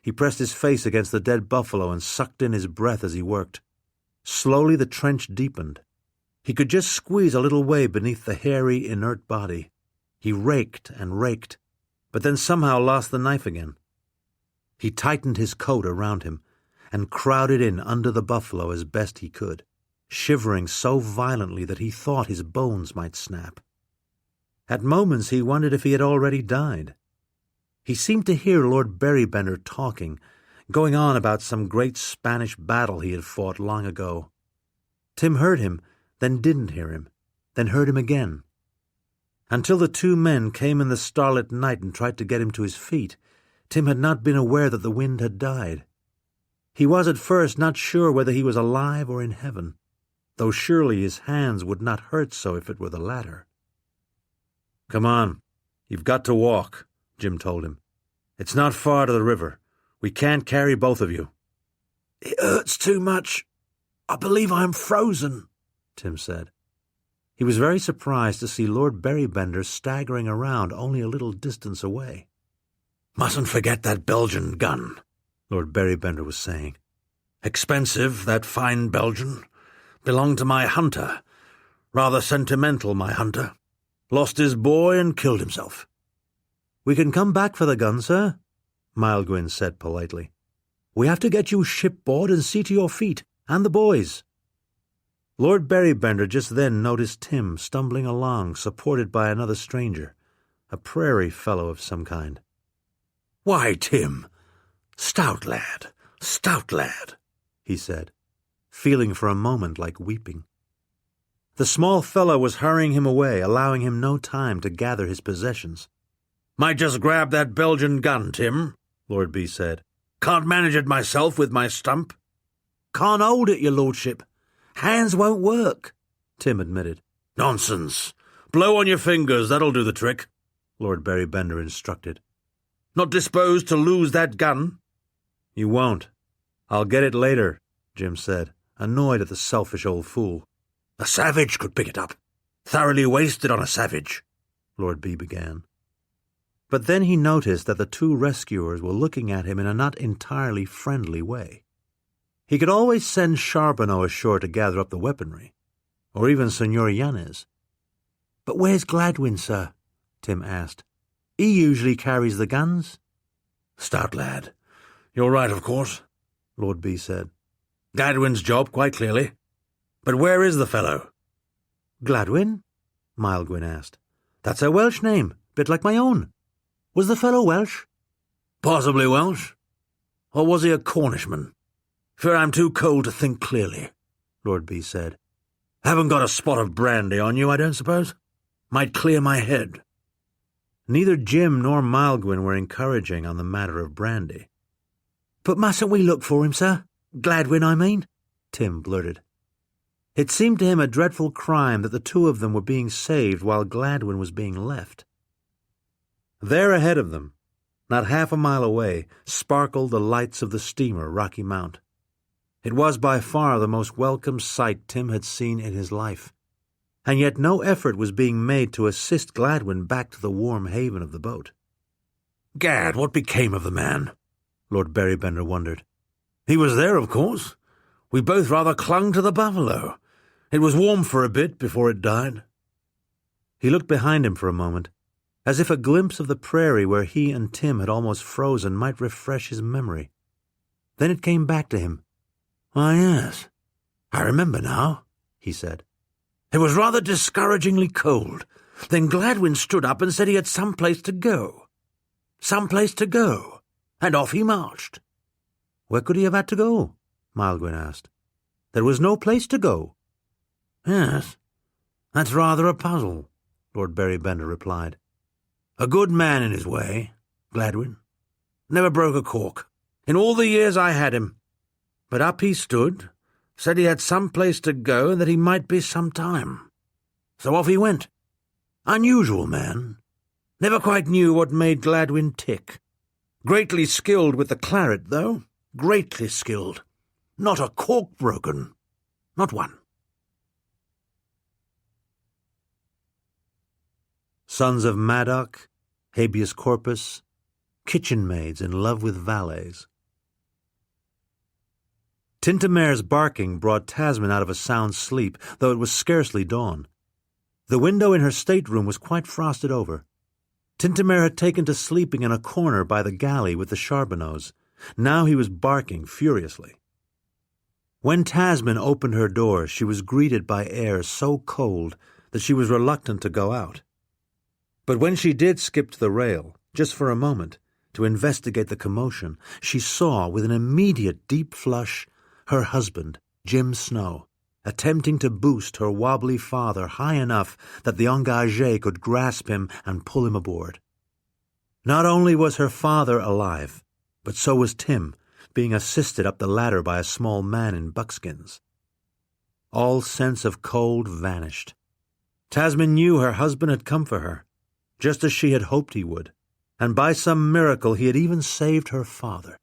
He pressed his face against the dead buffalo and sucked in his breath as he worked. Slowly the trench deepened. He could just squeeze a little way beneath the hairy, inert body. He raked and raked, but then somehow lost the knife again. He tightened his coat around him and crowded in under the buffalo as best he could, shivering so violently that he thought his bones might snap. At moments he wondered if he had already died. He seemed to hear Lord Berrybender talking, going on about some great Spanish battle he had fought long ago. Tim heard him, then didn't hear him, then heard him again. Until the two men came in the starlit night and tried to get him to his feet, Tim had not been aware that the wind had died. He was at first not sure whether he was alive or in heaven, though surely his hands would not hurt so if it were the latter. "Come on, you've got to walk," Jim told him. "It's not far to the river. We can't carry both of you." "It hurts too much. I believe I am frozen," Tim said. He was very surprised to see Lord Berrybender staggering around only a little distance away. "Mustn't forget that Belgian gun," Lord Berrybender was saying. "Expensive, that fine Belgian. Belonged to my hunter. Rather sentimental, my hunter. Lost his boy and killed himself." "We can come back for the gun, sir," Maelgwyn said politely. "We have to get you shipboard and see to your feet, and the boys." Lord Berrybender just then noticed Tim stumbling along, supported by another stranger, a prairie fellow of some kind. "Why, Tim, stout lad, he said, feeling for a moment like weeping. The small fellow was hurrying him away, allowing him no time to gather his possessions. "Might just grab that Belgian gun, Tim," Lord B said. "Can't manage it myself with my stump." "Can't hold it, your lordship. Hands won't work," Tim admitted. "Nonsense. Blow on your fingers, that'll do the trick," Lord Berrybender instructed. "Not disposed to lose that gun?" "You won't. I'll get it later," Jim said, annoyed at the selfish old fool. "A savage could pick it up. Thoroughly wasted on a savage," Lord B began. But then he noticed that the two rescuers were looking at him in a not entirely friendly way. He could always send Charbonneau ashore to gather up the weaponry, or even Senor Yanez. "But where's Gladwyn, sir?" Tim asked. "He usually carries the guns." "Stout lad. You're right, of course," Lord B said. "Gladwyn's job, quite clearly. But where is the fellow?" "Gladwyn?" Maelgwyn asked. "That's a Welsh name, bit like my own. Was the fellow Welsh?" "Possibly Welsh. Or was he a Cornishman? Fear I'm too cold to think clearly," Lord B said. "Haven't got a spot of brandy on you, I don't suppose?" Might clear my head." Neither Jim nor Maelgwyn were encouraging on the matter of brandy. "But mustn't we look for him, sir? Gladwyn, I mean," Tim blurted. It seemed to him a dreadful crime that the two of them were being saved while Gladwyn was being left. There ahead of them, not half a mile away, sparkled the lights of the steamer Rocky Mount. It was by far the most welcome sight Tim had seen in his life, and yet no effort was being made to assist Gladwyn back to the warm haven of the boat. "Gad, what became of the man?" Lord Berrybender wondered. "He was there, of course. We both rather clung to the buffalo. It was warm for a bit before it died." He looked behind him for a moment, as if a glimpse of the prairie where he and Tim had almost frozen might refresh his memory. Then it came back to him. "Why, yes, I remember now," he said. "It was rather discouragingly cold. Then Gladwyn stood up and said he had some place to go. Some place to go, and off he marched." "Where could he have had to go?" Maelgwyn asked. "There was no place to go." "Yes, that's rather a puzzle," Lord Berrybender replied. "A good man in his way, Gladwyn. Never broke a cork, in all the years I had him. But up he stood, said he had some place to go and that he might be some time. So off he went. Unusual man. Never quite knew what made Gladwyn tick. Greatly skilled with the claret, though. Greatly skilled. Not a cork broken. Not one." Sons of Madoc, habeas corpus, kitchen maids in love with valets. Tintamer's barking brought Tasmin out of a sound sleep, though it was scarcely dawn. The window in her stateroom was quite frosted over. Tintamer had taken to sleeping in a corner by the galley with the charbonneaus. Now he was barking furiously. When Tasmin opened her door, she was greeted by air so cold that she was reluctant to go out. But when she did skip to the rail, just for a moment, to investigate the commotion, she saw, with an immediate deep flush, her husband, Jim Snow, attempting to boost her wobbly father high enough that the engagé could grasp him and pull him aboard. Not only was her father alive, but so was Tim, being assisted up the ladder by a small man in buckskins. All sense of cold vanished. Tasmin knew her husband had come for her, just as she had hoped he would, and by some miracle he had even saved her father.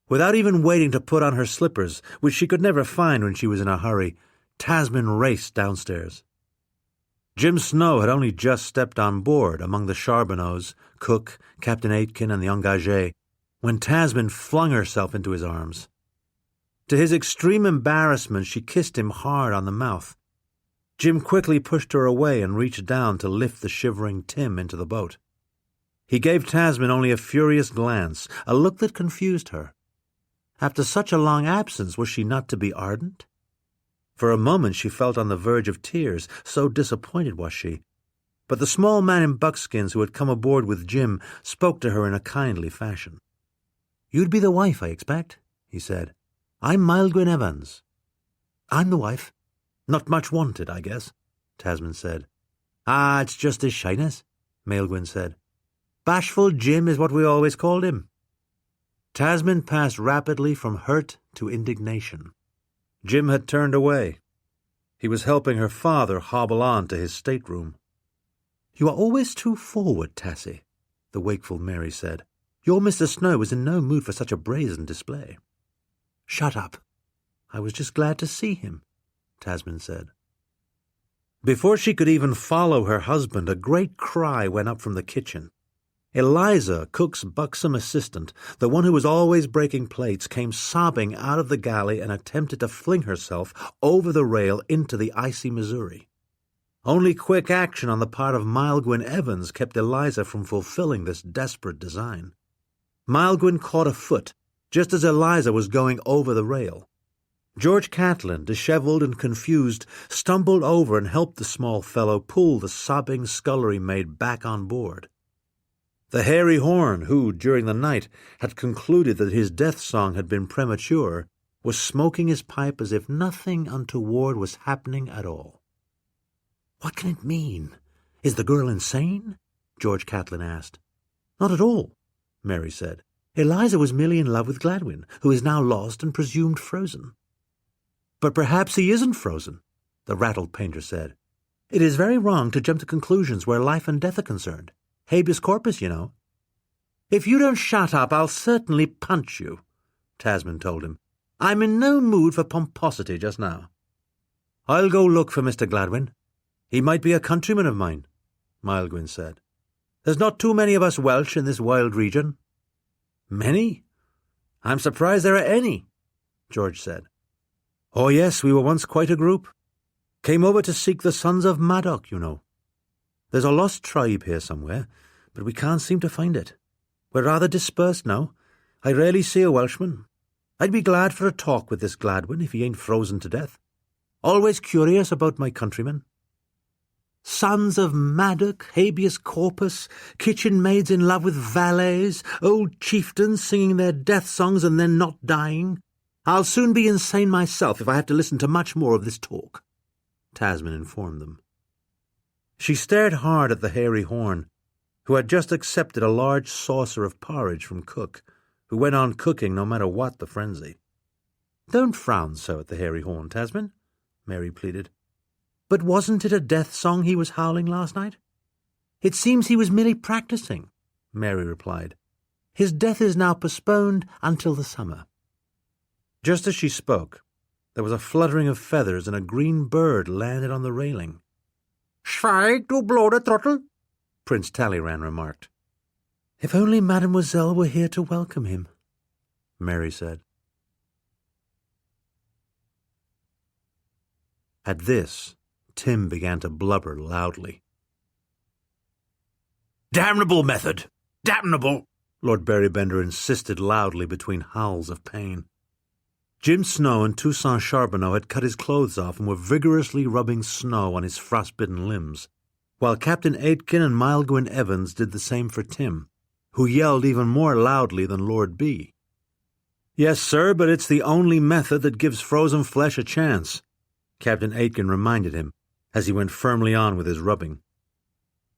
Without even waiting to put on her slippers, which she could never find when she was in a hurry, Tasmin raced downstairs. Jim Snow had only just stepped on board among the charbonneaus, Cook, Captain Aitken, and the engagé, when Tasmin flung herself into his arms. To his extreme embarrassment, she kissed him hard on the mouth. Jim quickly pushed her away and reached down to lift the shivering Tim into the boat. He gave Tasmin only a furious glance, a look that confused her. After such a long absence, was she not to be ardent? For a moment she felt on the verge of tears, so disappointed was she. But the small man in buckskins who had come aboard with Jim spoke to her in a kindly fashion. "You'd be the wife, I expect," he said. "I'm Maelgwyn Evans." "I'm the wife. Not much wanted, I guess," Tasmin said. "Ah, it's just his shyness," Maelgwyn said. "Bashful Jim is what we always called him." Tasmin passed rapidly from hurt to indignation. Jim had turned away. He was helping her father hobble on to his stateroom. "You are always too forward, Tassie," the wakeful Mary said. "Your Mr. Snow was in no mood for such a brazen display." "Shut up. I was just glad to see him," Tasmin said. Before she could even follow her husband, a great cry went up from the kitchen. Eliza, Cook's buxom assistant, the one who was always breaking plates, came sobbing out of the galley and attempted to fling herself over the rail into the icy Missouri. Only quick action on the part of Maelgwyn Evans kept Eliza from fulfilling this desperate design. Maelgwyn caught a foot, just as Eliza was going over the rail. George Catlin, disheveled and confused, stumbled over and helped the small fellow pull the sobbing scullery maid back on board. The hairy horn, who, during the night, had concluded that his death song had been premature, was smoking his pipe as if nothing untoward was happening at all. "What can it mean? "Is the girl insane?" George Catlin asked. "Not at all," Mary said. "Eliza was merely in love with Gladwin, who is now lost and presumed frozen." "But perhaps he isn't frozen," the rattled painter said. "It is very wrong to jump to conclusions where life and death are concerned. Habeas corpus, you know." "If you don't shut up, I'll certainly punch you," Tasmin told him. "I'm in no mood for pomposity just now." "I'll go look for Mr. Gladwin. He might be a countryman of mine," Maelgwyn said. "There's not too many of us Welsh in this wild region." "Many? I'm surprised there are any," George said. "Oh yes, we were once quite a group. Came over to seek the sons of Madoc, you know. There's a lost tribe here somewhere, but we can't seem to find it. We're rather dispersed now. I rarely see a Welshman. I'd be glad for a talk with this Gladwin if he ain't frozen to death. Always curious about my countrymen. Sons of Madoc, habeas corpus, kitchen maids in love with valets, old chieftains singing their death songs and then not dying. I'll soon be insane myself if I have to listen to much more of this talk," Tasmin informed them. She stared hard at the hairy horn, who had just accepted a large saucer of porridge from Cook, who went on cooking no matter what the frenzy. "Don't frown so at the hairy horn, Tasmin," Mary pleaded. "But wasn't it a death song he was howling last night?" "It seems he was merely practicing," Mary replied. "His death is now postponed until the summer." Just as she spoke, there was a fluttering of feathers and a green bird landed on the railing. "Schweig, du blöde Trottel," Prince Talleyrand remarked. "If only Mademoiselle were here to welcome him," Mary said. At this, Tim began to blubber loudly. "Damnable method! Damnable!" Lord Berrybender insisted loudly between howls of pain. Jim Snow and Toussaint Charbonneau had cut his clothes off and were vigorously rubbing snow on his frostbitten limbs, while Captain Aitken and Maelgwyn Evans did the same for Tim, who yelled even more loudly than Lord B. "Yes, sir, but it's the only method that gives frozen flesh a chance," Captain Aitken reminded him, as he went firmly on with his rubbing.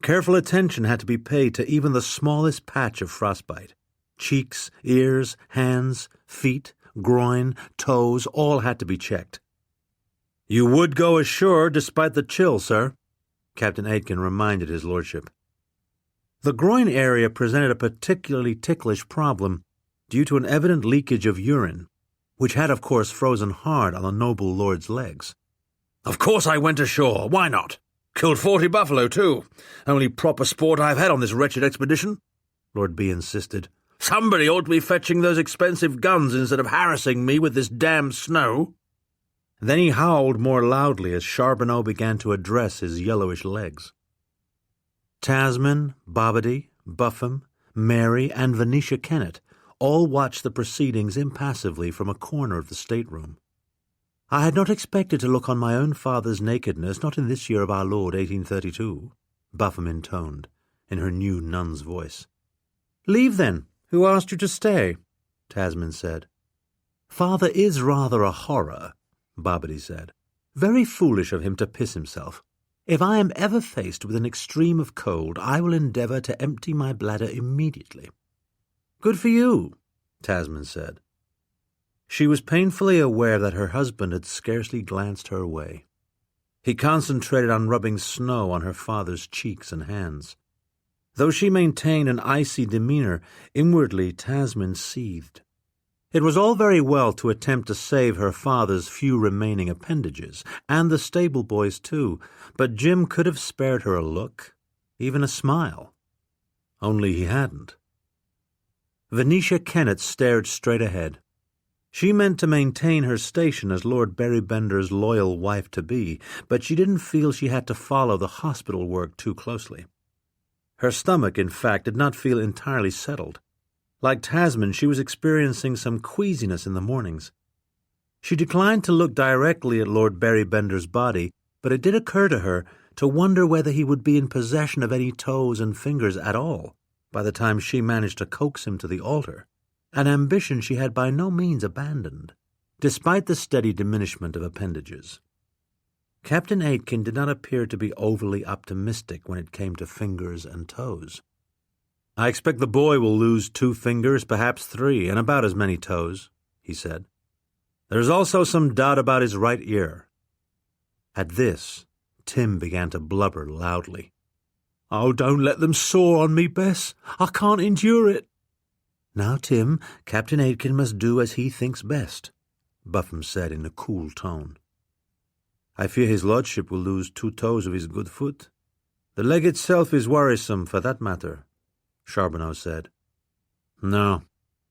Careful attention had to be paid to even the smallest patch of frostbite. Cheeks, ears, hands, feet, groin, toes, all had to be checked. "You would go ashore despite the chill, sir," Captain Aitken reminded his lordship. The groin area presented a particularly ticklish problem due to an evident leakage of urine, which had of course frozen hard on the noble lord's legs. "Of course I went ashore. Why not? Killed 40 buffalo, too. Only proper sport I've had on this wretched expedition," Lord B insisted. "Somebody ought to be fetching those expensive guns instead of harassing me with this damned snow." Then he howled more loudly as Charbonneau began to address his yellowish legs. Tasmin, Bobbity, Buffum, Mary, and Venetia Kennett all watched the proceedings impassively from a corner of the stateroom. "I had not expected to look on my own father's nakedness, not in this year of our Lord 1832, Buffum intoned, in her new nun's voice. "Leave, then. Who asked you to stay?" Tasmin said. "Father is rather a horror," Bobbity said. "Very foolish of him to piss himself. If I am ever faced with an extreme of cold, I will endeavour to empty my bladder immediately." "Good for you," Tasmin said. She was painfully aware that her husband had scarcely glanced her way. He concentrated on rubbing snow on her father's cheeks and hands. Though she maintained an icy demeanour, inwardly Tasmin seethed. It was all very well to attempt to save her father's few remaining appendages, and the stable boys too, but Jim could have spared her a look, even a smile. Only he hadn't. Venetia Kennett stared straight ahead. She meant to maintain her station as Lord Berrybender's loyal wife-to-be, but she didn't feel she had to follow the hospital work too closely. Her stomach, in fact, did not feel entirely settled. Like Tasmin, she was experiencing some queasiness in the mornings. She declined to look directly at Lord Berrybender's body, but it did occur to her to wonder whether he would be in possession of any toes and fingers at all by the time she managed to coax him to the altar, an ambition she had by no means abandoned, despite the steady diminishment of appendages. Captain Aitken did not appear to be overly optimistic when it came to fingers and toes. "I expect the boy will lose 2 fingers, perhaps 3, and about as many toes," he said. "There's also some doubt about his right ear." At this, Tim began to blubber loudly. "Oh, don't let them saw on me, Bess. I can't endure it." "Now, Tim, Captain Aitken must do as he thinks best," Buffum said in a cool tone. "I fear his lordship will lose 2 toes of his good foot. The leg itself is worrisome, for that matter," Charbonneau said. "No,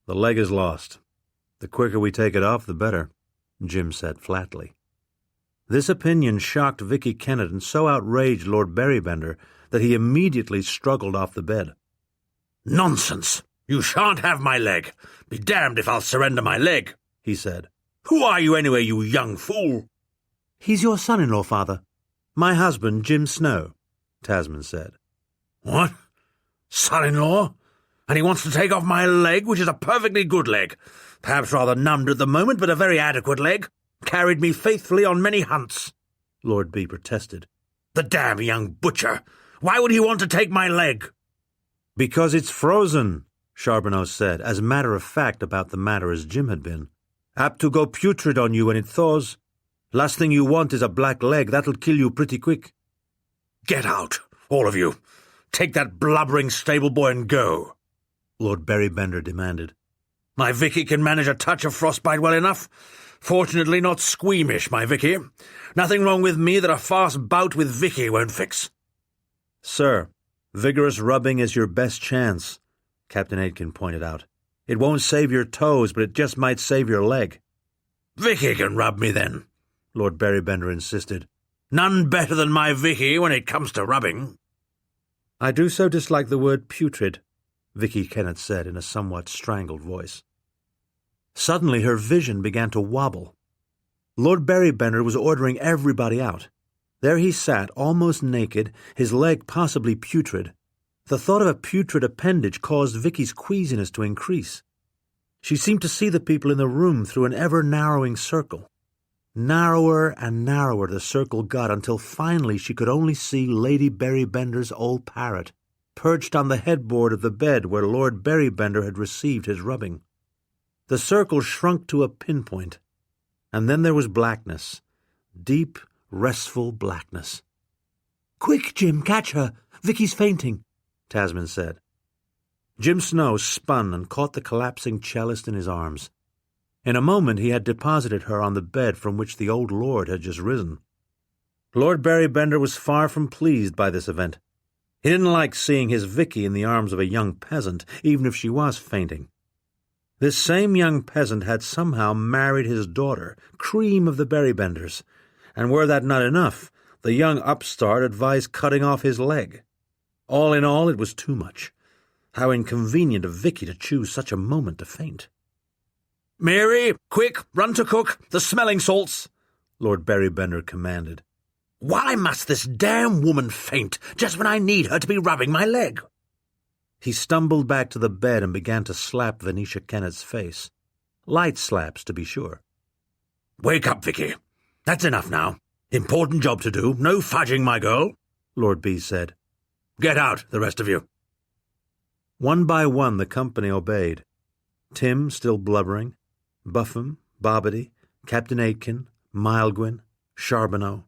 the leg is lost. The quicker we take it off, the better," Jim said flatly. This opinion shocked Vicky Kennett and so outraged Lord Berrybender that he immediately struggled off the bed. "Nonsense! You shan't have my leg. Be damned if I'll surrender my leg," he said. "Who are you anyway, you young fool?" "He's your son-in-law, father. My husband, Jim Snow," Tasmin said. "What? Son-in-law? And he wants to take off my leg, which is a perfectly good leg. Perhaps rather numbed at the moment, but a very adequate leg. Carried me faithfully on many hunts," Lord B protested. "The damn young butcher! Why would he want to take my leg?" "Because it's frozen," Charbonneau said, as matter of fact about the matter as Jim had been. "Apt to go putrid on you when it thaws. Last thing you want is a black leg. That'll kill you pretty quick." "Get out, all of you. Take that blubbering stable boy and go," Lord Berrybender demanded. "My Vicky can manage a touch of frostbite well enough. Fortunately not squeamish, my Vicky. Nothing wrong with me that a fast bout with Vicky won't fix." "Sir, vigorous rubbing is your best chance," Captain Aitken pointed out. "It won't save your toes, but it just might save your leg." "Vicky can rub me, then," Lord Berrybender insisted. "None better than my Vicky when it comes to rubbing." "I do so dislike the word putrid," Vicky Kennett said in a somewhat strangled voice. Suddenly her vision began to wobble. Lord Berrybender was ordering everybody out. There he sat, almost naked, his leg possibly putrid. The thought of a putrid appendage caused Vicky's queasiness to increase. She seemed to see the people in the room through an ever-narrowing circle. Narrower and narrower the circle got until finally she could only see Lady Berrybender's old parrot, perched on the headboard of the bed where Lord Berrybender had received his rubbing. The circle shrunk to a pinpoint, and then there was blackness, deep, restful blackness. "Quick, Jim, catch her! Vicky's fainting," Tasmin said. Jim Snow spun and caught the collapsing cellist in his arms. In a moment he had deposited her on the bed from which the old lord had just risen. Lord Berrybender was far from pleased by this event. He didn't like seeing his Vicky in the arms of a young peasant, even if she was fainting. This same young peasant had somehow married his daughter, cream of the Berrybenders, and were that not enough, the young upstart advised cutting off his leg. All in all, it was too much. How inconvenient of Vicky to choose such a moment to faint. "Mary, quick, run to cook, the smelling salts," Lord Berrybender commanded. "Why must this damn woman faint just when I need her to be rubbing my leg?" He stumbled back to the bed and began to slap Venetia Kennett's face. Light slaps, to be sure. "Wake up, Vicky. That's enough now. Important job to do. No fudging, my girl," Lord B said. "Get out, the rest of you." One by one the company obeyed. Tim still blubbering, Buffum, Bobbity, Captain Aitken, Mildwyn, Charbonneau.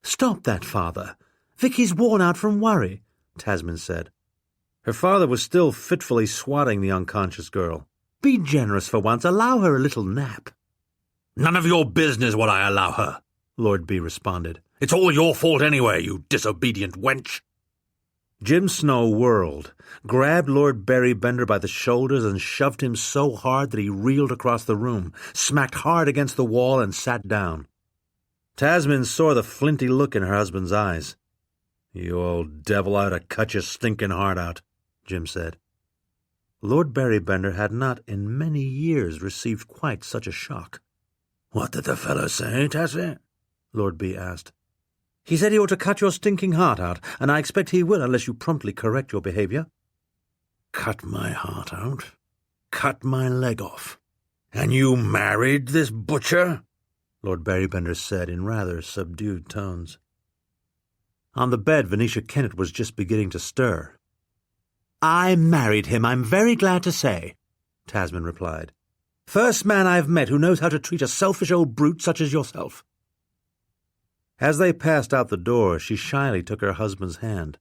"Stop that, father. Vicky's worn out from worry," Tasmin said. Her father was still fitfully swatting the unconscious girl. "Be generous for once. Allow her a little nap." "None of your business what I allow her," Lord B responded. "It's all your fault anyway, you disobedient wench." Jim Snow whirled, grabbed Lord Berrybender by the shoulders and shoved him so hard that he reeled across the room, smacked hard against the wall, and sat down. Tasmin saw the flinty look in her husband's eyes. "You old devil, I ought to cut your stinking heart out," Jim said. Lord Berrybender had not in many years received quite such a shock. "What did the fellow say, Tassie?" Lord B asked. "He said he ought to cut your stinking heart out, and I expect he will unless you promptly correct your behavior." "Cut my heart out? Cut my leg off? And you married this butcher?" Lord Berrybender said in rather subdued tones. On the bed, Venetia Kennett was just beginning to stir. "I married him, I'm very glad to say," Tasmin replied. "First man I've met who knows how to treat a selfish old brute such as yourself." As they passed out the door, she shyly took her husband's hand.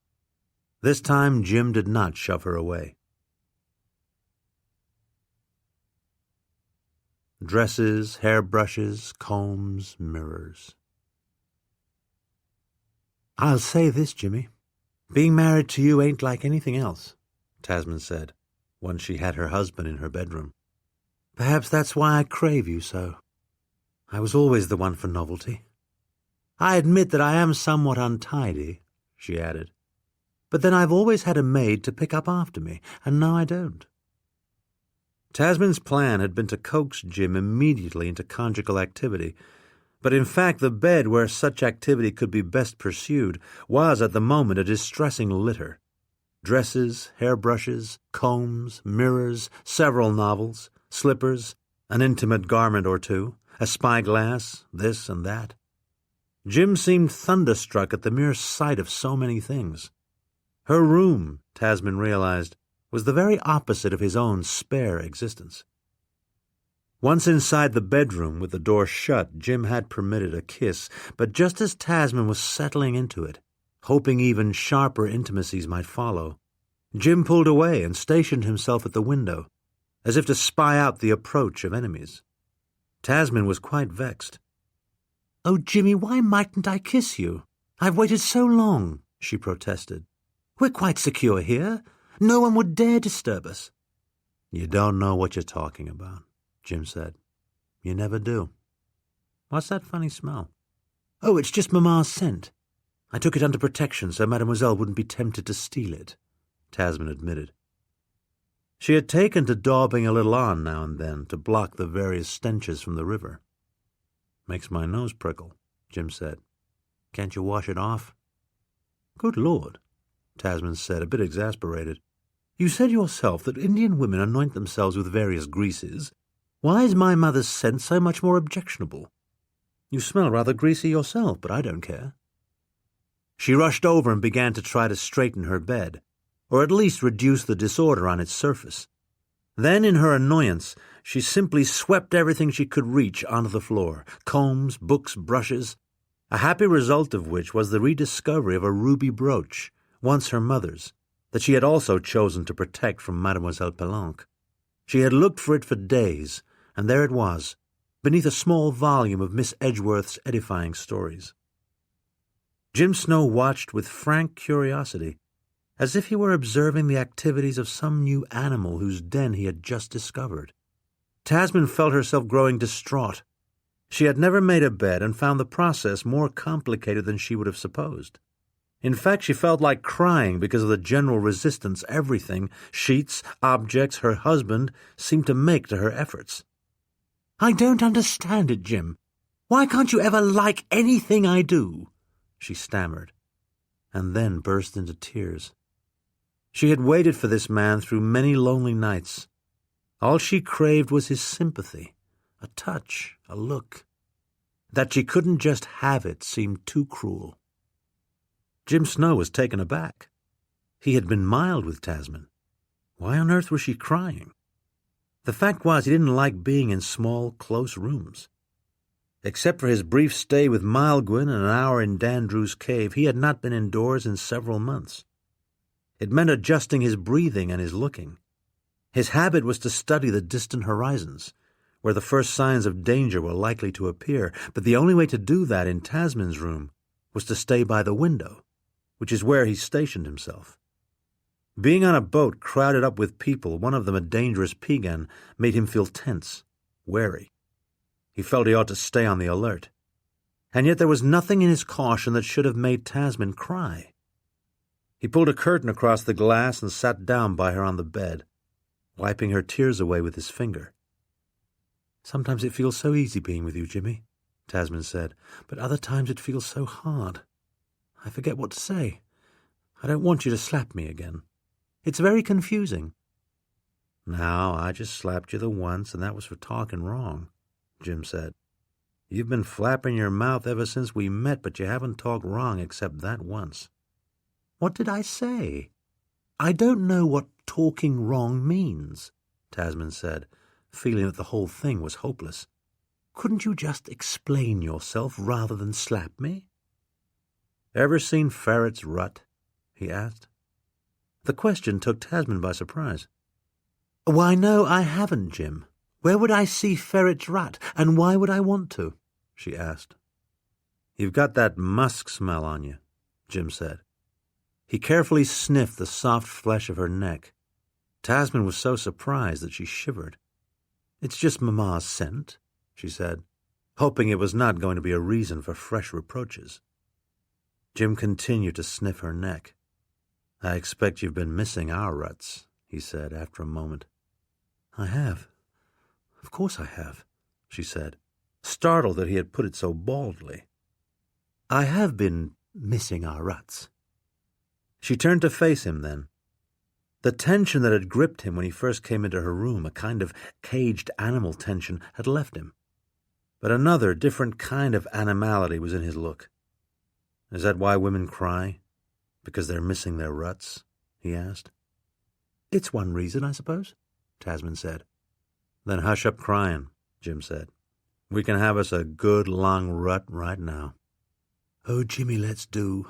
This time Jim did not shove her away. Dresses, hairbrushes, combs, mirrors. "I'll say this, Jimmy. Being married to you ain't like anything else," Tasmin said, once she had her husband in her bedroom. "Perhaps that's why I crave you so. I was always the one for novelty. I admit that I am somewhat untidy," she added, "but then I've always had a maid to pick up after me, and now I don't." Tasmin's plan had been to coax Jim immediately into conjugal activity, but in fact the bed where such activity could be best pursued was at the moment a distressing litter. Dresses, hairbrushes, combs, mirrors, several novels, slippers, an intimate garment or two, a spyglass, this and that. Jim seemed thunderstruck at the mere sight of so many things. Her room, Tasmin realized, was the very opposite of his own spare existence. Once inside the bedroom with the door shut, Jim had permitted a kiss, but just as Tasmin was settling into it, hoping even sharper intimacies might follow, Jim pulled away and stationed himself at the window, as if to spy out the approach of enemies. Tasmin was quite vexed. "Oh, Jimmy, why mightn't I kiss you? I've waited so long," she protested. "We're quite secure here. No one would dare disturb us." "You don't know what you're talking about," Jim said. "You never do. What's that funny smell?" "Oh, it's just Mamma's scent. I took it under protection so Mademoiselle wouldn't be tempted to steal it," Tasmin admitted. She had taken to daubing a little on now and then to block the various stenches from the river. "Makes my nose prickle," Jim said. "Can't you wash it off?" "Good Lord," Tasmin said, a bit exasperated. "You said yourself that Indian women anoint themselves with various greases. Why is my mother's scent so much more objectionable? You smell rather greasy yourself, but I don't care." She rushed over and began to try to straighten her bed, or at least reduce the disorder on its surface. Then, in her annoyance, she simply swept everything she could reach onto the floor, combs, books, brushes, a happy result of which was the rediscovery of a ruby brooch, once her mother's, that she had also chosen to protect from Mademoiselle Pelanque. She had looked for it for days, and there it was, beneath a small volume of Miss Edgeworth's edifying stories. Jim Snow watched with frank curiosity, as if he were observing the activities of some new animal whose den he had just discovered. Tasmin felt herself growing distraught. She had never made a bed and found the process more complicated than she would have supposed. In fact, she felt like crying because of the general resistance everything, sheets, objects, her husband, seemed to make to her efforts. "I don't understand it, Jim. Why can't you ever like anything I do?" she stammered, and then burst into tears. She had waited for this man through many lonely nights. All she craved was his sympathy, a touch, a look. That she couldn't just have it seemed too cruel. Jim Snow was taken aback. He had been mild with Tasmin. Why on earth was she crying? The fact was he didn't like being in small, close rooms. Except for his brief stay with Maelgwyn and an hour in Dandrew's cave, he had not been indoors in several months. It meant adjusting his breathing and his looking. His habit was to study the distant horizons, where the first signs of danger were likely to appear, but the only way to do that in Tasmin's room was to stay by the window, which is where he stationed himself. Being on a boat crowded up with people, one of them a dangerous Piegan, made him feel tense, wary. He felt he ought to stay on the alert. And yet there was nothing in his caution that should have made Tasmin cry. He pulled a curtain across the glass and sat down by her on the bed, wiping her tears away with his finger. "Sometimes it feels so easy being with you, Jimmy," Tasmin said, "but other times it feels so hard. I forget what to say. I don't want you to slap me again. It's very confusing." "Now, I just slapped you the once, and that was for talking wrong," Jim said. You've been flapping your mouth ever since we met, but you haven't talked wrong except that once." "What did I say?" "I don't know what talking wrong means," Tasmin said, feeling that the whole thing was hopeless. "Couldn't you just explain yourself rather than slap me?" "Ever seen Ferret's Rut?" he asked. The question took Tasmin by surprise. "Why, no, I haven't, Jim. Where would I see Ferret's Rut, and why would I want to?" she asked. "You've got that musk smell on you," Jim said. He carefully sniffed the soft flesh of her neck. Tasmin was so surprised that she shivered. "It's just Mamma's scent," she said, hoping it was not going to be a reason for fresh reproaches. Jim continued to sniff her neck. "I expect you've been missing our ruts," he said after a moment. "I have. Of course I have," she said, startled that he had put it so baldly. "I have been missing our ruts." She turned to face him then. The tension that had gripped him when he first came into her room, a kind of caged animal tension, had left him. But another, different kind of animality was in his look. "Is that why women cry? Because they're missing their ruts?" he asked. "It's one reason, I suppose," Tasmin said. "Then hush up crying," Jim said. "We can have us a good long rut right now." "Oh, Jimmy, let's do,"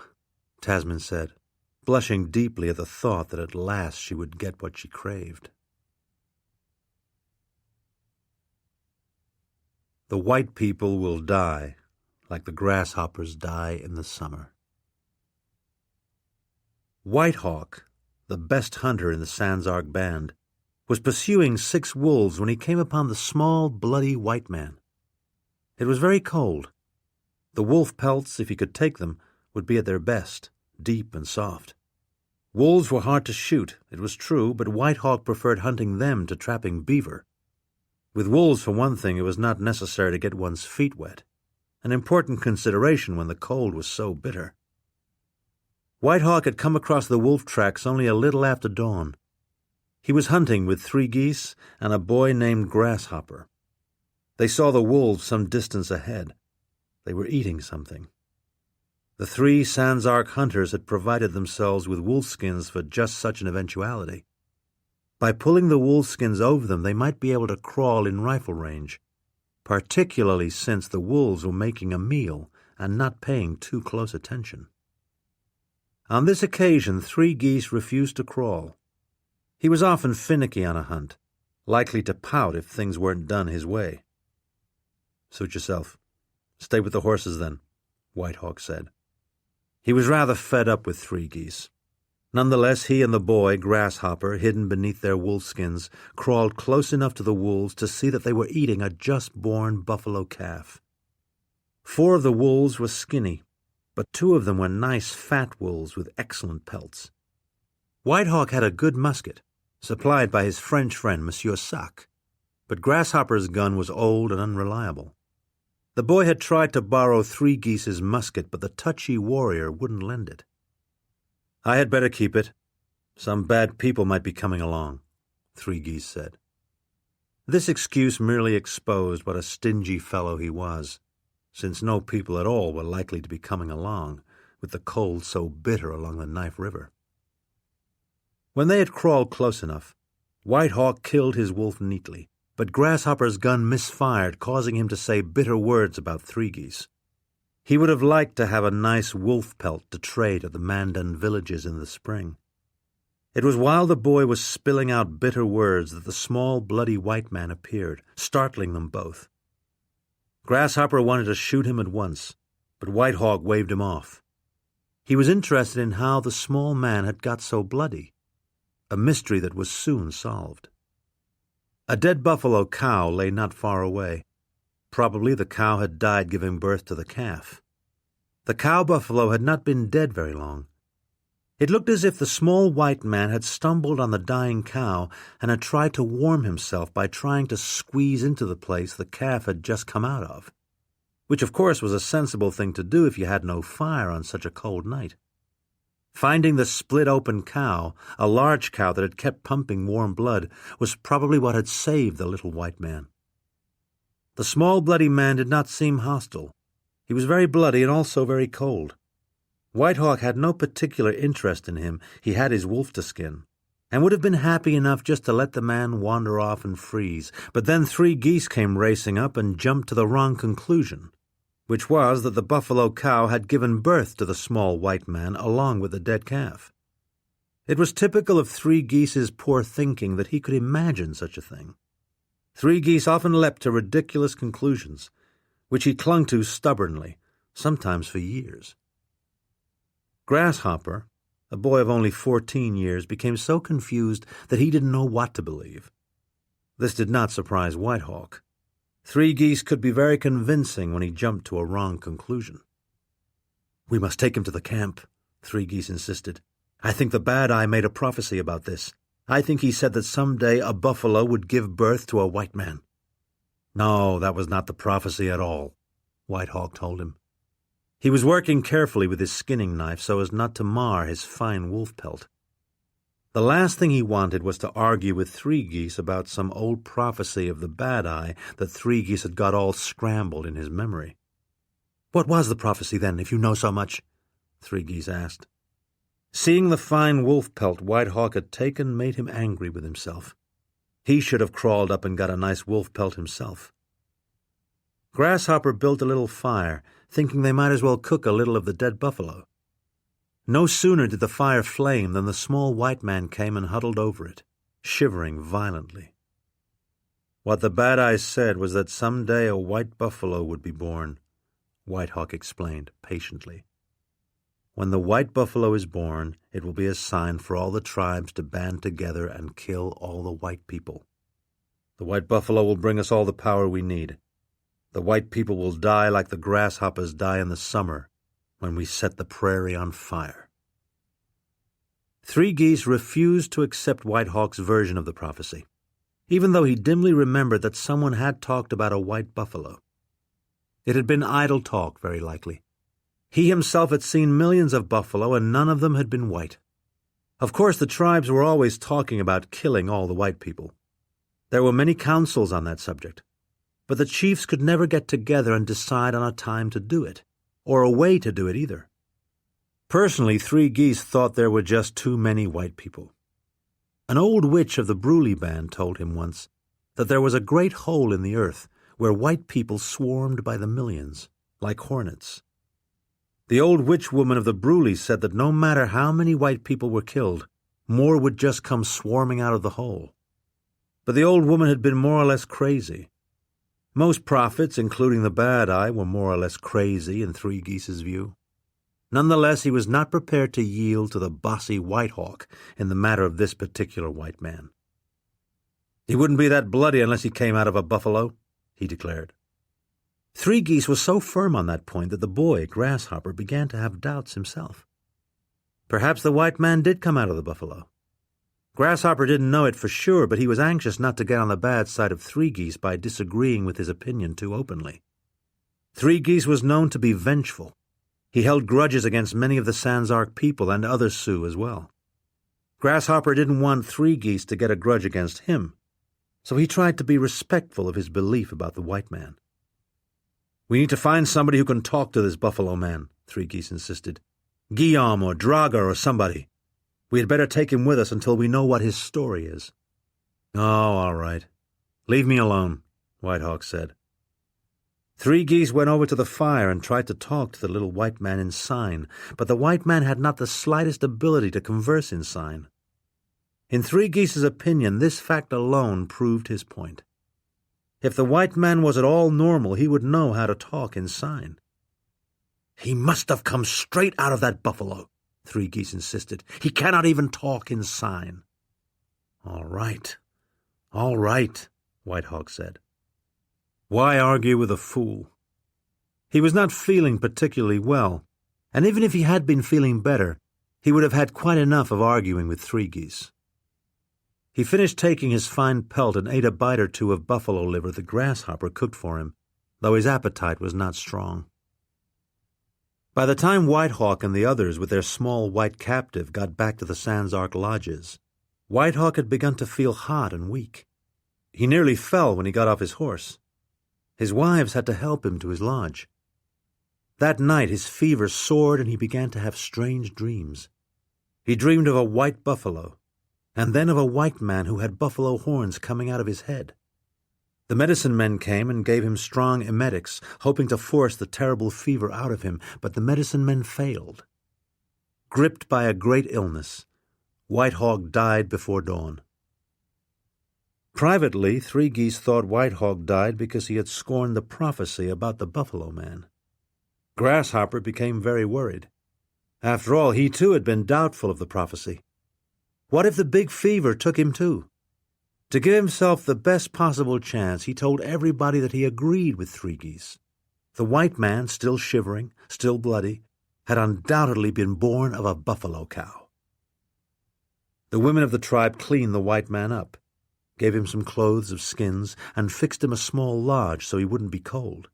Tasmin said, blushing deeply at the thought that at last she would get what she craved. The white people will die like the grasshoppers die in the summer. White Hawk, the best hunter in the Sans-Arc band, was pursuing 6 wolves when he came upon the small, bloody white man. It was very cold. The wolf pelts, if he could take them, would be at their best, deep and soft. Wolves were hard to shoot, it was true, but White Hawk preferred hunting them to trapping beaver. With wolves, for one thing, it was not necessary to get one's feet wet, an important consideration when the cold was so bitter. White Hawk had come across the wolf tracks only a little after dawn. He was hunting with 3 geese and a boy named Grasshopper. They saw the wolves some distance ahead. They were eating something. The 3 Sans-Arc hunters had provided themselves with wolfskins for just such an eventuality. By pulling the wolfskins over them, they might be able to crawl in rifle range, particularly since the wolves were making a meal and not paying too close attention. On this occasion, 3 geese refused to crawl. He was often finicky on a hunt, likely to pout if things weren't done his way. "Suit yourself. Stay with the horses, then," White Hawk said. He was rather fed up with 3 geese. Nonetheless, he and the boy, Grasshopper, hidden beneath their wolfskins, crawled close enough to the wolves to see that they were eating a just-born buffalo calf. 4 of the wolves were skinny, but 2 of them were nice fat wolves with excellent pelts. White Hawk had a good musket, supplied by his French friend, Monsieur Sac, but Grasshopper's gun was old and unreliable. The boy had tried to borrow 3 geese's musket, but the touchy warrior wouldn't lend it. "I had better keep it. Some bad people might be coming along," 3 geese said. This excuse merely exposed what a stingy fellow he was, since no people at all were likely to be coming along, with the cold so bitter along the Knife River. When they had crawled close enough, White Hawk killed his wolf neatly, but Grasshopper's gun misfired, causing him to say bitter words about 3 geese. He would have liked to have a nice wolf pelt to trade at the Mandan villages in the spring. It was while the boy was spilling out bitter words that the small, bloody white man appeared, startling them both. Grasshopper wanted to shoot him at once, but White Hawk waved him off. He was interested in how the small man had got so bloody, a mystery that was soon solved. A dead buffalo cow lay not far away. Probably the cow had died giving birth to the calf. The cow buffalo had not been dead very long. It looked as if the small white man had stumbled on the dying cow and had tried to warm himself by trying to squeeze into the place the calf had just come out of, which of course was a sensible thing to do if you had no fire on such a cold night. Finding the split-open cow, a large cow that had kept pumping warm blood, was probably what had saved the little white man. The small, bloody man did not seem hostile. He was very bloody and also very cold. White Hawk had no particular interest in him. He had his wolf to skin, and would have been happy enough just to let the man wander off and freeze. But then 3 geese came racing up and jumped to the wrong conclusion, which was that the buffalo cow had given birth to the small white man along with the dead calf. It was typical of 3 geese's poor thinking that he could imagine such a thing. 3 geese often leapt to ridiculous conclusions, which he clung to stubbornly, sometimes for years. Grasshopper, a boy of only 14 years, became so confused that he didn't know what to believe. This did not surprise White Hawk. 3 geese could be very convincing when he jumped to a wrong conclusion. "We must take him to the camp," 3 geese insisted. "I think the Bad Eye made a prophecy about this. I think he said that someday a buffalo would give birth to a white man." "No, that was not the prophecy at all," White Hawk told him. He was working carefully with his skinning knife so as not to mar his fine wolf pelt. The last thing he wanted was to argue with 3 geese about some old prophecy of the Bad Eye that 3 geese had got all scrambled in his memory. "What was the prophecy, then, if you know so much?" 3 geese asked. Seeing the fine wolf pelt White Hawk had taken made him angry with himself. He should have crawled up and got a nice wolf pelt himself. Grasshopper built a little fire, thinking they might as well cook a little of the dead buffalo. No sooner did the fire flame than the small white man came and huddled over it, shivering violently. What the Bad Eye said was that some day a white buffalo would be born, White Hawk explained patiently. When the white buffalo is born, it will be a sign for all the tribes to band together and kill all the white people. The white buffalo will bring us all the power we need. The white people will die like the grasshoppers die in the summer when we set the prairie on fire. 3 geese refused to accept White Hawk's version of the prophecy, even though he dimly remembered that someone had talked about a white buffalo. It had been idle talk, very likely. He himself had seen millions of buffalo, and none of them had been white. Of course, the tribes were always talking about killing all the white people. There were many councils on that subject, but the chiefs could never get together and decide on a time to do it, or a way to do it either. Personally, 3 geese thought there were just too many white people. An old witch of the Bruley band told him once that there was a great hole in the earth where white people swarmed by the millions, like hornets. The old witch woman of the Bruleys said that no matter how many white people were killed, more would just come swarming out of the hole. But the old woman had been more or less crazy. Most prophets, including the Bad Eye, were more or less crazy in 3 geese's view. Nonetheless, he was not prepared to yield to the bossy White Hawk in the matter of this particular white man. "He wouldn't be that bloody unless he came out of a buffalo," he declared. 3 geese was so firm on that point that the boy, Grasshopper, began to have doubts himself. Perhaps the white man did come out of the buffalo. Grasshopper didn't know it for sure, but he was anxious not to get on the bad side of 3 geese by disagreeing with his opinion too openly. 3 geese was known to be vengeful. He held grudges against many of the Sans Arc people and other Sioux as well. Grasshopper didn't want 3 geese to get a grudge against him, so he tried to be respectful of his belief about the white man. "We need to find somebody who can talk to this buffalo man," 3 geese insisted. "Guillaume or Draga or somebody. We had better take him with us until we know what his story is." "Oh, all right. Leave me alone," White Hawk said. 3 geese went over to the fire and tried to talk to the little white man in sign, but the white man had not the slightest ability to converse in sign. In 3 geese's opinion, this fact alone proved his point. If the white man was at all normal, he would know how to talk in sign. "He must have come straight out of that buffalo," 3 geese insisted. "He cannot even talk in sign." All right, White Hawk said. Why argue with a fool? He was not feeling particularly well, and even if he had been feeling better, he would have had quite enough of arguing with 3 geese. He finished taking his fine pelt and ate a bite or 2 of buffalo liver the Grasshopper cooked for him, though his appetite was not strong. By the time White Hawk and the others with their small white captive got back to the Sans Arc lodges, White Hawk had begun to feel hot and weak. He nearly fell when he got off his horse. His wives had to help him to his lodge. That night his fever soared and he began to have strange dreams. He dreamed of a white buffalo, and then of a white man who had buffalo horns coming out of his head. The medicine men came and gave him strong emetics, hoping to force the terrible fever out of him, but the medicine men failed. Gripped by a great illness, White Hog died before dawn. Privately, Three Geese thought White Hog died because he had scorned the prophecy about the buffalo man. Grasshopper became very worried. After all, he too had been doubtful of the prophecy. What if the big fever took him too? To give himself the best possible chance, he told everybody that he agreed with Three Geese. The white man, still shivering, still bloody, had undoubtedly been born of a buffalo cow. The women of the tribe cleaned the white man up, gave him some clothes of skins, and fixed him a small lodge so he wouldn't be cold.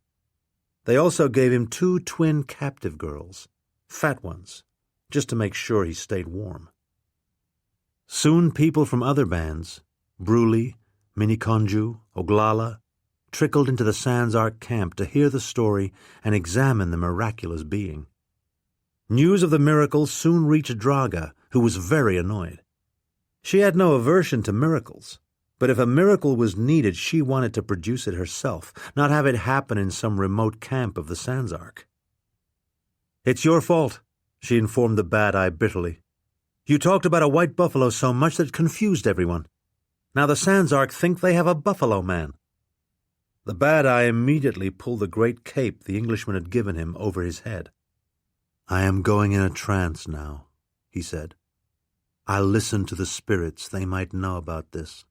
They also gave him 2 twin captive girls, fat ones, just to make sure he stayed warm. Soon people from other bands, Bruley, Miniconju, Oglala, trickled into the Sans Arc camp to hear the story and examine the miraculous being. News of the miracle soon reached Draga, who was very annoyed. She had no aversion to miracles, but if a miracle was needed, she wanted to produce it herself, not have it happen in some remote camp of the Sans Arc. "It's your fault," she informed the Bad Eye bitterly. "You talked about a white buffalo so much that it confused everyone. Now the Sans Arc think they have a buffalo man." The Bad Eye immediately pulled the great cape the Englishman had given him over his head. "I am going in a trance now," he said. "I'll listen to the spirits. They might know about this."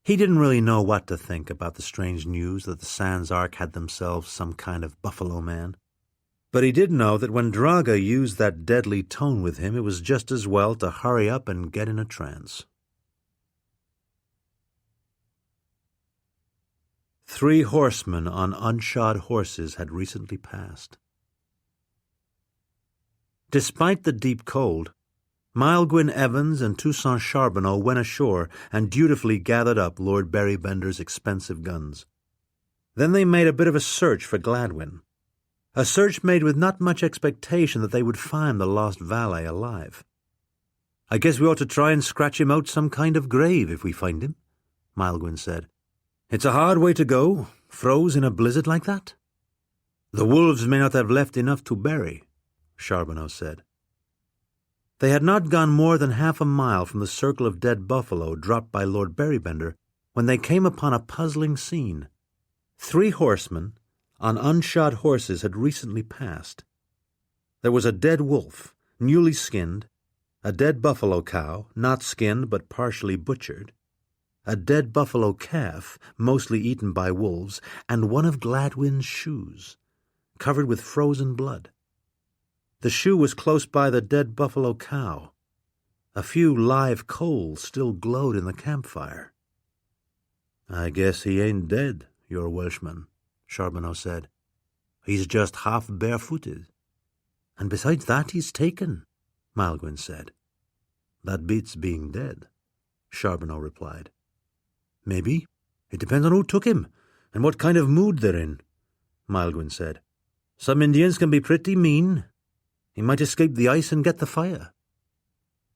He didn't really know what to think about the strange news that the Sans Arc had themselves some kind of buffalo man. But he did know that when Draga used that deadly tone with him, it was just as well to hurry up and get in a trance. 3 horsemen on unshod horses had recently passed. Despite the deep cold, Maelgwyn Evans and Toussaint Charbonneau went ashore and dutifully gathered up Lord Berrybender's expensive guns. Then they made a bit of a search for Gladwyn, a search made with not much expectation that they would find the lost valet alive. "I guess we ought to try and scratch him out some kind of grave if we find him," Maelgwyn said. "It's a hard way to go, froze in a blizzard like that." "The wolves may not have left enough to bury," Charbonneau said. They had not gone more than half a mile from the circle of dead buffalo dropped by Lord Berrybender when they came upon a puzzling scene. 3 horsemen on unshod horses had recently passed. There was a dead wolf, newly skinned, a dead buffalo cow, not skinned but partially butchered, a dead buffalo calf, mostly eaten by wolves, and one of Gladwyn's shoes, covered with frozen blood. The shoe was close by the dead buffalo cow. A few live coals still glowed in the campfire. "I guess he ain't dead, your Welshman," Charbonneau said. "He's just half barefooted. And besides that, he's taken," Maelgwyn said. "That beats being dead," Charbonneau replied. "Maybe. It depends on who took him and what kind of mood they're in," Maelgwyn said. "Some Indians can be pretty mean. He might escape the ice and get the fire.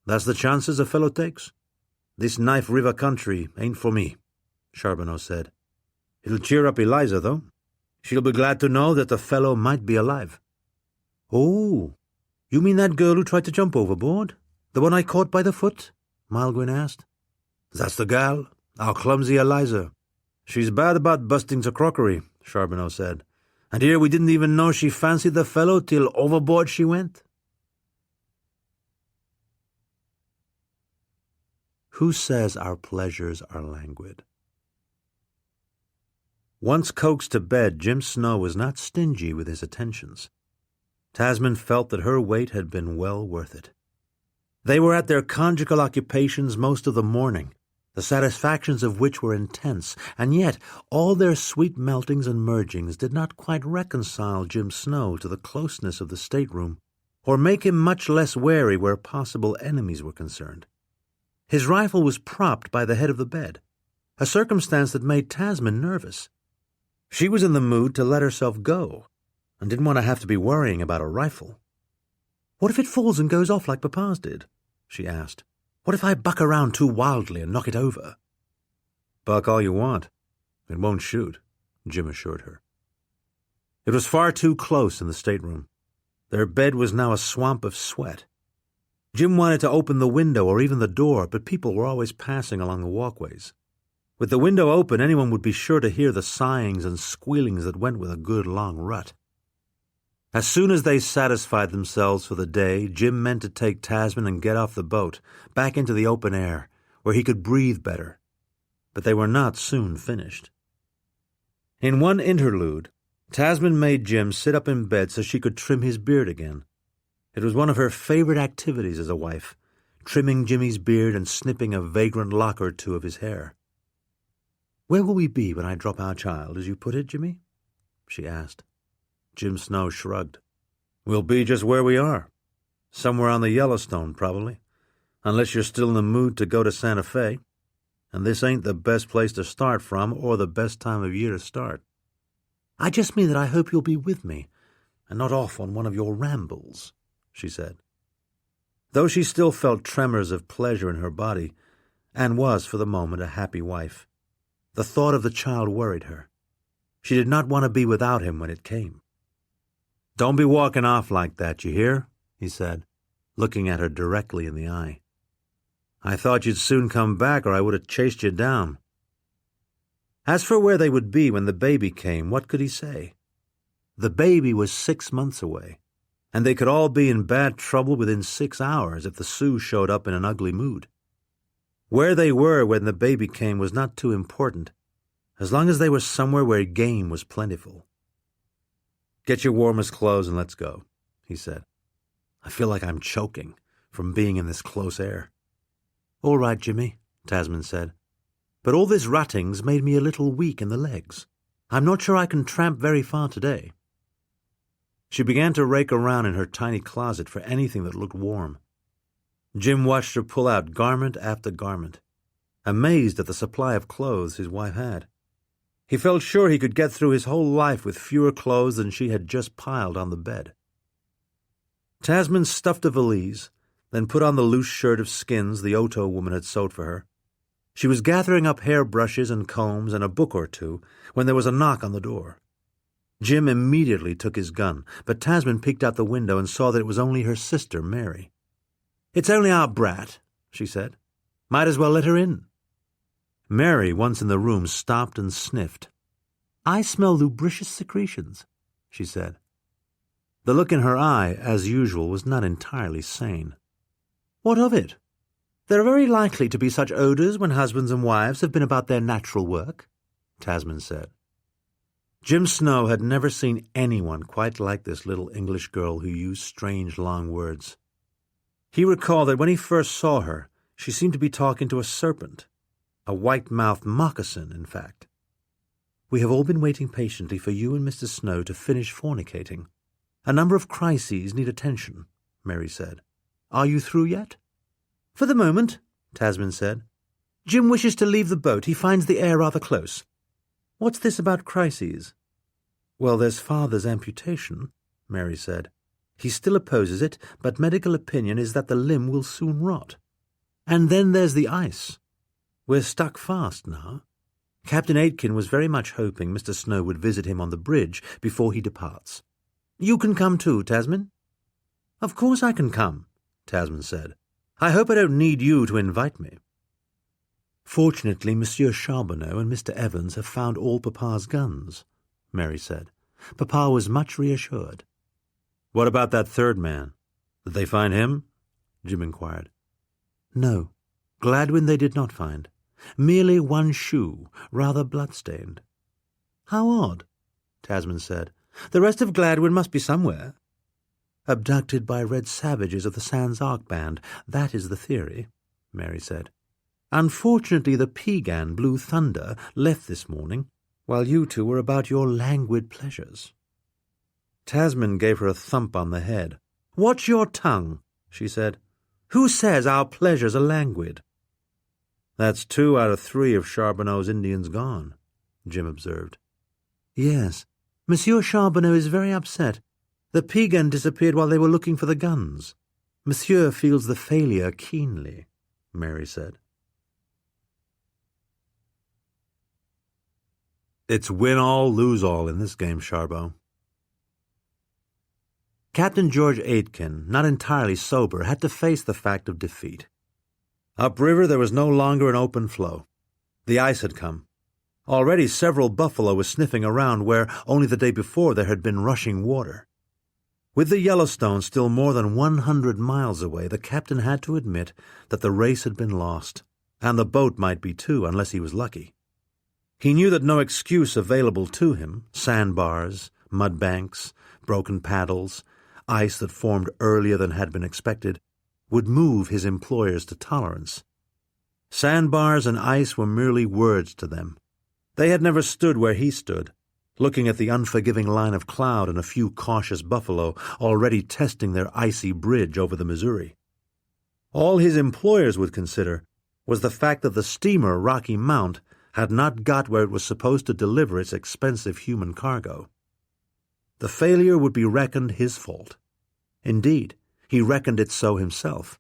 That's the chances a fellow takes. This Knife River country ain't for me," Charbonneau said. "It'll cheer up Eliza, though. She'll be glad to know that the fellow might be alive." "Oh, you mean that girl who tried to jump overboard? The one I caught by the foot?" Maelgwyn asked. "That's the gal, our clumsy Eliza. She's bad about busting to crockery," Charbonneau said. "And here we didn't even know she fancied the fellow till overboard she went." Who says our pleasures are languid? Once coaxed to bed, Jim Snow was not stingy with his attentions. Tasmin felt that her wait had been well worth it. They were at their conjugal occupations most of the morning, the satisfactions of which were intense, and yet all their sweet meltings and mergings did not quite reconcile Jim Snow to the closeness of the stateroom, or make him much less wary where possible enemies were concerned. His rifle was propped by the head of the bed, a circumstance that made Tasmin nervous. She was in the mood to let herself go, and didn't want to have to be worrying about a rifle. "What if it falls and goes off like Papa's did?" she asked. "What if I buck around too wildly and knock it over?" "Buck all you want. It won't shoot," Jim assured her. It was far too close in the stateroom. Their bed was now a swamp of sweat. Jim wanted to open the window or even the door, but people were always passing along the walkways. With the window open, anyone would be sure to hear the sighings and squealings that went with a good long rut. As soon as they satisfied themselves for the day, Jim meant to take Tasmin and get off the boat, back into the open air, where he could breathe better. But they were not soon finished. In one interlude, Tasmin made Jim sit up in bed so she could trim his beard again. It was one of her favorite activities as a wife, trimming Jimmy's beard and snipping a vagrant lock or two of his hair. "Where will we be when I drop our child, as you put it, Jimmy?" she asked. Jim Snow shrugged. "We'll be just where we are. Somewhere on the Yellowstone, probably, unless you're still in the mood to go to Santa Fe. And this ain't the best place to start from or the best time of year to start." "I just mean that I hope you'll be with me, and not off on one of your rambles," she said. Though she still felt tremors of pleasure in her body, and was for the moment a happy wife, the thought of the child worried her. She did not want to be without him when it came. "Don't be walking off like that, you hear?" he said, looking at her directly in the eye. "I thought you'd soon come back, or I would have chased you down." As for where they would be when the baby came, what could he say? The baby was 6 months away, and they could all be in bad trouble within 6 hours if the Sioux showed up in an ugly mood. Where they were when the baby came was not too important, as long as they were somewhere where game was plentiful. "Get your warmest clothes and let's go," he said. "I feel like I'm choking from being in this close air." "All right, Jimmy," Tasmin said. "But all this rutting's made me a little weak in the legs. I'm not sure I can tramp very far today." She began to rake around in her tiny closet for anything that looked warm. Jim watched her pull out garment after garment, amazed at the supply of clothes his wife had. He felt sure he could get through his whole life with fewer clothes than she had just piled on the bed. Tasmin stuffed a valise, then put on the loose shirt of skins the Oto woman had sewed for her. She was gathering up hairbrushes and combs and a book or two when there was a knock on the door. Jim immediately took his gun, but Tasmin peeked out the window and saw that it was only her sister, Mary. "It's only our brat," she said. "Might as well let her in." Mary, once in the room, stopped and sniffed. "I smell lubricious secretions," she said. The look in her eye, as usual, was not entirely sane. "What of it? There are very likely to be such odours when husbands and wives have been about their natural work," Tasmin said. Jim Snow had never seen anyone quite like this little English girl who used strange long words. He recalled that when he first saw her, she seemed to be talking to a serpent, a white-mouthed moccasin, in fact. "We have all been waiting patiently for you and Mr. Snow to finish fornicating. A number of crises need attention," Mary said. "Are you through yet?" "For the moment," Tasmin said. "Jim wishes to leave the boat. He finds the air rather close." "What's this about crises?" "Well, there's Father's amputation," Mary said. "He still opposes it, but medical opinion is that the limb will soon rot. And then there's the ice. We're stuck fast now. Captain Aitken was very much hoping Mr. Snow would visit him on the bridge before he departs. You can come too, Tasmin?" "Of course I can come," Tasmin said. "I hope I don't need you to invite me." "Fortunately, Monsieur Charbonneau and Mr. Evans have found all Papa's guns," Mary said. "Papa was much reassured." "What about that third man? Did they find him?" Jim inquired. "No, Gladwin they did not find. Merely one shoe, rather blood-stained." "How odd," Tasmin said. "The rest of Gladwin must be somewhere." "Abducted by red savages of the Sans Arc band, that is the theory," Mary said. "Unfortunately, the Piegan Blue Thunder left this morning, while you two were about your languid pleasures." Tasmin gave her a thump on the head. "Watch your tongue," she said. "Who says our pleasures are languid?" "That's 2 out of 3 of Charbonneau's Indians gone," Jim observed. "Yes. Monsieur Charbonneau is very upset. The Piegan disappeared while they were looking for the guns. Monsieur feels the failure keenly," Mary said. It's win all, lose all in this game, Charbot. Captain George Aitken, not entirely sober, had to face the fact of defeat. Upriver there was no longer an open flow. The ice had come. Already several buffalo were sniffing around where only the day before there had been rushing water. With the Yellowstone still more than 100 miles away, the captain had to admit that the race had been lost, and the boat might be too, unless he was lucky. He knew that no excuse available to him, sandbars, mud banks, broken paddles, ice that formed earlier than had been expected, would move his employers to tolerance. Sandbars and ice were merely words to them. They had never stood where he stood, looking at the unforgiving line of cloud and a few cautious buffalo already testing their icy bridge over the Missouri. All his employers would consider was the fact that the steamer Rocky Mount had not got where it was supposed to deliver its expensive human cargo. The failure would be reckoned his fault. Indeed, he reckoned it so himself,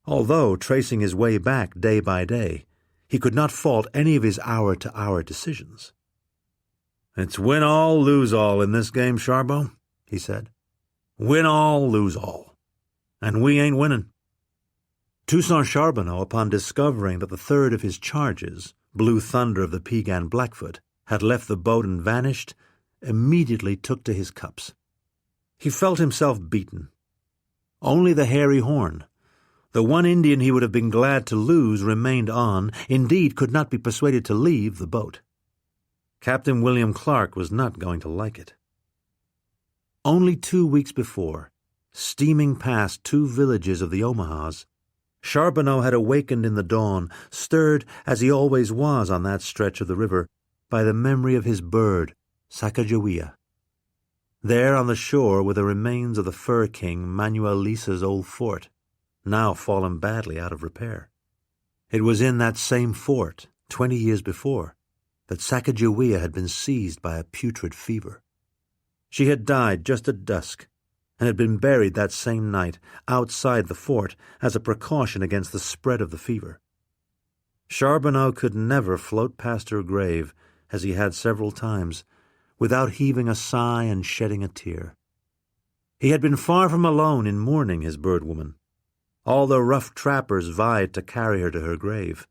although, tracing his way back day by day, he could not fault any of his hour-to-hour decisions. "It's win all, lose all in this game, Charbot," he said. "Win all, lose all. And we ain't winning." Toussaint Charbonneau, upon discovering that the third of his charges, Blue Thunder of the Piegan Blackfoot, had left the boat and vanished, immediately took to his cups. He felt himself beaten. Only the Hairy Horn, the one Indian he would have been glad to lose, remained on, indeed could not be persuaded to leave the boat. Captain William Clark was not going to like it. Only 2 weeks before, steaming past 2 villages of the Omahas, Charbonneau had awakened in the dawn, stirred, as he always was on that stretch of the river, by the memory of his bird, Sacagawea. There on the shore were the remains of the Fur King Manuel Lisa's old fort, now fallen badly out of repair. It was in that same fort, 20 years before, that Sacagawea had been seized by a putrid fever. She had died just at dusk, and had been buried that same night outside the fort as a precaution against the spread of the fever. Charbonneau could never float past her grave, as he had several times, without heaving a sigh and shedding a tear. He had been far from alone in mourning his birdwoman. All the rough trappers vied to carry her to her grave.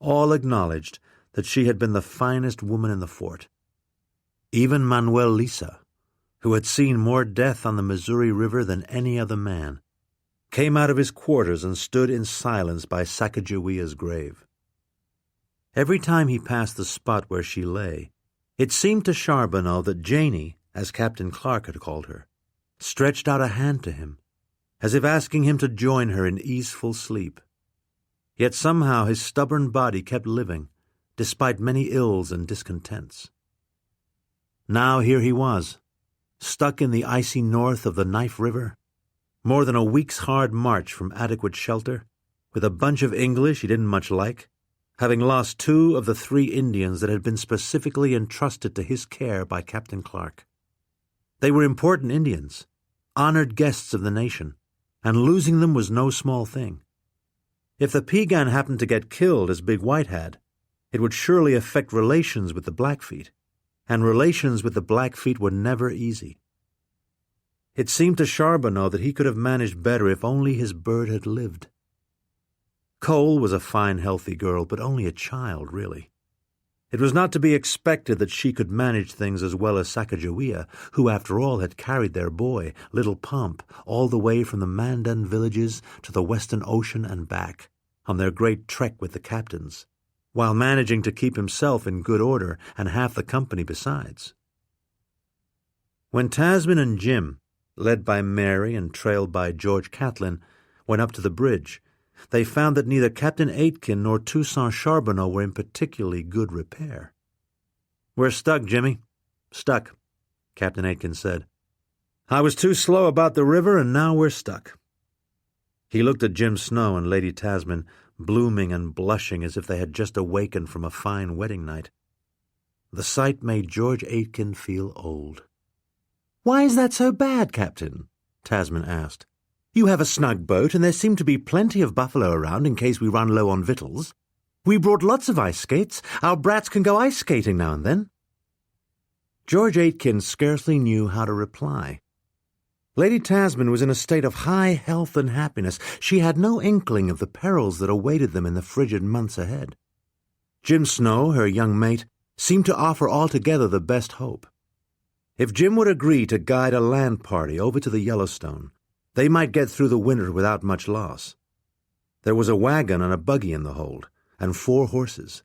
All acknowledged that she had been the finest woman in the fort. Even Manuel Lisa, who had seen more death on the Missouri River than any other man, came out of his quarters and stood in silence by Sacagawea's grave. Every time he passed the spot where she lay, it seemed to Charbonneau that Janey, as Captain Clark had called her, stretched out a hand to him, as if asking him to join her in easeful sleep. Yet somehow his stubborn body kept living, despite many ills and discontents. Now here he was, stuck in the icy north of the Knife River, more than a week's hard march from adequate shelter, with a bunch of English he didn't much like, having lost 2 of the 3 Indians that had been specifically entrusted to his care by Captain Clark. They were important Indians, honored guests of the nation, and losing them was no small thing. If the Piegan happened to get killed as Big White had, it would surely affect relations with the Blackfeet, and relations with the Blackfeet were never easy. It seemed to Charbonneau that he could have managed better if only his bird had lived. Cole was a fine, healthy girl, but only a child, really. It was not to be expected that she could manage things as well as Sacagawea, who, after all, had carried their boy, Little Pump, all the way from the Mandan villages to the Western Ocean and back, on their great trek with the captains, while managing to keep himself in good order and half the company besides. When Tasmin and Jim, led by Mary and trailed by George Catlin, went up to the bridge, they found that neither Captain Aitken nor Toussaint Charbonneau were in particularly good repair. "We're stuck, Jimmy. Stuck," Captain Aitken said. "I was too slow about the river, and now we're stuck." He looked at Jim Snow and Lady Tasmin, blooming and blushing as if they had just awakened from a fine wedding night. The sight made George Aitken feel old. "Why is that so bad, Captain?" Tasmin asked. "You have a snug boat, and there seem to be plenty of buffalo around in case we run low on victuals. We brought lots of ice skates. Our brats can go ice skating now and then." George Aitken scarcely knew how to reply. Lady Tasmin was in a state of high health and happiness. She had no inkling of the perils that awaited them in the frigid months ahead. Jim Snow, her young mate, seemed to offer altogether the best hope. If Jim would agree to guide a land party over to the Yellowstone, they might get through the winter without much loss. There was a wagon and a buggy in the hold, and 4 horses.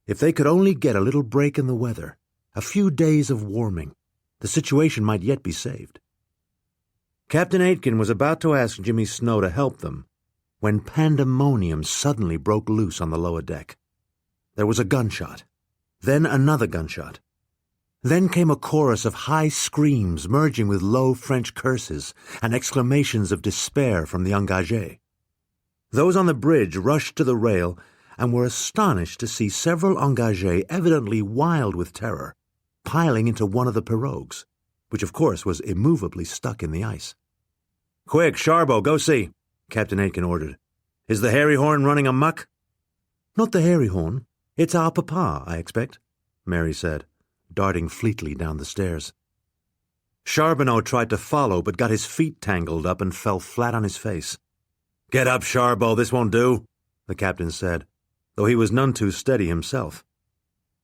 If they could only get a little break in the weather, a few days of warming, the situation might yet be saved. Captain Aitken was about to ask Jimmy Snow to help them when pandemonium suddenly broke loose on the lower deck. There was a gunshot, then another gunshot. Then came a chorus of high screams merging with low French curses and exclamations of despair from the engagés. Those on the bridge rushed to the rail and were astonished to see several engagés, evidently wild with terror, piling into one of the pirogues, which of course was immovably stuck in the ice. "Quick, Sharbo, go see," Captain Aitken ordered. "Is the Hairy Horn running amuck?" "Not the Hairy Horn. It's our papa, I expect," Mary said, darting fleetly down the stairs. Charbonneau tried to follow, but got his feet tangled up and fell flat on his face. "Get up, Sharbo, this won't do," the captain said, though he was none too steady himself.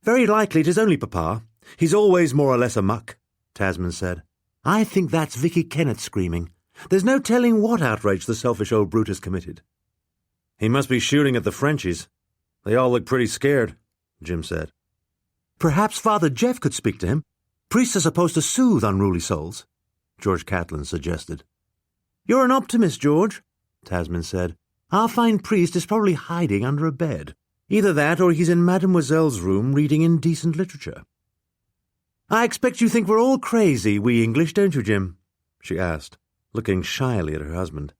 "Very likely it is only papa. He's always more or less amuck," Tasmin said. "I think that's Vicky Kennett screaming. There's no telling what outrage the selfish old brute has committed." "He must be shooting at the Frenchies. They all look pretty scared," Jim said. "Perhaps Father Jeff could speak to him. Priests are supposed to soothe unruly souls," George Catlin suggested. "You're an optimist, George," Tasmin said. "Our fine priest is probably hiding under a bed. Either that or he's in Mademoiselle's room reading indecent literature." "I expect you think we're all crazy, we English, don't you, Jim?" she asked, looking shyly at her husband.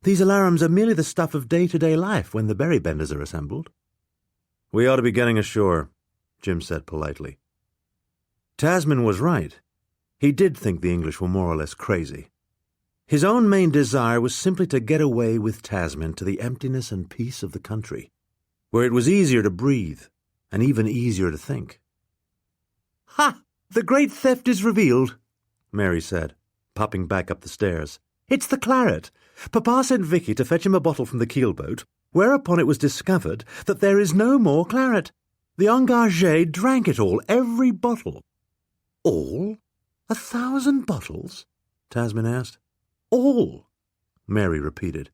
"These alarums are merely the stuff of day-to-day life when the Berrybenders are assembled." "We ought to be getting ashore," Jim said politely. Tasmin was right. He did think the English were more or less crazy. His own main desire was simply to get away with Tasmin to the emptiness and peace of the country, where it was easier to breathe and even easier to think. "Ha! The great theft is revealed," Mary said, popping back up the stairs. "It's the claret. Papa sent Vicky to fetch him a bottle from the keelboat, whereupon it was discovered that there is no more claret. The engagé drank it all, every bottle." "All? 1,000 bottles?" Tasmin asked. "All," Mary repeated.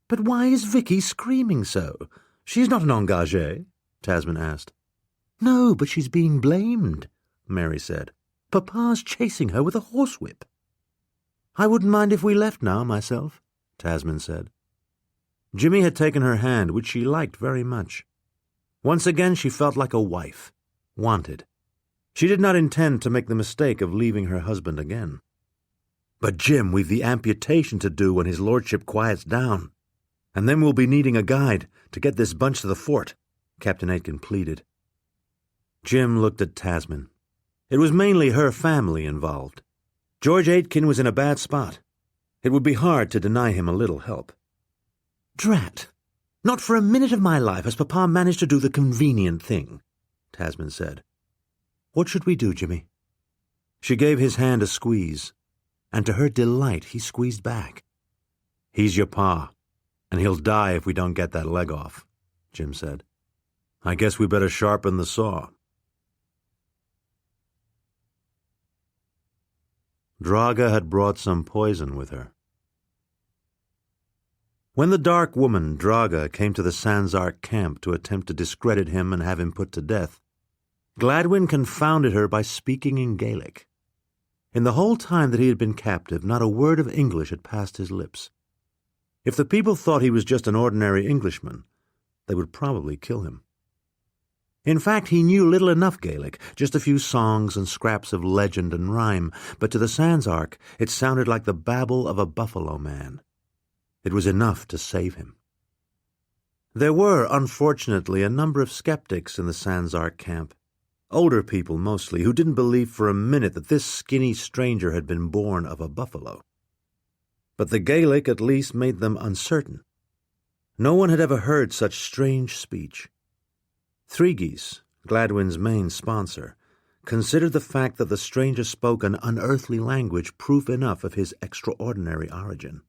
"But why is Vicky screaming so? She's not an engagé," Tasmin asked. "No, but she's being blamed," Mary said. "Papa's chasing her with a horsewhip." "I wouldn't mind if we left now, myself," Tasmin said. Jimmy had taken her hand, which she liked very much. Once again she felt like a wife, wanted. She did not intend to make the mistake of leaving her husband again. "But, Jim, we've the amputation to do when his lordship quiets down. And then we'll be needing a guide to get this bunch to the fort," Captain Aitken pleaded. Jim looked at Tasmin. It was mainly her family involved. George Aitken was in a bad spot. It would be hard to deny him a little help. "Drat! Not for a minute of my life has Papa managed to do the convenient thing," Tasmin said. "What should we do, Jimmy?" She gave his hand a squeeze, and to her delight he squeezed back. "He's your pa, and he'll die if we don't get that leg off," Jim said. "I guess we better sharpen the saw." Draga had brought some poison with her. When the dark woman, Draga, came to the Sanzark camp to attempt to discredit him and have him put to death, Gladwyn confounded her by speaking in Gaelic. In the whole time that he had been captive, not a word of English had passed his lips. If the people thought he was just an ordinary Englishman, they would probably kill him. In fact, he knew little enough Gaelic, just a few songs and scraps of legend and rhyme, but to the Sanzark it sounded like the babble of a buffalo man. It was enough to save him. There were, unfortunately, a number of skeptics in the Sanzark camp. Older people mostly, who didn't believe for a minute that this skinny stranger had been born of a buffalo. But the Gaelic at least made them uncertain. No one had ever heard such strange speech. Three Geese, Gladwyn's main sponsor, considered the fact that the stranger spoke an unearthly language proof enough of his extraordinary origin.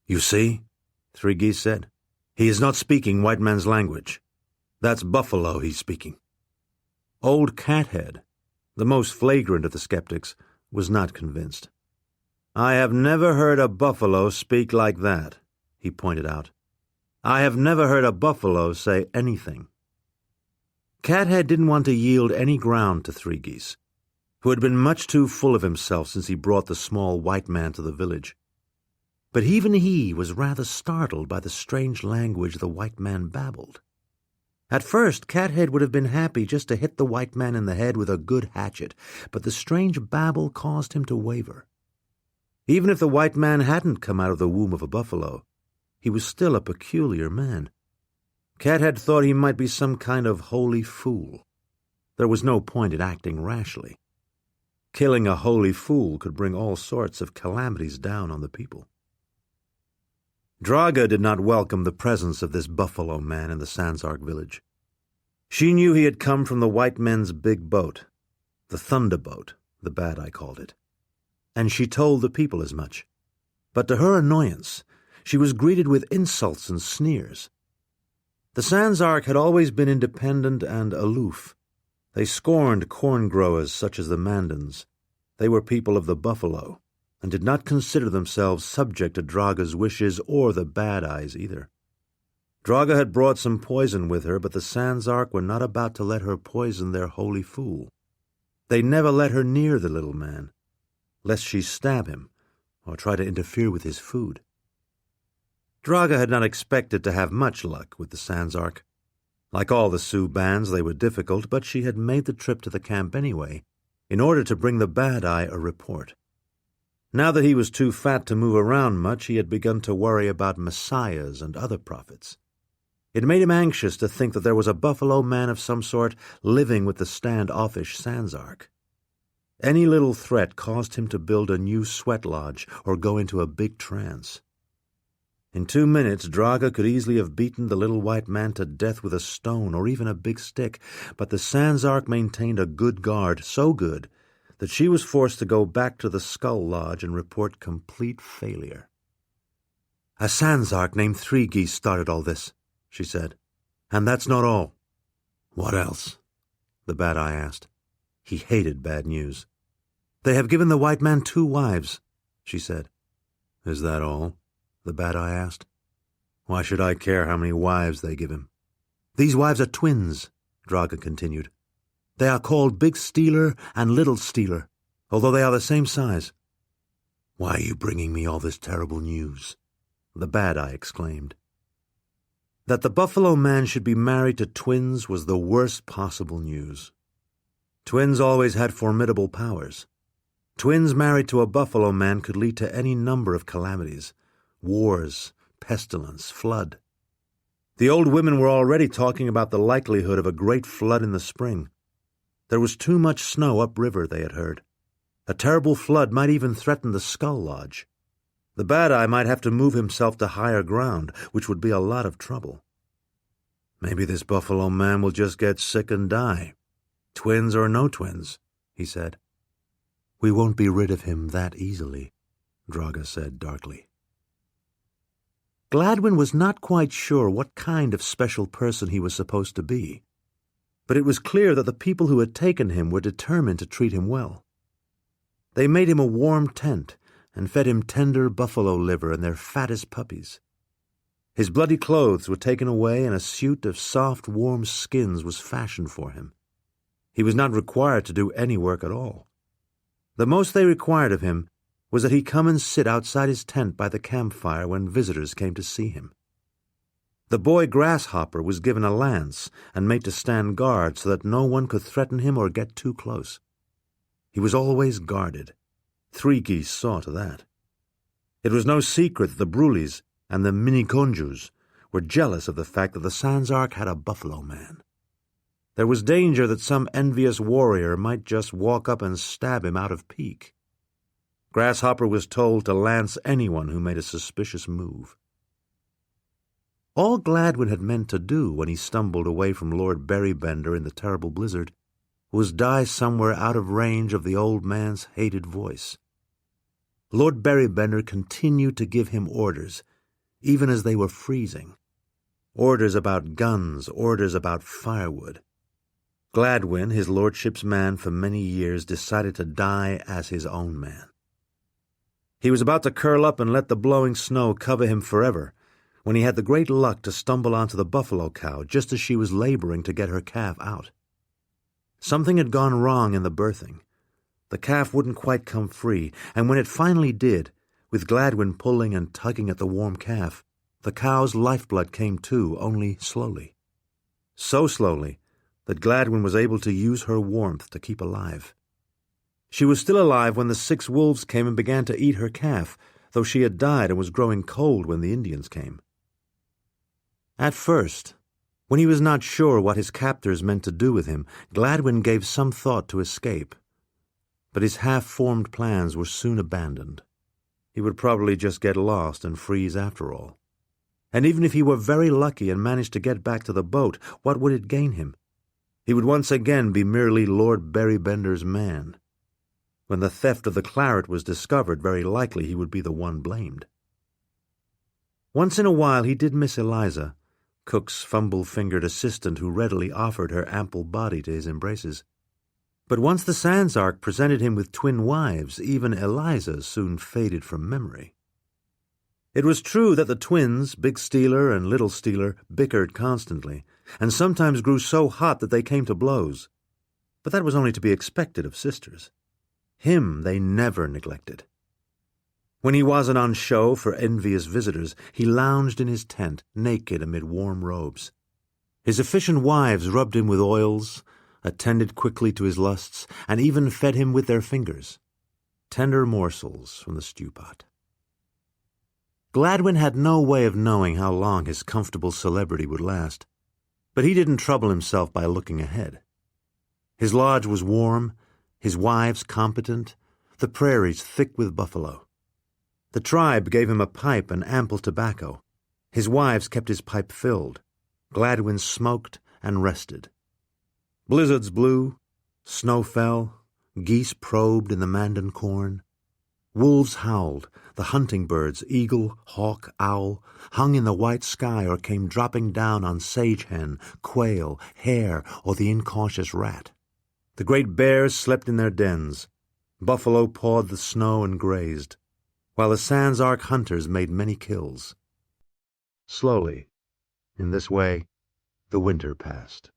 "You see," Three Geese said, "he is not speaking white man's language. That's buffalo he's speaking." Old Cathead, the most flagrant of the skeptics, was not convinced. "I have never heard a buffalo speak like that," he pointed out. "I have never heard a buffalo say anything." Cathead didn't want to yield any ground to Three Geese, who had been much too full of himself since he brought the small white man to the village. But even he was rather startled by the strange language the white man babbled. At first, Cathead would have been happy just to hit the white man in the head with a good hatchet, but the strange babble caused him to waver. Even if the white man hadn't come out of the womb of a buffalo, he was still a peculiar man. Cathead thought he might be some kind of holy fool. There was no point in acting rashly. Killing a holy fool could bring all sorts of calamities down on the people. Draga did not welcome the presence of this buffalo man in the Sandsark village. She knew he had come from the white men's big boat, the Thunderboat, the Bad Eye called it, and she told the people as much. But to her annoyance, she was greeted with insults and sneers. The Sandsark had always been independent and aloof. They scorned corn growers such as the Mandans. They were people of the buffalo, and did not consider themselves subject to Draga's wishes or the Bad Eye's either. Draga had brought some poison with her, but the Sandsark were not about to let her poison their holy fool. They never let her near the little man, lest she stab him or try to interfere with his food. Draga had not expected to have much luck with the Sandsark. Like all the Sioux bands, they were difficult, but she had made the trip to the camp anyway, in order to bring the Bad Eye a report. Now that he was too fat to move around much, he had begun to worry about messiahs and other prophets. It made him anxious to think that there was a buffalo man of some sort living with the stand-offish Sandsark. Any little threat caused him to build a new sweat lodge or go into a big trance. In 2 minutes, Draga could easily have beaten the little white man to death with a stone or even a big stick, but the Sandsark maintained a good guard, so good that she was forced to go back to the Skull Lodge and report complete failure. "A Sandsark named Three Geese started all this," she said. "And that's not all." "What else?" the Bad Eye asked. He hated bad news. "They have given the white man 2 wives," she said. "Is that all?" the Bad Eye asked. "Why should I care how many wives they give him?" "These wives are twins," Draga continued. "They are called Big Stealer and Little Stealer, although they are the same size." "Why are you bringing me all this terrible news?" the Bad Eye exclaimed. That the Buffalo Man should be married to twins was the worst possible news. Twins always had formidable powers. Twins married to a Buffalo Man could lead to any number of calamities: wars, pestilence, flood. The old women were already talking about the likelihood of a great flood in the spring. There was too much snow upriver, they had heard. A terrible flood might even threaten the Skull Lodge. The Bad Eye might have to move himself to higher ground, which would be a lot of trouble. "Maybe this Buffalo Man will just get sick and die. Twins or no twins," he said. "We won't be rid of him that easily," Draga said darkly. Gladwyn was not quite sure what kind of special person he was supposed to be, but it was clear that the people who had taken him were determined to treat him well. They made him a warm tent and fed him tender buffalo liver and their fattest puppies. His bloody clothes were taken away, and a suit of soft, warm skins was fashioned for him. He was not required to do any work at all. The most they required of him was that he come and sit outside his tent by the campfire when visitors came to see him. The boy Grasshopper was given a lance and made to stand guard so that no one could threaten him or get too close. He was always guarded. Three Geese saw to that. It was no secret that the Bruleys and the Miniconjus were jealous of the fact that the Sandsark had a Buffalo Man. There was danger that some envious warrior might just walk up and stab him out of pique. Grasshopper was told to lance anyone who made a suspicious move. All Gladwin had meant to do when he stumbled away from Lord Berrybender in the terrible blizzard was die somewhere out of range of the old man's hated voice. Lord Berrybender continued to give him orders, even as they were freezing. Orders about guns, orders about firewood. Gladwin, his lordship's man for many years, decided to die as his own man. He was about to curl up and let the blowing snow cover him forever, when he had the great luck to stumble onto the buffalo cow just as she was laboring to get her calf out. Something had gone wrong in the birthing. The calf wouldn't quite come free, and when it finally did, with Gladwin pulling and tugging at the warm calf, the cow's lifeblood came too, only slowly. So slowly that Gladwin was able to use her warmth to keep alive. She was still alive when the 6 wolves came and began to eat her calf, though she had died and was growing cold when the Indians came. At first, when he was not sure what his captors meant to do with him, Gladwin gave some thought to escape. But his half-formed plans were soon abandoned. He would probably just get lost and freeze after all. And even if he were very lucky and managed to get back to the boat, what would it gain him? He would once again be merely Lord Berrybender's man. When the theft of the claret was discovered, very likely he would be the one blamed. Once in a while he did miss Eliza, Cook's fumble-fingered assistant who readily offered her ample body to his embraces. But once the Sandsark presented him with twin wives, even Eliza soon faded from memory. It was true that the twins, Big Stealer and Little Stealer, bickered constantly, and sometimes grew so hot that they came to blows. But that was only to be expected of sisters. Him they never neglected. When he wasn't on show for envious visitors, he lounged in his tent, naked amid warm robes. His efficient wives rubbed him with oils, attended quickly to his lusts, and even fed him with their fingers, tender morsels from the stew-pot. Gladwin had no way of knowing how long his comfortable celebrity would last, but he didn't trouble himself by looking ahead. His lodge was warm, his wives competent, the prairies thick with buffalo. The tribe gave him a pipe and ample tobacco. His wives kept his pipe filled. Gladwin smoked and rested. Blizzards blew, snow fell, geese probed in the Mandan corn. Wolves howled, the hunting birds, eagle, hawk, owl, hung in the white sky or came dropping down on sage-hen, quail, hare, or the incautious rat. The great bears slept in their dens. Buffalo pawed the snow and grazed, while the Sandsark hunters made many kills. Slowly, in this way, the winter passed.